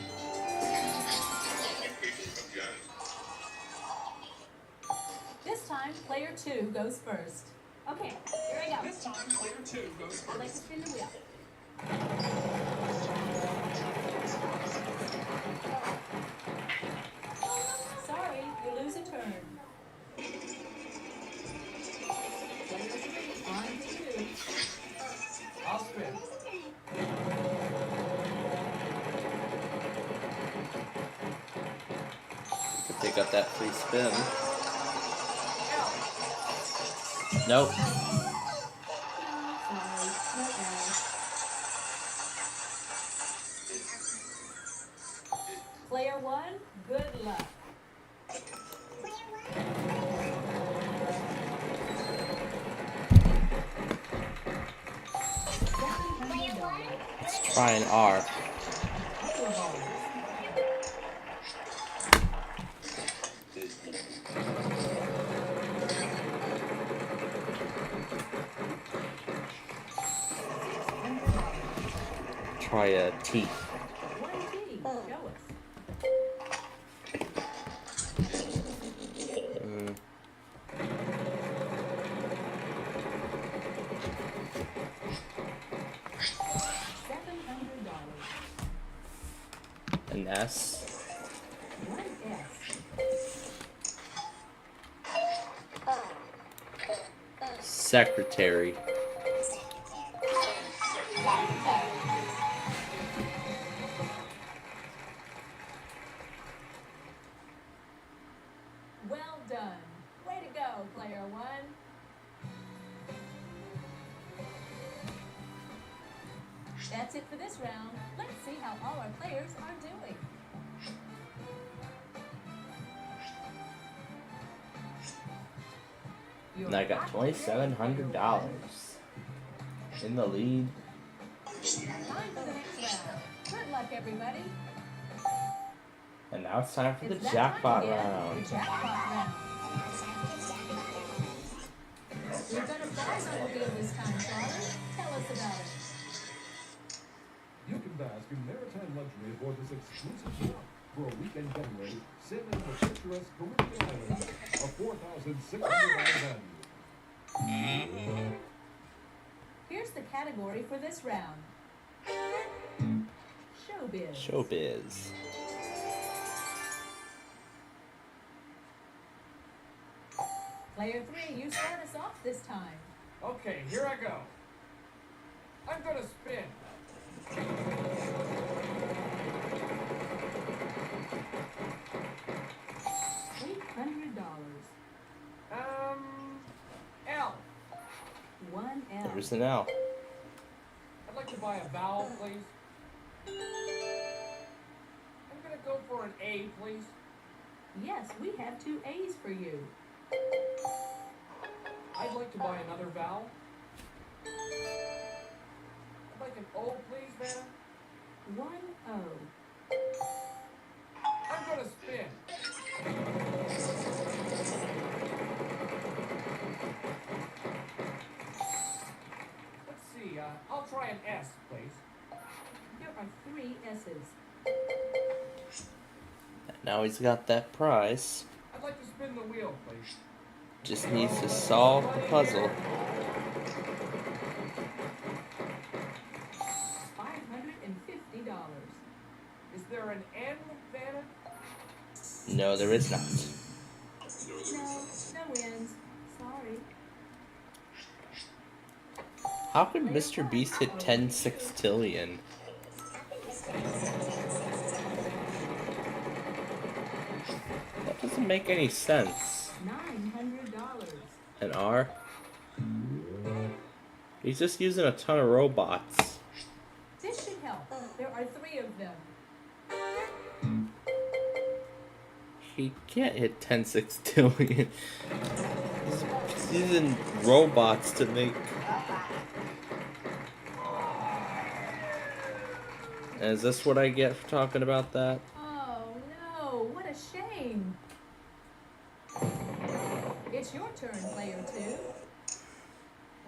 This time, player 2 goes first. Okay, here I go. This time, player 2 goes I'd like to first. spin the wheel. Sorry, you lose a turn. Player 3, on to you. I'll spin. They got that free spin. Nope. Player 1, good luck. Let's try an R. Try a T. Show us. An S. One S. Secretary. Well done. Way to go, player 1. That's it for this round. Let's see how all our players are doing. And I got $2,700 in the lead. Time for the next round. Good luck, everybody. And now it's time for the It's that jackpot time again, round. The jackpot round. We've got a prize on the wheel this time, Charlie. Tell us about it. You can bask in maritime luxury aboard this exclusive yacht. For a weekend getaway, sail into the picturesque Caribbean islands, a 4,600 value. Here's the category for this round. Showbiz. Showbiz. Player 3, you start us off this time. Okay, here I go. I'm gonna spin. $800. L. One L. There's an L. I'd like to buy a vowel, please. I'm gonna go for an A, please. Yes, we have 2 A's for you. I'd like to buy another vowel. I'd like an O, please, Vanna. 1 O. I'm gonna spin. Let's see, I'll try an S, please. There are 3 S's. Now he's got that prize. I'd like to spin the wheel, please. Just needs to solve the puzzle. $550. Is there an N, Vanna? No, there is not. No wins. Sorry. How could Mr. Beast hit 10 sextillion? That doesn't make any sense. $900. An R? He's just using a ton of robots. This should help. There are 3 of them. He can't hit 10 sextillion. He's using robots to make... Is this what I get for talking about that? Oh no, what a shame. It's your turn, player 2.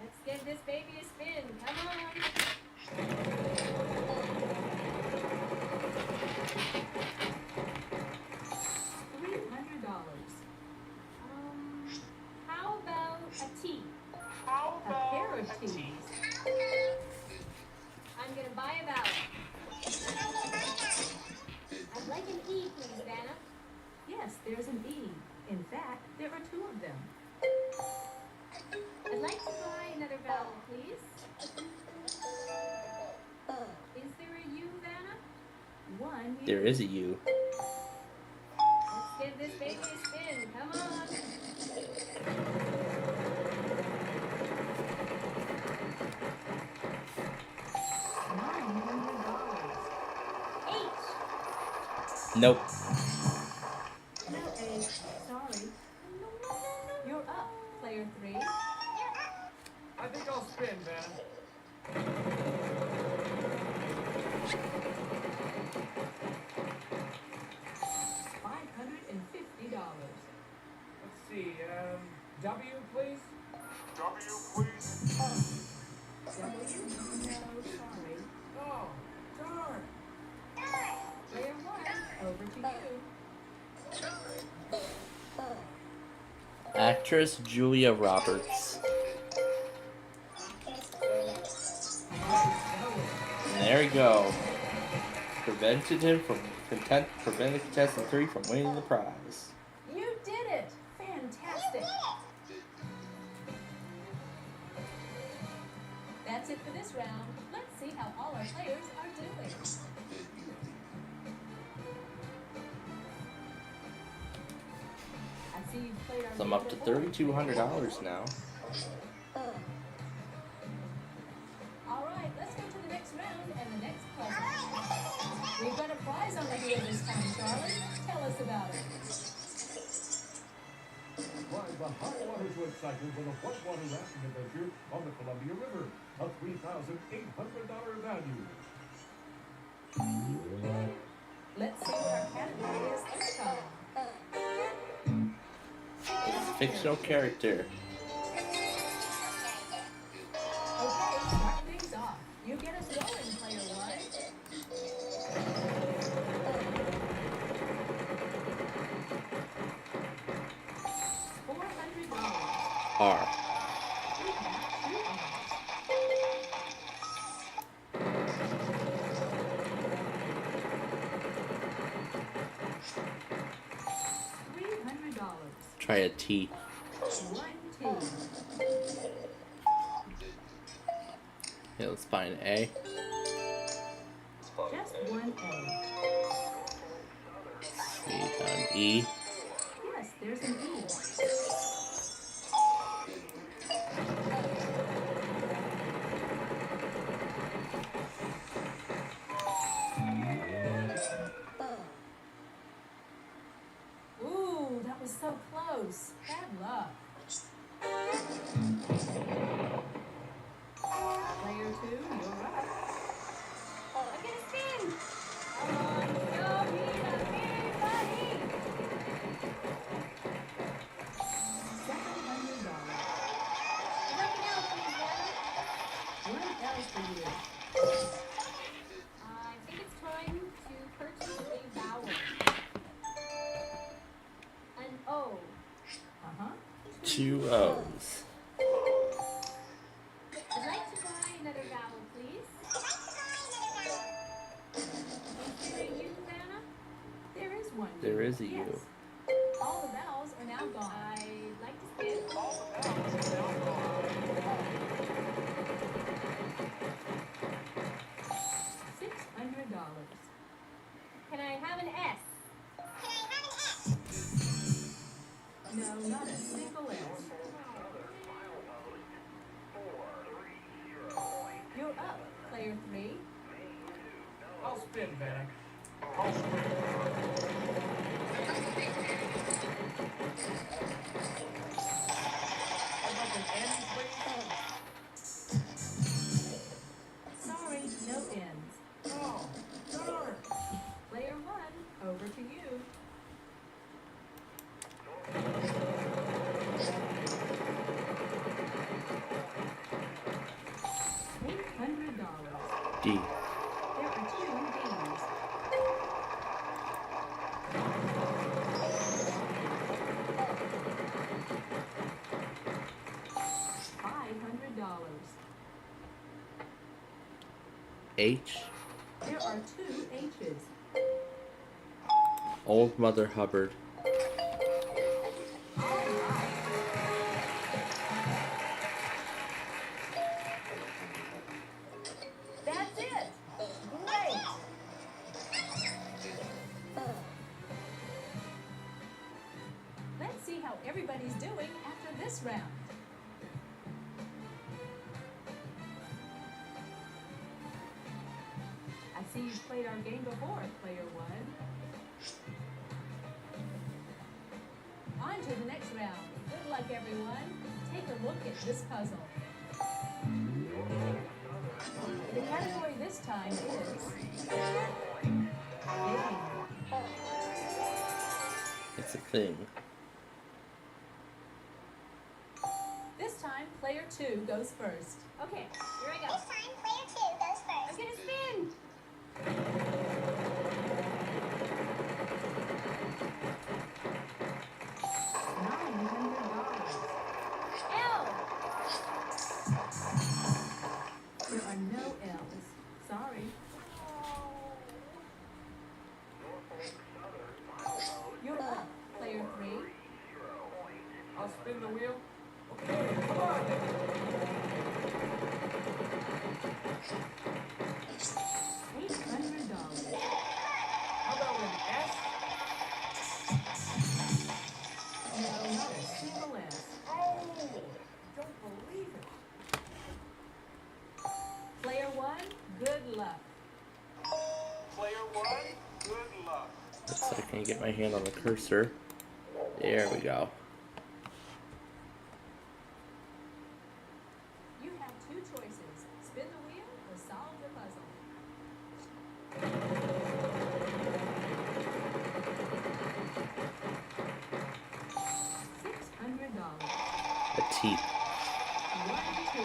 Let's give this baby a spin. Come on. $300. How about a T? A pair of T's. I'm gonna buy a vowel. I'd like an E, please, Vanna. Yes, there's an E. In fact, there are 2 of them. I'd like to buy another vowel, please. Is there a U, Vanna? 1 U. There is a U. Let's give this baby a spin. Come on. $900. H. Nope. No A. Sorry. You're up, player 3. I think I'll spin, Vanna. $550. Let's see, W, please? W, please. W? No, sorry. Oh, darn. Player 1, over to you. Actress Julia Roberts. And there we go. Prevented contestant 3 from winning the prize. You did it! Fantastic! That's it for this round. Let's see how all our players are doing. I see you've played our So I'm up to $3,200 now. Alright, let's go to the next round and the next puzzle. We've got a prize on the wheel this time, Charlie. Tell us about it. Ride the high water to excitement with a whitewater rafting adventure on the Columbia River. A $3,800 value. Let's see what our category is this time. It's a fictional character. Okay, start things off. You get us going, player 1. $400. R. $300. Try a T. $200. One T. Yeah, let's find an A. Just one A. See, an E. Yes, there's an E. Ooh, that was so close. Bad luck. Player 2, you're up. I'm gonna spin. Come on, go, Nina, everybody. $700. Nothing else, please, Dana. One L for you. I think it's time to purchase a vowel. An O. Uh-huh. 2 O's. I'd like to buy another vowel, please. Is there a U, Vanna? There is one U. There is a U. Yes. All the vowels are now gone. I'd like to spin. $600. Can I have an S? No, not a single S. You're up, player 3. I'll spin, Vanna. I'd like an N, please. Sorry, no ends. Oh, darn. Player 1, over to you. $800. D. There are 2 Ds. $500. H. There are 2 H's. Old Mother Hubbard. That's it. Great. Let's see how everybody's doing after this round. I see you've played our game before, player 1. On to the next round. Good luck, everyone. Take a look at this puzzle. The category this time is game. It's a thing. This time, player 2 goes first. Okay, here I go. This time, player 2 goes first. I'm gonna spin. L. There are no L's. Sorry. You're up, player 3. I'll spin the wheel. Okay, come on. $800. How about an S? No, not a single S. Oh, don't believe it. Player 1, good luck. Player 1, good luck. Looks like I can get my hand on the cursor. There we go. You have 2 choices. Spin the wheel or solve the puzzle. $600. A T. 1, 2.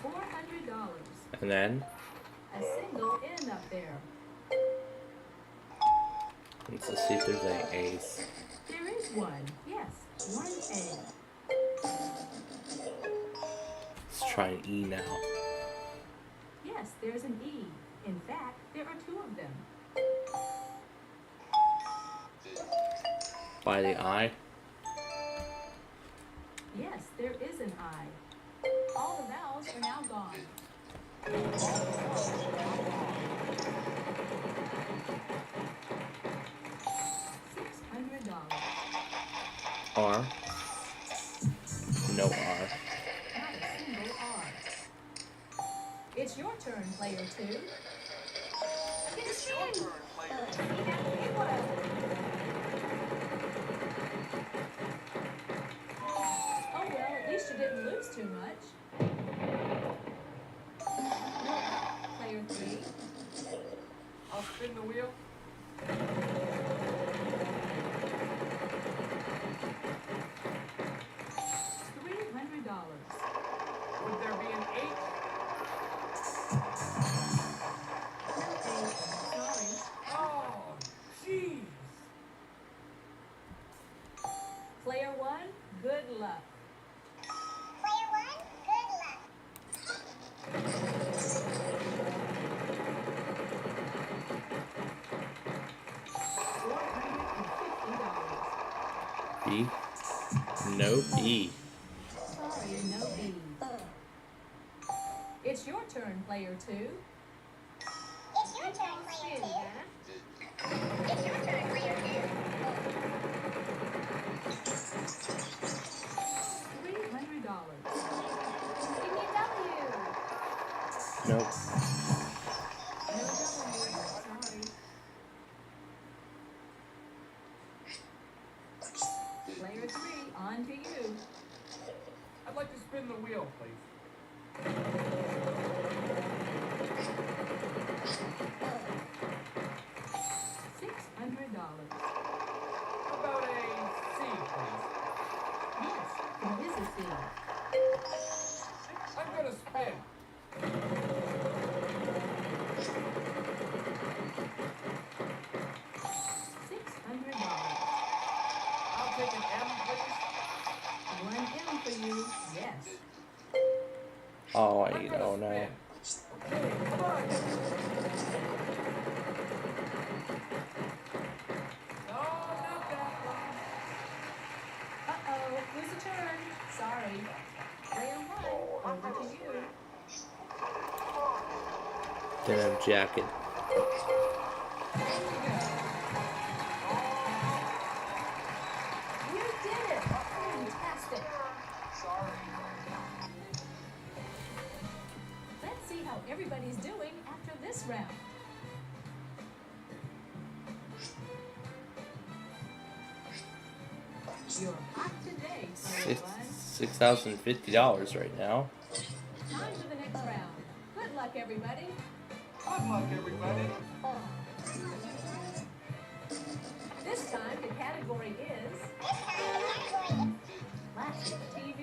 $400. And then, A single N up there. let's just see if there's any A's. There is one. Yes, 1 A. Let's try an E now. Yes, there's an E. In fact, there are 2 of them. By the eye. Yes, there is an I. All the vowels are now gone. $600. R. No R. Not a single R. It's your turn, player 2. It's your turn, player 2. Oh well, at least you didn't lose too much. Player 3. I'll spin the wheel. $300. Would there be an 8? Sorry. Oh, jeez. Player 1, good luck. Player 1, good luck. $450. B. No B. Sorry, no B. It's your turn, player 2. It's your turn, player 2. It's your turn, player 2. $300. Give me a W. Nope. No W. Sorry. Player 3, on to you. I'd like to spin the wheel, please. $600. How about a C, please? Yes, it is a C. I'm gonna spin. $600. I'll take an M, please. One M for you. Yes. Oh, I'm wait, gonna oh no. spin. Okay, come on. No, not that one. Uh-oh, who's the turn? Sorry. Player 1, over to you. Denim jacket. You did it! Fantastic! Sorry. Let's see how everybody's doing after this round. You're hot today, player 1. $6,050 right now. Time for the next round. Good luck, everybody. Good luck, everybody. This time the category is Plastic TV.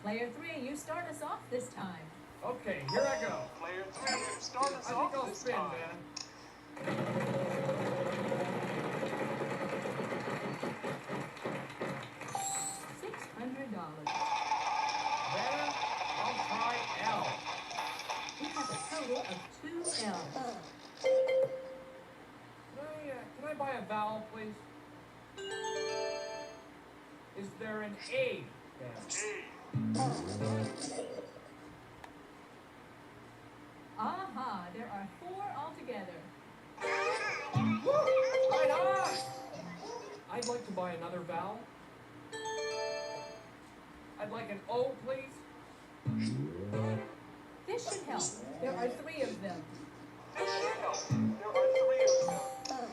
Player 3, you start us off this time. Okay, here I go. Player 3, start us I think off I'll this spin, time. man. $600. Vanna, I'll try L. We have a total of 2 L's. Can I buy a vowel, please? Is there an A, Vanna? Aha, there are 4 altogether. Right on! I'd like to buy another vowel. I'd like an O, please. This should help. There are 3 of them. This should help. There are 3 of them.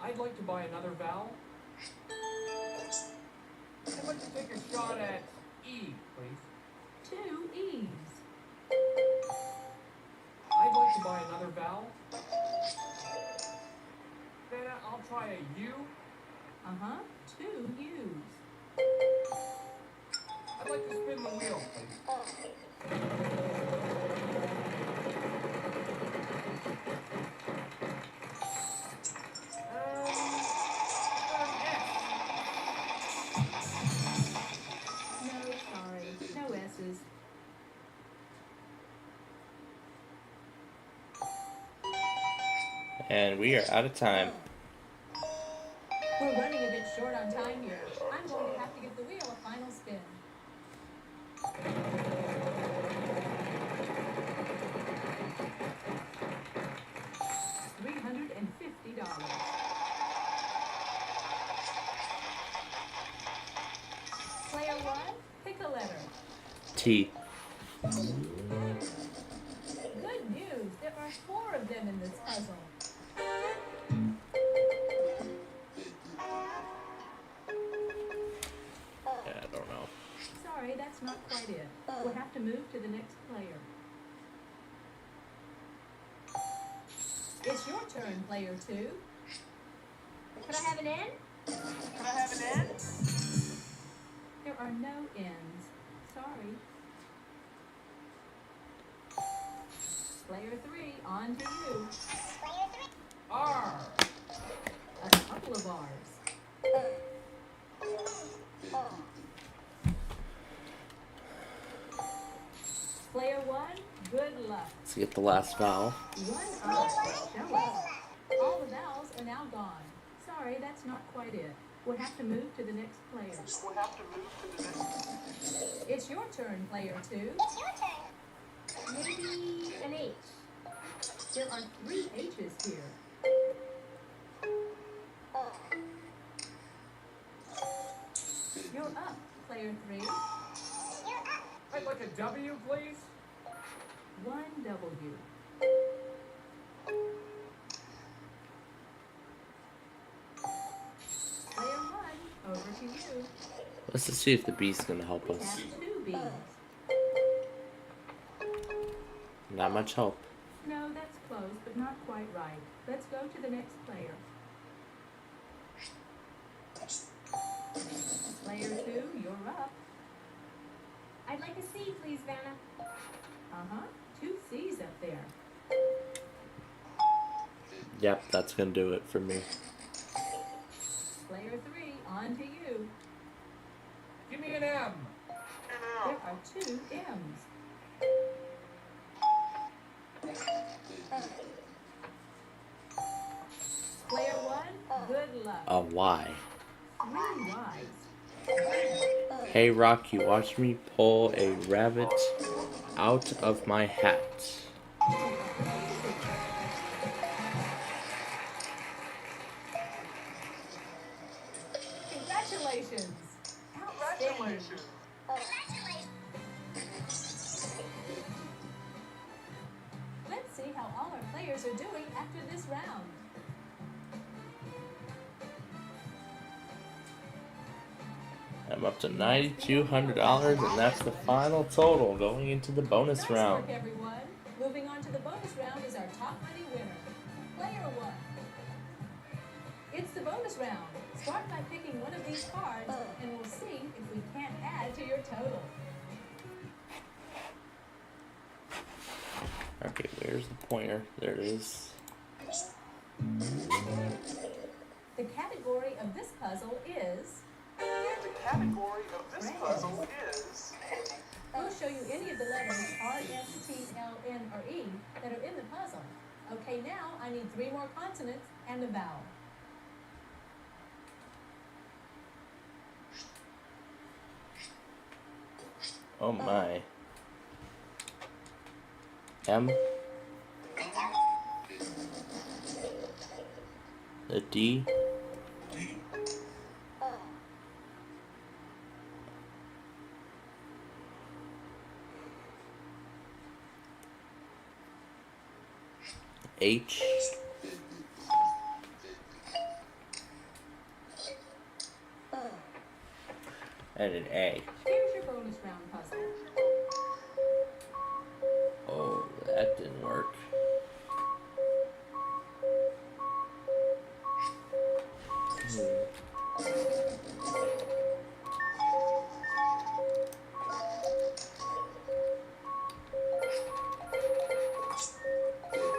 I'd like to buy another vowel. I'd like to take a shot at E, please. 2 E's. I'd like to buy another vowel. Vanna, I'll try a U. Uh-huh, 2 U's. I'd like to spin the wheel, please. No, And we are out of time. We're running a bit short on time here. I'm going to have to give the wheel a final spin. $350. Player 1, pick a letter. T. Good news, there are 4 of them in this puzzle. Yeah, I don't know. Sorry, that's not quite it. We'll have to move to the next player. It's your turn, player 2. Could I have an N? Could I have an N? There are no N's. Sorry. Player 3, on to you. R. A couple of R's. Player 1, good luck. Let's get the last vowel. 1 R. Show us. All the vowels are now gone. Sorry, that's not quite it. We'll have to move to the next player. We'll have to move to the next. It's your turn, player 2. It's your turn. Maybe an H. There are 3 H's here. You're up, player 3. I'd like a W, please. 1 W. Player 1, over to you. Let's just see if the B's gonna help We us. have 2 B's. Not much help. No, that's close, but not quite right. Let's go to the next player. Player 2, you're up. I'd like a C, please, Vanna. Uh-huh. 2 C's up there. Yep, that's gonna do it for me. Player 3, on to you. Give me an M. There are 2 M's. Player 1, good luck. A Y. 3 Y's. Hey Rocky, watch me pull a rabbit out of my hat. Congratulations. Congratulations. Let's see how all our players are doing after this round. I'm up to $9,200, and that's the final total going into the bonus Nice round. work, everyone. Moving on to the bonus round is our top money winner, player 1. It's the bonus round. Start by picking one of these cards, and we'll see if we can't add to your total. Okay, where's the pointer? There it is. The category of this puzzle is... The category of this puzzle is... We'll show you any of the letters R, S, T, L, N, or E that are in the puzzle. Okay, now I need 3 more consonants and a vowel. Oh my. M. The D. H. And an A. Here's your bonus round puzzle. Oh, that didn't work.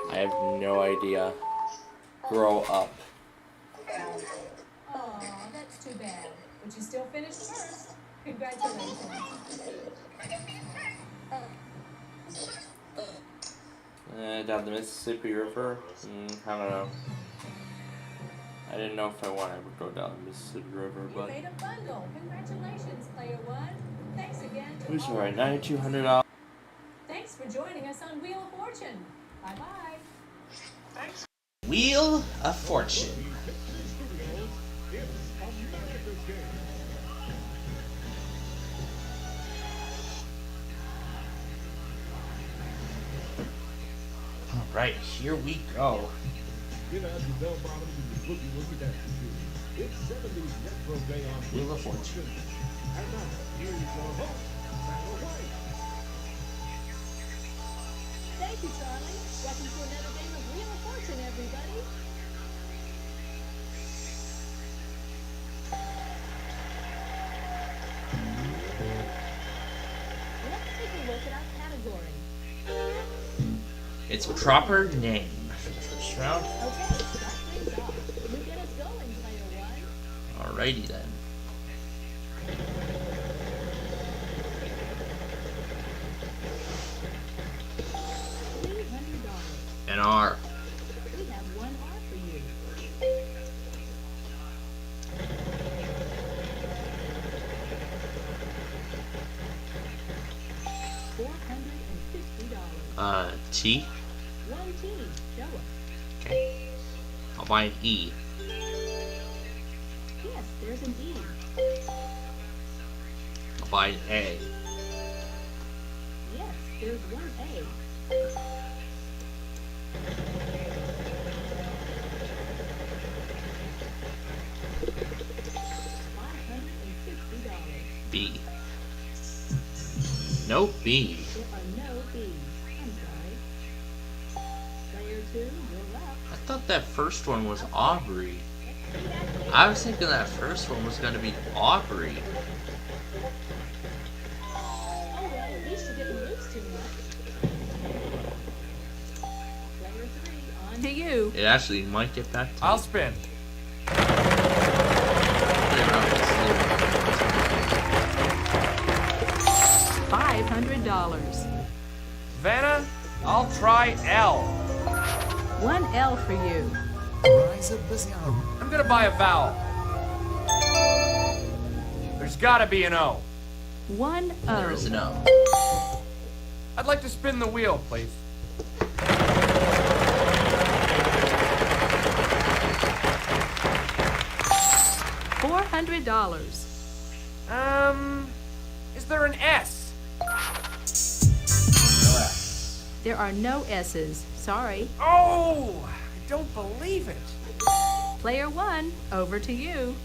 I have no idea. Grow up. Aw, that's too bad. But you still finished first. Congratulations. Down the Mississippi River? I don't know. I didn't know if I wanted to go down the Mississippi River, You but... made a bundle. Congratulations, player one. Thanks again to Who's all right? of you. $9,200. Thanks for joining us on Wheel of Fortune. Bye-bye. Thanks. Wheel of Fortune. Alright, here we go. Wheel of Fortune. Thank you, Charlie. Welcome to another game of Wheel of Fortune, everybody. Let's take a look at our category. It's proper name for the first round. Okay, start things off. You get us going, player one. Alrighty then. $300. An R. We have one R for you. $450. T. One T. Show us. Okay. I'll buy an E. Yes, there's an E. I'll buy an A. Yes, there's one A. $550. B. No B. There are no B's. I'm sorry. Player two, you're up. I thought that first one was Aubrey. I was thinking that first one was going to be Aubrey. Oh, well, at least you didn't lose too much. Player three, on to you. It actually might get back to I'll spin. $500. Vanna, I'll try L. One L for you. I'm gonna buy a vowel. There's gotta be an O. One O. There is an O. I'd like to spin the wheel, please. $400. Is there an S? No S. There are no S's. Sorry. Oh, I don't believe it. Player one, over to you.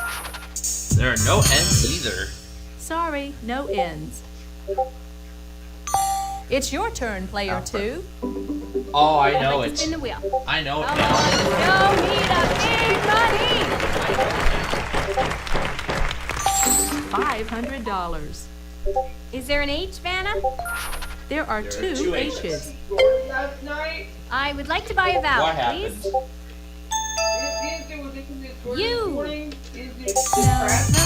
$600. There are no N's either. Sorry, no N's. It's your turn, player two. Oh, I know I'd like it. to spin the wheel. I know it Come now. on, go need a big money. $500. Is there an H, Vanna? There are There are two two H's. Last night, I would like to buy a vowel, What please. happened? You. No, no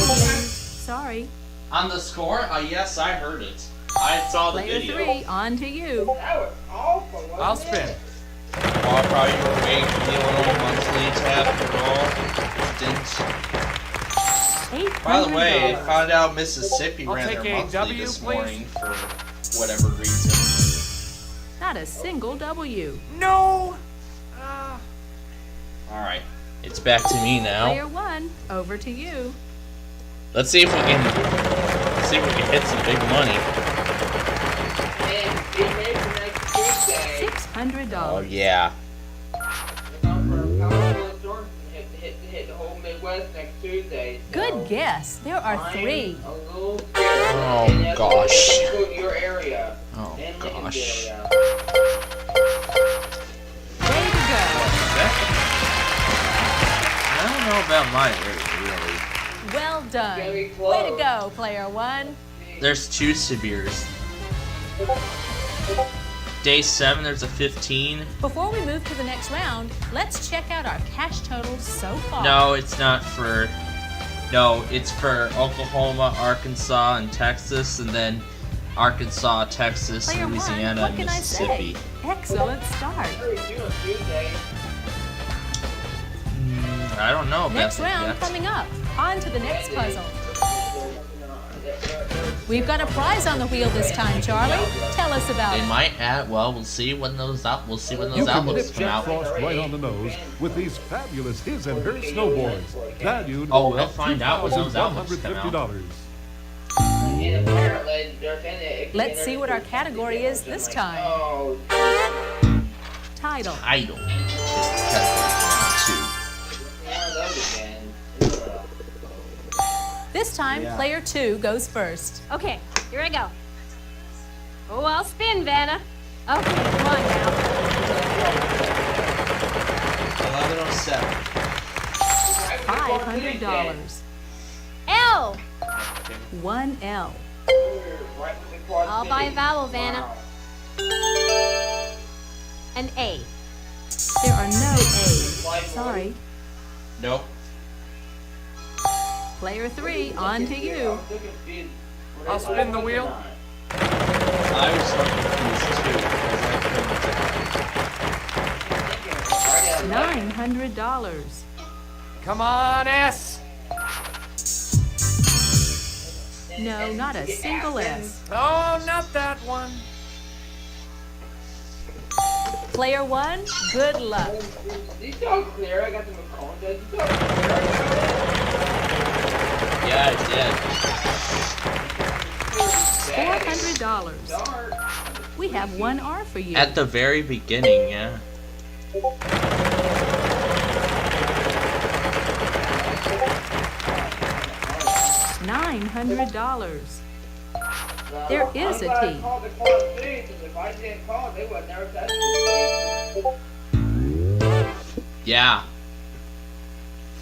U's. Sorry. On the score? Yes, I heard it. I saw the Player video. three, on to you. That was awful. Wasn't I'll it? spin. Oh, I probably were waiting for the Illinois Monthly to happen at all. It didn't. By the way, I found out Mississippi I'll ran take their a monthly W, this please. morning for whatever reason. Not a single W. No. Alright, it's back to me now. Player one, over to you. Let's see if we can hit some big money. And be made for next Tuesday. $600. Oh yeah. Hit the whole Midwest next Tuesday. So Good guess. There are I'm three. a little scared. Oh, And that's gosh. include your area. Oh and gosh. Lincoln's area. Way to go. I don't know about my area really. Well done. Very Way close. to go, player one. There's two Sibirs. Day 7, there's a 15. Before we move to the next round, let's check out our cash totals so far. No, it's not for... No, it's for Oklahoma, Arkansas, and Texas, and then Arkansas, Texas, Player one, Louisiana, what and can I Mississippi. say? Excellent start. I don't know. Next Beth, round yet. coming up. On to the next puzzle. We've got a prize on the wheel this time, Charlie. Tell us about They it. might add. Well, we'll see when those out. We'll see when You those can outlooks hit come Jack out. Frost right on the nose with these fabulous his and her snowboards, valued Oh, we'll at find out when those outlooks come out. $2,150. Let's see what our category is this time. Title. Idol. Is category 2. This time, player 2 goes first. Okay, here I go. Oh, I'll spin, Vanna. Okay, come on now. 1107. $500. L. 1L. I'll buy a vowel, Vanna. An A. There are no A's. Sorry. Nope. Player 3, on to you. I'll spin the wheel. I was so confused too. $900. Come on, S. No, not a single S. Oh, not that one. Player 1, good luck. These all clear. I got the McCone. Yeah, I $400. We have one R for you. did. At the very beginning, yeah. $900. There is a T. Yeah.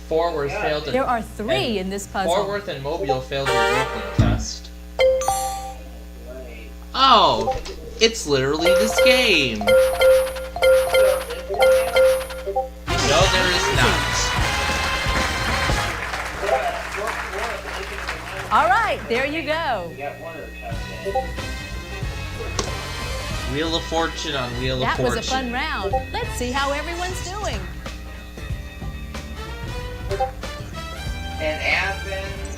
Fort Worth failed. There are 3 in this puzzle. Fort Worth and Mobile failed their Euclid test. Oh, it's literally this game. No, there is not. All right, there you go. Wheel of Fortune on Wheel That of Fortune. was a fun round. Let's see how everyone's doing. And Athens.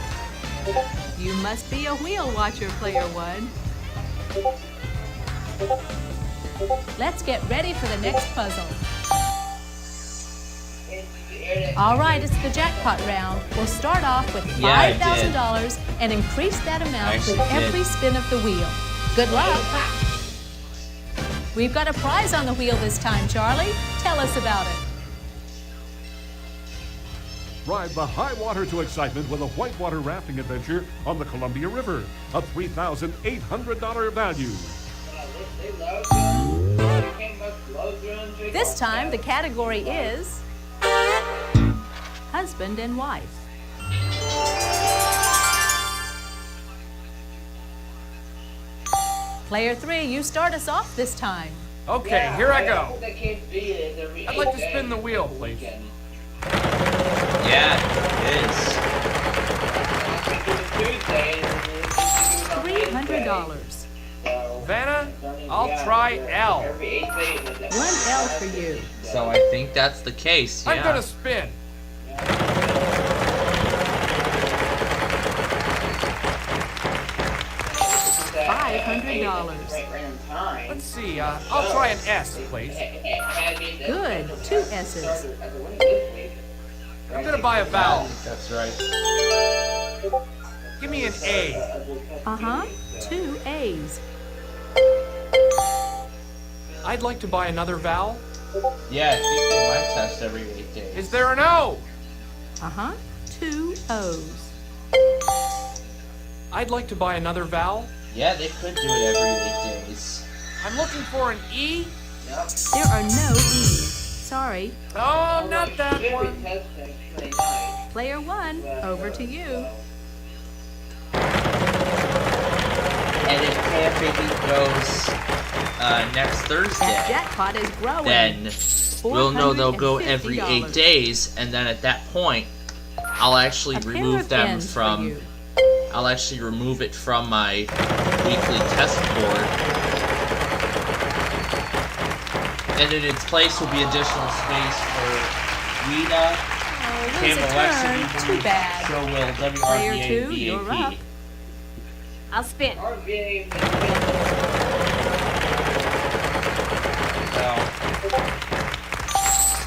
You must be a wheel watcher, player 1. Let's get ready for the next puzzle. All right, it's the jackpot round. We'll start off with $5,000 and increase that amount with every spin of the wheel. Good luck. We've got a prize on the wheel this time, Charlie. Tell us about it. Ride the high water to excitement with a whitewater rafting adventure on the Columbia River. A $3,800 value. This time, the category is husband and wife. Player 3, you start us off this time. Okay, here I go. I'd like to spin the wheel, please. Yeah, it is. $300. Vanna, I'll try L. 1L for you. So I think that's the case, yeah. I'm gonna spin. $500. Let's see, I'll try an S, please. Good, 2 S's. I'm gonna buy a vowel. That's right. Give me an A. Uh-huh, 2 A's. I'd like to buy another vowel. Yeah, I think they might test every 8 days. Is there an O? Uh-huh, 2 O's. I'd like to buy another vowel. Yeah, they could do it every 8 days. I'm looking for an E. There are no E's. Sorry. Oh, not that one. Player 1, over to you. And if Camping goes next Thursday, That jackpot is growing. then we'll know they'll go every 8 days, and then at that point, I'll actually remove them from. I'll actually remove it from my weekly test board, and in its place will be additional space for Rita, Campbell Lexington, Too bad. so will Player WRBA 2, and you're VAP. up. I'll spin.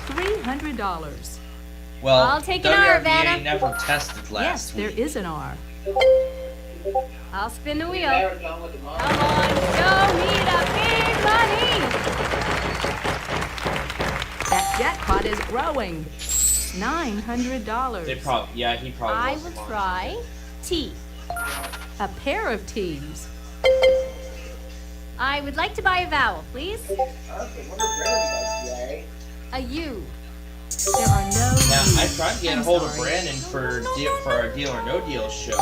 $300. Well, I'll take an R, WRBA Vanna. never tested last Yes, there week. is an R. I'll spin the wheel. Come on, show me the big money. That jackpot is growing. $900. They probably, yeah, he probably. I wasn't will on. try T. A pair of T's. I would like to buy a vowel, please. A U. There are no Now, I U's. tried to get I'm a hold of sorry. Brandon for our Deal or No Deal show,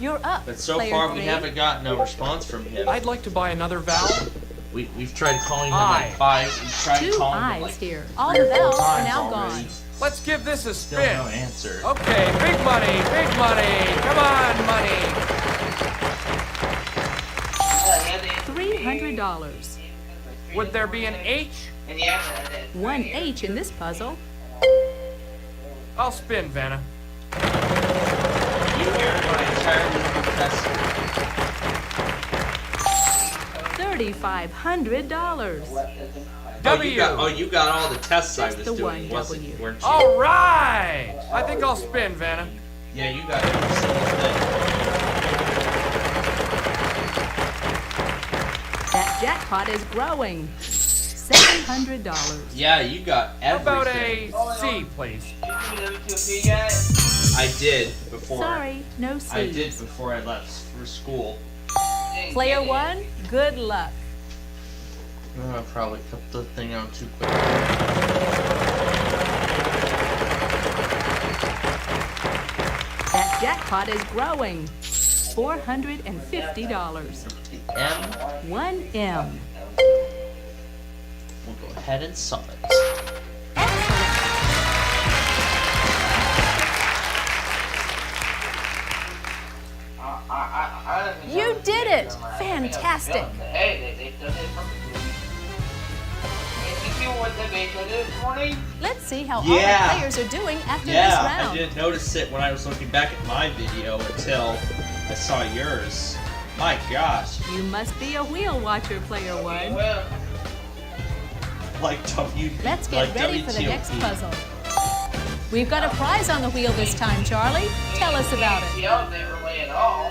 You're up. but so player far we 3. haven't gotten a response from him. I'd like to buy another vowel. We've tried calling him I. like 5. We've tried 2 calling him eyes like here. All 3 the or 4 bells are times now already. gone. Let's give this a Still spin. no answer. Okay, big money, big money. Come on, money. $300. Would there be an H? One H in this puzzle. I'll spin, Vanna. You hear my entirely new test. $3,500. W. You got all the tests I Just was the doing, one wasn't W. weren't you? All right. I think I'll spin, Vanna. Yeah, you got every single thing. That jackpot is growing. $700. Yeah, you got How everything. about a C, please? I did before. Sorry, no C's. I did before I left for school. Player 1, good luck. I probably cut the thing out too quick. That jackpot is growing. $450. M. 1M. We'll go ahead and sum it. You did it! Fantastic! Hey, they done it perfectly. Did you see what the beta did this morning? Let's see how Yeah. all the players are doing after this Yeah, round. I didn't notice it when I was looking back at my video until I saw yours. My gosh. You must be a wheel watcher, player 1. Well, Like W. Let's get like ready for the WTOP. next puzzle. We've got a prize on the wheel this time, Charlie. Tell us about it. CL never lay at all.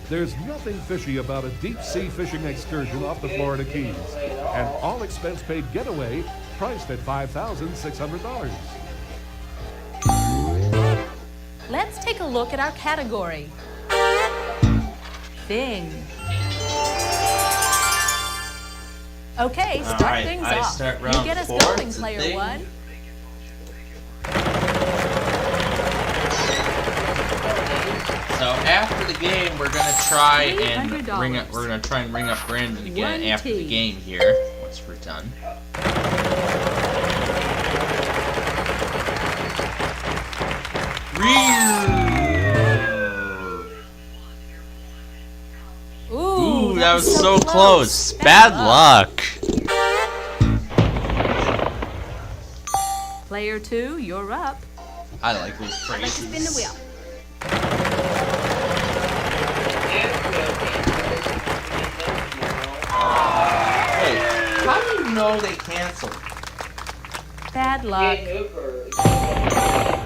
There's nothing fishy about a deep-sea fishing excursion off the Florida Keys. An all-expense-paid getaway priced at $5,600. Let's take a look at our category. Thing. Okay, start Alright, things I off. start You round get us 4. going, It's a player thing. 1. So after the game, we're gonna try and $300. ring up. We're gonna try and ring up Brandon again 1 after the T. game here. Once we're done. Ooh, that was so close. Bad luck. Player 2, you're up. I like those I'd like to spin the phrases. wheel. Wait, how do you know they canceled? Bad luck.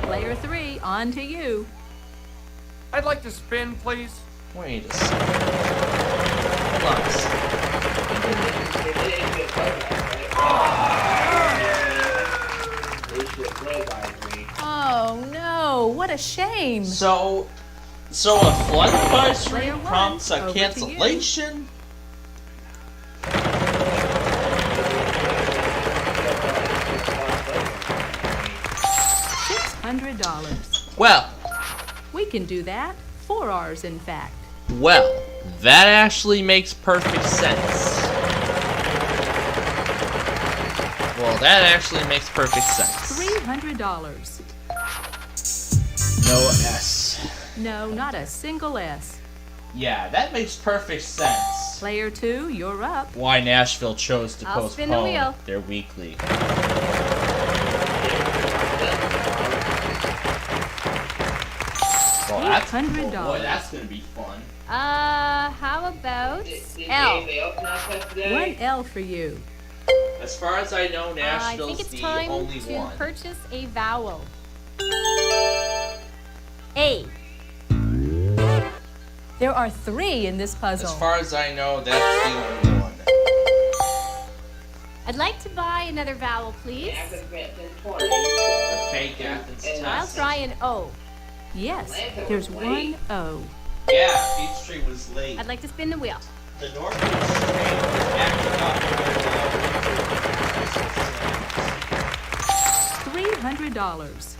Player 3, on to you. I'd like to spin, please. Wait a second. Hold on a second. Oh no, what a shame. So a flood advisory Player 1, prompts a over to cancellation? $600. Well, We can do that. 4 R's, in fact. that actually makes perfect sense. that actually makes perfect sense. $300. No S. No, not a single S. Yeah, that makes perfect sense. Player 2, you're up. Why Nashville chose to I'll spin the postpone wheel. their weekly. Well, that's cool. $800. Boy, that's gonna be fun. How about L? One L for you. As far as I know, I Nashville's think it's the time only to one. purchase a vowel. A. There are 3 in this puzzle. As far as I know, that's the only one. I'd like to buy another vowel, please. The fake Athens test. I'll try an O. Yes, there's one O. Yeah, Peachtree was late. I'd like to spin the wheel. The North Beach train was acting up $300.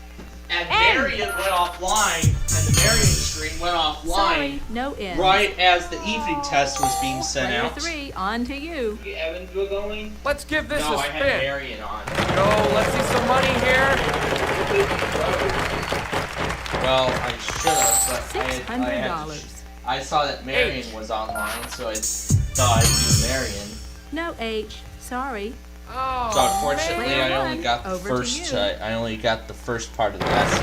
And Marion went offline, and the Marion stream went offline. Sorry, no N. Right as the evening test was being sent Player out. 3, on to you. Evansville going? Let's give this No, a I spin. had Marion on. Go, let's see some money here. Well, I should have, but $600. I saw that Marion was online, so I thought I'd do Marion. No H. Sorry. Oh, So unfortunately, man. I only got the Over to first. you. I only got the first part of the message.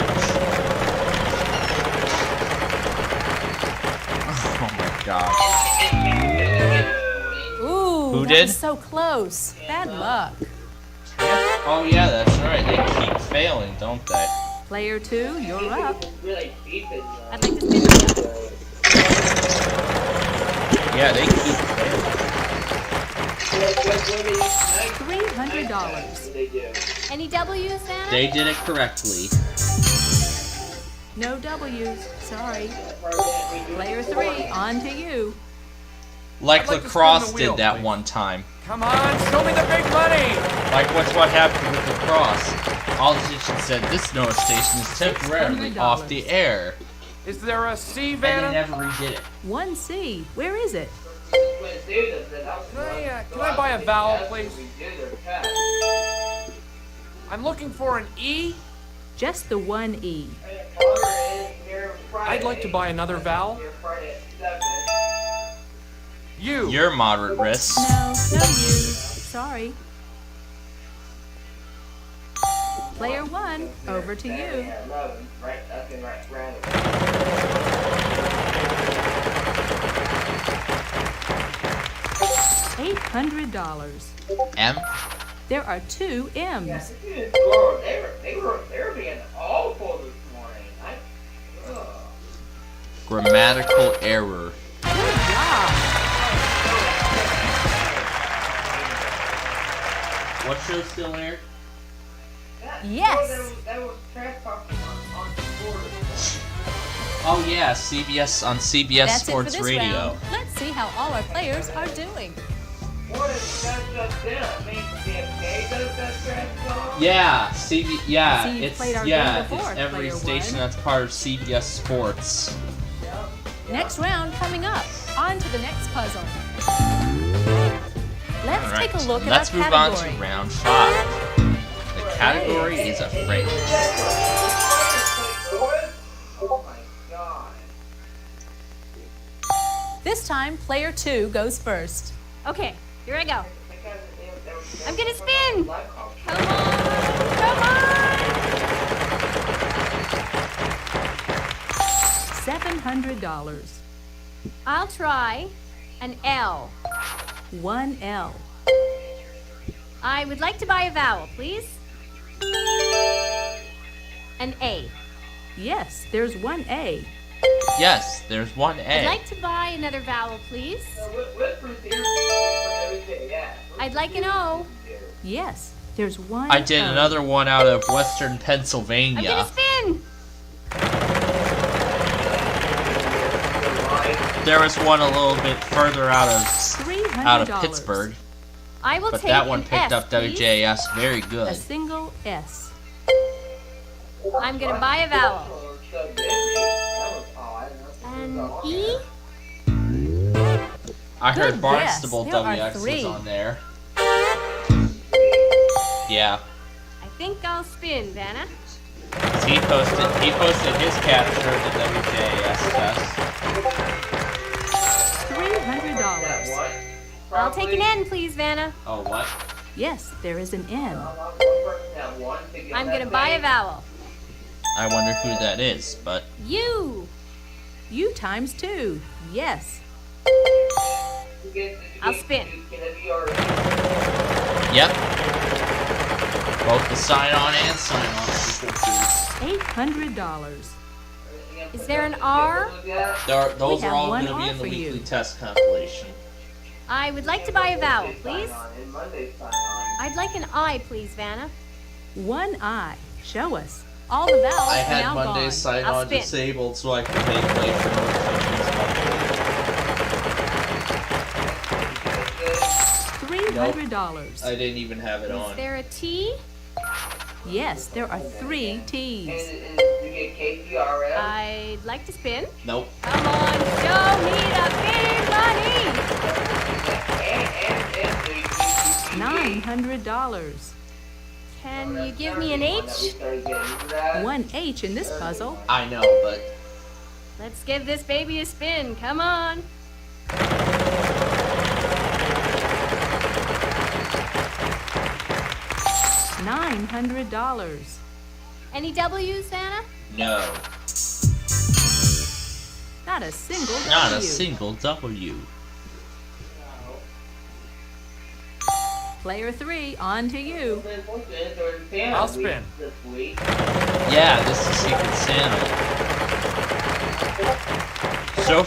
Oh my god! Ooh, Who that did? was so close. Bad luck. Oh yeah, that's right. They keep failing, don't they? Player 2, you're up. Really beeping. I'd like to spin the wheel. Yeah, they keep failing. $300. Any W's, Anna? They did it correctly. No W's. Sorry. Player 3, on to you. Like I'd like to lacrosse spin the wheel, did that please. one time. Come on, show me the big money. Like what happened with lacrosse. All the stations said this North station is temporarily off the air. Is there a C, And they Vanna? never redid it. 1C. Where is it? Can I buy a vowel, please? I'm looking for an E. Just the one E. I'd like to buy another vowel. U. You're moderate risk. No U. Sorry. Player 1, over to you. $800. M. There are 2 M's. They were being awful this morning. Grammatical error. Good job. What show still aired? Yes. That was trash talking on the board. Oh yeah, CBS on CBS That's Sports it for this Radio. round. Let's see how all our players are doing. What is that just did? I mean, CFK does that trash talk? Yeah, I see you played our game before, it's every Player station 1. that's part of CBS Sports. Next round coming up. On to the next puzzle. Let's All right, take a look let's at move our on category. to round 5. The category is a phrase. Oh my god. This time, player 2 goes first. Okay, here I go. I'm gonna spin. Come on, come on. $700. I'll try an L. 1 L. I would like to buy a vowel, please. An A. Yes, there's 1 A. Yes, there's 1 A. I'd like to buy another vowel, please. I'd like an O. Yes, there's 1 I did O. another one out of Western I'm Pennsylvania. gonna spin. There was one a little bit further out of $300. Pittsburgh, I will but take that one an picked S, up please. WJS very A good. single S. I'm gonna buy a vowel. An E. I heard Good Barnstable guess. There are WX 3. was on there. Yeah. I think I'll spin, Vanna. He posted his capture of the WJS test. $300. I'll take an N, please, Vanna. Oh, what? Yes, there is an N. I'm gonna buy a vowel. I wonder who that is, but... U. U times 2. Yes. I'll spin. Yep. Both the sign-on and sign-off. $800. Is there an R? Those are all one going to be R in the for weekly you. test compilation. I would like to buy a vowel, please. I'd like an I, please, Vanna. One I. Show us. All the vowels I are had now Monday's gone. sign-on spin. disabled so I could make play for North Country's $300. I didn't even have it Is on. there a T? Yes, there are 3 T's. I'd like to spin. Nope. Come on, show me the big money. $900. Can you give me an H? One H in this puzzle. I know, but... Let's give this baby a spin. Come on. $900. Any W's, Vanna? No. Not a single W. Not a single W. Player 3, on to you. I'll spin. Yeah, this is Secret Santa. So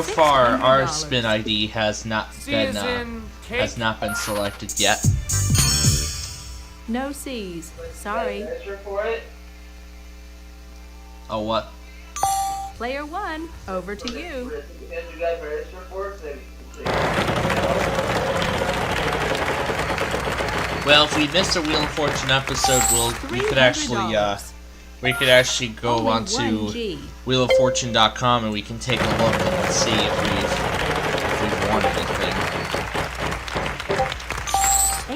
far, our spin ID has not been selected yet. No C's. Sorry. Oh, what? Player 1, over to you. Well, if we missed a Wheel of Fortune episode, we could actually go Only onto 1G. wheeloffortune.com and we can take a look and see if we've won anything.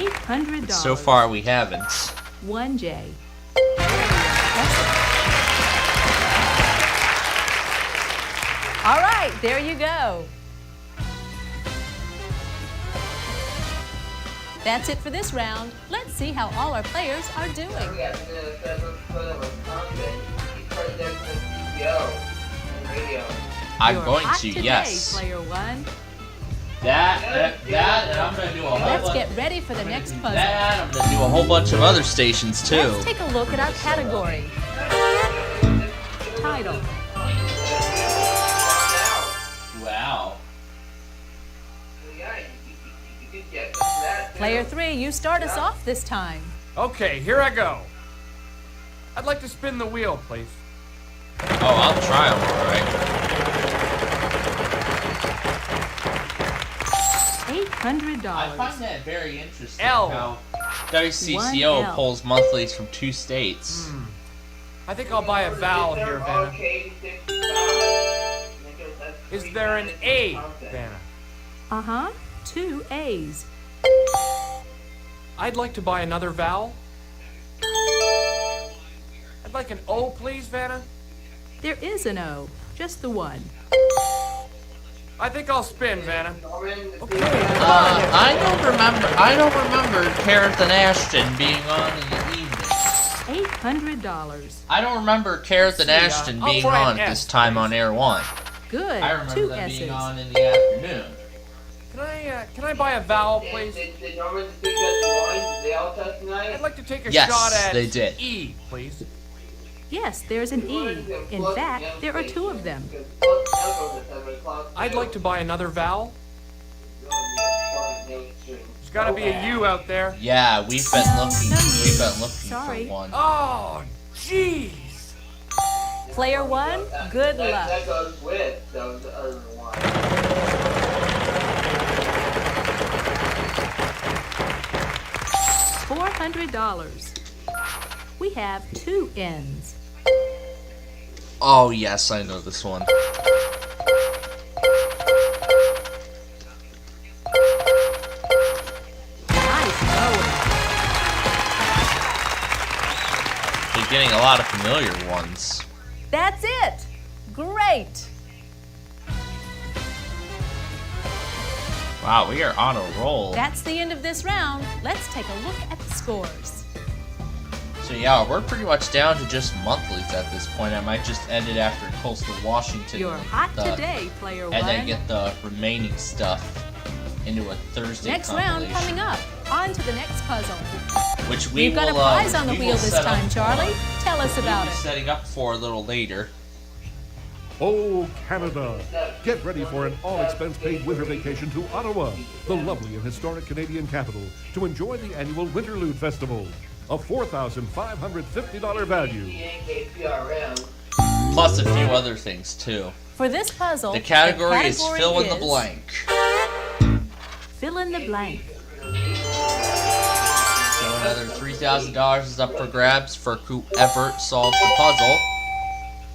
$800. So far, we haven't. 1J. All right, there you go. That's it for this round. Let's see how all our players are doing. I'm You're going hot to, today, yes. Player 1. That, and I'm going to do a whole Let's bunch. get ready for the next puzzle. That, I'm going to do a whole bunch of other stations too. Let's take a look at our category. Title. Wow. Player 3, you start us off this time. Okay, here I go. I'd like to spin the wheel, please. Oh, I'll try them, alright. $800. I find that very interesting L. how One WCCO L. pulls monthlies from 2 states. I think I'll buy a vowel here, Vanna. Is there an A, Vanna? Uh-huh. 2 A's. I'd like to buy another vowel. I'd like an O, please, Vanna. There is an O. Just the one. I think I'll spin, Vanna. Okay. I don't remember Carrot and Ashton being on in the evening. $800. I don't remember Carrot and Ashton I'll being try an on at S, this time on Air 1. Good. I remember 2 them S's. being on in the afternoon. Can I buy a vowel, please? I'd like to take a Yes, shot at they did. E, please. Yes, there's an E. In fact, there are 2 of them. I'd like to buy another vowel. There's got to be a U out there. Yeah, we've been looking. no We've been use. looking Sorry. for one. Oh, jeez. Player 1, good luck. That goes with those other ones. $400. We have 2 N's. Oh yes, I know this one. Nice going. getting a lot of familiar ones. That's it. Great. Wow, we are on a roll. That's the end of this round. Let's take a look at the scores. So yeah, we're pretty much down to just monthlies at this point. I might just end it after Coastal Washington. You're hot today, player one. And then get the remaining stuff into a Thursday Next round compilation. coming up. On to the next puzzle. Which we We've got a prize on the wheel this time, Charlie. Tell us about it. Setting up for a little later. Oh, Canada! Get ready for an all-expense-paid winter vacation to Ottawa, the lovely and historic Canadian capital, to enjoy the annual Winterlude Festival, a $4,550 value. Plus a few other things, too. For this puzzle, the category is fill in the blank. Fill in the blank. So another $3,000 is up for grabs for whoever solves the puzzle.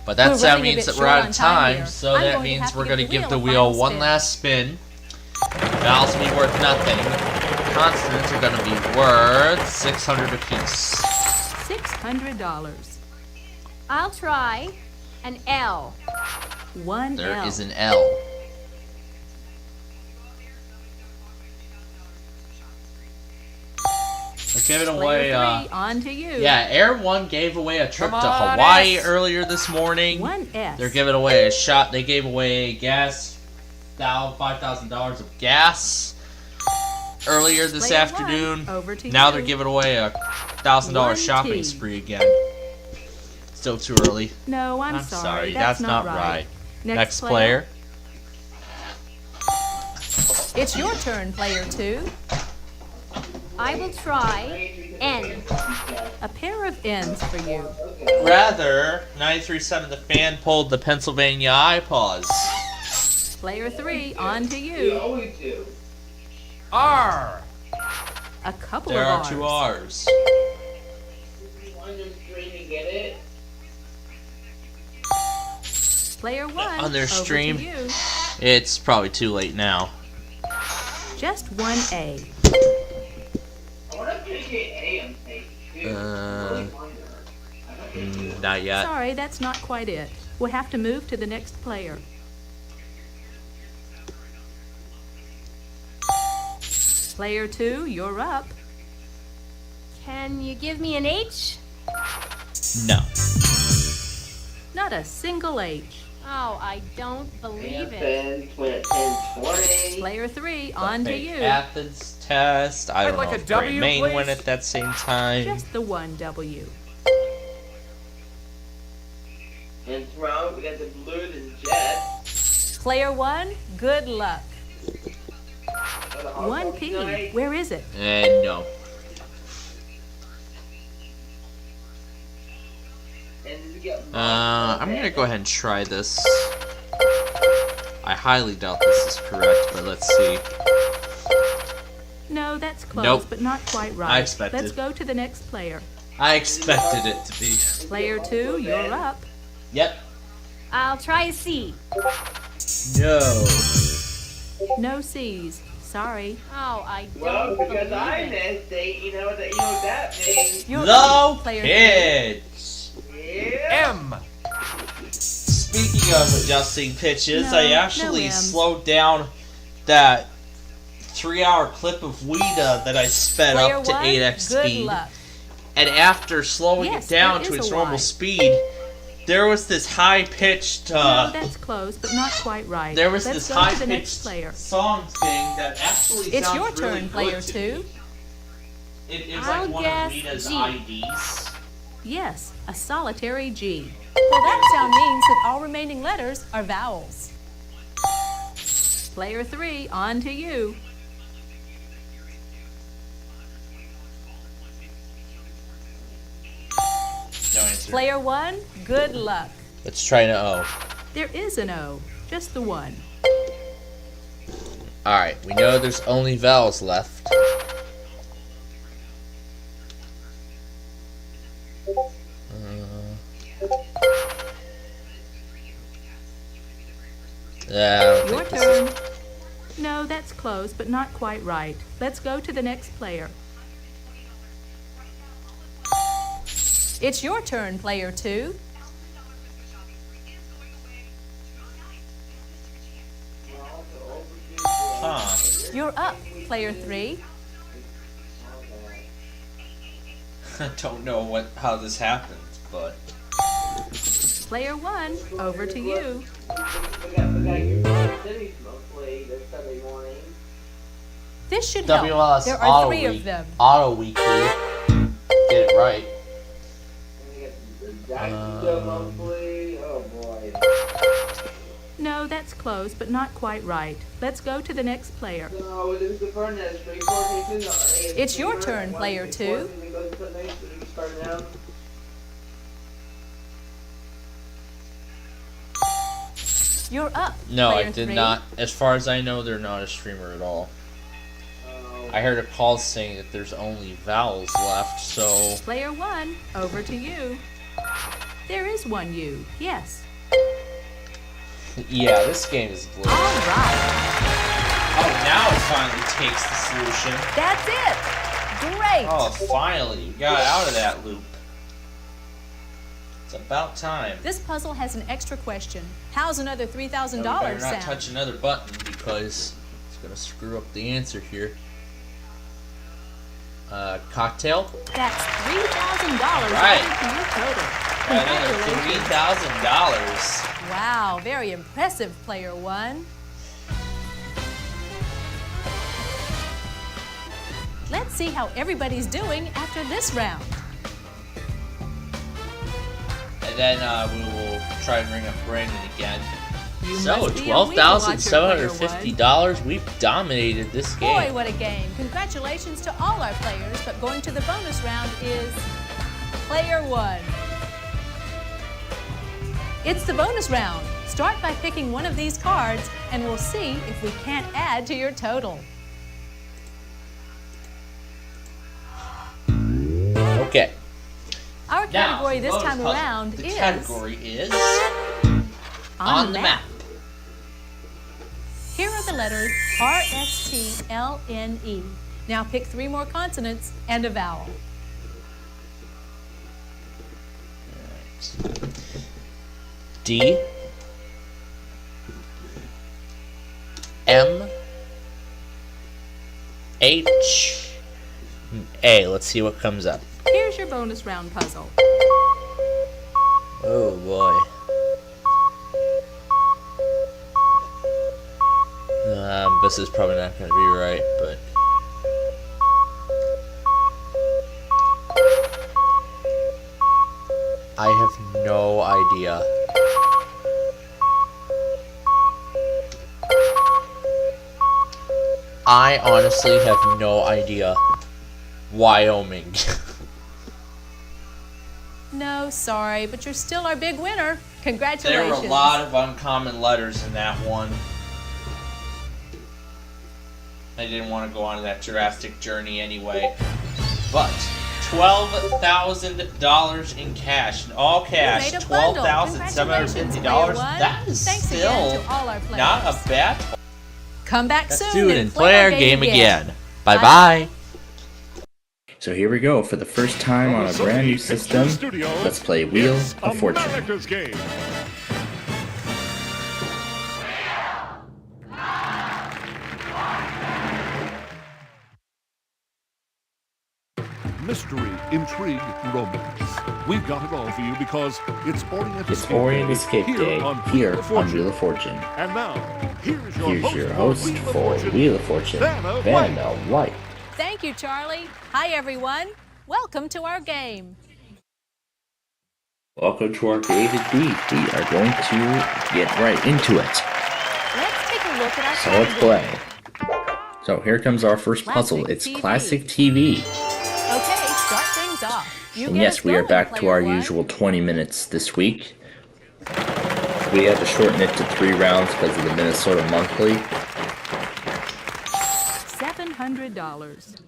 But that means that we're out of time, so that means we're going to give the wheel one last spin. Vowels will be worth nothing. Constants are going to be worth $600 apiece. $600. I'll try an L. One There L. is an L. We're giving away, on to you. Yeah, Air One gave away a trip to Hawaii earlier this morning. One S. They're giving away a shot. They gave away gas, $5,000 of gas earlier this afternoon. Over to now you. they're giving away a $1,000 shopping 1T. spree again. Still too early. No, I'm sorry. That's not right. Next player. It's your turn, player two. I will try N. A pair of N's for you. Rather, 93.7 The Fan pulled the Pennsylvania iPause. Player three, on to you. R. A couple There of are R's. two R's. Player one, On their over stream. to you. It's probably too late now. Just one A. Not yet. Sorry, that's not quite it. We'll have to move to the next player. Player two, you're up. Can you give me an H? No. Not a single H. Oh, I don't believe it. 10, 20. Player three, on to you. Athens test. I don't like know a if W, Maine please. went at that same time. Just the one W. In Toronto, we got the Blues and Jets. Player one, good luck. For the Hong Kong 1P, tonight. where is it? No. And did you get I'm gonna go ahead and try this. I highly doubt this is correct, but let's see. No, that's close, Nope. but not quite right. I expected. Let's go to the next player. I expected it to be. Player two, you're up. Yep. I'll try a C. No. No C's. Sorry. Oh, I don't Well, because believe I it. missed it, you know what that means. You're Low up, player pitch. Yeah. M. Speaking of adjusting pitches, No, I no actually M's. slowed down that 3-hour clip of Weta that I sped Player up to one, 8x good speed. luck. And after slowing Yes, it down there to is its a normal Y. speed, there was this high-pitched No, that's close, but not quite right. there was Let's this go to the next high-pitched player. song thing that actually It's sounds your really turn, good player to two. me. It is I'll like one guess of Weta's G. IDs. Yes, a solitary G. Well, that sound means that all remaining letters are vowels. Player three, on to you. No answer. Player one, good luck. Let's try an O. There is an O, just the one. Alright, we know there's only vowels left. Yeah, I don't Your think this turn. No, that's close, but not quite right. Let's go to the next player. It's your turn, player 2. Huh. You're up, player 3. I don't know how this happens, but... Player 1, over to you. This should help. WLS There are 3 of them. Auto Weekly. Get it right. Oh boy. No, that's close, but not quite right. Let's go to the next player. No, it is the furnace. It's your turn, player 2. You're up, No, player I did 3. not. As far as I know, they're not a streamer at all. I heard a call saying that there's only vowels left, so... Player 1, over to you. There is one you, yes. Yeah, this game is glitched. All right. Oh, now it finally takes the solution. That's it. Great. Oh, finally. We got out of that loop. It's about time. This puzzle has an extra question. How's another $3,000 No, we better not sound? touch another button because it's going to screw up the answer here. Cocktail? That's $3,000 Right. added to your total. Another Congratulations. $3,000. Wow, very impressive, player 1. Let's see how everybody's doing after this round. And then we will try and ring up Brandon again. You So, must be a wheel watcher, player $12,750. We've dominated this game. Boy, what a game. Congratulations to all our players, but going to the bonus round is player 1. It's the bonus round. Start by picking one of these cards, and we'll see if we can't add to your total. Okay. Our category this time around the is... category is... On the map. Here are the letters R-S-T-L-N-E. Now pick 3 more consonants and a vowel. D. M. H. A. Let's see what comes up. Here's your bonus round puzzle. Oh boy. This is probably not going to be right, but... I have no idea. I honestly have no idea. Wyoming. No, sorry, but you're still our big winner. Congratulations. There were a lot of uncommon letters in that one. I didn't want to go on that drastic journey anyway. But $12,000 in cash, in all cash, $12,750. That is still not a bad. Come back Let's soon do it and and play our game again. Bye bye. So here we go for the first time on a brand new system. Let's play Wheel of Fortune. America's game. Mystery, intrigue, romance. We've got it all for you because it's Orient Escape Day here on Wheel of Fortune. And now, here's your host for Wheel of Fortune, Vanna White. Thank you, Charlie. Hi, everyone. Welcome to our game. Welcome to our created beat. We are going to get right into it. Let's take a look at our So let's play. So here comes our first puzzle. It's Classic TV. Okay, start things off. And yes, we are back to our usual 20 minutes this week. We had to shorten it to 3 rounds because of the Minnesota Monthly. $700.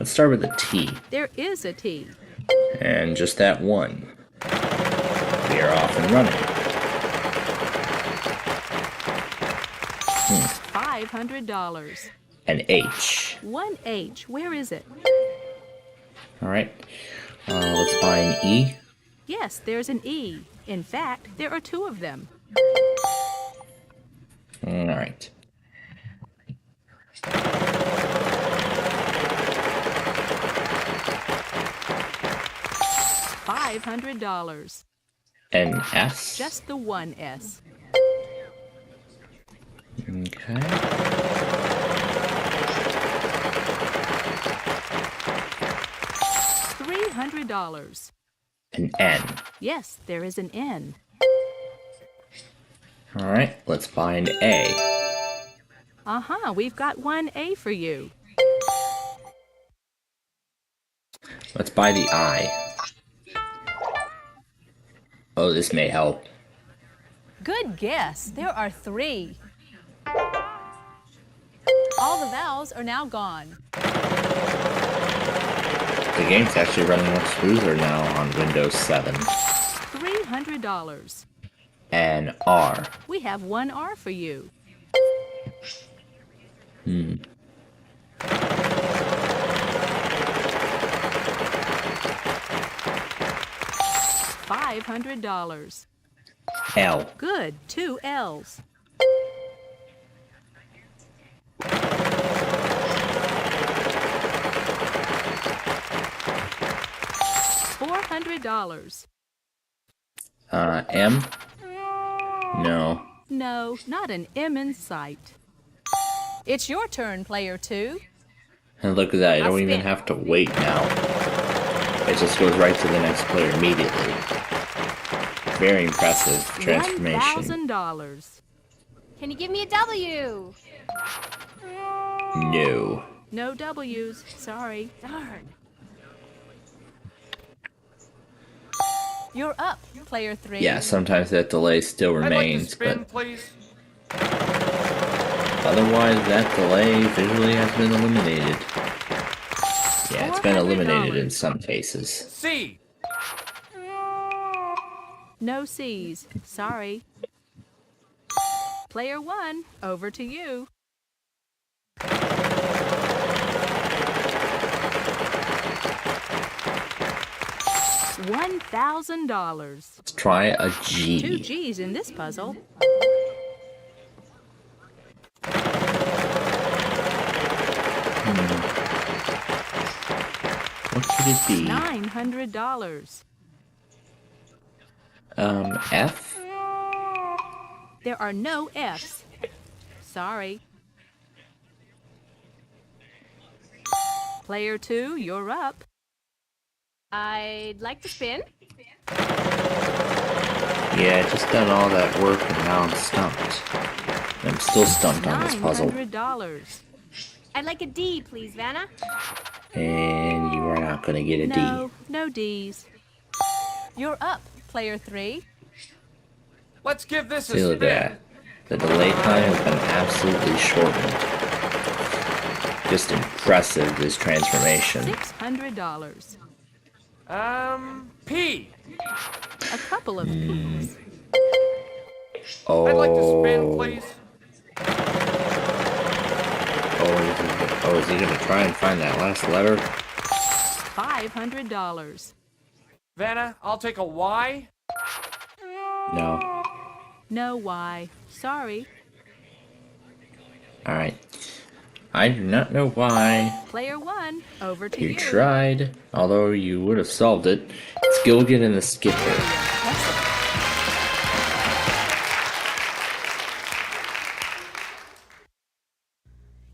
Let's start with a T. There is a T. And just that one. We are off and running. $500. An H. One H. Where is it? Alright. Let's buy an E. Yes, there's an E. In fact, there are 2 of them. All right. $500. An S. Just the one S. Okay. $300. An N. Yes, there is an N. All right, let's buy an A. Uh-huh, we've got one A for you. Let's buy the I. Oh, this may help. Good guess. There are 3. All the vowels are now gone. The game's actually running much smoother now on Windows 7. $300. An R. We have one R for you. $500. L. Good. 2 L's. $400. M. No. No, not an M in sight. It's your turn, player 2. And look at that, you I'll don't even spin. have to wait now. It just goes right to the next player immediately. Very impressive transformation. $1,000. Can you give me a W? No. No W's. Sorry. Darn. You're up, player 3. Yeah, sometimes that delay still I'd like to remains, spin, but please. otherwise that delay visually has been eliminated. Yeah, it's been eliminated in some cases. C. No C's. Sorry. Player 1, over to you. $1,000. Let's try a G. 2 G's in this puzzle. What could it be? $900. F? There are no F's. Sorry. Player 2, you're up. I'd like to spin. Yeah, just done all that work and now I'm stumped. I'm still stumped on this puzzle. $900. I'd like a D, please, Vanna. And you are not gonna get a D. No, no D's. You're up, player 3. Let's give this a See, look spin. at that. The delay time has been absolutely shortened. Just impressive, this transformation. $600. P. A couple of P's. Oh. I'd like to spin, please. Oh, is he gonna try and find that last letter? $500. Vanna, I'll take a Y. No. No Y. Sorry. Alright. I do not know why Player 1, over to you. you tried, although you would have solved it. Let's go get in the skipper.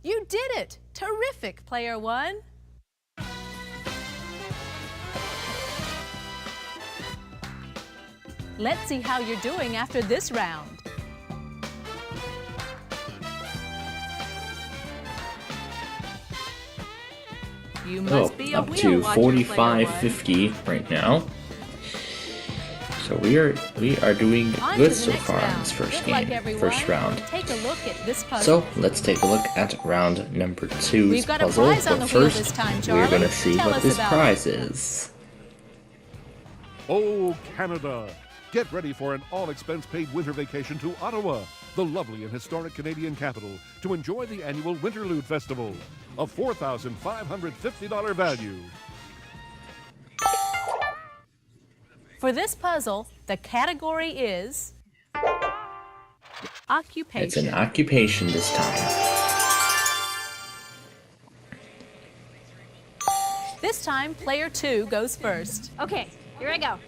You did it! Terrific, player 1. Let's see how you're doing after this round. You must be a up wheel to watcher, player 45.50 right now. So we are doing On good to the so next far in round. this first Good luck, game, everyone. first round. Take a look at this puzzle. So let's take a look at round number 2's We've got a puzzle. prize on But the wheel first, this time, we're Charlie. going to see Tell what us this about prize is. Oh, Canada! Get ready for an all-expense-paid winter vacation to Ottawa, the lovely and historic Canadian capital, to enjoy the annual Winterlude Festival, a $4,550 value. For this puzzle, the category is occupation. It's an occupation this time. This time, player 2 goes first. Okay, here I go.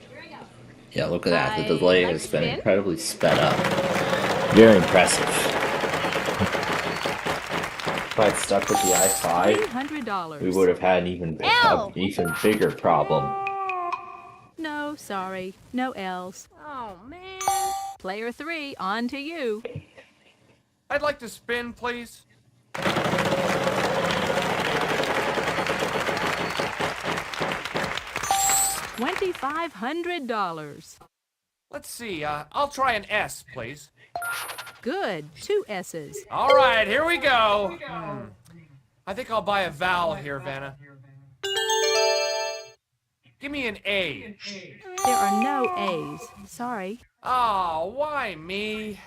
Yeah, look at that. The delay I'd like has to been spin. incredibly sped up. Very impressive. If I'd stuck with the i5, $300. we would have had an even bigger problem. No, sorry. No L's. Oh, man. Player 3, on to you. I'd like to spin, please. $2,500. Let's see, I'll try an S, please. Good. 2 S's. All right, here we go. I think I'll buy a vowel here, Vanna. Give me an A. There are no A's. Sorry. Oh, why me?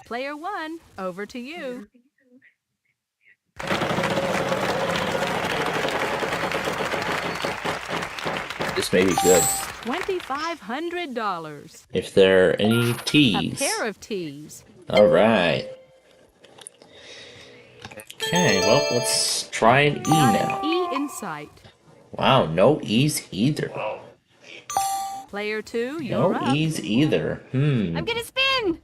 Player 1, over to you. This may be good. $2,500. If there are any A T's. pair of T's. All right. Okay, well, let's try an E now. E in sight. Wow, no E's either. Player 2, you're No up. E's either. I'm gonna spin.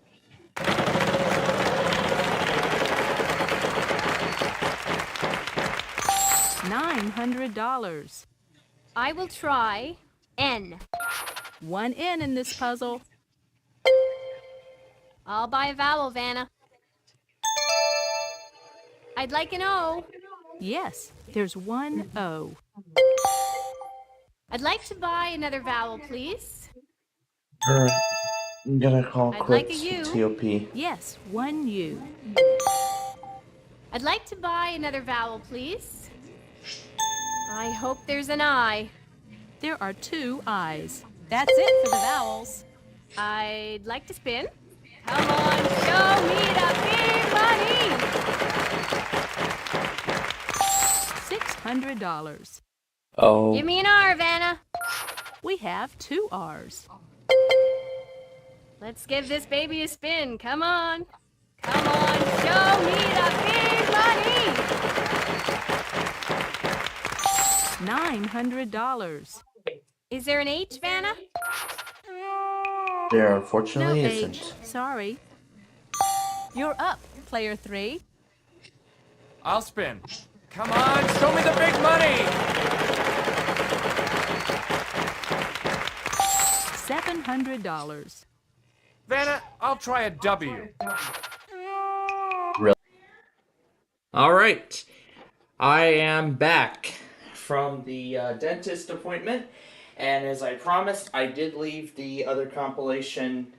$900. I will try N. 1 N in this puzzle. I'll buy a vowel, Vanna. I'd like an O. Yes, there's 1 O. I'd like to buy another vowel, please. Alright, I'm gonna call I'd like a quits U. with TOP. Yes, 1 U. I'd like to buy another vowel, please. I hope there's an I. There are 2 I's. That's it for the vowels. I'd like to spin. Come on, show me the big money. $600. Oh. Give me an R, Vanna. We have 2 R's. Let's give this baby a spin. Come on. Come on, show me the big money. $900. Is there an H, Vanna? There No unfortunately H. isn't. Sorry. You're up, player 3. I'll spin. Come on, show me the big money. $700. Vanna, I'll try a W. All right, I am back from the dentist appointment, and as I promised, I did leave the other compilation.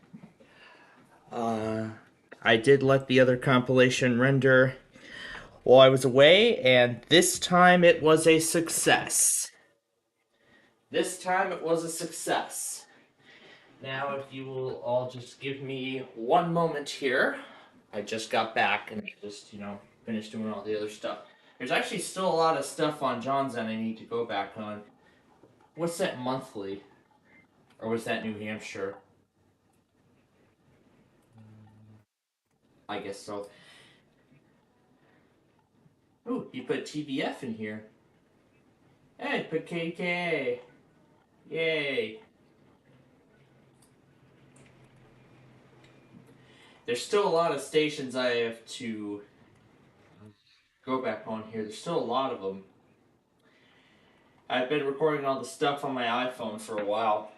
I did let the other compilation render while I was away, and this time it was a success. This time it was a success. Now, if you will all just give me one moment here. I just got back and just, finished doing all the other stuff. There's actually still a lot of stuff on John's end I need to go back on. What's that monthly? Or was that New Hampshire? I guess so. Ooh, you put TBF in here. Hey, put KK. Yay. There's still a lot of stations I have to go back on here. There's still a lot of them. I've been recording all the stuff on my iPhone for a while.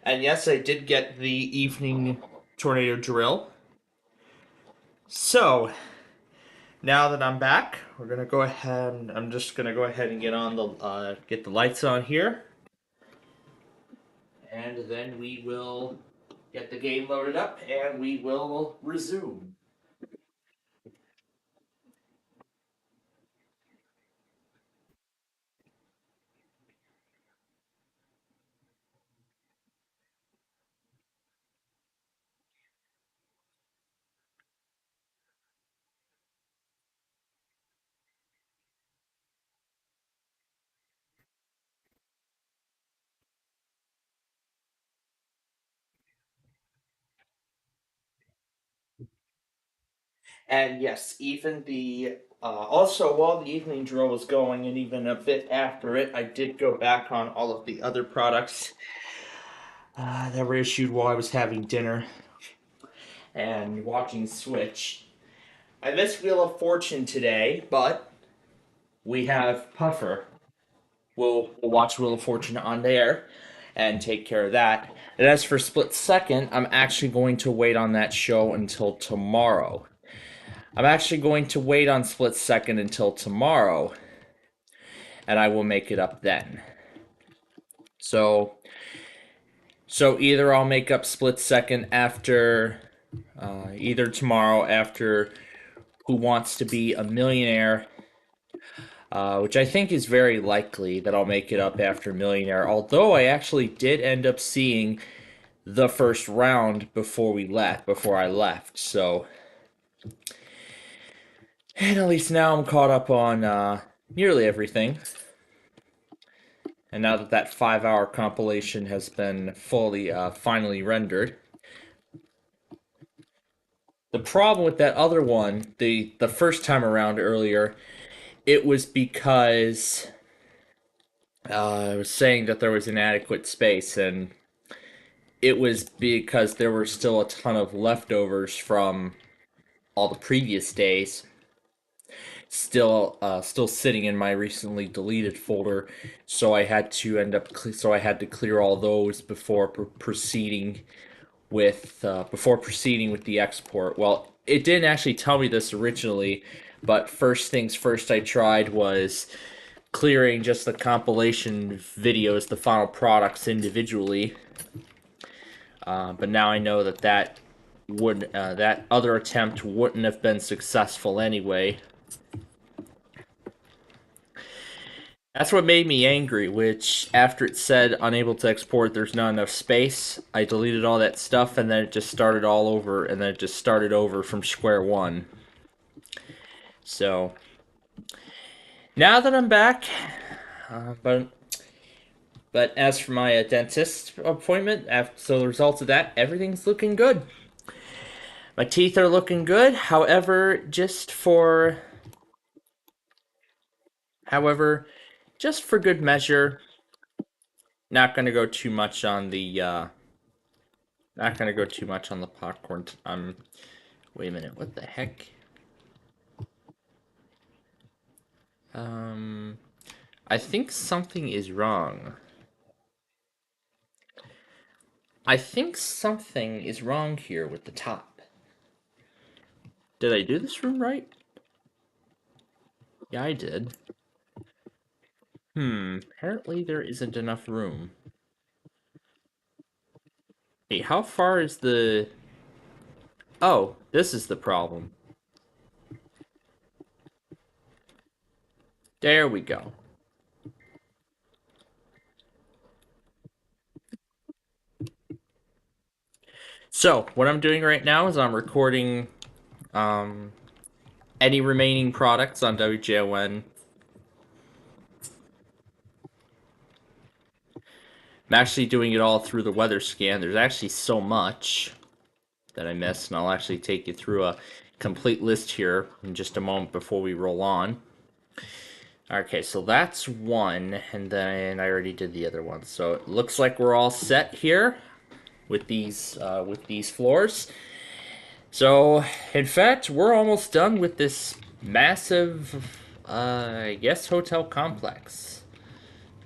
And yes, I did get the evening tornado drill. So, now that I'm back, we're gonna go ahead. I'm just gonna go ahead and get on the get the lights on here, and then we will get the game loaded up, and we will resume. And yes, even the also while the evening drill was going, and even a bit after it, I did go back on all of the other products that were issued while I was having dinner and watching Switch. I missed Wheel of Fortune today, but we have Puffer. We'll watch Wheel of Fortune on there and take care of that. And as for Split Second, I'm actually going to wait on that show until tomorrow. I'm actually going to wait on Split Second until tomorrow, and I will make it up then. So either I'll make up Split Second after, either tomorrow after Who Wants to Be a Millionaire, which I think is very likely that I'll make it up after Millionaire, although I actually did end up seeing the first round before I left, so... And at least now I'm caught up on nearly everything. And now that that 5-hour compilation has been finally rendered. The problem with that other one, the first time around earlier, it was because I was saying that there was inadequate space, and it was because there were still a ton of leftovers from all the previous days. Still sitting in my recently deleted folder, so I had to clear all those before proceeding with the export. Well, it didn't actually tell me this originally, but first things first, I tried was clearing just the compilation videos, the final products individually. But now I know that other attempt wouldn't have been successful anyway. That's what made me angry, which, after it said unable to export, there's not enough space, I deleted all that stuff, and then it just started all over, and then it just started over from square one. So, now that I'm back, but as for my dentist appointment, so the results of that, everything's looking good. My teeth are looking good, however, just for good measure, not going to go too much on the popcorn. Wait a minute, what the heck? I think something is wrong. I think something is wrong here with the top. Did I do this room right? Yeah, I did. Apparently there isn't enough room. Hey, how far is the... Oh, this is the problem. There we go. So, what I'm doing right now is I'm recording any remaining products on WJON. I'm actually doing it all through the weather scan. There's actually so much that I missed, and I'll actually take you through a complete list here in just a moment before we roll on. Okay, so that's one, and then I already did the other one. So it looks like we're all set here with these floors. So, in fact, we're almost done with this massive, I guess, hotel complex.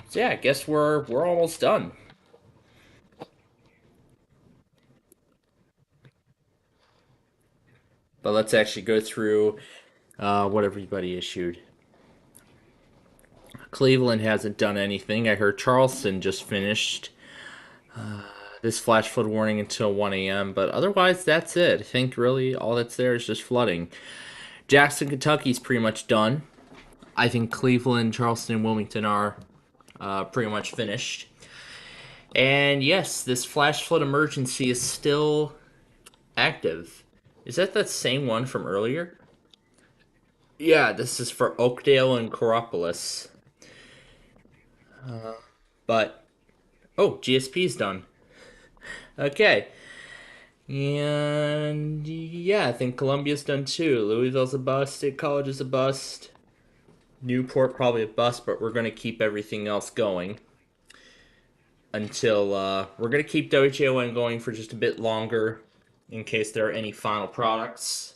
So yeah, I guess we're almost done. But let's actually go through what everybody issued. Cleveland hasn't done anything. I heard Charleston just finished this flash flood warning until 1 a.m., but otherwise that's it. I think really all that's there is just flooding. Jackson, Kentucky's pretty much done. I think Cleveland, Charleston, and Wilmington are pretty much finished. And yes, this flash flood emergency is still active. Is that same one from earlier? Yeah, this is for Oakdale and Coropolis. But, oh, GSP's done. Okay. And yeah, I think Columbia's done too. Louisville's a bust. State College is a bust. Newport probably a bust, but we're going to keep everything else going until we're going to keep WHON going for just a bit longer in case there are any final products.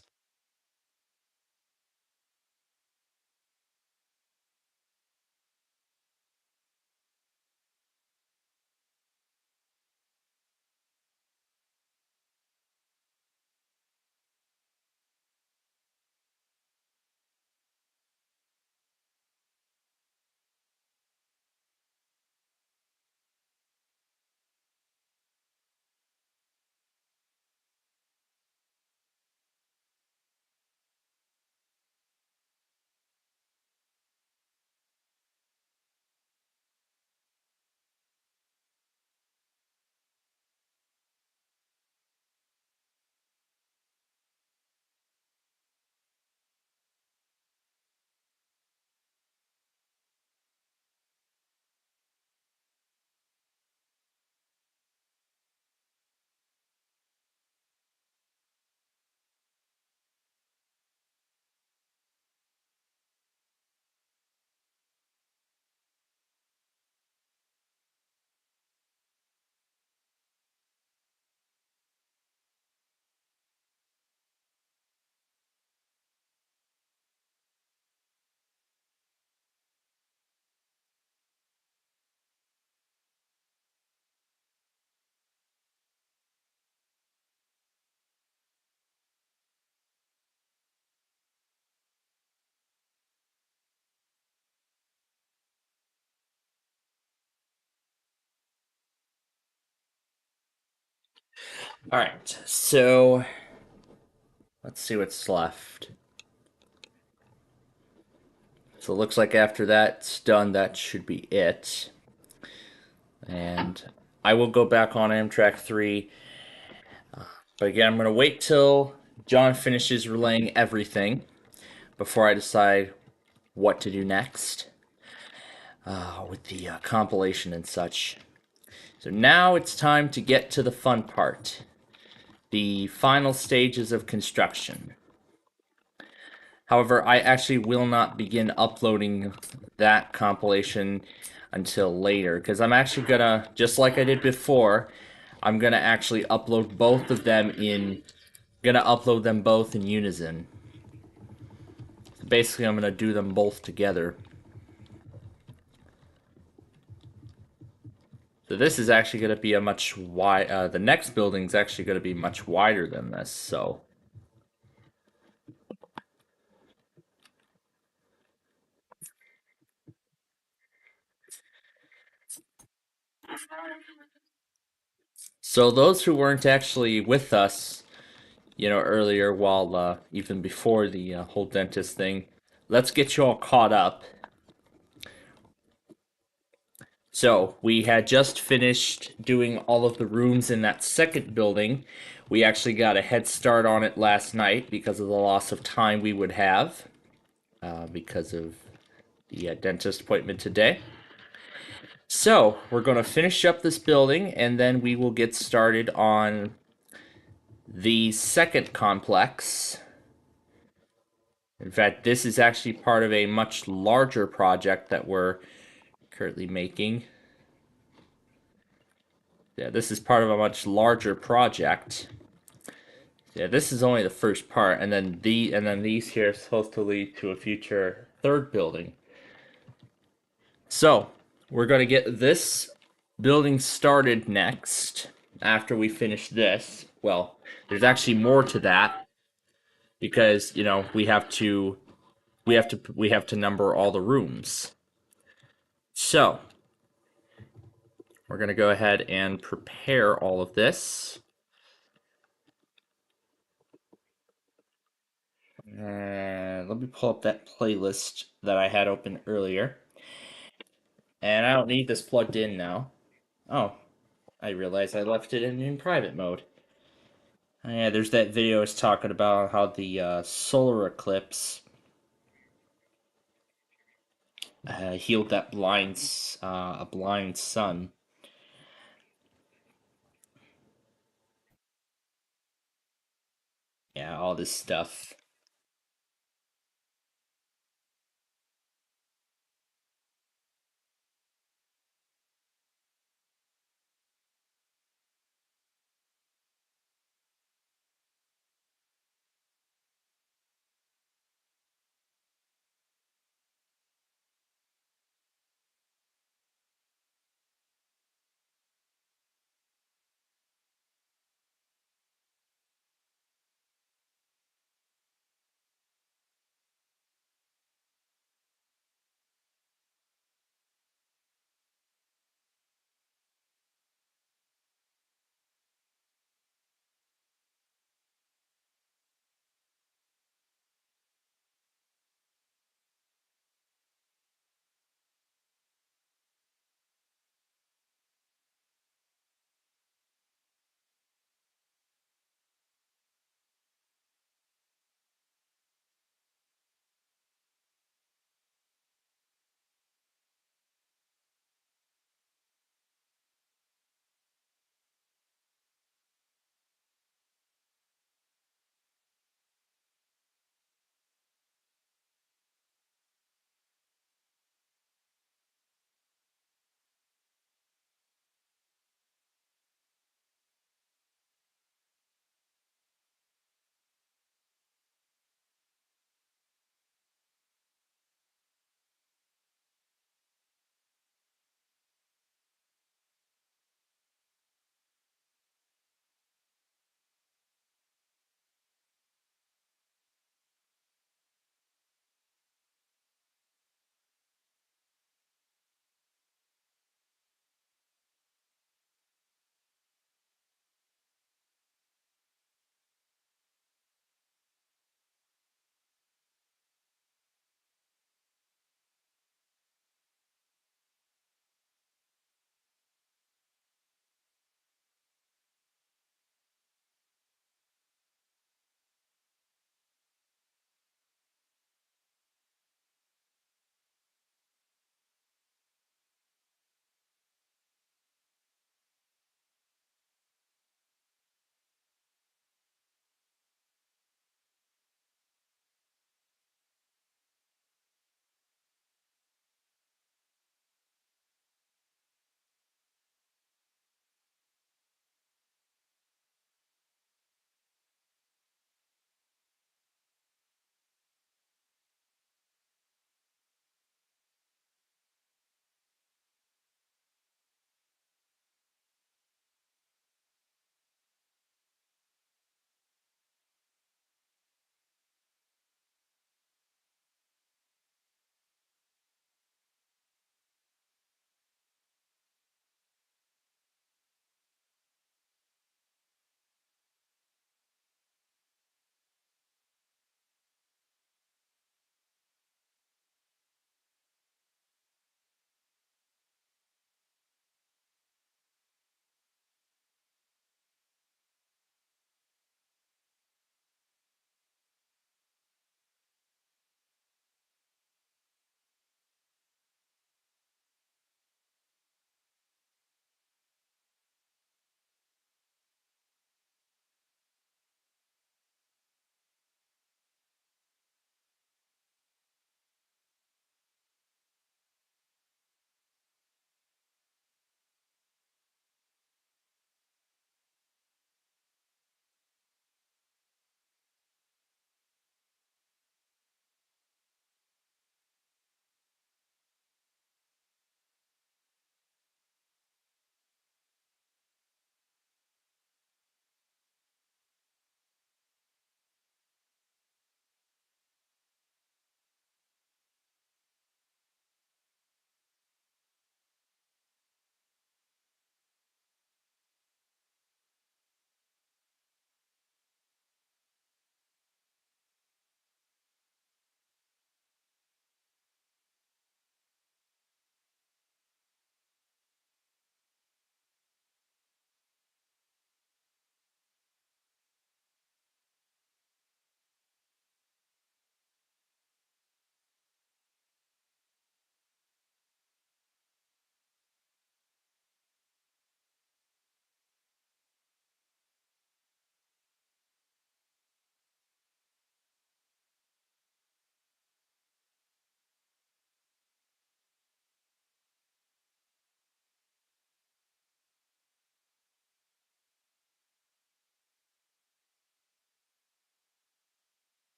All right, so let's see what's left. So it looks like after that's done, that should be it. And I will go back on Amtrak 3. But again, I'm going to wait till John finishes relaying everything before I decide what to do next with the compilation and such. So now it's time to get to the fun part. The final stages of construction. However, I actually will not begin uploading that compilation until later, because I'm actually gonna, just like I did before, I'm gonna actually upload both of them in, gonna upload them both in unison. So basically, I'm gonna do them both together. So this is actually gonna be a much wide, the next building's actually gonna be much wider than this, so. So those who weren't actually with us, earlier, while even before the whole dentist thing, let's get you all caught up. So we had just finished doing all of the rooms in that second building. We actually got a head start on it last night because of the loss of time we would have because of the dentist appointment today. So we're going to finish up this building and then we will get started on the second complex. In fact, this is actually part of a much larger project that we're currently making. Yeah, this is part of a much larger project. Yeah, this is only the first part, and then these here are supposed to lead to a future third building. So, we're going to get this building started next after we finish this. Well, there's actually more to that because, we have to number all the rooms. So, we're going to go ahead and prepare all of this. Let me pull up that playlist that I had open earlier. And I don't need this plugged in now. Oh, I realized I left it in private mode. Yeah, there's that video I was talking about how the solar eclipse healed that a blind sun. Yeah, all this stuff.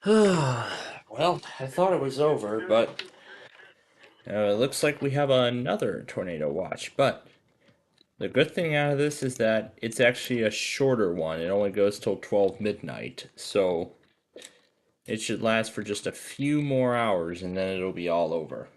Well, I thought it was over, but it looks like we have another tornado watch. But the good thing out of this is that it's actually a shorter one. It only goes till 12 midnight, so it should last for just a few more hours and then it'll be all over.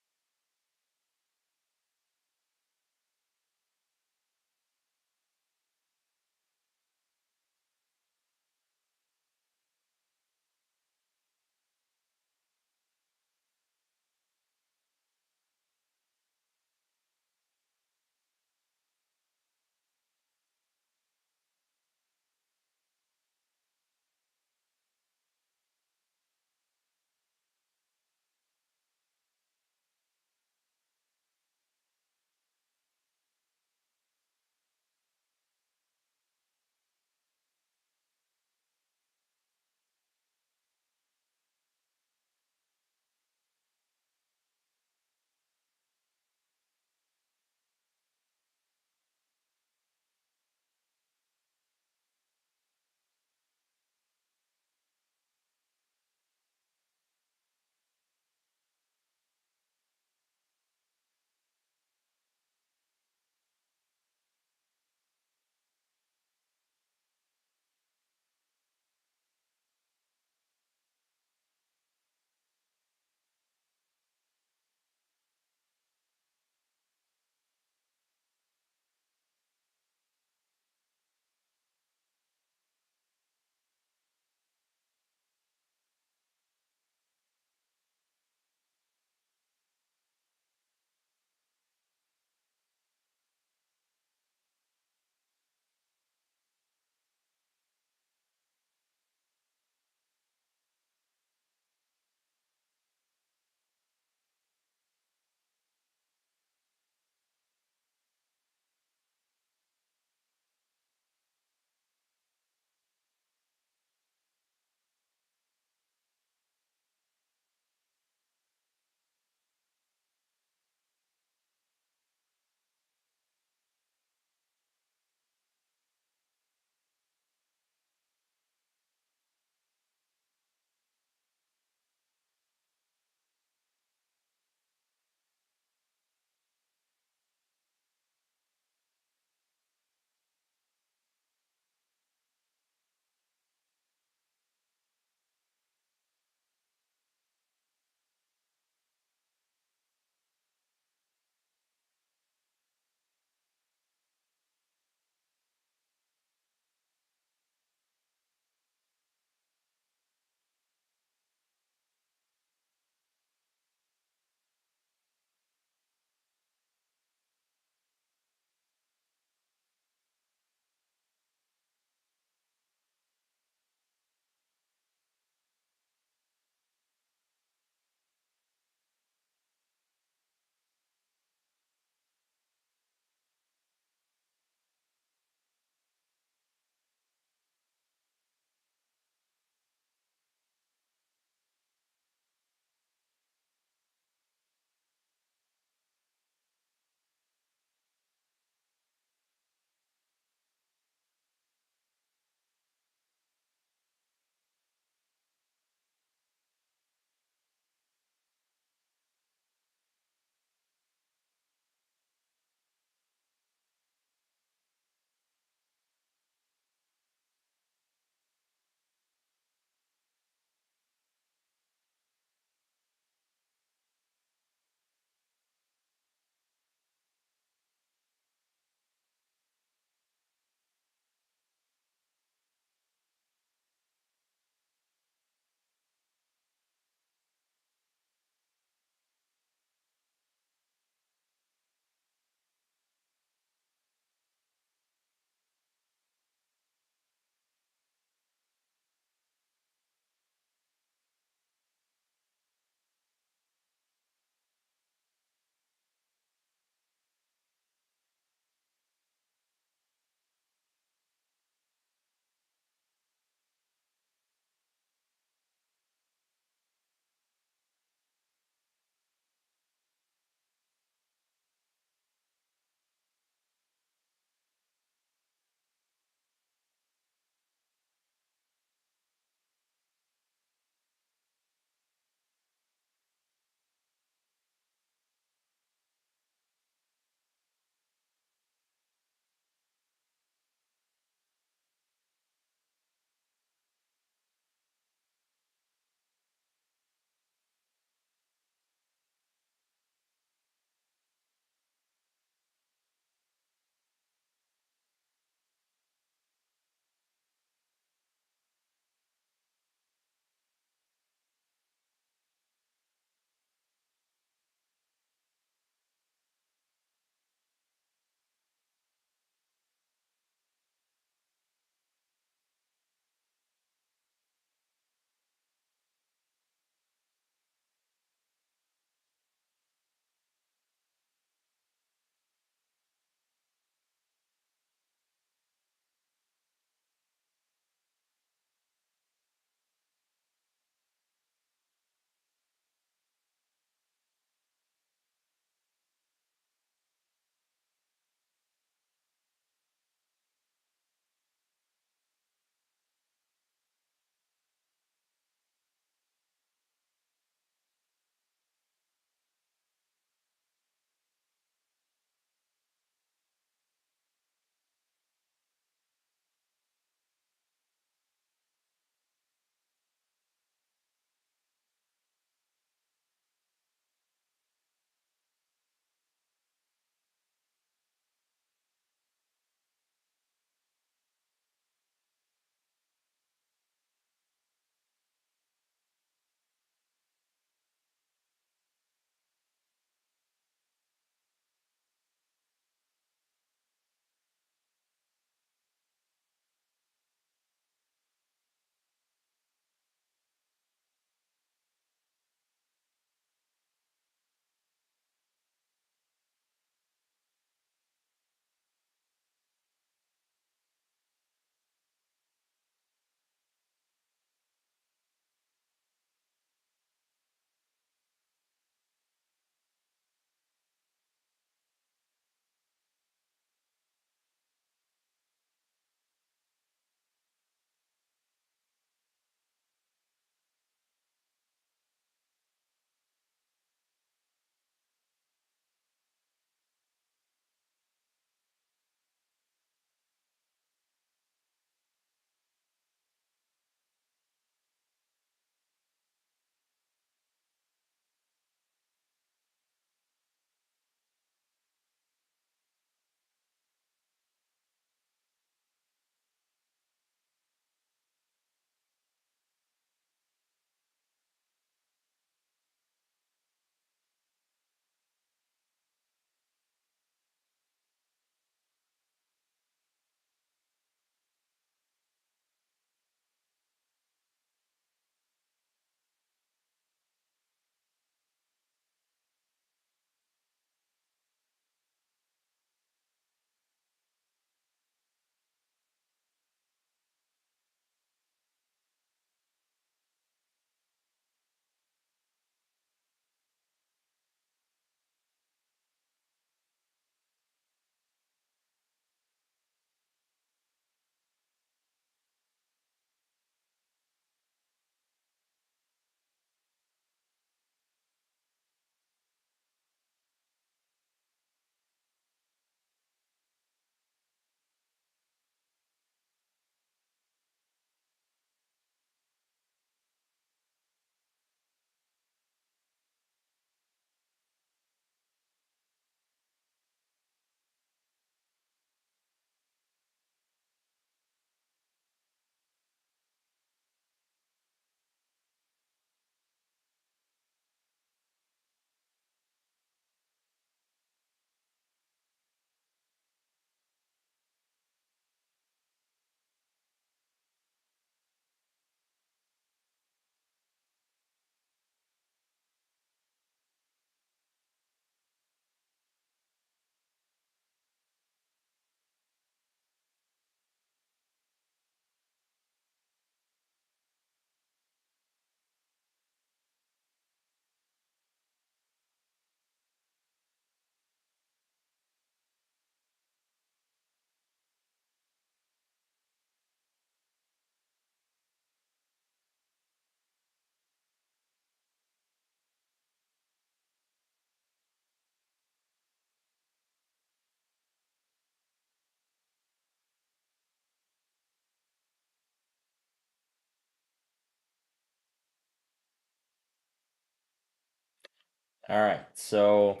Alright, so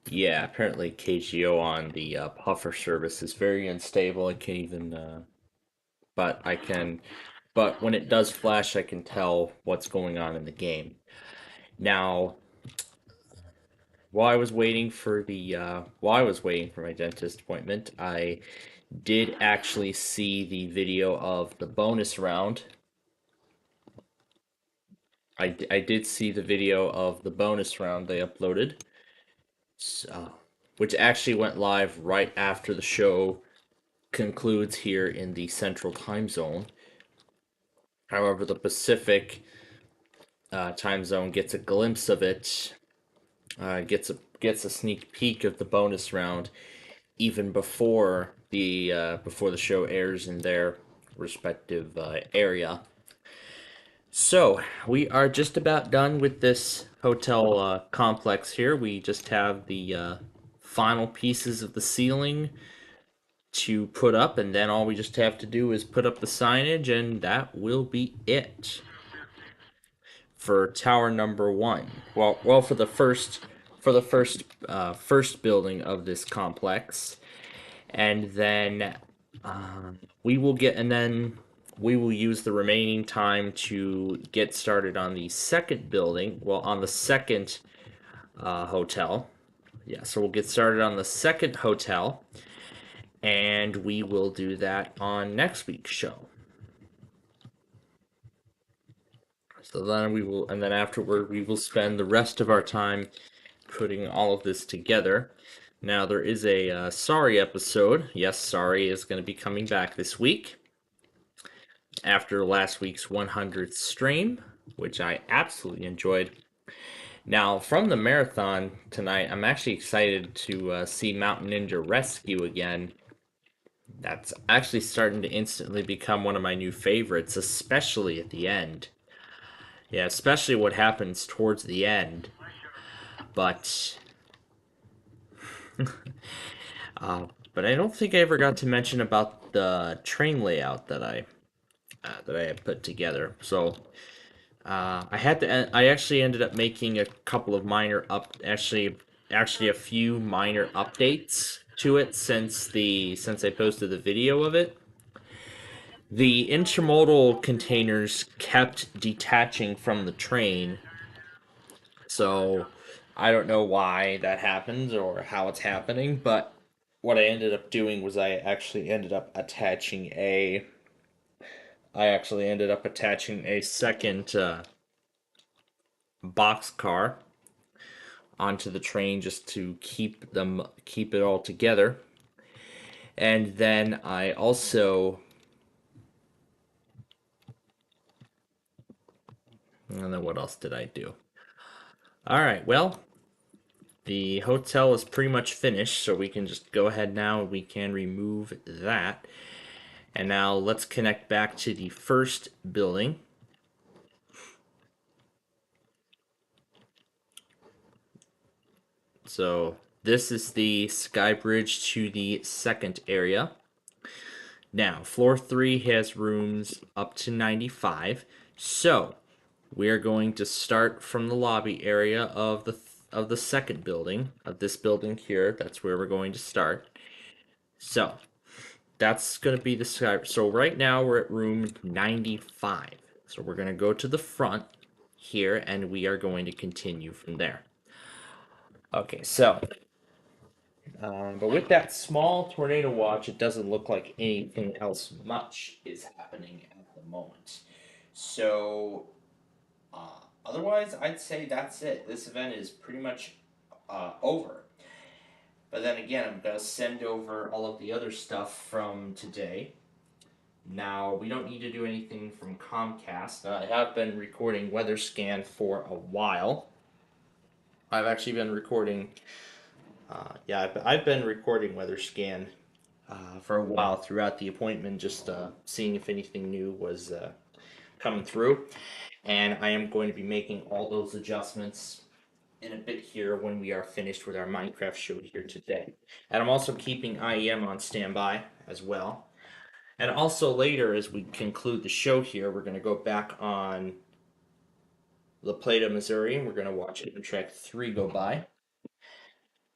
yeah, apparently KGO on the puffer service is very unstable. I can't even, but but when it does flash, I can tell what's going on in the game. Now, while I was waiting for my dentist appointment, I did actually see the video of the bonus round. I did see the video of the bonus round they uploaded, which actually went live right after the show concludes here in the Central Time Zone. However, the Pacific time zone gets a glimpse of it, gets a sneak peek of the bonus round even before the show airs in their respective area. So we are just about done with this hotel complex here. We just have the final pieces of the ceiling to put up, and then all we just have to do is put up the signage, and that will be it for tower number 1. Well, for the first building of this complex, and then we will use the remaining time to get started on the second building. Well, on the second hotel. Yeah, so we'll get started on the second hotel, and we will do that on next week's show. So then afterward, we will spend the rest of our time putting all of this together. Now, there is a Sorry episode. Yes, Sorry is going to be coming back this week after last week's 100th stream, which I absolutely enjoyed. Now, from the marathon tonight, I'm actually excited to see Mountain Ninja Rescue again. That's actually starting to instantly become one of my new favorites, especially at the end. Yeah, especially what happens towards the end. But but I don't think I ever got to mention about the train layout that I had put together. So I actually ended up making a couple of actually a few minor updates to it since I posted the video of it. The intermodal containers kept detaching from the train, so I don't know why that happens or how it's happening, but what I ended up doing was I actually ended up attaching a second box car onto the train just to keep it all together. And then I also and then what else did I do? All right, well, the hotel is pretty much finished, so we can just go ahead now and we can remove that. And now let's connect back to the first building. So this is the sky bridge to the second area. Now, floor 3 has rooms up to 95. So we are going to start from the lobby area of the second building, of this building here. That's where we're going to start. So that's going to be the sky. So right now we're at room 95. So we're going to go to the front here, and we are going to continue from there. Okay, so but with that small tornado watch, it doesn't look like anything else much is happening at the moment. So otherwise, I'd say that's it. This event is pretty much over. But then again, I'm going to send over all of the other stuff from today. Now, we don't need to do anything from Comcast. I have been recording Weather Scan for a while. I've actually been recording... I've been recording Weather Scan for a while throughout the appointment, just seeing if anything new was coming through. And I am going to be making all those adjustments in a bit here when we are finished with our Minecraft show here today. And I'm also keeping IEM on standby as well. And also later, as we conclude the show here, we're going to go back on La Plata, Missouri, and we're gonna watch Amtrak 3 go by.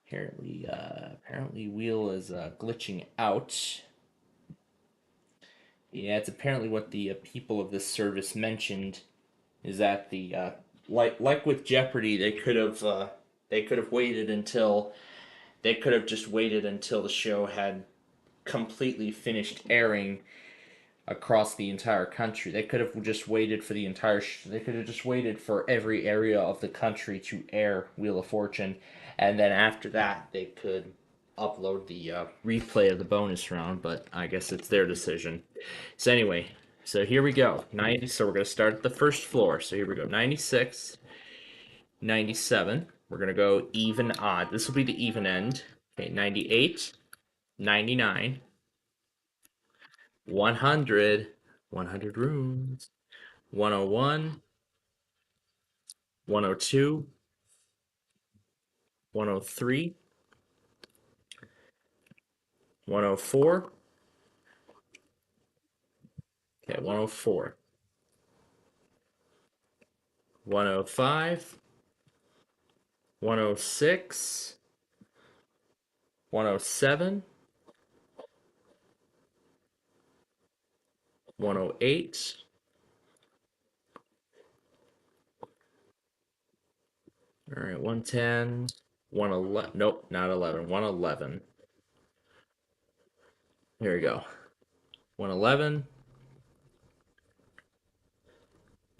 Apparently wheel is glitching out. Yeah, it's apparently what the people of this service mentioned is that the like with Jeopardy, they could have waited until they could have just waited until the show had completely finished airing across the entire country. They could have just waited for the entire. They could have just waited for every area of the country to air Wheel of Fortune, and then after that they could upload the replay of the bonus round. But I guess it's their decision. So anyway, so here we go. 90. So we're gonna start at the first floor. So here we go. 96, 97. We're gonna go even odd. This will be the even end. Okay, 98, 99, 100. 100 rooms. 101, 102, 103, 104. Okay, 104. 105, 106, 107, 108, all right, 110, 111, nope, not 11, 111. Here we go. 111,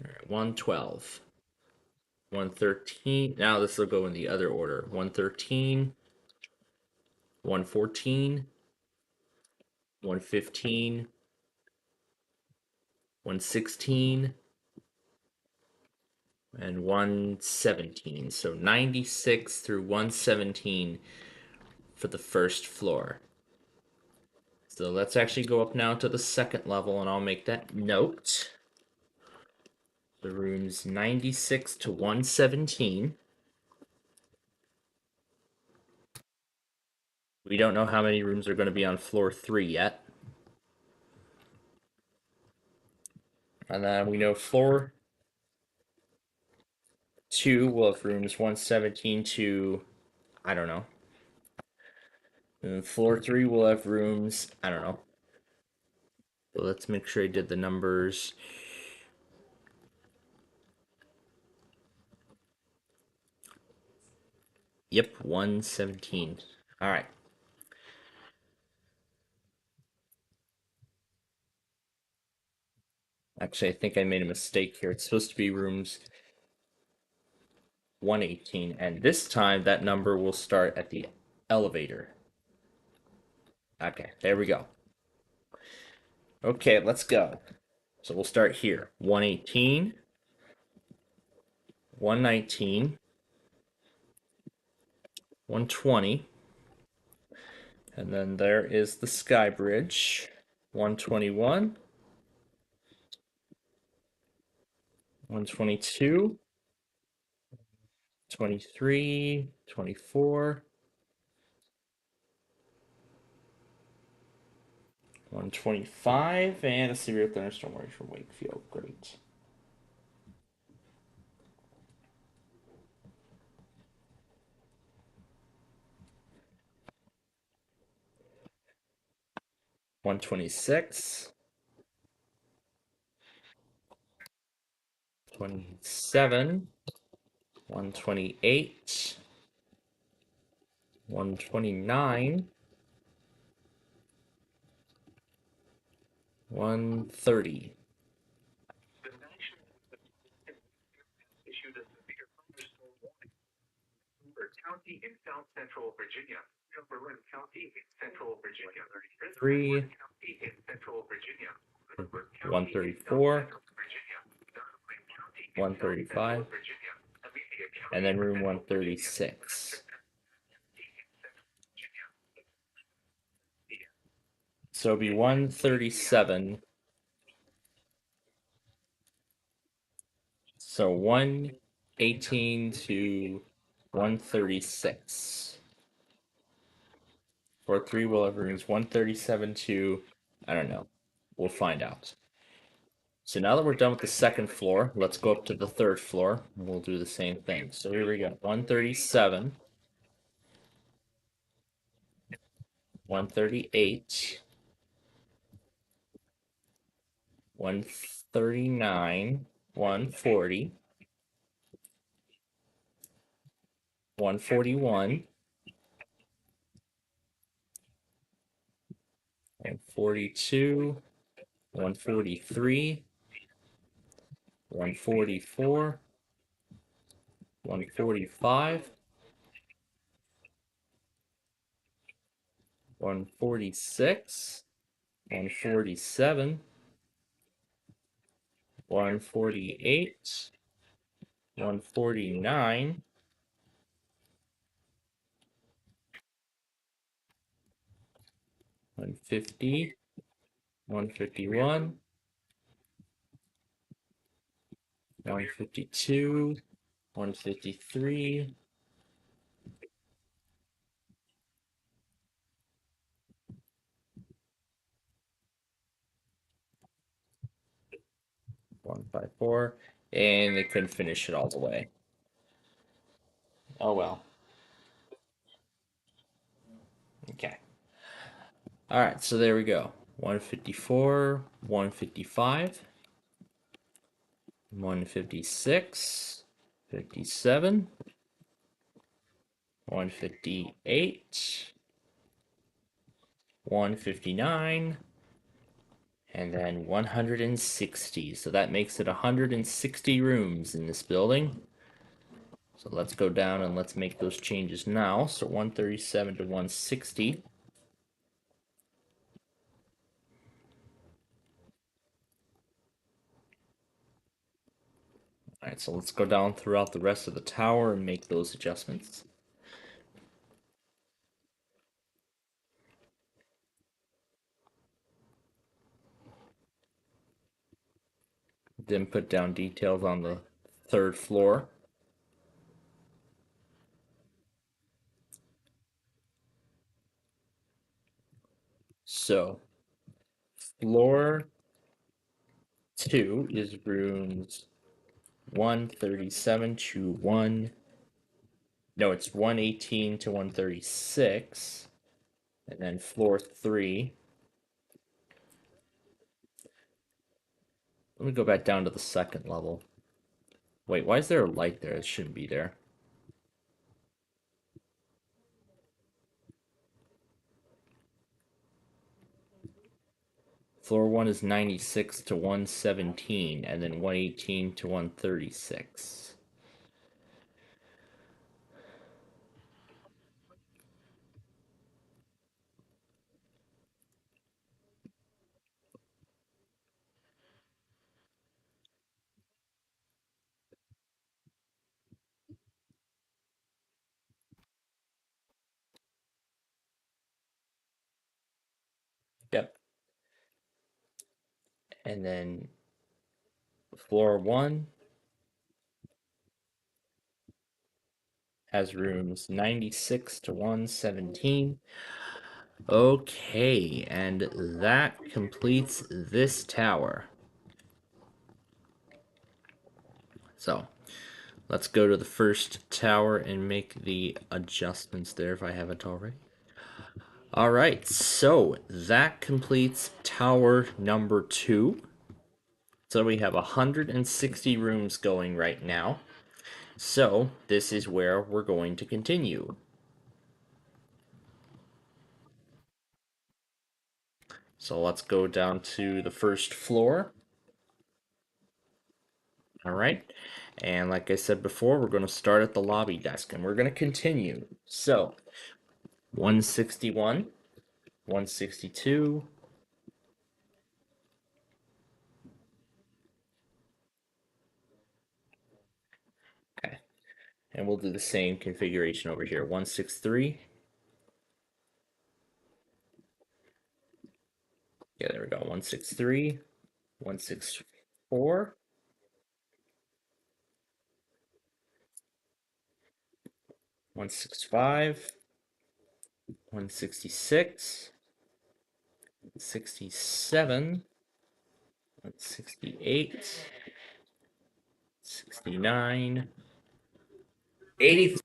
all right, 112, 113. Now this will go in the other order. 113, 114, 115, 116, and 117. So 96 through 117 for the first floor. So let's actually go up now to the second level, and I'll make that note. The rooms 96 to 117. We don't know how many rooms are going to be on floor 3 yet. And then we know floor 2 will have rooms 117 to, I don't know. And floor 3 will have rooms, I don't know. So let's make sure I did the numbers. Yep, 117. All right. Actually, I think I made a mistake here. It's supposed to be rooms 118, and this time that number will start at the elevator. Okay, there we go. Okay, let's go. So we'll start here. 118, 119, 120, and then there is the Sky Bridge. 121, 122, 23, 24, 125, and a severe thunderstorm warning from Wakefield. Great. One 26, 27, 128, 129, 130. The National issued a severe thunderstorm warning. For County in South Central Virginia, Cumberland County in Central Virginia, 3, County in Central Virginia, 134, 135, and then room 136. So it'll be 137. So 118 to 136. For 3 will have rooms 137 to, I don't know. We'll find out. So now that we're done with the second floor, let's go up to the third floor, and we'll do the same thing. So here we go, 137, 138, 139, 140, 141, 142, 143, 144, 145, 146, 147, 148, 149, 150, 151, 152, 153, 154, and they couldn't finish it all the way. Oh well. Okay. Alright, so there we go. 154, 155, 156, 57, 158, 159, and then 160. So that makes it 160 rooms in this building. So let's go down and let's make those changes now. So 137 to 160. Alright, so let's go down throughout the rest of the tower and make those adjustments. Then put down details on the third floor. So, floor 2 is rooms 137 to 118 to 136. And then floor 3. Let me go back down to the second level. Wait, why is there a light there? It shouldn't be there. Floor 1 is 96 to 117, and then 118 to 136. Yep. And then floor 1 has rooms 96 to 117. Okay, and that completes this tower. So, let's go to the first tower and make the adjustments there if I haven't already. Alright, so that completes tower number 2. So we have 160 rooms going right now. So this is where we're going to continue. So let's go down to the first floor. Alright, and like I said before, we're going to start at the lobby desk and we're going to continue. So 161, 162, okay, and we'll do the same configuration over here. 163, yeah, there we go. 163, 164, 165, 166, 67, That's 68, 69, 80.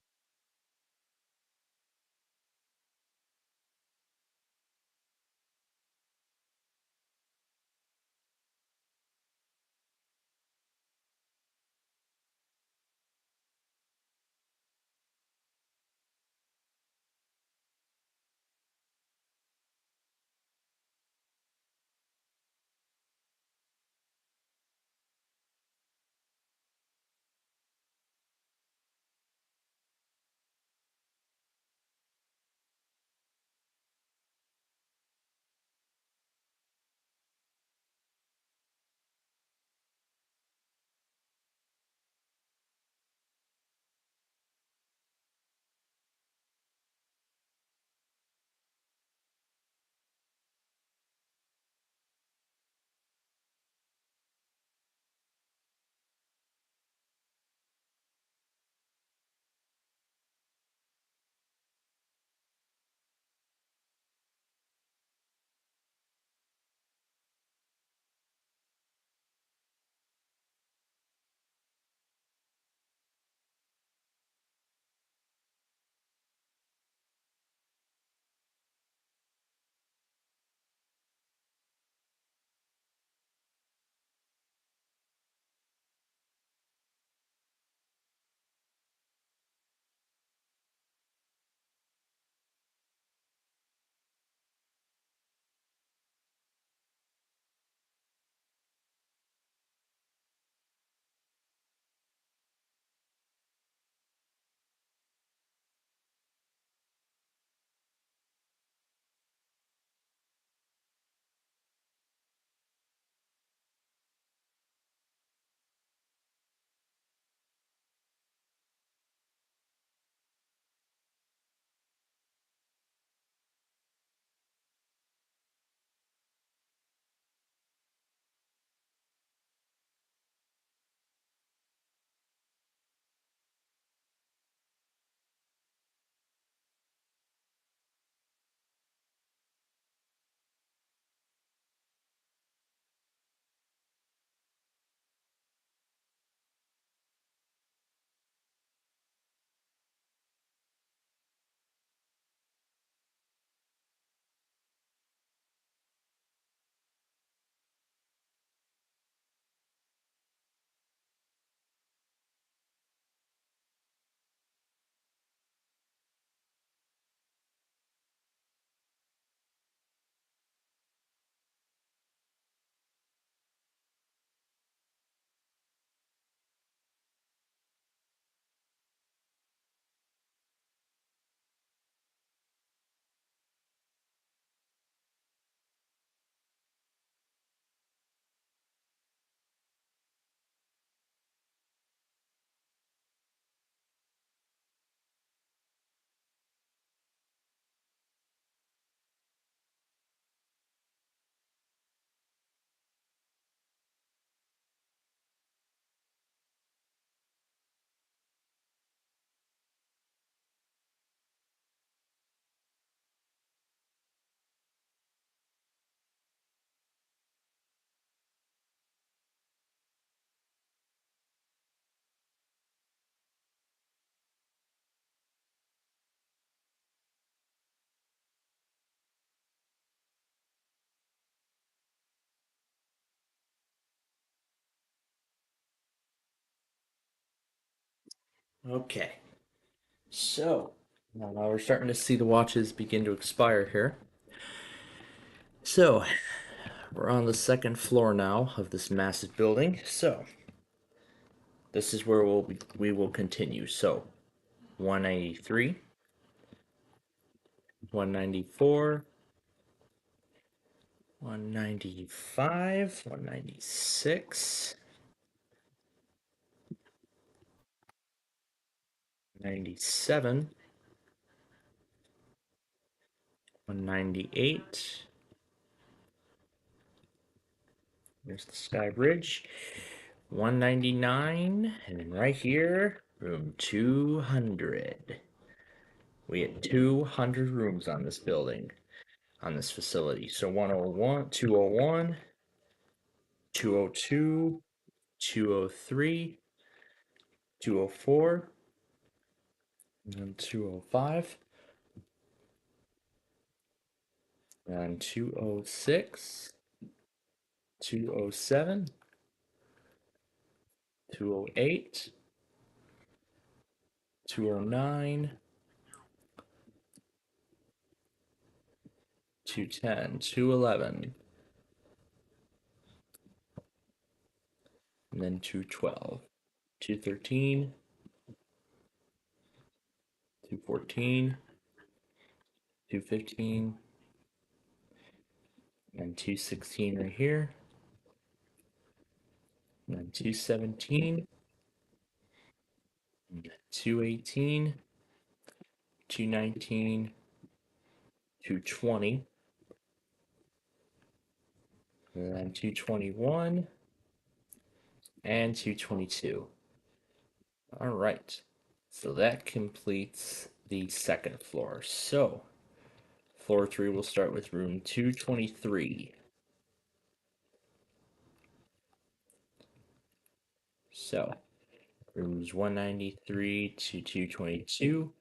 Okay. So, now we're starting to see the watches begin to expire here. So, we're on the second floor now of this massive building. So, this is where we will continue. So, 193, 194, 195, 196, 97, 198. There's the Sky Bridge. 199, and then right here, room 200. We had 200 rooms on this building, on this facility. So 101, 201, 202, 203, 204, and then 205, and 206, 207, 208, 209, 210, 211, and then 212, 213, 214, 215, and 216 right here, and then 217, and then 218, 219, 220, and then 221, and 222. All right, so that completes the second floor. So, floor 3 will start with room 223. So, rooms 193 to 222,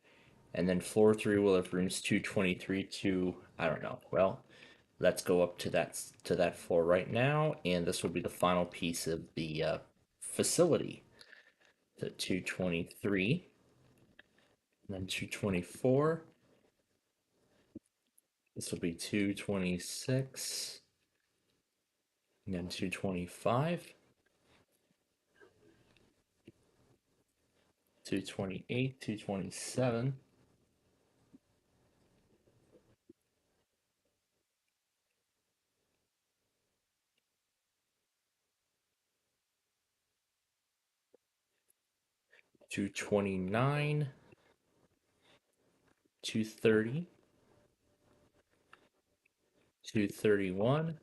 and then floor 3 will have rooms 223 to, I don't know. Well, let's go up to that floor right now, and this will be the final piece of the facility. So 223, and then 224. This will be 226, and then 225, 228, 227, 229, 230, 231,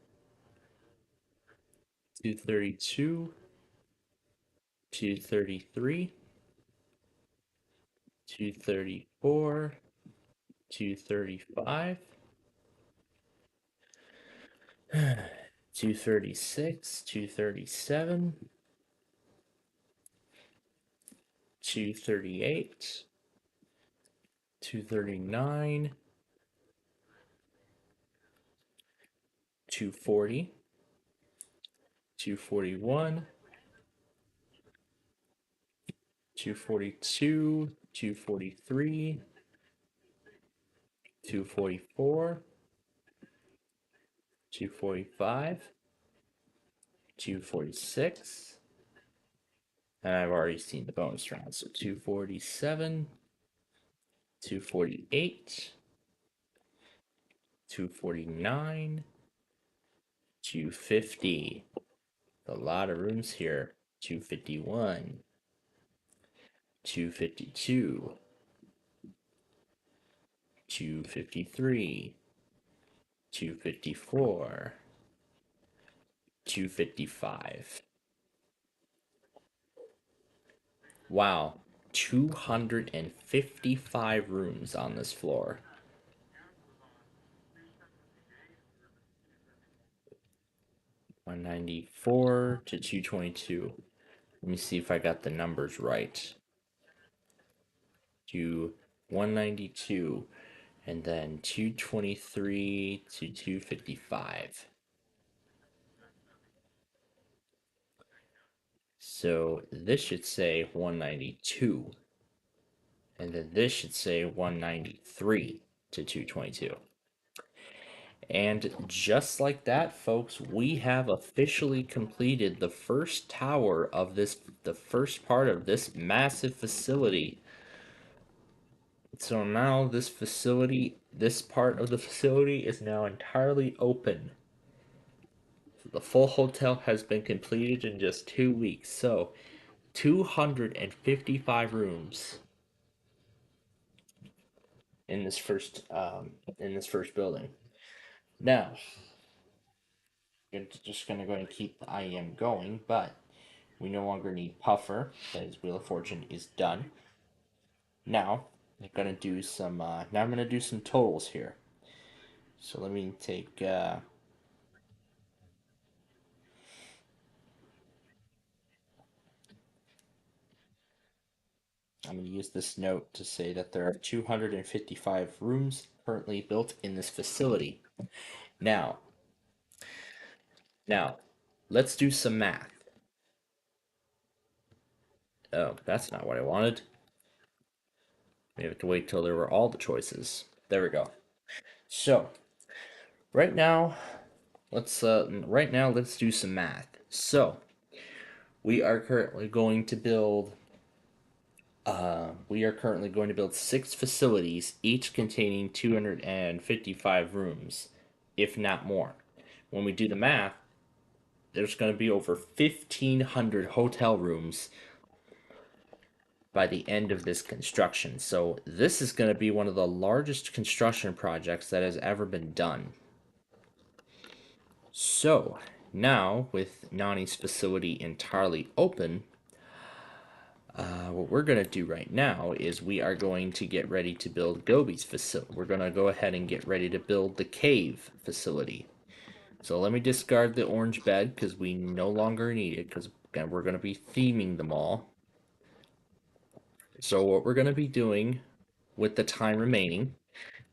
232, 233, 234, 235, 236, 237, 238, 239, 240, 241, 242, 243, 244, 245, 246, and I've already seen the bonus round, so 247, 248, 249, 250. A lot of rooms here. 251, 252, 253, 254, 255. Wow, 255 rooms on this floor. 194 to 222. Let me see if I got the numbers right. To 192, and then 223 to 255. So this should say 192. And then this should say 193 to 222. And just like that, folks, we have officially completed the first tower of the first part of this massive facility. So now this part of the facility is now entirely open. So the full hotel has been completed in just 2 weeks. So 255 rooms in this first building. Now, I'm just gonna go ahead and keep the IEM going, but we no longer need Puffer, because Wheel of Fortune is done. Now, I'm gonna do some totals here. So let me take I'm going to use this note to say that there are 255 rooms currently built in this facility. Now, let's do some math. Oh, that's not what I wanted. We have to wait till there were all the choices. There we go. So, right now, let's do some math. So, we are currently going to build 6 facilities, each containing 255 rooms, if not more. When we do the math, there's going to be over 1,500 hotel rooms by the end of this construction. So this is going to be one of the largest construction projects that has ever been done. So now, with Nani's facility entirely open, what we're going to do right now is we are going to get ready to build Gobi's facility. We're going to go ahead and get ready to build the cave facility. So let me discard the orange bed because we no longer need it, because again, we're going to be theming them all. So what we're going to be doing with the time remaining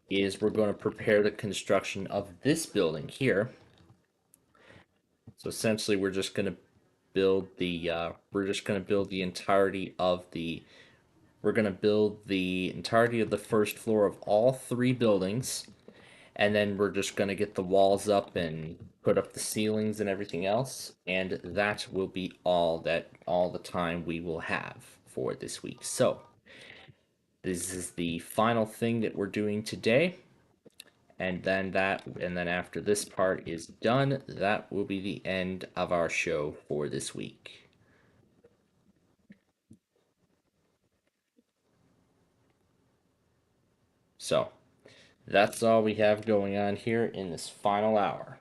is we're going to prepare the construction of this building here. So essentially we're just going to build the entirety of the first floor of all 3 buildings, and then we're just going to get the walls up and put up the ceilings and everything else, and that will be all the time we will have for this week. So this is the final thing that we're doing today, and then after this part is done, that will be the end of our show for this week. So that's all we have going on here in this final hour.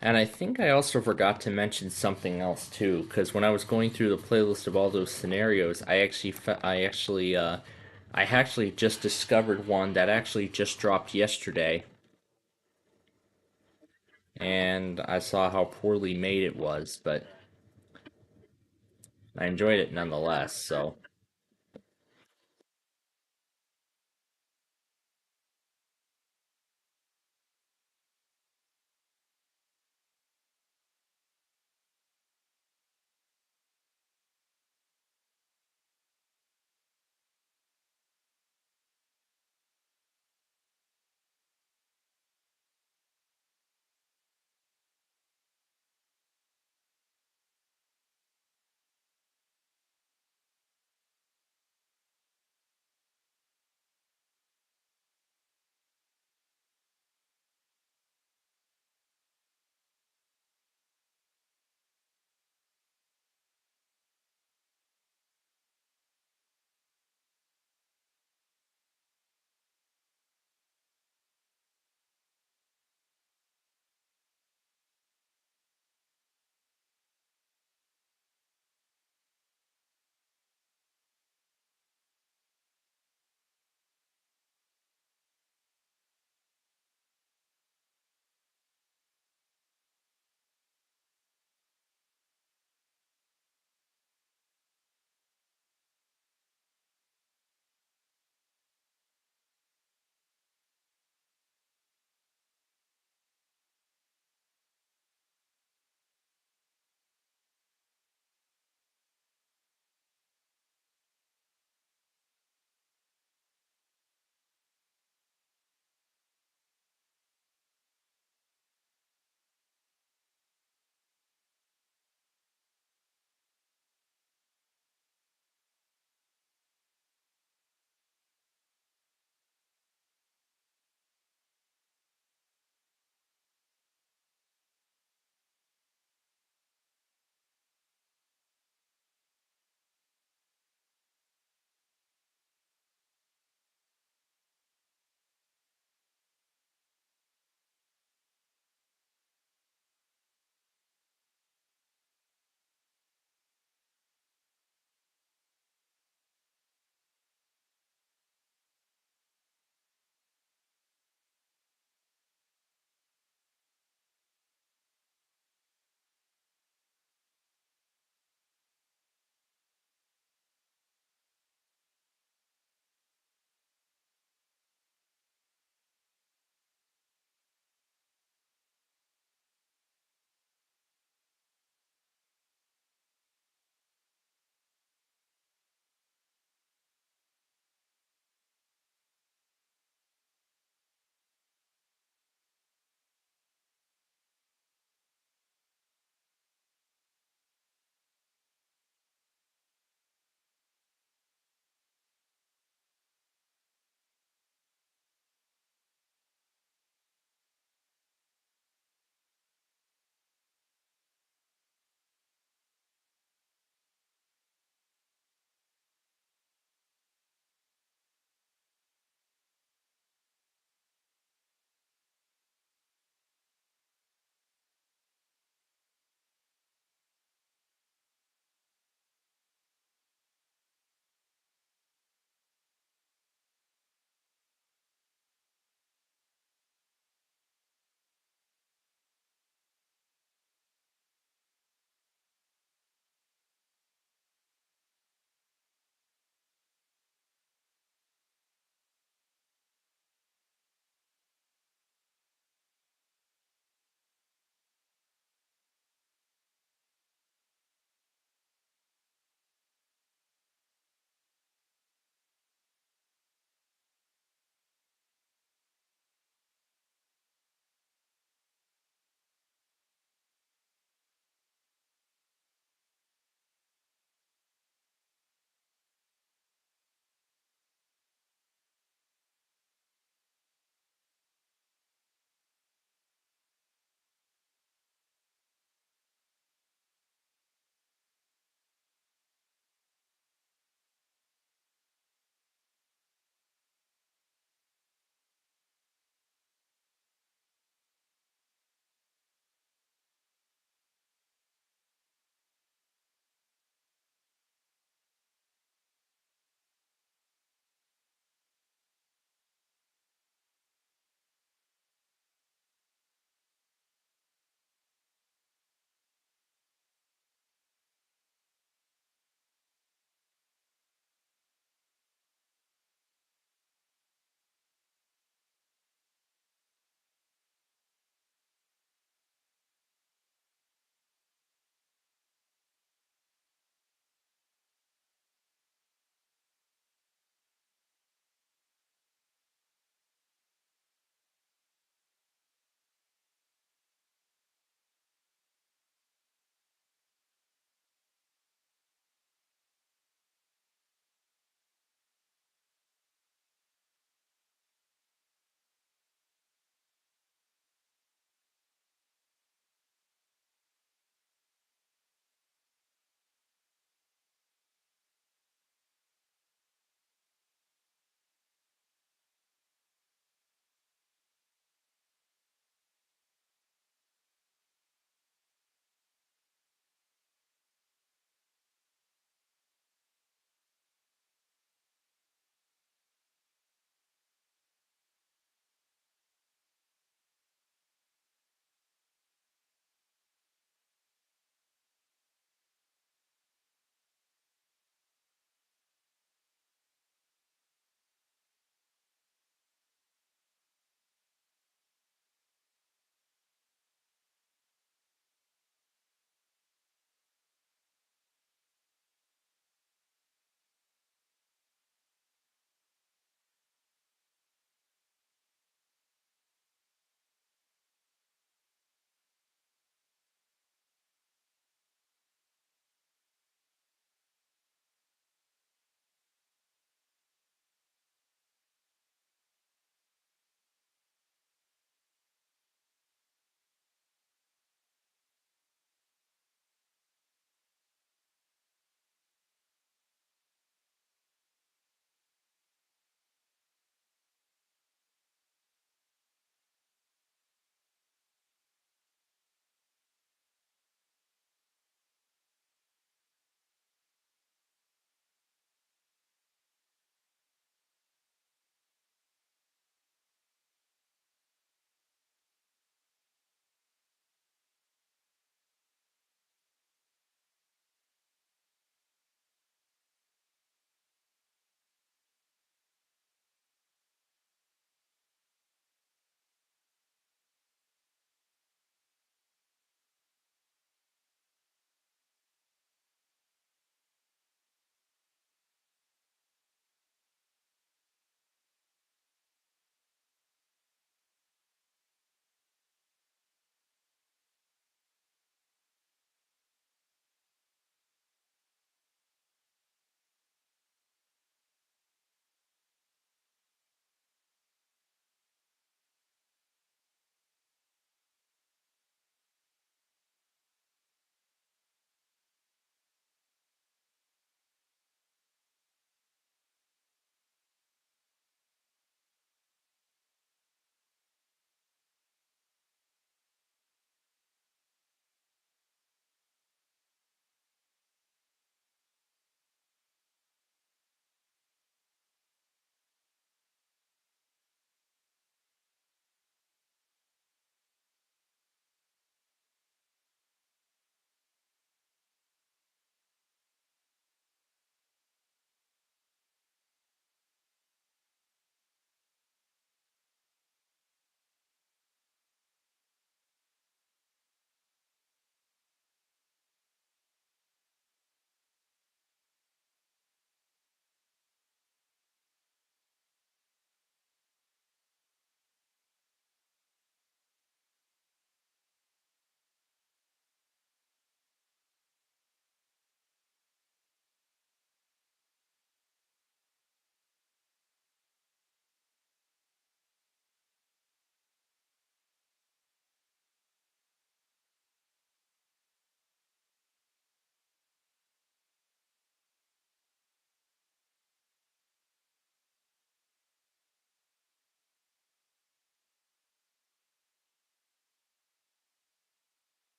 And I think I also forgot to mention something else too, because when I was going through the playlist of all those scenarios, I actually just discovered one that actually just dropped yesterday, and I saw how poorly made it was, but I enjoyed it nonetheless. So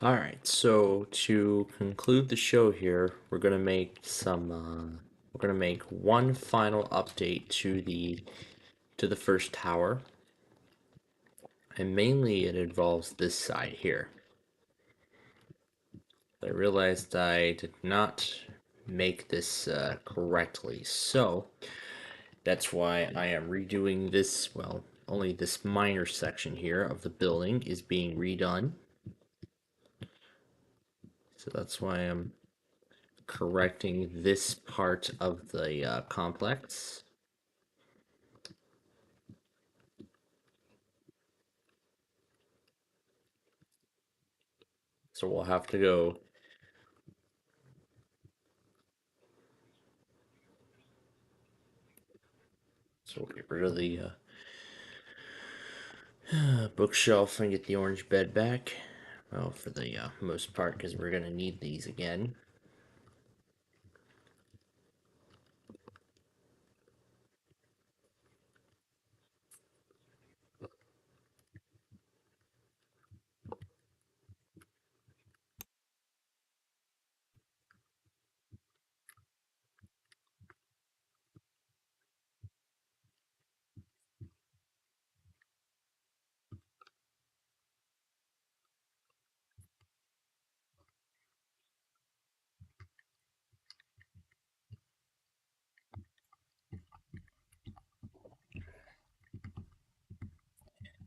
Alright, so to conclude the show here, we're gonna make one final update to the first tower. And mainly it involves this side here. I realized I did not make this correctly, so that's why I am redoing this. Well, only this minor section here of the building is being redone. So that's why I'm correcting this part of the complex. So we'll have to go so we'll get rid of the bookshelf and get the orange bed back. Well, for the most part, because we're going to need these again.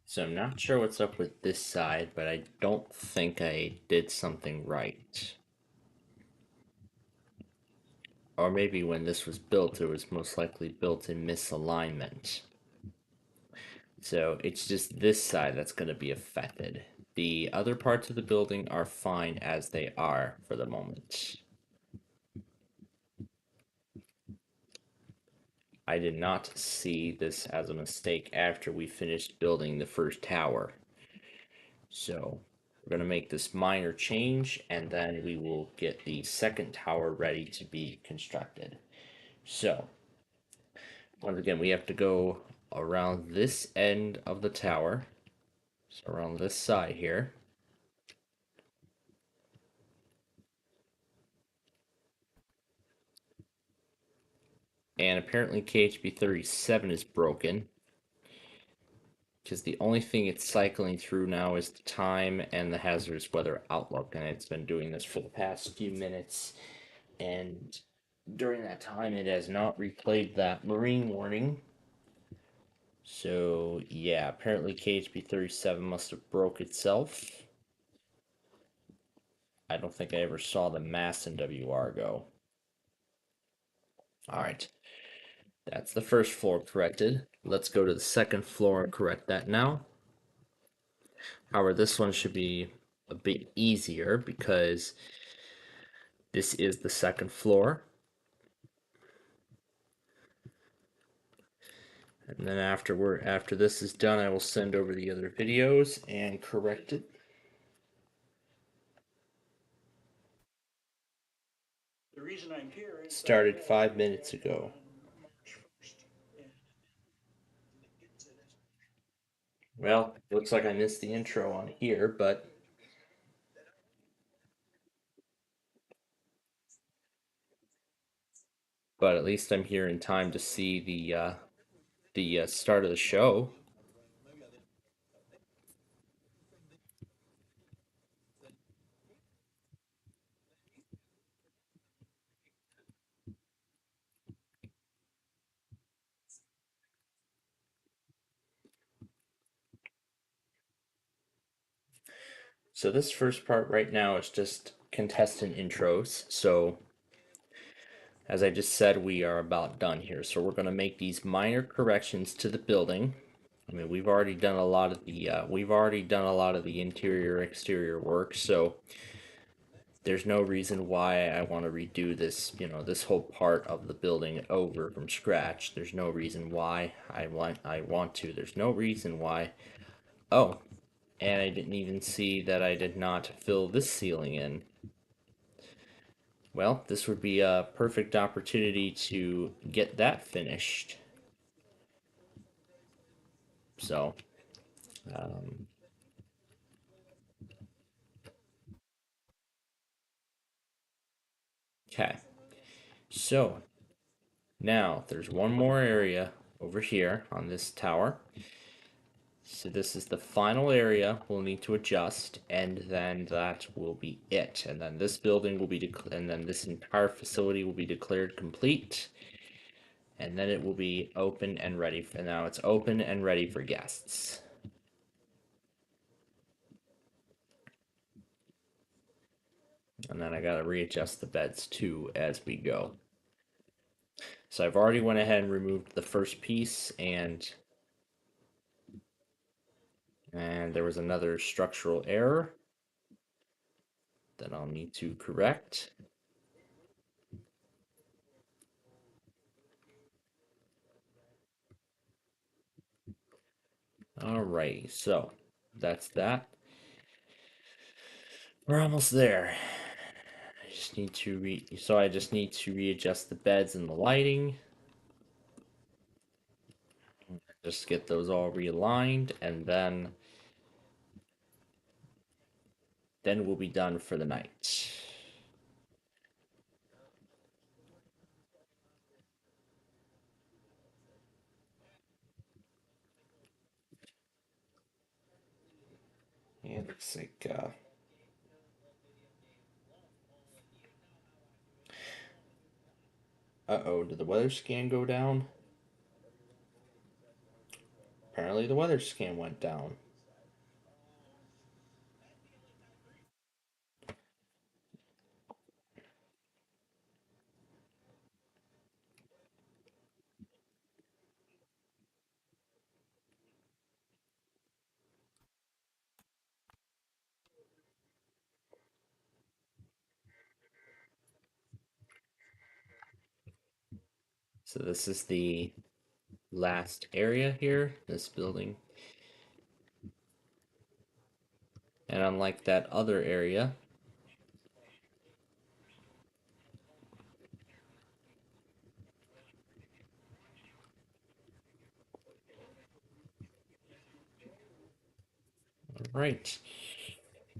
So I'm not sure what's up with this side, but I don't think I did something right. Or maybe when this was built, it was most likely built in misalignment. So it's just this side that's going to be affected. The other parts of the building are fine as they are for the moment. I did not see this as a mistake after we finished building the first tower. So we're going to make this minor change, and then we will get the second tower ready to be constructed. So once again, we have to go around this end of the tower, so around this side here. And apparently KHB 37 is broken, because the only thing it's cycling through now is the time and the hazardous weather outlook, and it's been doing this for the past few minutes, and during that time it has not replayed that marine warning. So yeah, apparently KHB 37 must have broke itself. I don't think I ever saw the mass in WR go. Alright, that's the first floor corrected. Let's go to the second floor and correct that now. However, this one should be a bit easier because this is the second floor. And then after this is done, I will send over the other videos and correct it. The reason I'm here is started 5 minutes ago. Well, looks like I missed the intro on here, but at least I'm here in time to see the start of the show. So this first part right now is just contestant intros. So as I just said, we are about done here. So we're going to make these minor corrections to the building. I mean, we've already done a lot of the interior exterior work, so there's no reason why I want to redo this, this whole part of the building over from scratch. There's no reason why I want to. There's no reason why. Oh, and I didn't even see that I did not fill this ceiling in. Well, this would be a perfect opportunity to get that finished. So, Okay. So now there's one more area over here on this tower. So this is the final area we'll need to adjust, and then that will be it. And then this building will be and then this entire facility will be declared complete. And then it will be open and ready for now. It's open and ready for guests. And then I gotta readjust the beds too as we go. So I've already went ahead and removed the first piece, and there was another structural error that I'll need to correct. Alrighty, so that's that. We're almost there. I just need to readjust the beds and the lighting. Just get those all realigned, and then we'll be done for the night. And looks like uh-oh, did the weather scan go down? Apparently the weather scan went down. So this is the last area here, this building. And unlike that other area, right.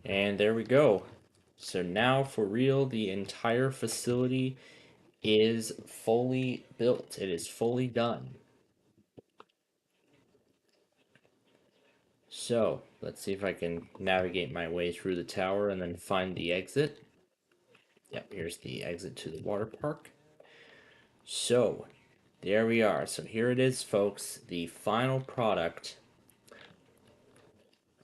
And there we go. So now for real, the entire facility is fully built. It is fully done. So let's see if I can navigate my way through the tower and then find the exit. Yep, here's the exit to the water park. So there we are. So here it is, folks, the final product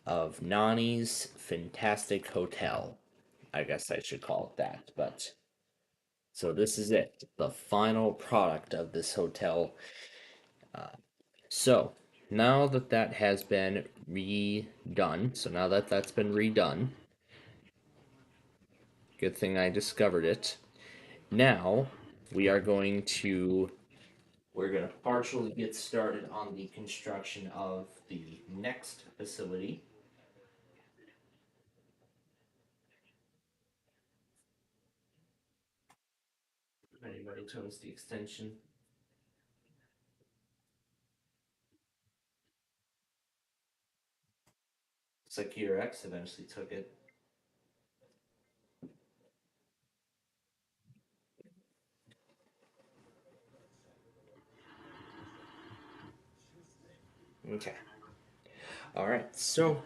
of Nani's Fantastic Hotel. I guess I should call it that, but so this is it, the final product of this hotel. So now that that has been redone, good thing I discovered it. Now we're going to partially get started on the construction of the next facility. Anybody chose the extension? Secure X eventually took it. Okay. All right. So.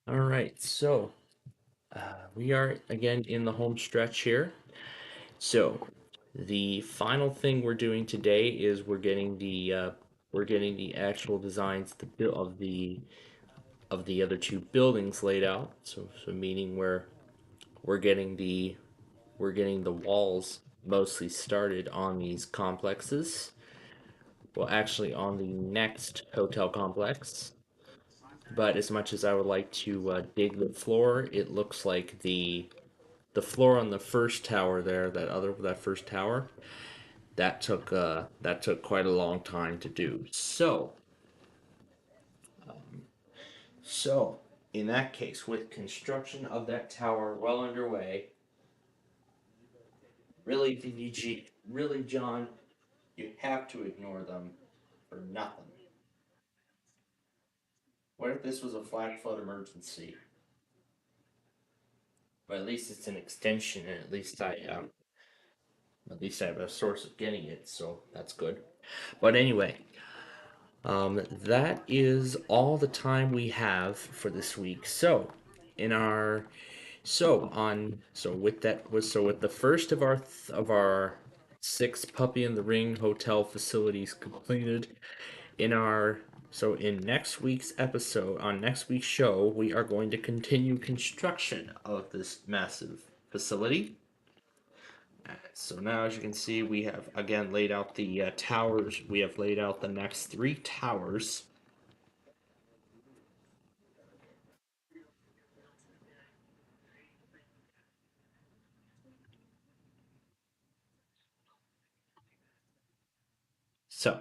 All right. So. We are again in the home stretch here. So, the final thing we're doing today is we're getting the actual designs of the other two buildings laid out. So meaning we're getting the walls mostly started on these complexes. Well, actually, on the next hotel complex. But as much as I would like to dig the floor, it looks like the floor on the first tower there, that first tower, that took quite a long time to do. So in that case, with construction of that tower well underway, really, John, You have to ignore them for nothing. What if this was a flat flood emergency? But at least it's an extension, and at least I have a source of getting it, so that's good. But anyway, that is all the time we have for this week. So, in our with the first of our 6 Puppy in the Ring hotel facilities completed, in next week's episode, on next week's show, we are going to continue construction of this massive facility. So now, as you can see, we have again laid out the towers. We have laid out the next 3 towers. So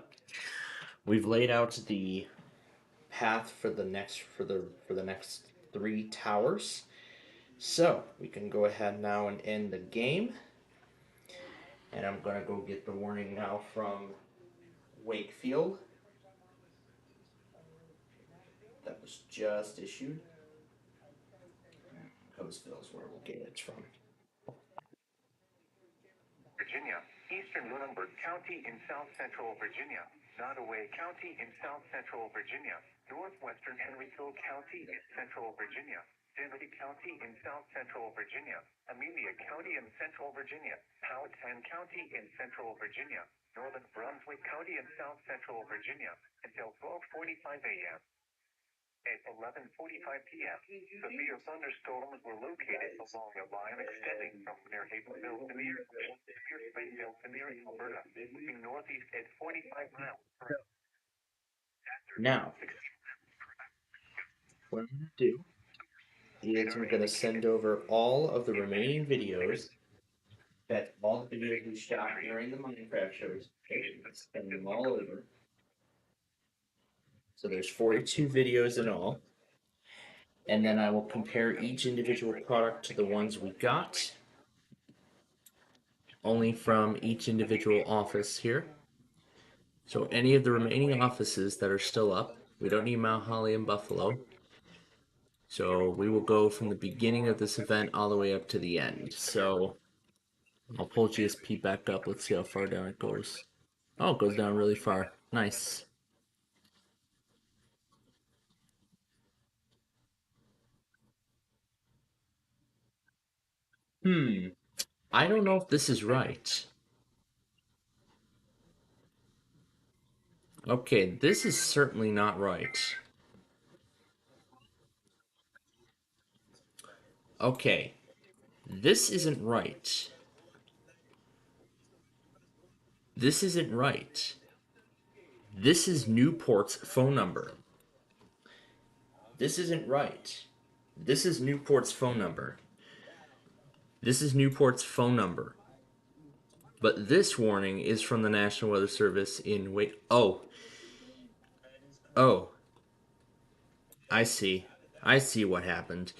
we've laid out the path for the next 3 towers. So we can go ahead now and end the game. And I'm gonna go get the warning now from Wakefield that was just issued. Coatesville is where we'll get it from. Virginia, Eastern Lunenburg County in South Central Virginia, Nottoway County in South Central Virginia, Northwestern Henryville County in Central Virginia, Dinwiddie County in South Central Virginia, Amelia County in Central Virginia, Powhatan County in Central Virginia, Northern Brunswick County in South Central Virginia, until 12:45 a.m. At 11:45 p.m., severe thunderstorms were located along a line extending from near Havenville to near Plainfield to near Alberta, moving northeast at 45 miles per hour. Now, what I'm going to do is I'm going to send over all of the remaining videos, all the videos we shot during the Minecraft shows, send them all over. So there's 42 videos in all. And then I will compare each individual product to the ones we got, only from each individual office here. So any of the remaining offices that are still up, we don't need Mount Holly and Buffalo. So we will go from the beginning of this event all the way up to the end. So I'll pull GSP back up. Let's see how far down it goes. Oh, it goes down really far. Nice. I don't know if this is right. Okay, this is certainly not right. Okay, this isn't right. This isn't right. This is Newport's phone number. This isn't right. This is Newport's phone number. This is Newport's phone number. But this warning is from the National Weather Service in Oh, I see. I see what happened.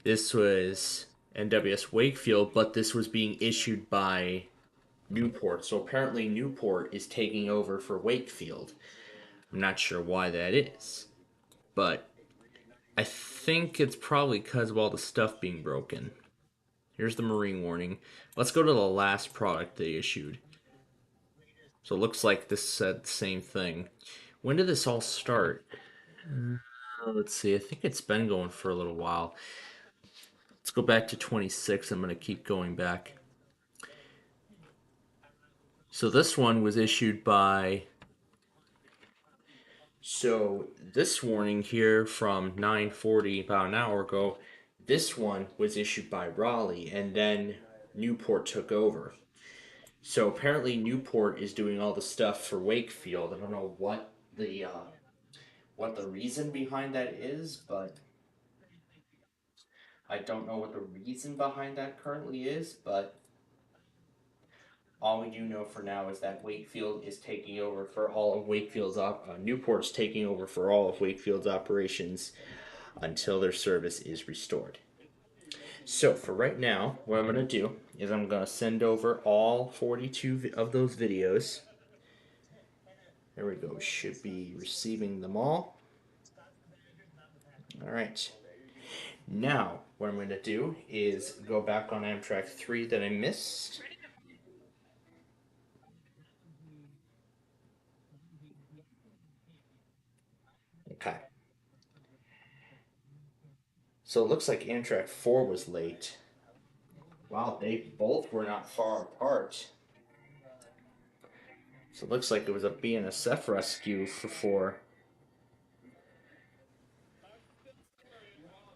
This was NWS Wakefield, but this was being issued by Newport. So apparently Newport is taking over for Wakefield. I'm not sure why that is, but I think it's probably because of all the stuff being broken. Here's the marine warning. Let's go to the last product they issued. So it looks like this said the same thing. When did this all start? Let's see. I think it's been going for a little while. Let's go back to 26. I'm going to keep going back. So this one was issued by... So this warning here from 9:40, about an hour ago, this one was issued by Raleigh, and then Newport took over. So apparently Newport is doing all the stuff for Wakefield. I don't know what the reason behind that is, but I don't know what the reason behind that currently is, but all we do know for now is that Wakefield is taking over for all of Wakefield's Newport's taking over for all of Wakefield's operations until their service is restored. So for right now, what I'm gonna do is I'm gonna send over all 42 of those videos. There we go. Should be receiving them all. All right. Now, what I'm going to do is go back on Amtrak 3 that I missed. Okay. So it looks like Amtrak 4 was late. Wow, they both were not far apart. So it looks like it was a BNSF rescue for 4.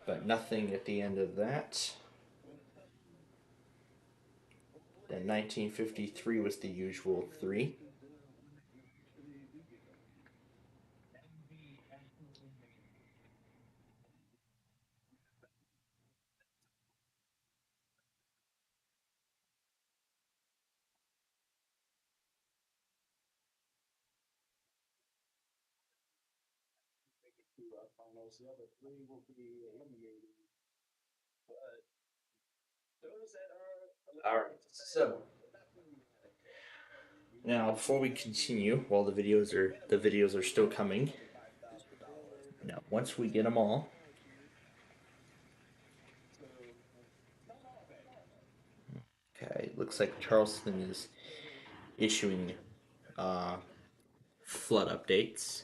But nothing at the end of that. Then 1953 was the usual 3. Finals, the other 3 will be eliminated. But those that are All right. So now, before we continue, while the videos are still coming. Now, once we get them all, okay, looks like Charleston is issuing flood updates.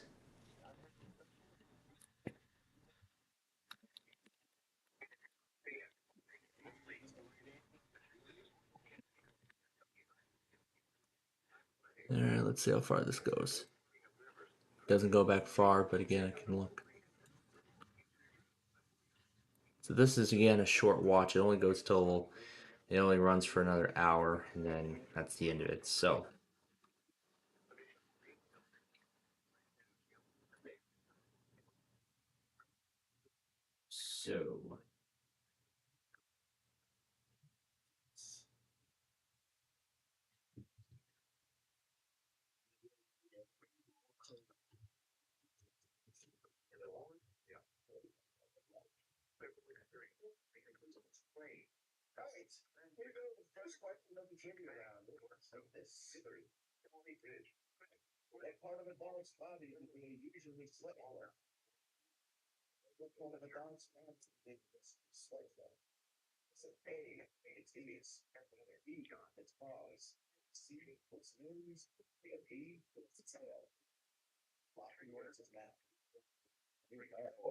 All right, let's see how far this goes. Doesn't go back far, but again, I can look. So this is again a short watch. It only goes till it only runs for another hour, and then that's the end of it. So Alright, here we go. The first question of the trivia round. So this only bridge. What part of a dog's body do they usually slip on? What part of a dog's body do they slip on? So A, its ears. B, its paws. C, its nose. And D, its tail. Lock yours is now.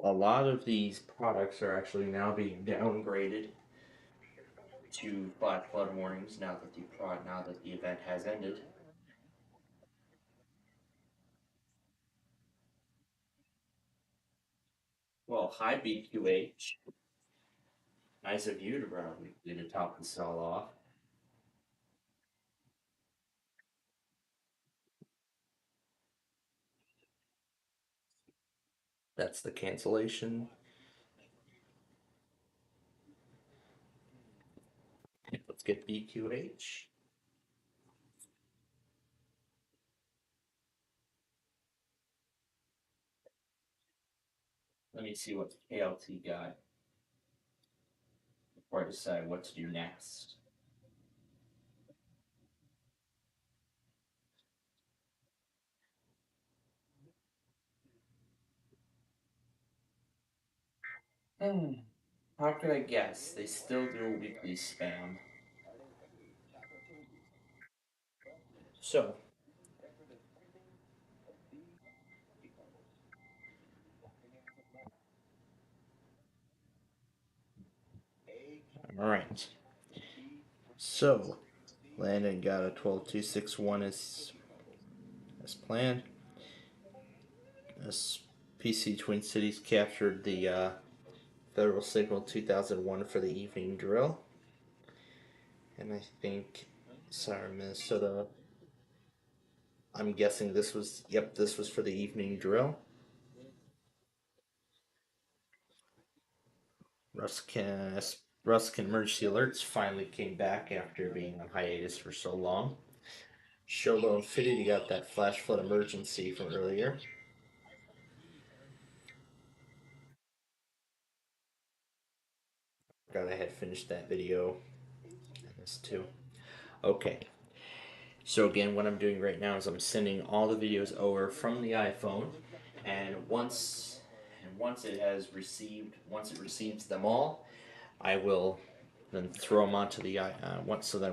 a lot of these products are actually now being downgraded to flash flood warnings now that the event has ended. Well, hi BQH. Nice of you to probably to top this all off. That's the cancellation. Let's get BQH. Let me see what KLT got before I decide what to do next. How could I guess? They still do weekly spam. So, alright. So, Landon got a 12.261 as planned. SPC Twin Cities captured the Federal Signal 2001 for the evening drill. And I think, sorry, Minnesota. I'm guessing this was, yep, this was for the evening drill. Ruskin emergency alerts finally came back after being on hiatus for so long. Sholo Infinity got that flash flood emergency from earlier. Got ahead finish that video and this too. Okay. So again, what I'm doing right now is I'm sending all the videos over from the iPhone, and once it receives them all, I will then throw them onto the once the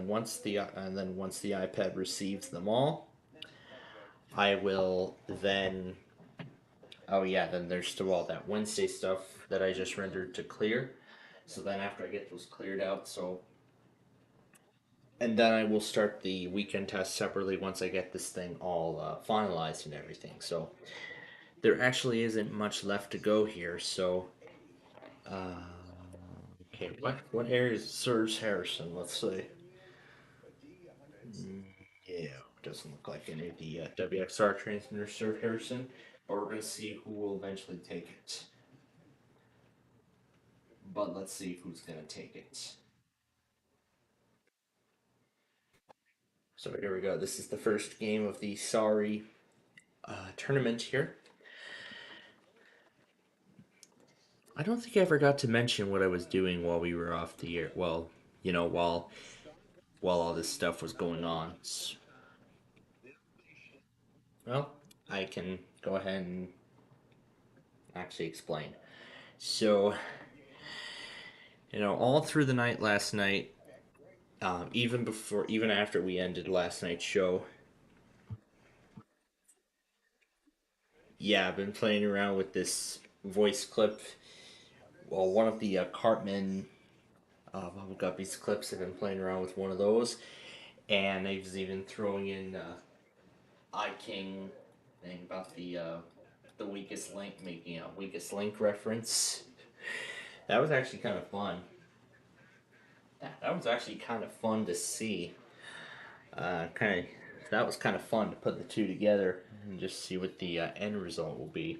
iPad receives them all, I will then then there's still all that Wednesday stuff that I just rendered to clear. So then after I get those cleared out, and then I will start the weekend test separately once I get this thing all finalized and everything. So there actually isn't much left to go here. So, okay, what area serves Harrison? Let's see. Yeah, doesn't look like any of the WXR transmitters serve Harrison. But we're gonna see who will eventually take it. But let's see who's gonna take it. So here we go. This is the first game of the Sorry tournament here. I don't think I ever got to mention what I was doing while we were off the air. Well, while all this stuff was going on. Well, I can go ahead and actually explain. So, all through the night last night, even after we ended last night's show, yeah, I've been playing around with this voice clip. Well, one of the Cartman Bubble Guppies clips, I've been playing around with one of those, and I was even throwing in iKing thing about the weakest link, making a weakest link reference. That was actually kind of fun. That was actually kind of fun to see. That was kind of fun to put the two together and just see what the end result will be.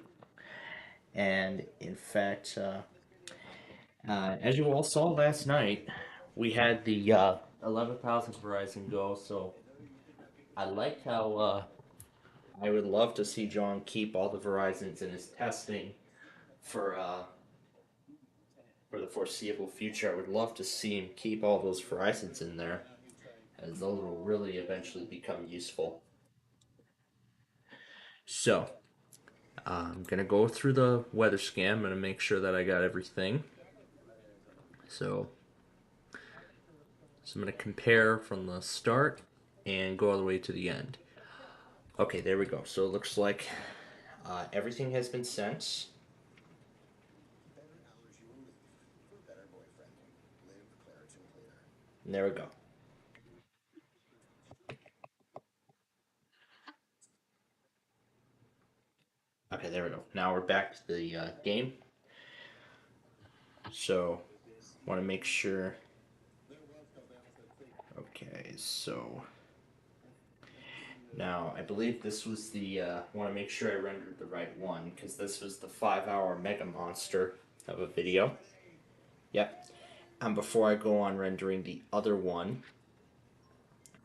And in fact, as you all saw last night, we had the 11,000 Verizon go. So I like how I would love to see John keep all the Verizons in his testing for the foreseeable future. I would love to see him keep all those Verizons in there, as those will really eventually become useful. So, I'm going to go through the weather scan. I'm going to make sure that I got everything. So I'm going to compare from the start and go all the way to the end. Okay, there we go. So it looks like everything has been sent. And there we go. Okay, there we go. Now we're back to the game. So, want to make sure. Okay, so now I believe this was the. Want to make sure I rendered the right one because this was the 5-hour mega monster of a video. Yep. And before I go on rendering the other one,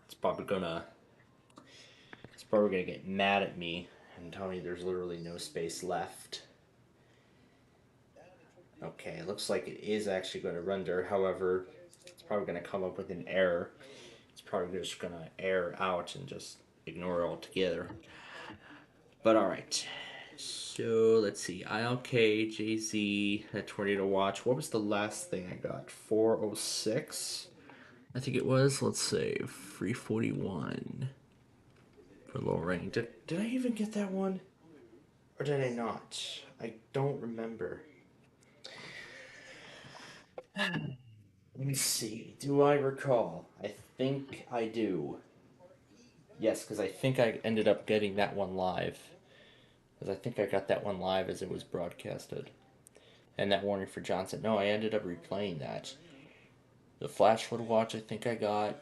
it's probably gonna get mad at me and tell me there's literally no space left. Okay, it looks like it is actually going to render. However, it's probably going to come up with an error. It's probably just going to error out and just ignore it altogether. But alright. So, let's see. ILK, JZ, that Tornado Watch. What was the last thing I got? 406? I think it was. Let's say 341 for low range. Did I even get that one? Or did I not? I don't remember. Let me see. Do I recall? I think I do. Yes, because I think I ended up getting that one live. Because I think I got that one live as it was broadcasted. And that warning for Johnson. No, I ended up replaying that. The Flash Flood Watch I think I got.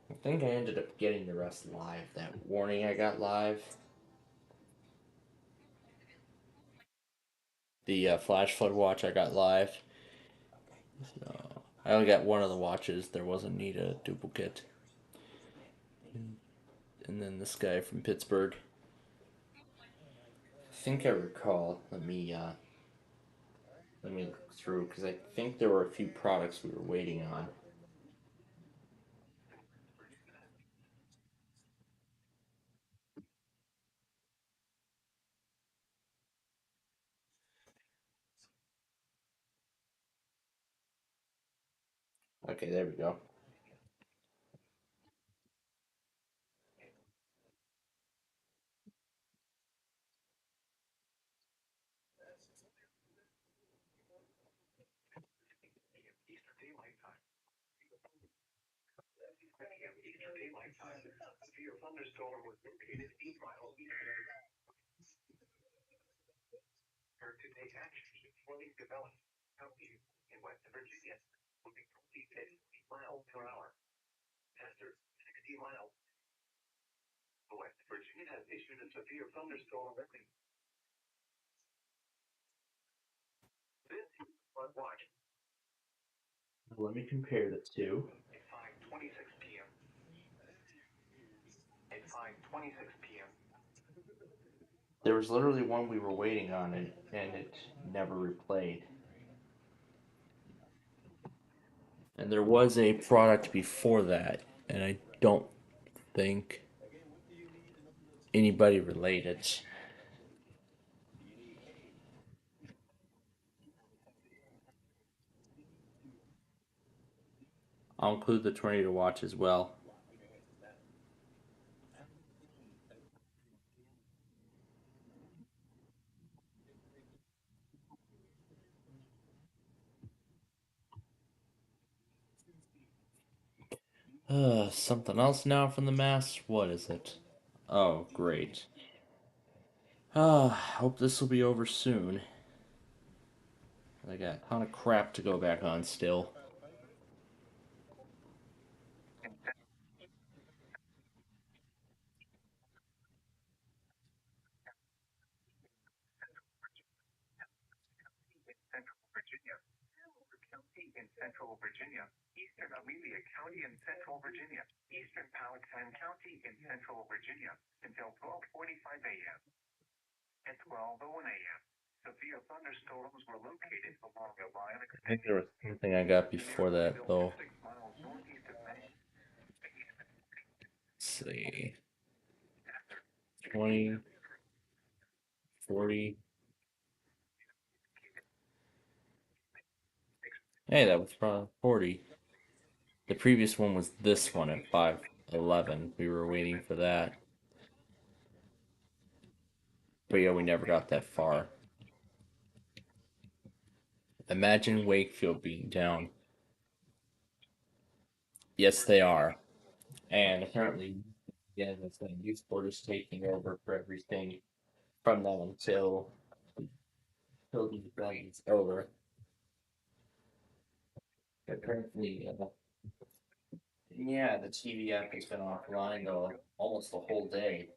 I think I ended up getting the rest live. That warning I got live. The Flash Flood Watch I got live. So, I only got one of the watches. There wasn't need a duplicate. And then this guy from Pittsburgh. I think I recall. Let me Let me look through, because I think there were a few products we were waiting on. Okay, there we go. Eastern Daylight Time. 5 p.m. Eastern Daylight Time. A severe thunderstorm was located 8 miles to take action. Flooding developed. Counties in West Virginia moving 20 to 80 miles per hour. Testers 60 miles. West Virginia has issued a severe thunderstorm warning. This is Flood Watch. Let me compare the two. At 5:26 p.m. At 5:26 p.m. There was literally one we were waiting on, and it never replayed. And there was a product before that, and I don't think anybody related. I'll include the tornado watch as well. Something else now from the mass? What is it? Oh, great. Hope this will be over soon. I got a ton of crap to go back on still. Central Virginia. County in Central Virginia. Eastern Amelia County in Central Virginia. Eastern Powhatan County in Central Virginia until 12:45 a.m. At 12:01 a.m. Severe thunderstorms were located along a line I think there was something I got before that, though. 6 miles northeast of Let's see. 20, 40. Hey, that was probably 40. The previous one was this one at 5:11. We were waiting for that. But yeah, we never got that far. Imagine Wakefield being down. Yes, they are. And apparently, yeah, that's the youth board is taking over for everything from them until the event's over. Apparently, yeah, the TV app has been offline almost the whole day.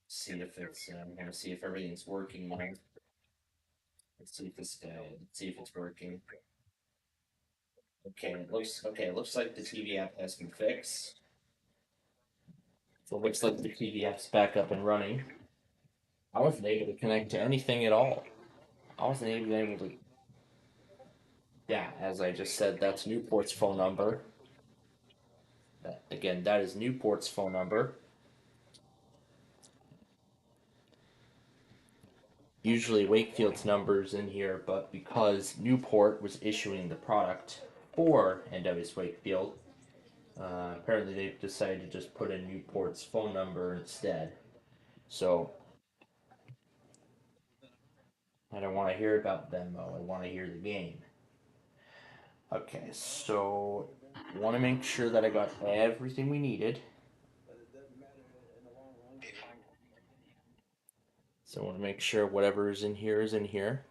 See if it's, I'm gonna see if everything's working now. Let's see if see if it's working. Okay. It looks like the TV app has been fixed. So it looks like the TV app's back up and running. I wasn't able to connect to anything at all. I wasn't even able to. Yeah, as I just said, that's Newport's phone number. Again, that is Newport's phone number. Usually Wakefield's number's in here, but because Newport was issuing the product for NW's Wakefield, apparently they've decided to just put in Newport's phone number instead. So I don't want to hear about them, though. I want to hear the game. Okay, so want to make sure that I got everything we needed. So I want to make sure whatever is in here is in here.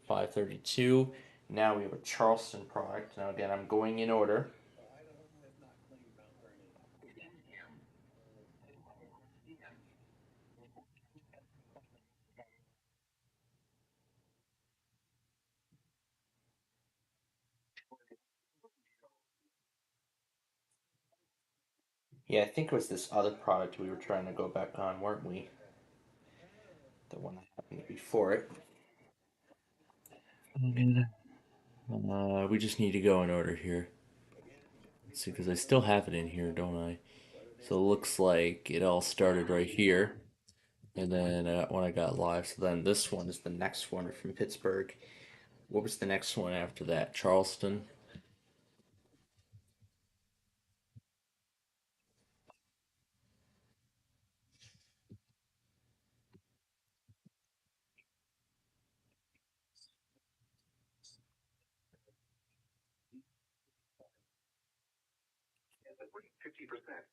532. Now we have a Charleston product. Now again, I'm going in order. Yeah, I think it was this other product we were trying to go back on, weren't we? The one that happened before it. We just need to go in order here. Let's see, because I still have it in here, don't I? So it looks like it all started right here. And then when I got live, so then this one is the next one from Pittsburgh. What was the next one after that? Charleston? And the rate 50%.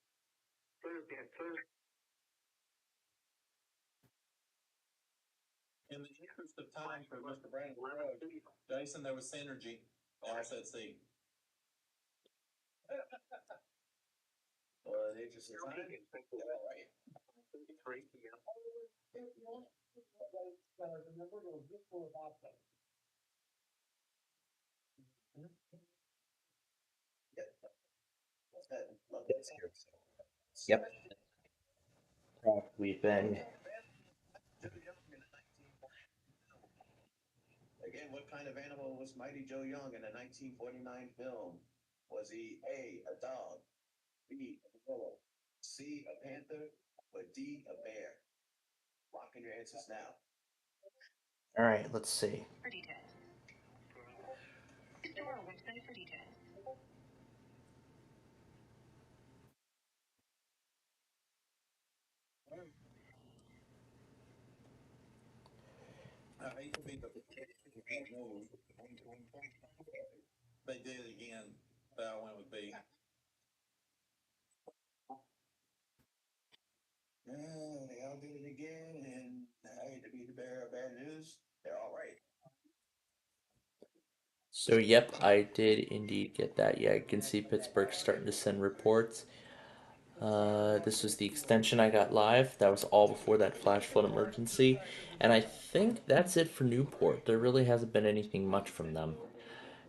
Thursday and Thursday. In the interest of time for Mr. Brandon Jason, there was synergy. I said C. Well, the interest of time. All right. 3 p.m. Yep. We've been. Again, what kind of animal was Mighty Joe Young in the 1949 film? Was he A, a dog, B, a gorilla, C, a panther, or D, a bear? Lock in your answers now. All right, let's see. For details. Visit our website for details. I hate to be the move. They did it again, but I went with B. They all did it again, and I hate to be the bearer of bad news. They're all right. So, yep, I did indeed get that. Yeah, I can see Pittsburgh starting to send reports. This was the extension I got live. That was all before that flash flood emergency. And I think that's it for Newport. There really hasn't been anything much from them.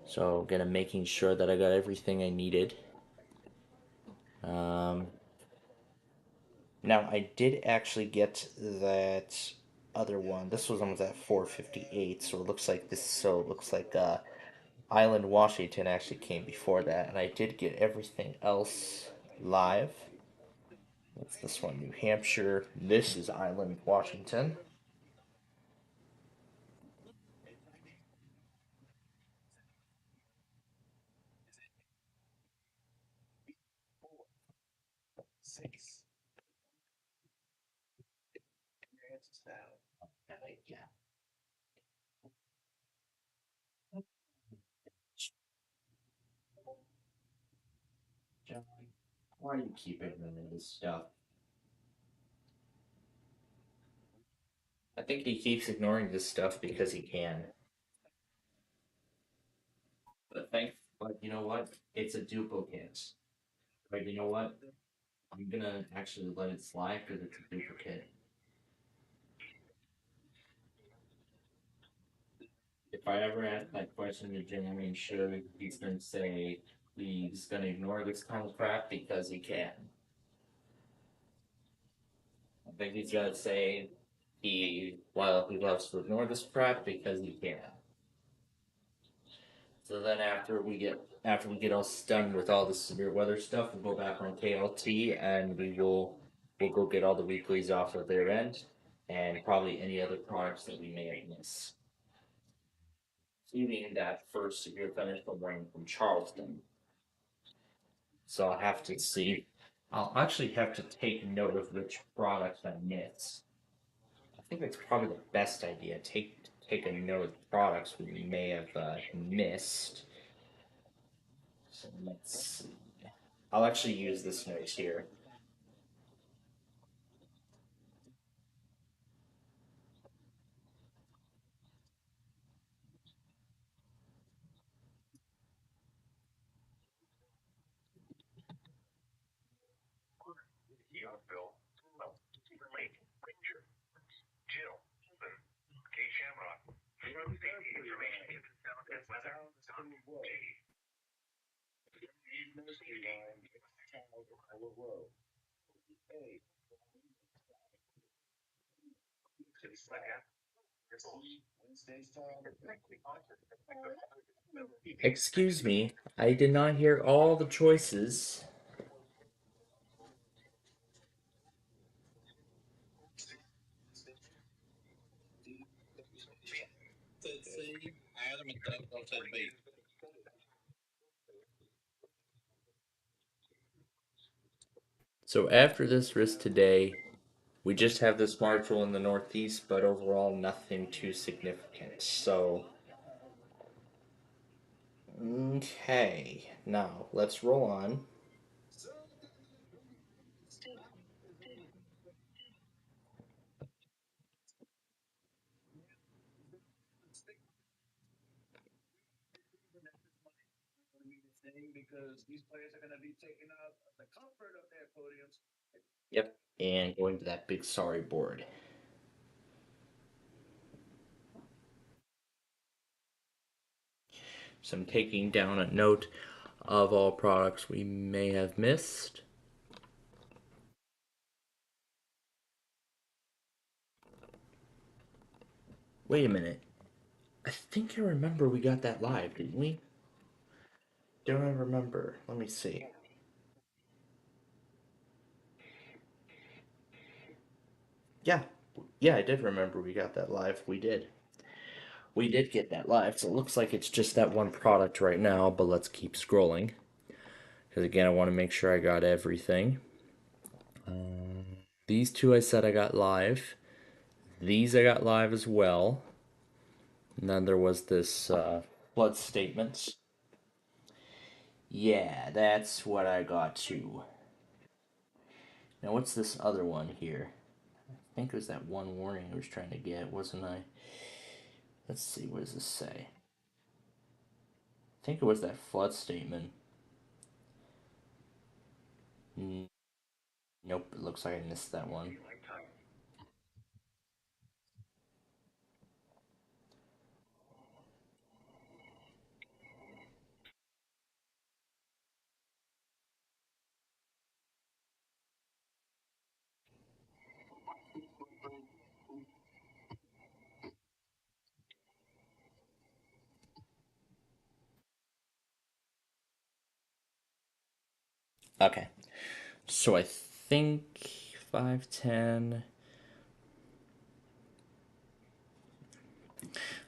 So, again, I'm making sure that I got everything I needed. Now, I did actually get that other one. This was almost at 458, so it looks like Island Washington actually came before that, and I did get everything else live. That's this one, New Hampshire. This is Island Washington. Six. Your answers now. Yeah. John, why do you keep ignoring this stuff? I think he keeps ignoring this stuff because he can. But you know what? It's a duplicate. But you know what? I'm gonna actually let it slide because it's a duplicate. If I ever ask that question to Jim, I'm sure he's gonna say he's gonna ignore this kind of crap because he can. I think he's gonna say he loves to ignore this crap because he can. So then after we get all done with all the severe weather stuff, we'll go back on KLT and we'll go get all the weeklies off of their end and probably any other products that we may have missed. Including that first severe thunderstorm warning from Charleston. So I'll have to see. I'll actually have to take note of which products I missed. I think that's probably the best idea. Take a note of the products we may have missed. So let's see. I'll actually use this note here. Yorkville, Lake, Ranger, Jill, Holden, K. Shamrock. For road safety information, given sound and weather, Tom J. Safety. Excuse me, I did not hear all the choices. Adam and Doug both said B. So after this risk today, we just have this marshal in the northeast, but overall nothing too significant. So, okay, now let's roll on. Because these players are going to be taking out the comfort of their podiums. Yep, and going to that big sorry board. So I'm taking down a note of all products we may have missed. Wait a minute. I think I remember we got that live, didn't we? Don't I remember? Let me see. Yeah, yeah, I did remember we got that live. We did. We did get that live, so it looks like it's just that one product right now, but let's keep scrolling. Because again, I want to make sure I got everything. These two I said I got live. These I got live as well. And then there was this flood statements. Yeah, that's what I got too. Now what's this other one here? I think it was that one warning I was trying to get, wasn't I? Let's see, what does this say? I think it was that flood statement. Nope, it looks like I missed that one. Okay, so I think 510.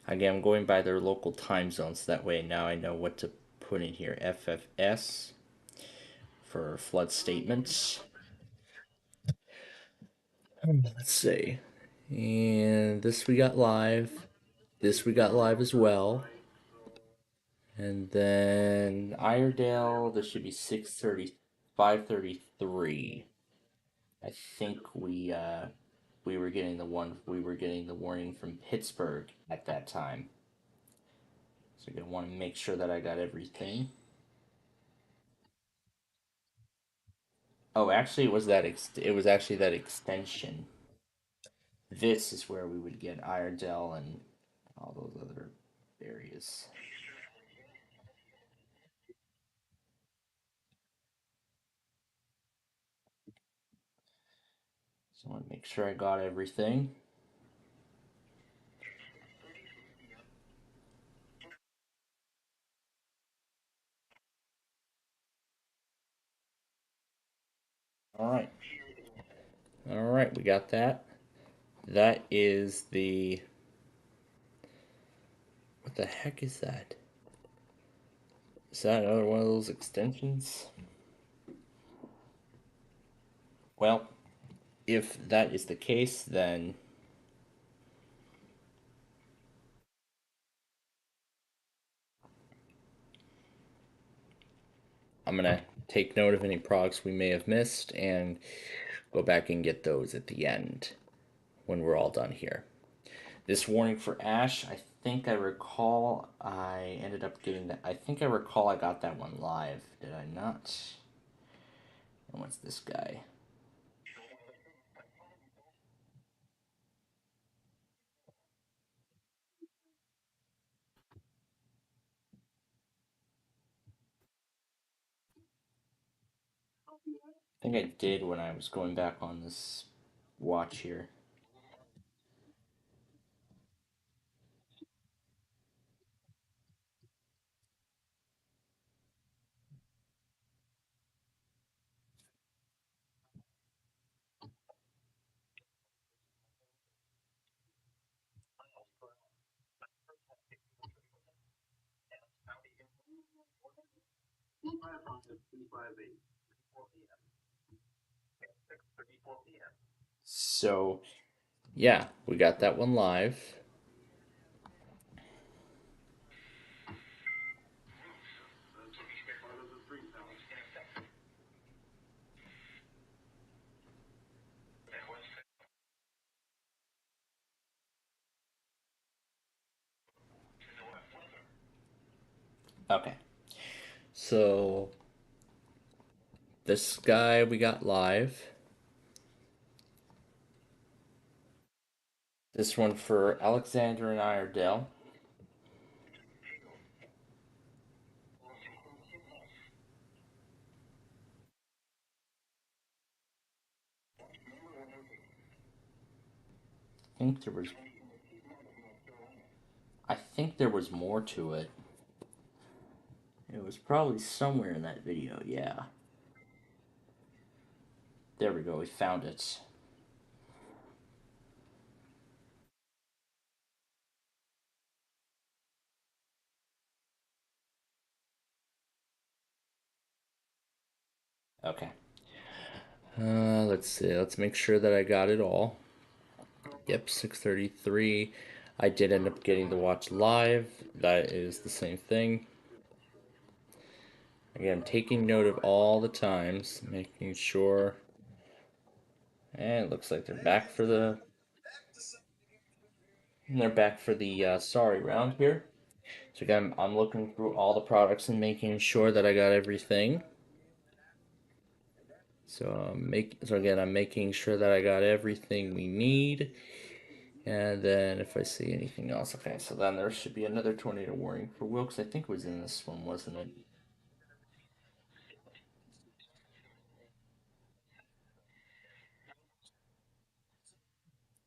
Again, I'm going by their local time zones. That way now I know what to put in here. FFS for flood statements. Let's see. And this we got live. This we got live as well. And then Iredale, this should be 6:30, 5:33. I think we were getting the warning from Pittsburgh at that time. So I want to make sure that I got everything. Oh, actually, it was actually that extension. This is where we would get Iredale and all those other areas. So I want to make sure I got everything. All right. All right, we got that. That is the... What the heck is that? Is that another one of those extensions? Well, if that is the case, then I'm gonna take note of any products we may have missed and go back and get those at the end when we're all done here. This warning for Ash, I think I recall I ended up getting that. I think I recall I got that one live. Did I not? And what's this guy? I think I did when I was going back on this watch here. So, yeah, we got that one live. Okay. So, this guy we got live. This one for Alexander and Iredale. think there was I think there was more to it. It was probably somewhere in that video, yeah. There we go, we found it. Okay. Let's see. Let's make sure that I got it all. Yep, 6:33. I did end up getting to watch live. That is the same thing. Again, taking note of all the times, making sure. And it looks like they're back for the. They're back for the sorry round here. So again, I'm looking through all the products and making sure that I got everything. So again, I'm making sure that I got everything we need. And then if I see anything else, okay, so then there should be another tornado warning for Wilkes. I think it was in this one, wasn't it?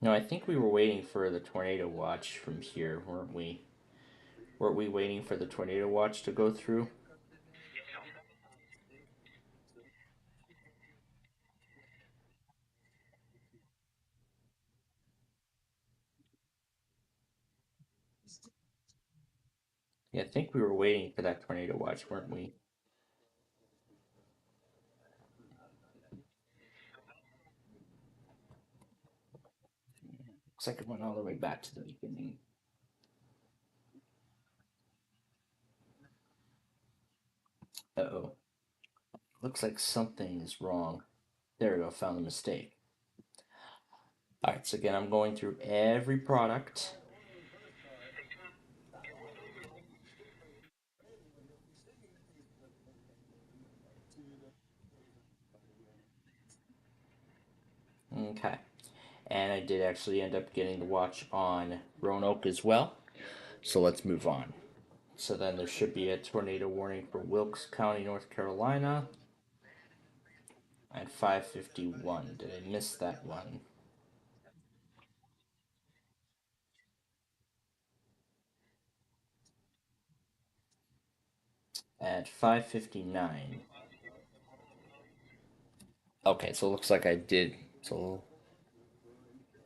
No, I think we were waiting for the tornado watch from here, weren't we? Weren't we waiting for the tornado watch to go through? Yeah, I think we were waiting for that tornado watch, weren't we? Looks like it went all the way back to the beginning. Uh-oh. Looks like something is wrong. There we go, found the mistake. Alright, so again, I'm going through every product. Okay. And I did actually end up getting the watch on Roanoke as well. So let's move on. So then there should be a tornado warning for Wilkes County, North Carolina at 5:51. Did I miss that one? At 5:59. Okay, so it looks like I did. So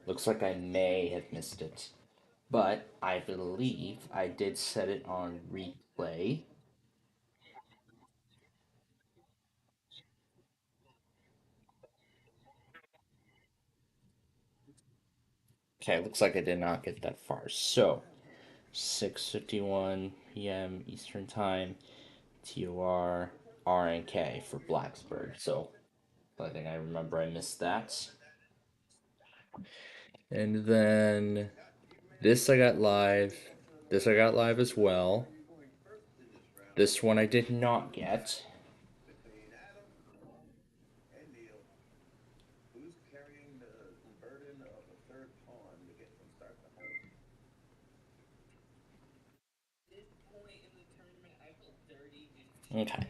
looks like I may have missed it. But I believe I did set it on replay. Okay, looks like I did not get that far. So 6:51 p.m. Eastern Time, TOR RNK for Blacksburg. So I think I remember I missed that. And then this I got live. This I got live as well. This one I did not get. Who's carrying the burden of the third pawn to get from start to home? Okay.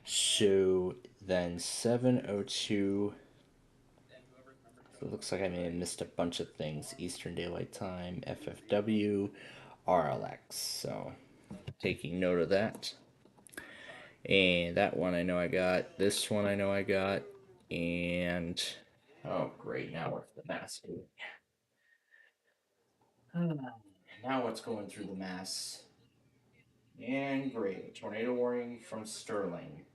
So then 7:02. So it looks like I may have missed a bunch of things. Eastern Daylight Time, FFW, RLX. So taking note of that. And that one I know I got. This one I know I got. And oh great, now what's the mass doing? Now what's going through the mass? And great, tornado warning from Sterling.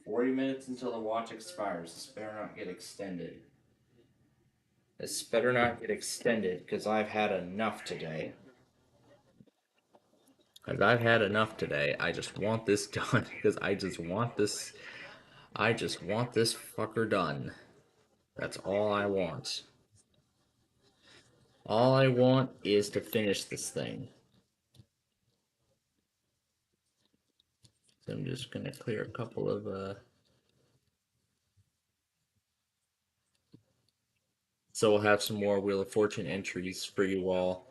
40 minutes until the watch expires. This better not get extended. This better not get extended, because I've had enough today. Because I've had enough today. I just want this done. Because I just want this fucker done. That's all I want. All I want is to finish this thing. So I'm just gonna clear a couple of so we'll have some more Wheel of Fortune entries for you all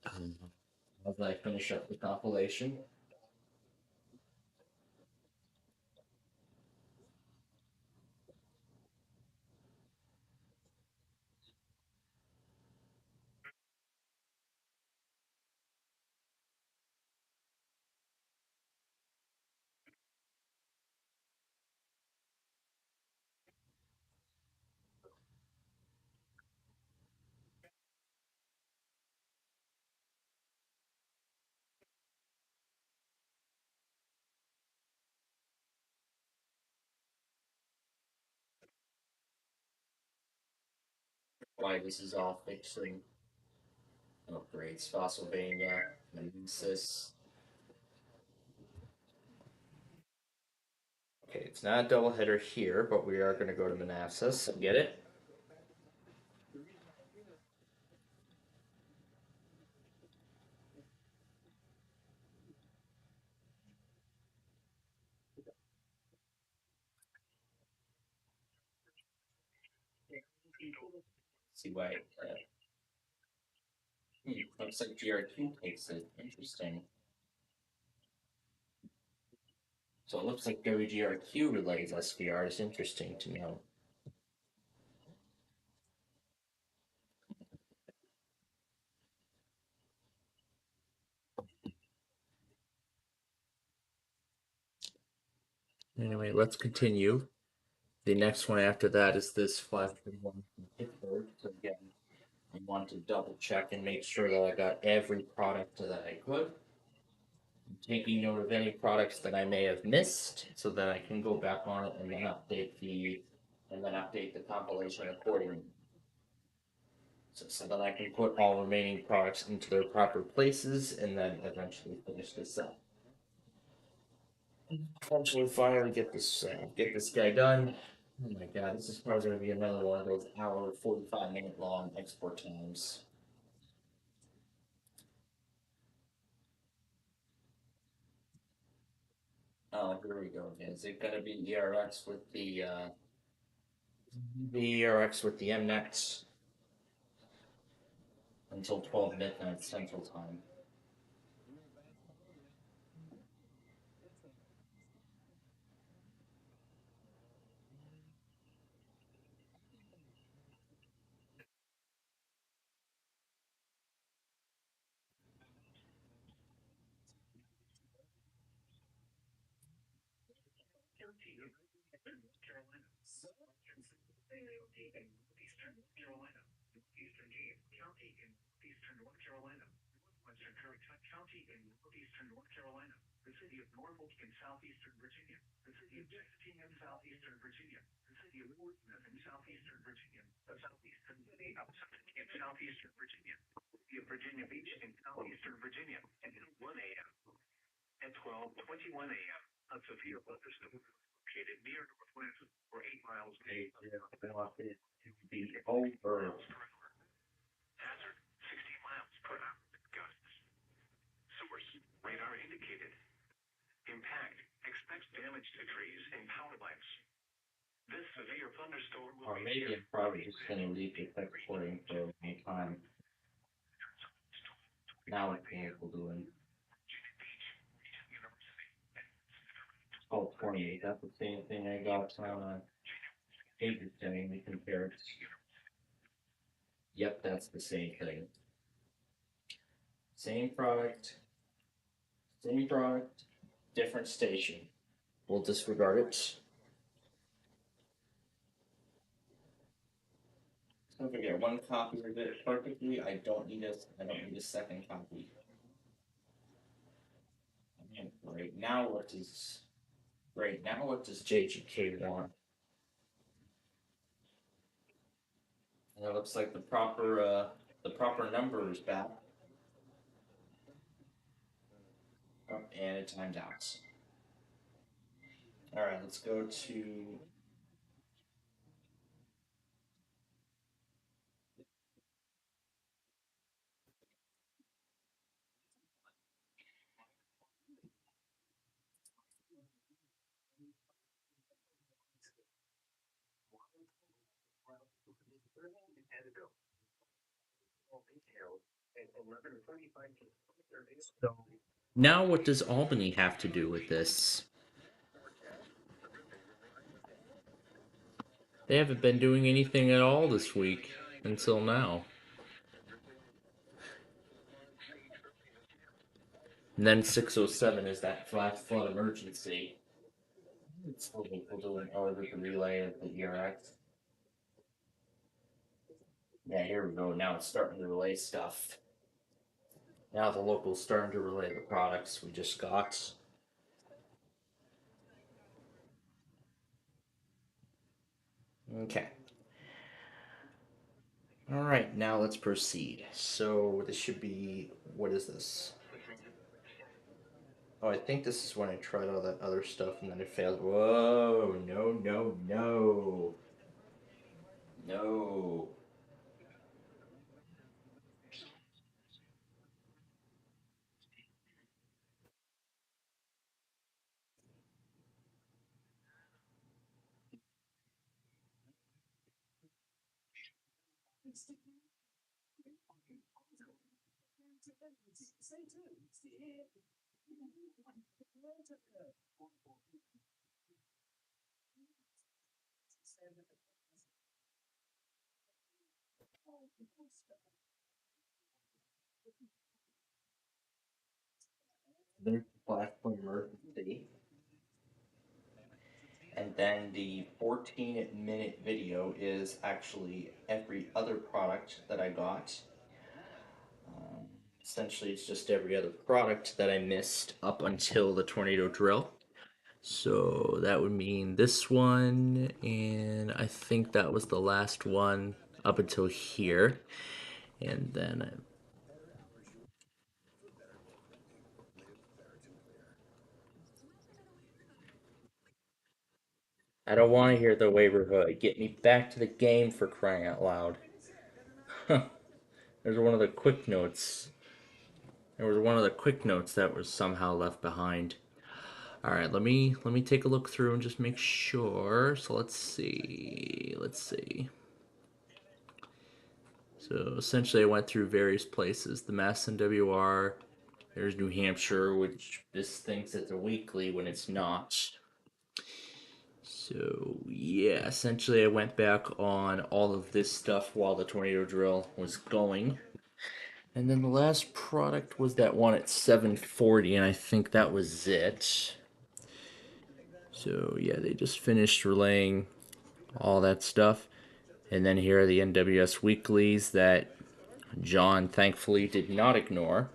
as I finish up the compilation. Why this is all fixing upgrades, Fossilvania, Nemesis. Okay, it's not a doubleheader here, but we are going to go to Manassas and get it. See why. Looks like GRQ takes it. Interesting. So it looks like WGRQ relays SVR is interesting to know. Anyway, let's continue. The next one after that is this flash one from Pittsburgh. So again, I want to double check and make sure that I got every product that I could. I'm taking note of any products that I may have missed so that I can go back on it and then update the compilation accordingly. So that I can put all remaining products into their proper places and then eventually finish this up. Eventually finally get this guy done. Oh my god, this is probably going to be another one of those hour 45-minute long export times. Oh, here we go again. Is it going to be ERX with the ERX with the MNEX until 12 midnight Central Time? Virginia Beach in southeastern Virginia, and at 1 a.m. At 12:21 a.m., a severe thunderstorm located near Northwest for 8 miles. Be over. Hazard 60 miles per hour gusts. Source radar indicated. Impact expects damage to trees and power lines. This severe thunderstorm will Or maybe I'm probably just going to leave the effect recording for any time. Now what we'll doing. Oh, 28. That's the same thing I got on Paper Thing. We compared. Yep, that's the same thing. Same product, different station. We'll disregard it. Don't forget, one copy of it perfectly. I don't need a second copy. I mean, right now, what is Great. Now what does JGK want? And it looks like the proper number is back. Oh, and it timed out. All right, let's go to. Now what does Albany have to do with this? They haven't been doing anything at all this week until now. And then 607 is that flash flood emergency. It's still people doing the relay of the ERX. Yeah, here we go. Now it's starting to relay stuff. Now the local's starting to relay the products we just got. Okay. Alright, now let's proceed. So this should be. What is this? Oh, I think this is when I tried all that other stuff and then it failed. Whoa, no, no, no. No. There's the Blackpool emergency. And then the 14-minute video is actually every other product that I got. Essentially, it's just every other product that I missed up until the tornado drill. So that would mean this one, and I think that was the last one up until here. And then I don't want to hear the waiver. Get me back to the game for crying out loud. There's one of the quick notes. There was one of the quick notes that was somehow left behind. All right, let me take a look through and just make sure. So let's see. Let's see. So essentially, I went through various places. The Mass NWR. There's New Hampshire, which this thinks it's a weekly when it's not. So yeah, essentially, I went back on all of this stuff while the tornado drill was going. And then the last product was that one at 740, and I think that was it. So yeah, they just finished relaying all that stuff. And then here are the NWS weeklies that John thankfully did not ignore.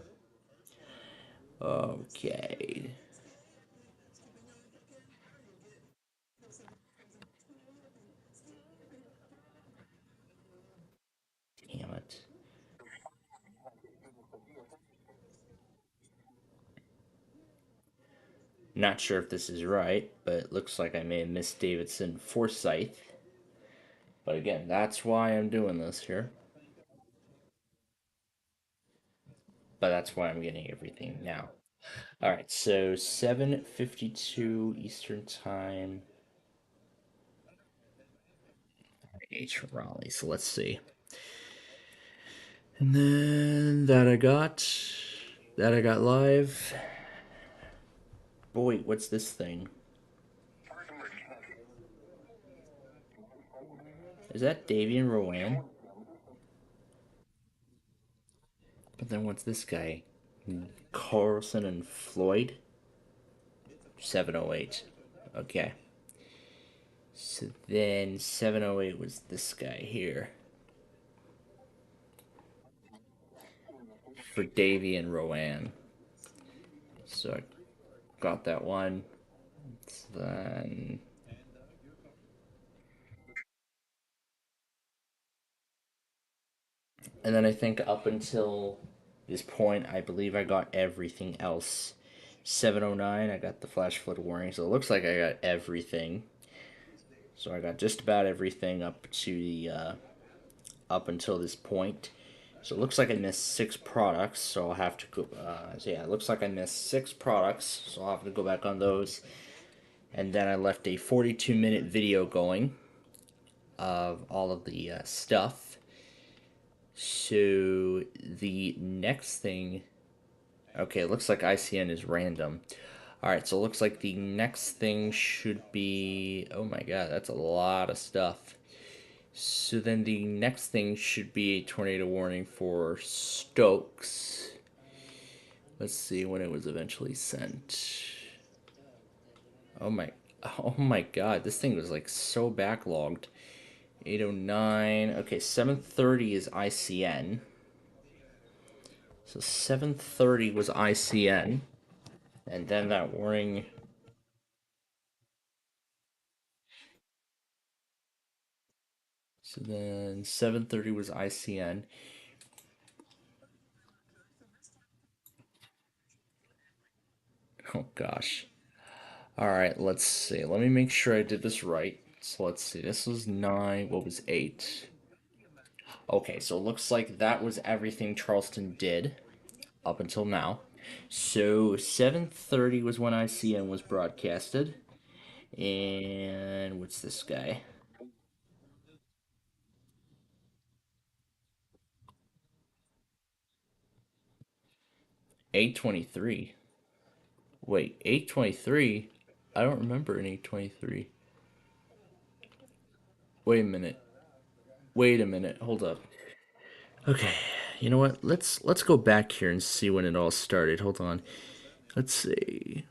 Okay. Damn it. Not sure if this is right, but it looks like I may have missed Davidson Forsyth. But again, that's why I'm doing this here. But that's why I'm getting everything now. Alright, so 7:52 Eastern Time. H Raleigh, so let's see. And then that I got live. Oh wait, what's this thing? Is that Davy and Rowan? But then what's this guy? Carlson and Floyd? 708. Okay. So then 708 was this guy here. For Davy and Rowan. So I got that one. Then and then I think up until this point, I believe I got everything else. 709, I got the flash flood warning, so it looks like I got everything. So I got just about everything up to the up until this point. So it looks like I missed 6 products, so I'll have to go. So yeah, it looks like I missed 6 products, so I'll have to go back on those. And then I left a 42-minute video going of all of the stuff. So the next thing, okay, it looks like ICN is random. Alright, so it looks like the next thing should be, oh my god, that's a lot of stuff. So then the next thing should be a tornado warning for Stokes. Let's see when it was eventually sent. Oh my god, this thing was like so backlogged. 809. Okay, 730 is ICN. So 730 was ICN. And then that warning. So then 730 was ICN. Oh gosh. Alright, let's see. Let me make sure I did this right. So let's see. This was 9. What was 8? Okay, so it looks like that was everything Charleston did up until now. So 7:30 was when ICN was broadcasted. And what's this guy? 8:23. Wait, 8:23? I don't remember an 8:23. Wait a minute. Wait a minute. Hold up. Okay. You know what? Let's go back here and see when it all started. Hold on. Let's see.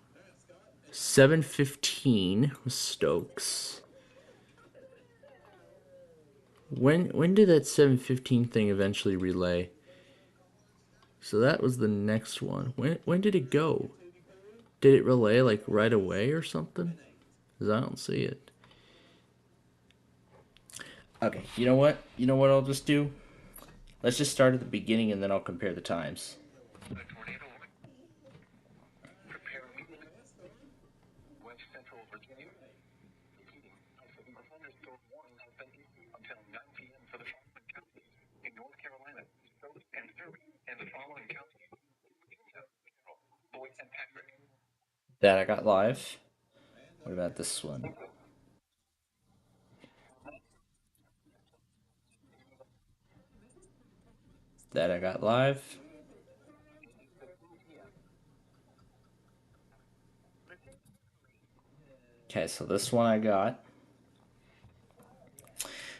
7:15 was Stokes. When did that 7:15 thing eventually relay? So that was the next one. When did it go? Did it relay like right away or something? Because I don't see it. Okay, you know what? You know what I'll just do? Let's just start at the beginning and then I'll compare the times. West Central Virginia. Repeating, a thunderstorm warning has been issued until 9 p.m. for the following counties in North Carolina, South and Surrey, and the following counties: Virginia, Carroll, Boyd, and Patrick. That I got live. What about this one? That I got live. Okay, so this one I got.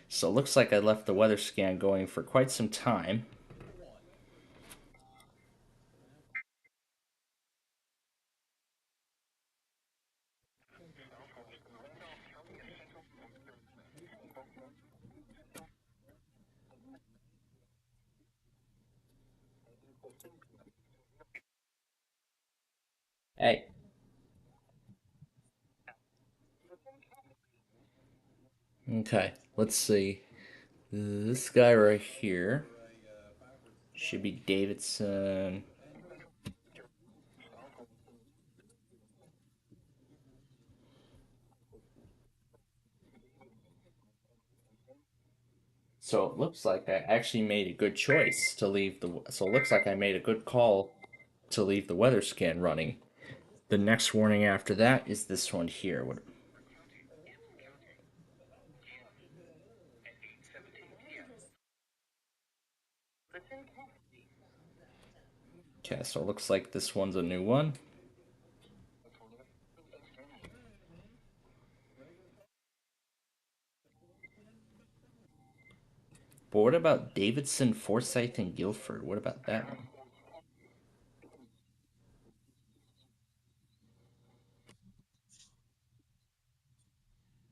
So it looks like I left the weather scan going for quite some time. Hey. Okay, let's see. This guy right here should be Davidson. So it looks like I actually made a good choice to leave the. So it looks like I made a good call to leave the weather scan running. The next warning after that is this one here. What? Okay, so it looks like this one's a new one. But what about Davidson, Forsyth, and Guilford? What about that one?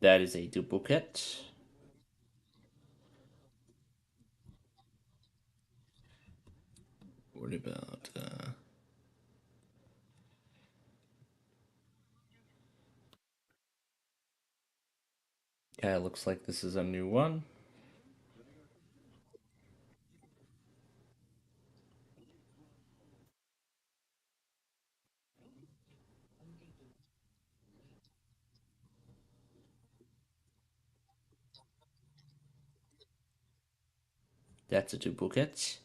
That is a duplicate. What about Okay, looks like this is a new one. That's a duplicate.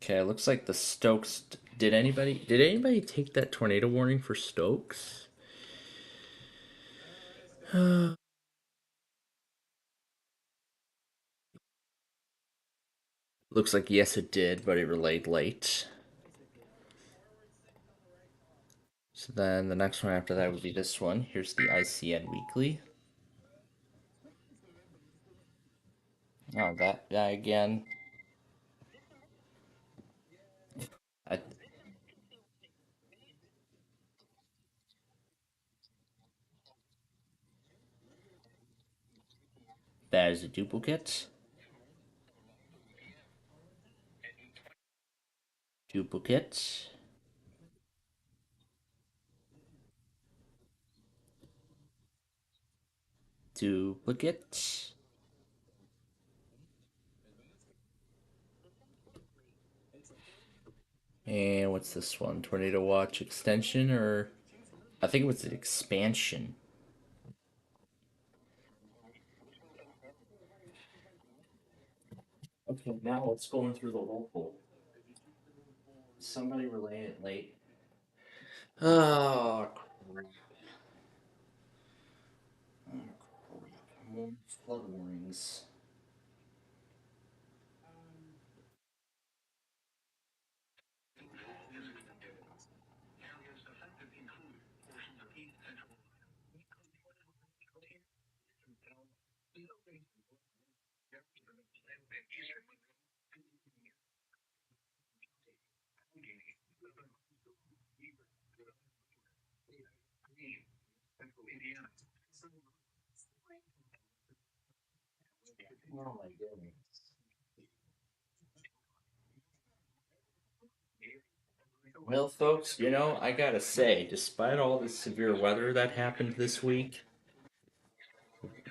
Okay, looks like the Stokes. Did anybody take that tornado warning for Stokes? Looks like yes, it did, but it relayed late. So then the next one after that would be this one. Here's the ICN Weekly. Oh, that guy again. I, that is a duplicate. Duplicate. Duplicate. And what's this one? Tornado Watch extension, or I think it was an expansion. Okay, now it's going through the local. Somebody relayed it late. Oh, crap. Oh, crap. More flood warnings. Oh my goodness. Well, folks, I gotta say, despite all the severe weather that happened this week,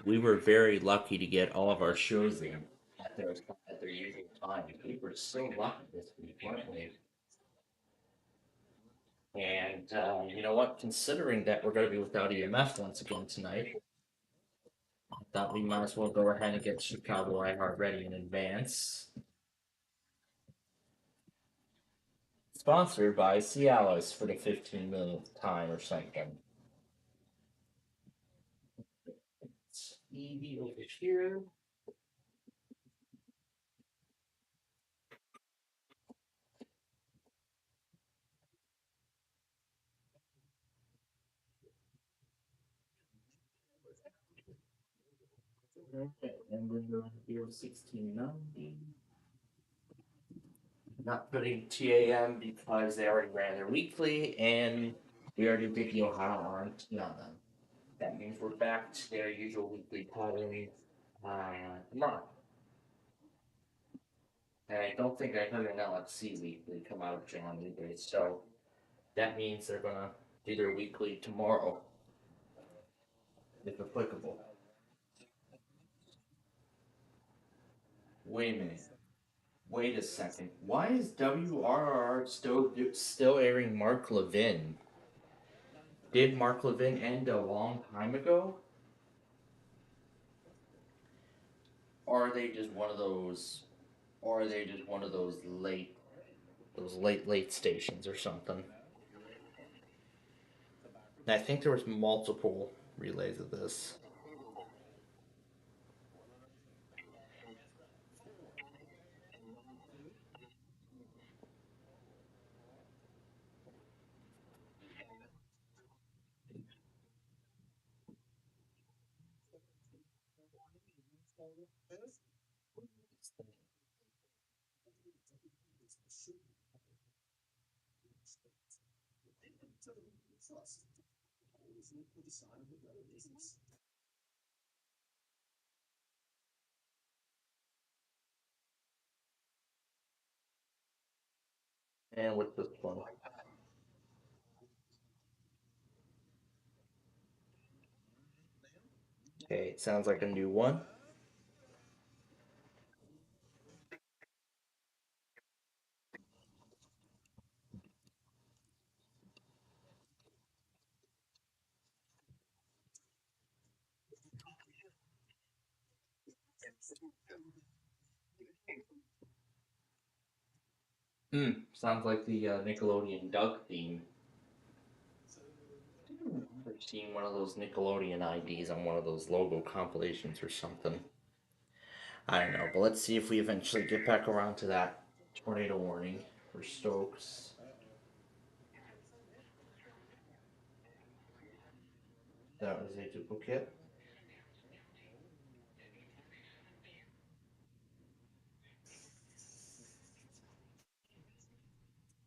we were very lucky to get all of our shows in at their usual time. We were so lucky this week, weren't we? And you know what? Considering that we're going to be without EMF once again tonight, I thought we might as well go ahead and get Chicago iHeart ready in advance. Sponsored by Cialis for the 15 millionth time or something. It's Evie over here. Okay, and then we're here 1690. Not putting TAM because they already ran their weekly, and we already did the Ohio RMT on them. That means we're back to their usual weekly pattern tomorrow. And I don't think I heard an LFC weekly come out of John either, so that means they're gonna do their weekly tomorrow, if applicable. Wait a minute. Wait a second. Why is WRR still airing Mark Levin? Did Mark Levin end a long time ago? Or are they just one of those? Or are they just one of those late stations or something? I think there was multiple relays of this. And with this one. Okay, it sounds like a new one. Sounds like the Nickelodeon Doug theme. I remember seeing one of those Nickelodeon IDs on one of those logo compilations or something. I don't know, but let's see if we eventually get back around to that tornado warning for Stokes. That was a duplicate.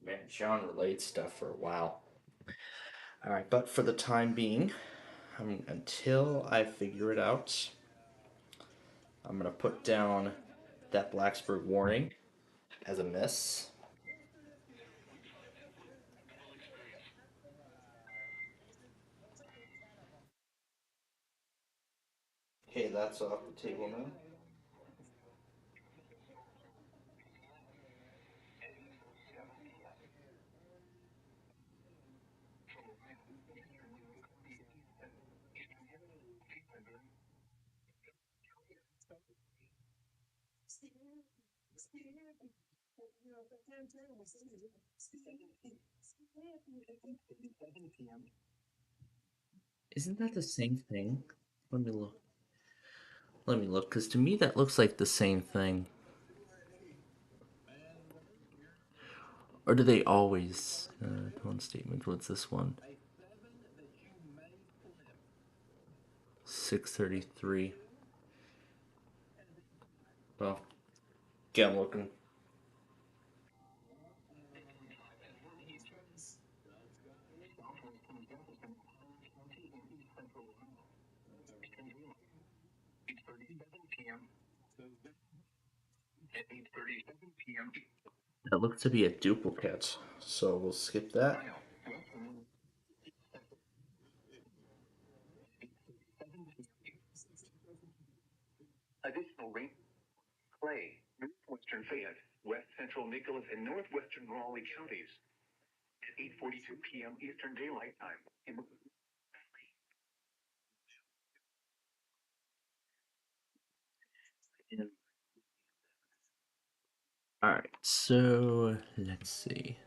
Man, Sean relayed stuff for a while. Alright, but for the time being, until I figure it out, I'm going to put down that Blacksburg warning as a miss. Okay, that's off the table now. Isn't that the same thing? Let me look. Let me look, because to me that looks like the same thing. Or do they always? Tone statement. What's this one? 633. Well, get looking. That looks to be a duplicate, so we'll skip that. Additional rain, Clay, northwestern Fayette, west central Nicholas, and northwestern Raleigh counties at 8:42 p.m. Eastern Daylight Time. Alright, so let's see.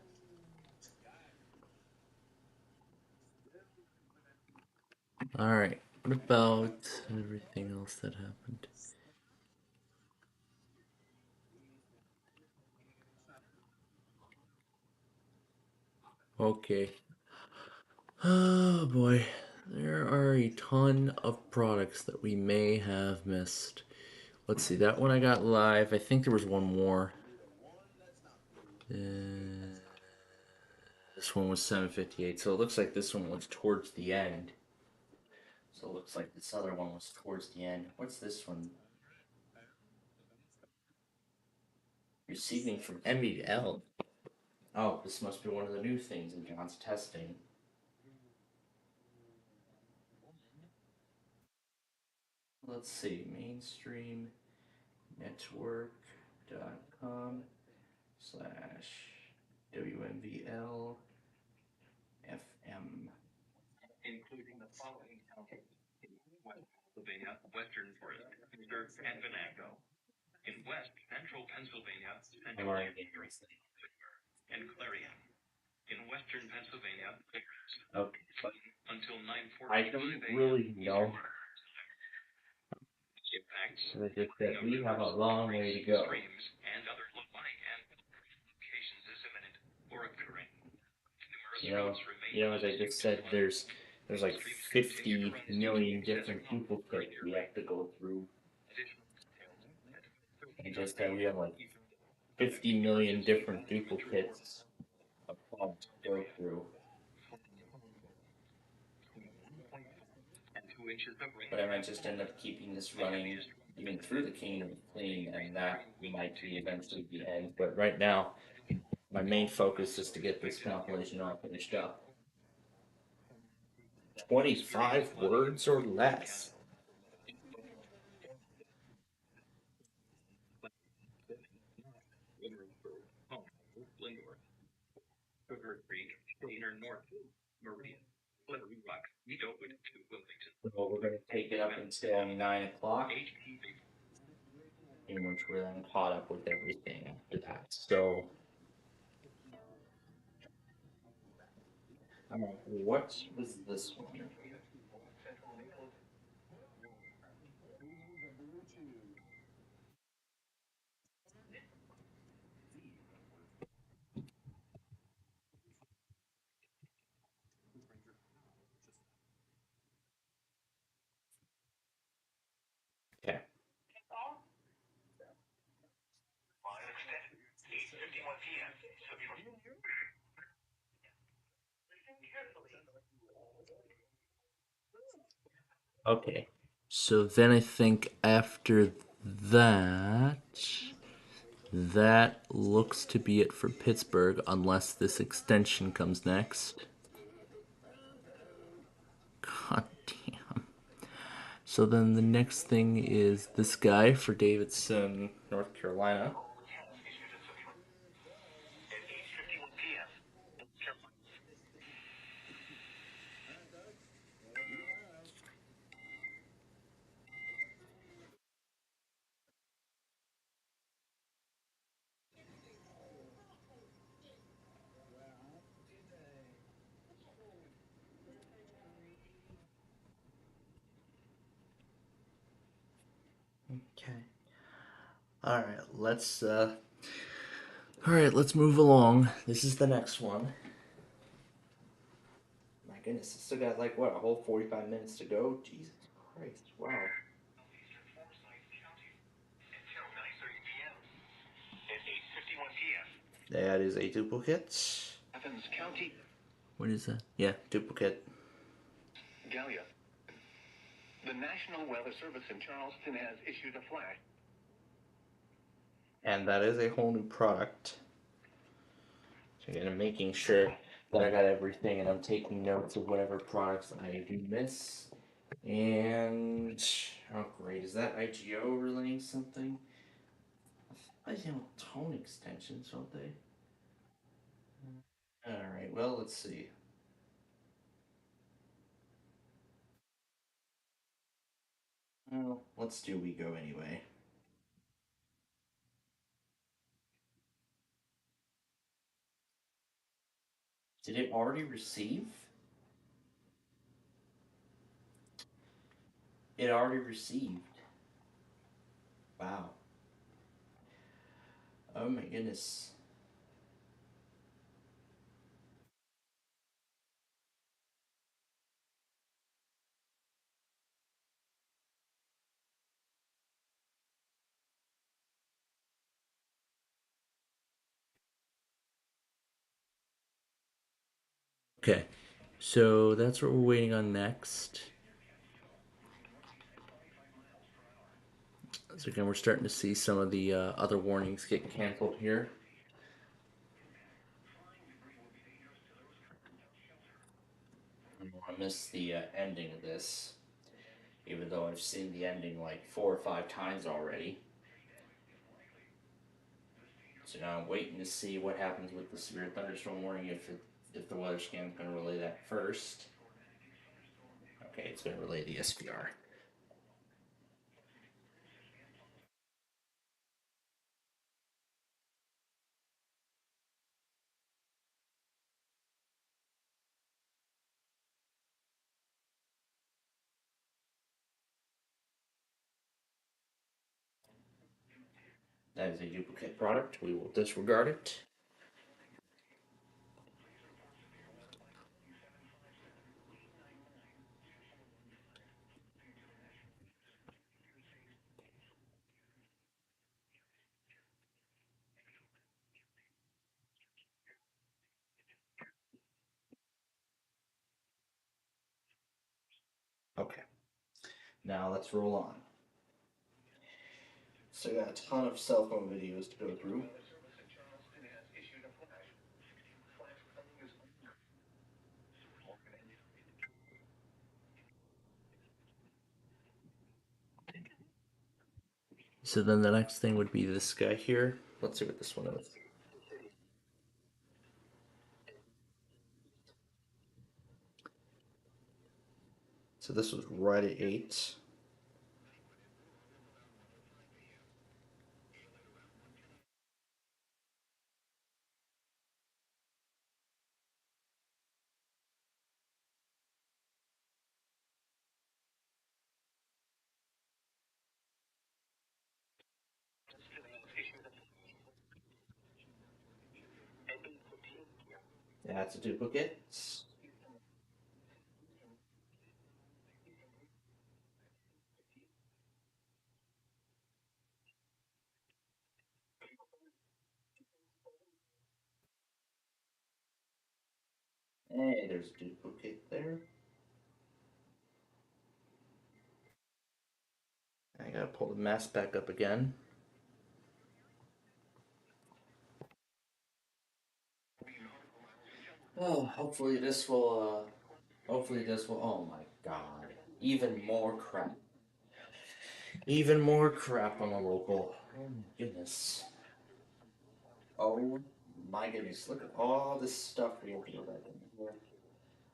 Alright, what about everything else that happened? Okay. Oh boy. There are a ton of products that we may have missed. Let's see, that one I got live. I think there was one more. This one was 7:58, so it looks like this one was towards the end. So it looks like this other one was towards the end. What's this one? Receiving from Emmy to L. Oh, this must be one of the new things in John's testing. Let's see, mainstreamnetwork.com/WMVL FM. Including the following counties: in West Pennsylvania, Western Forest, Pittsburgh, and Venango. In West Central Pennsylvania, Central and Clarion. In Western Pennsylvania, Okay, but until 9:45 I don't really know. impacts. So just that we have a long way to go. Streams and other money and locations is imminent or occurring. As I just said, there's like 50 million different duplicates we have to go through. And just that we have like 50 million different duplicates of problems to go through. But I might just end up keeping this running even through the Kingdom of Clean, and that might be eventually the end. But right now, my main focus is to get this compilation all finished up. 25 words or less. So we're going to take it up until 9 o'clock, in which we're then caught up with everything after that. So, what was this one? Okay. Okay. So then I think after that, that looks to be it for Pittsburgh, unless this extension comes next. God damn. So then the next thing is this guy for Davidson, North Carolina. Okay. Alright, let's move along. This is the next one. My goodness, it's still got like what, a whole 45 minutes to go? Jesus Christ, wow. That is a duplicate. Athens County. What is that? Yeah, duplicate. Gallia. The National Weather Service in Charleston has issued a flash. And that is a whole new product. So again, I'm making sure that I got everything and I'm taking notes of whatever products I do miss. And, oh great, is that IGO relaying something? I have tone extensions, don't they? Alright, well, let's see. Well, let's do we go anyway. Did it already receive? It already received. Wow. Oh my goodness. Okay, so that's what we're waiting on next. So again, we're starting to see some of the other warnings get canceled here. I missed the ending of this, even though I've seen the ending like 4 or 5 times already. So now I'm waiting to see what happens with the severe thunderstorm warning, if the weather scan's going to relay that first. Okay, it's going to relay the SPR. That is a duplicate product. We will disregard it. Okay. Now let's roll on. So I got a ton of cell phone videos to go through. So then the next thing would be this guy here. Let's see what this one is. So this was right at 8. That's a duplicate. Hey, there's a duplicate there. I gotta pull the mask back up again. Oh, hopefully this will, oh my god. Even more crap. Even more crap on the local. Oh my goodness. Oh my goodness. Look at all this stuff we have to go back in here.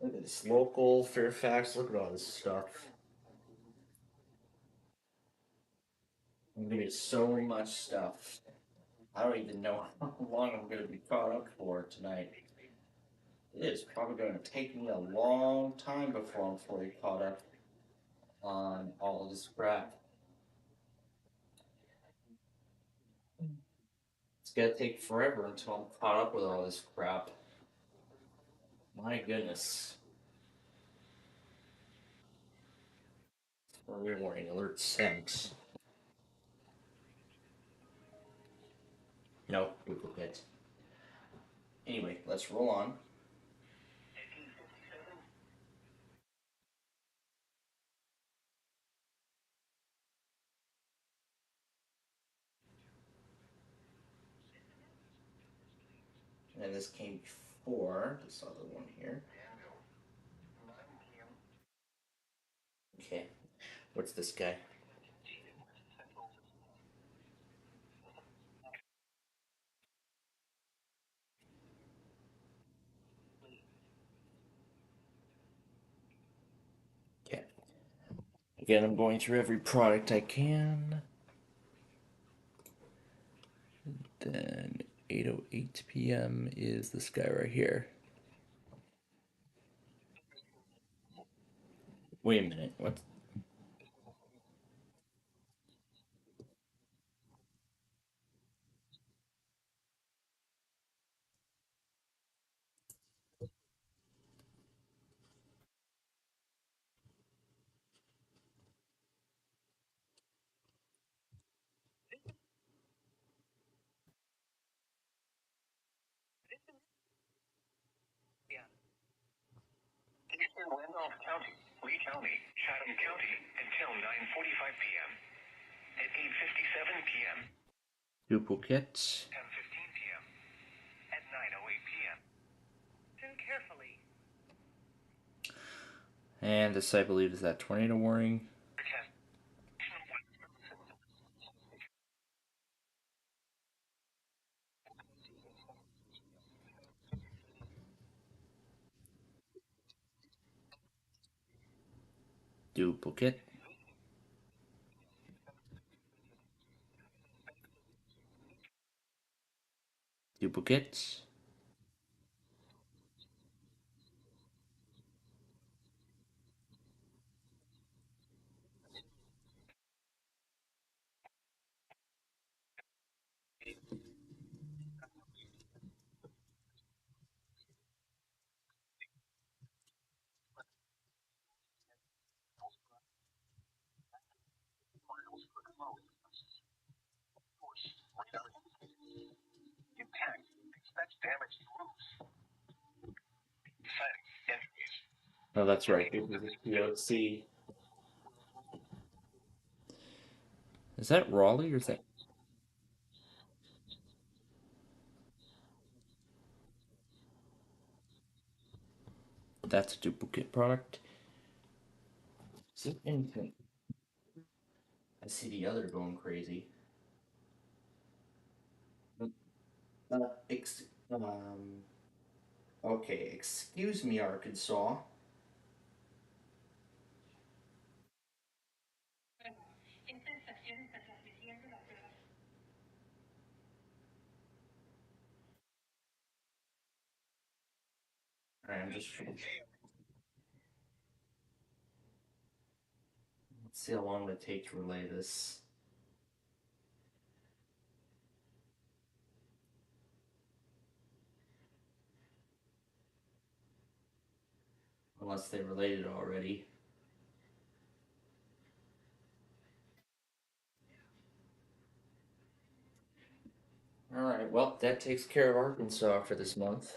Look at this local, Fairfax, look at all this stuff. I'm gonna get so much stuff. I don't even know how long I'm gonna be caught up for tonight. It is probably gonna take me a long time before I'm fully caught up on all of this crap. It's gonna take forever until I'm caught up with all this crap. My goodness. Early warning alert sent. No, duplicate. Anyway, let's roll on. And this came before this other one here. Okay, what's this guy? Okay. Again, I'm going through every product I can. Then 8:08 p.m. is this guy right here. Wait a minute, what? Eastern Randolph County, Lee County, Chatham County until 9:45 p.m. At 8:57 p.m. Duplicate. 10:15 p.m. At 9:08 p.m. Listen carefully. And this, I believe, is that tornado warning. Duplicate. Duplicate. Impact. Expect damage to roofs. Sighting. Entries. Oh, that's right. This is POC. Is that Raleigh or is that? That's a duplicate product. Is it anything? I see the other going crazy. Uh, ex- um. Okay, excuse me, Arkansas. Alright, I'm just... Let's see how long it would take to relay this. Unless they relayed it already. Alright, well, that takes care of Arkansas for this month.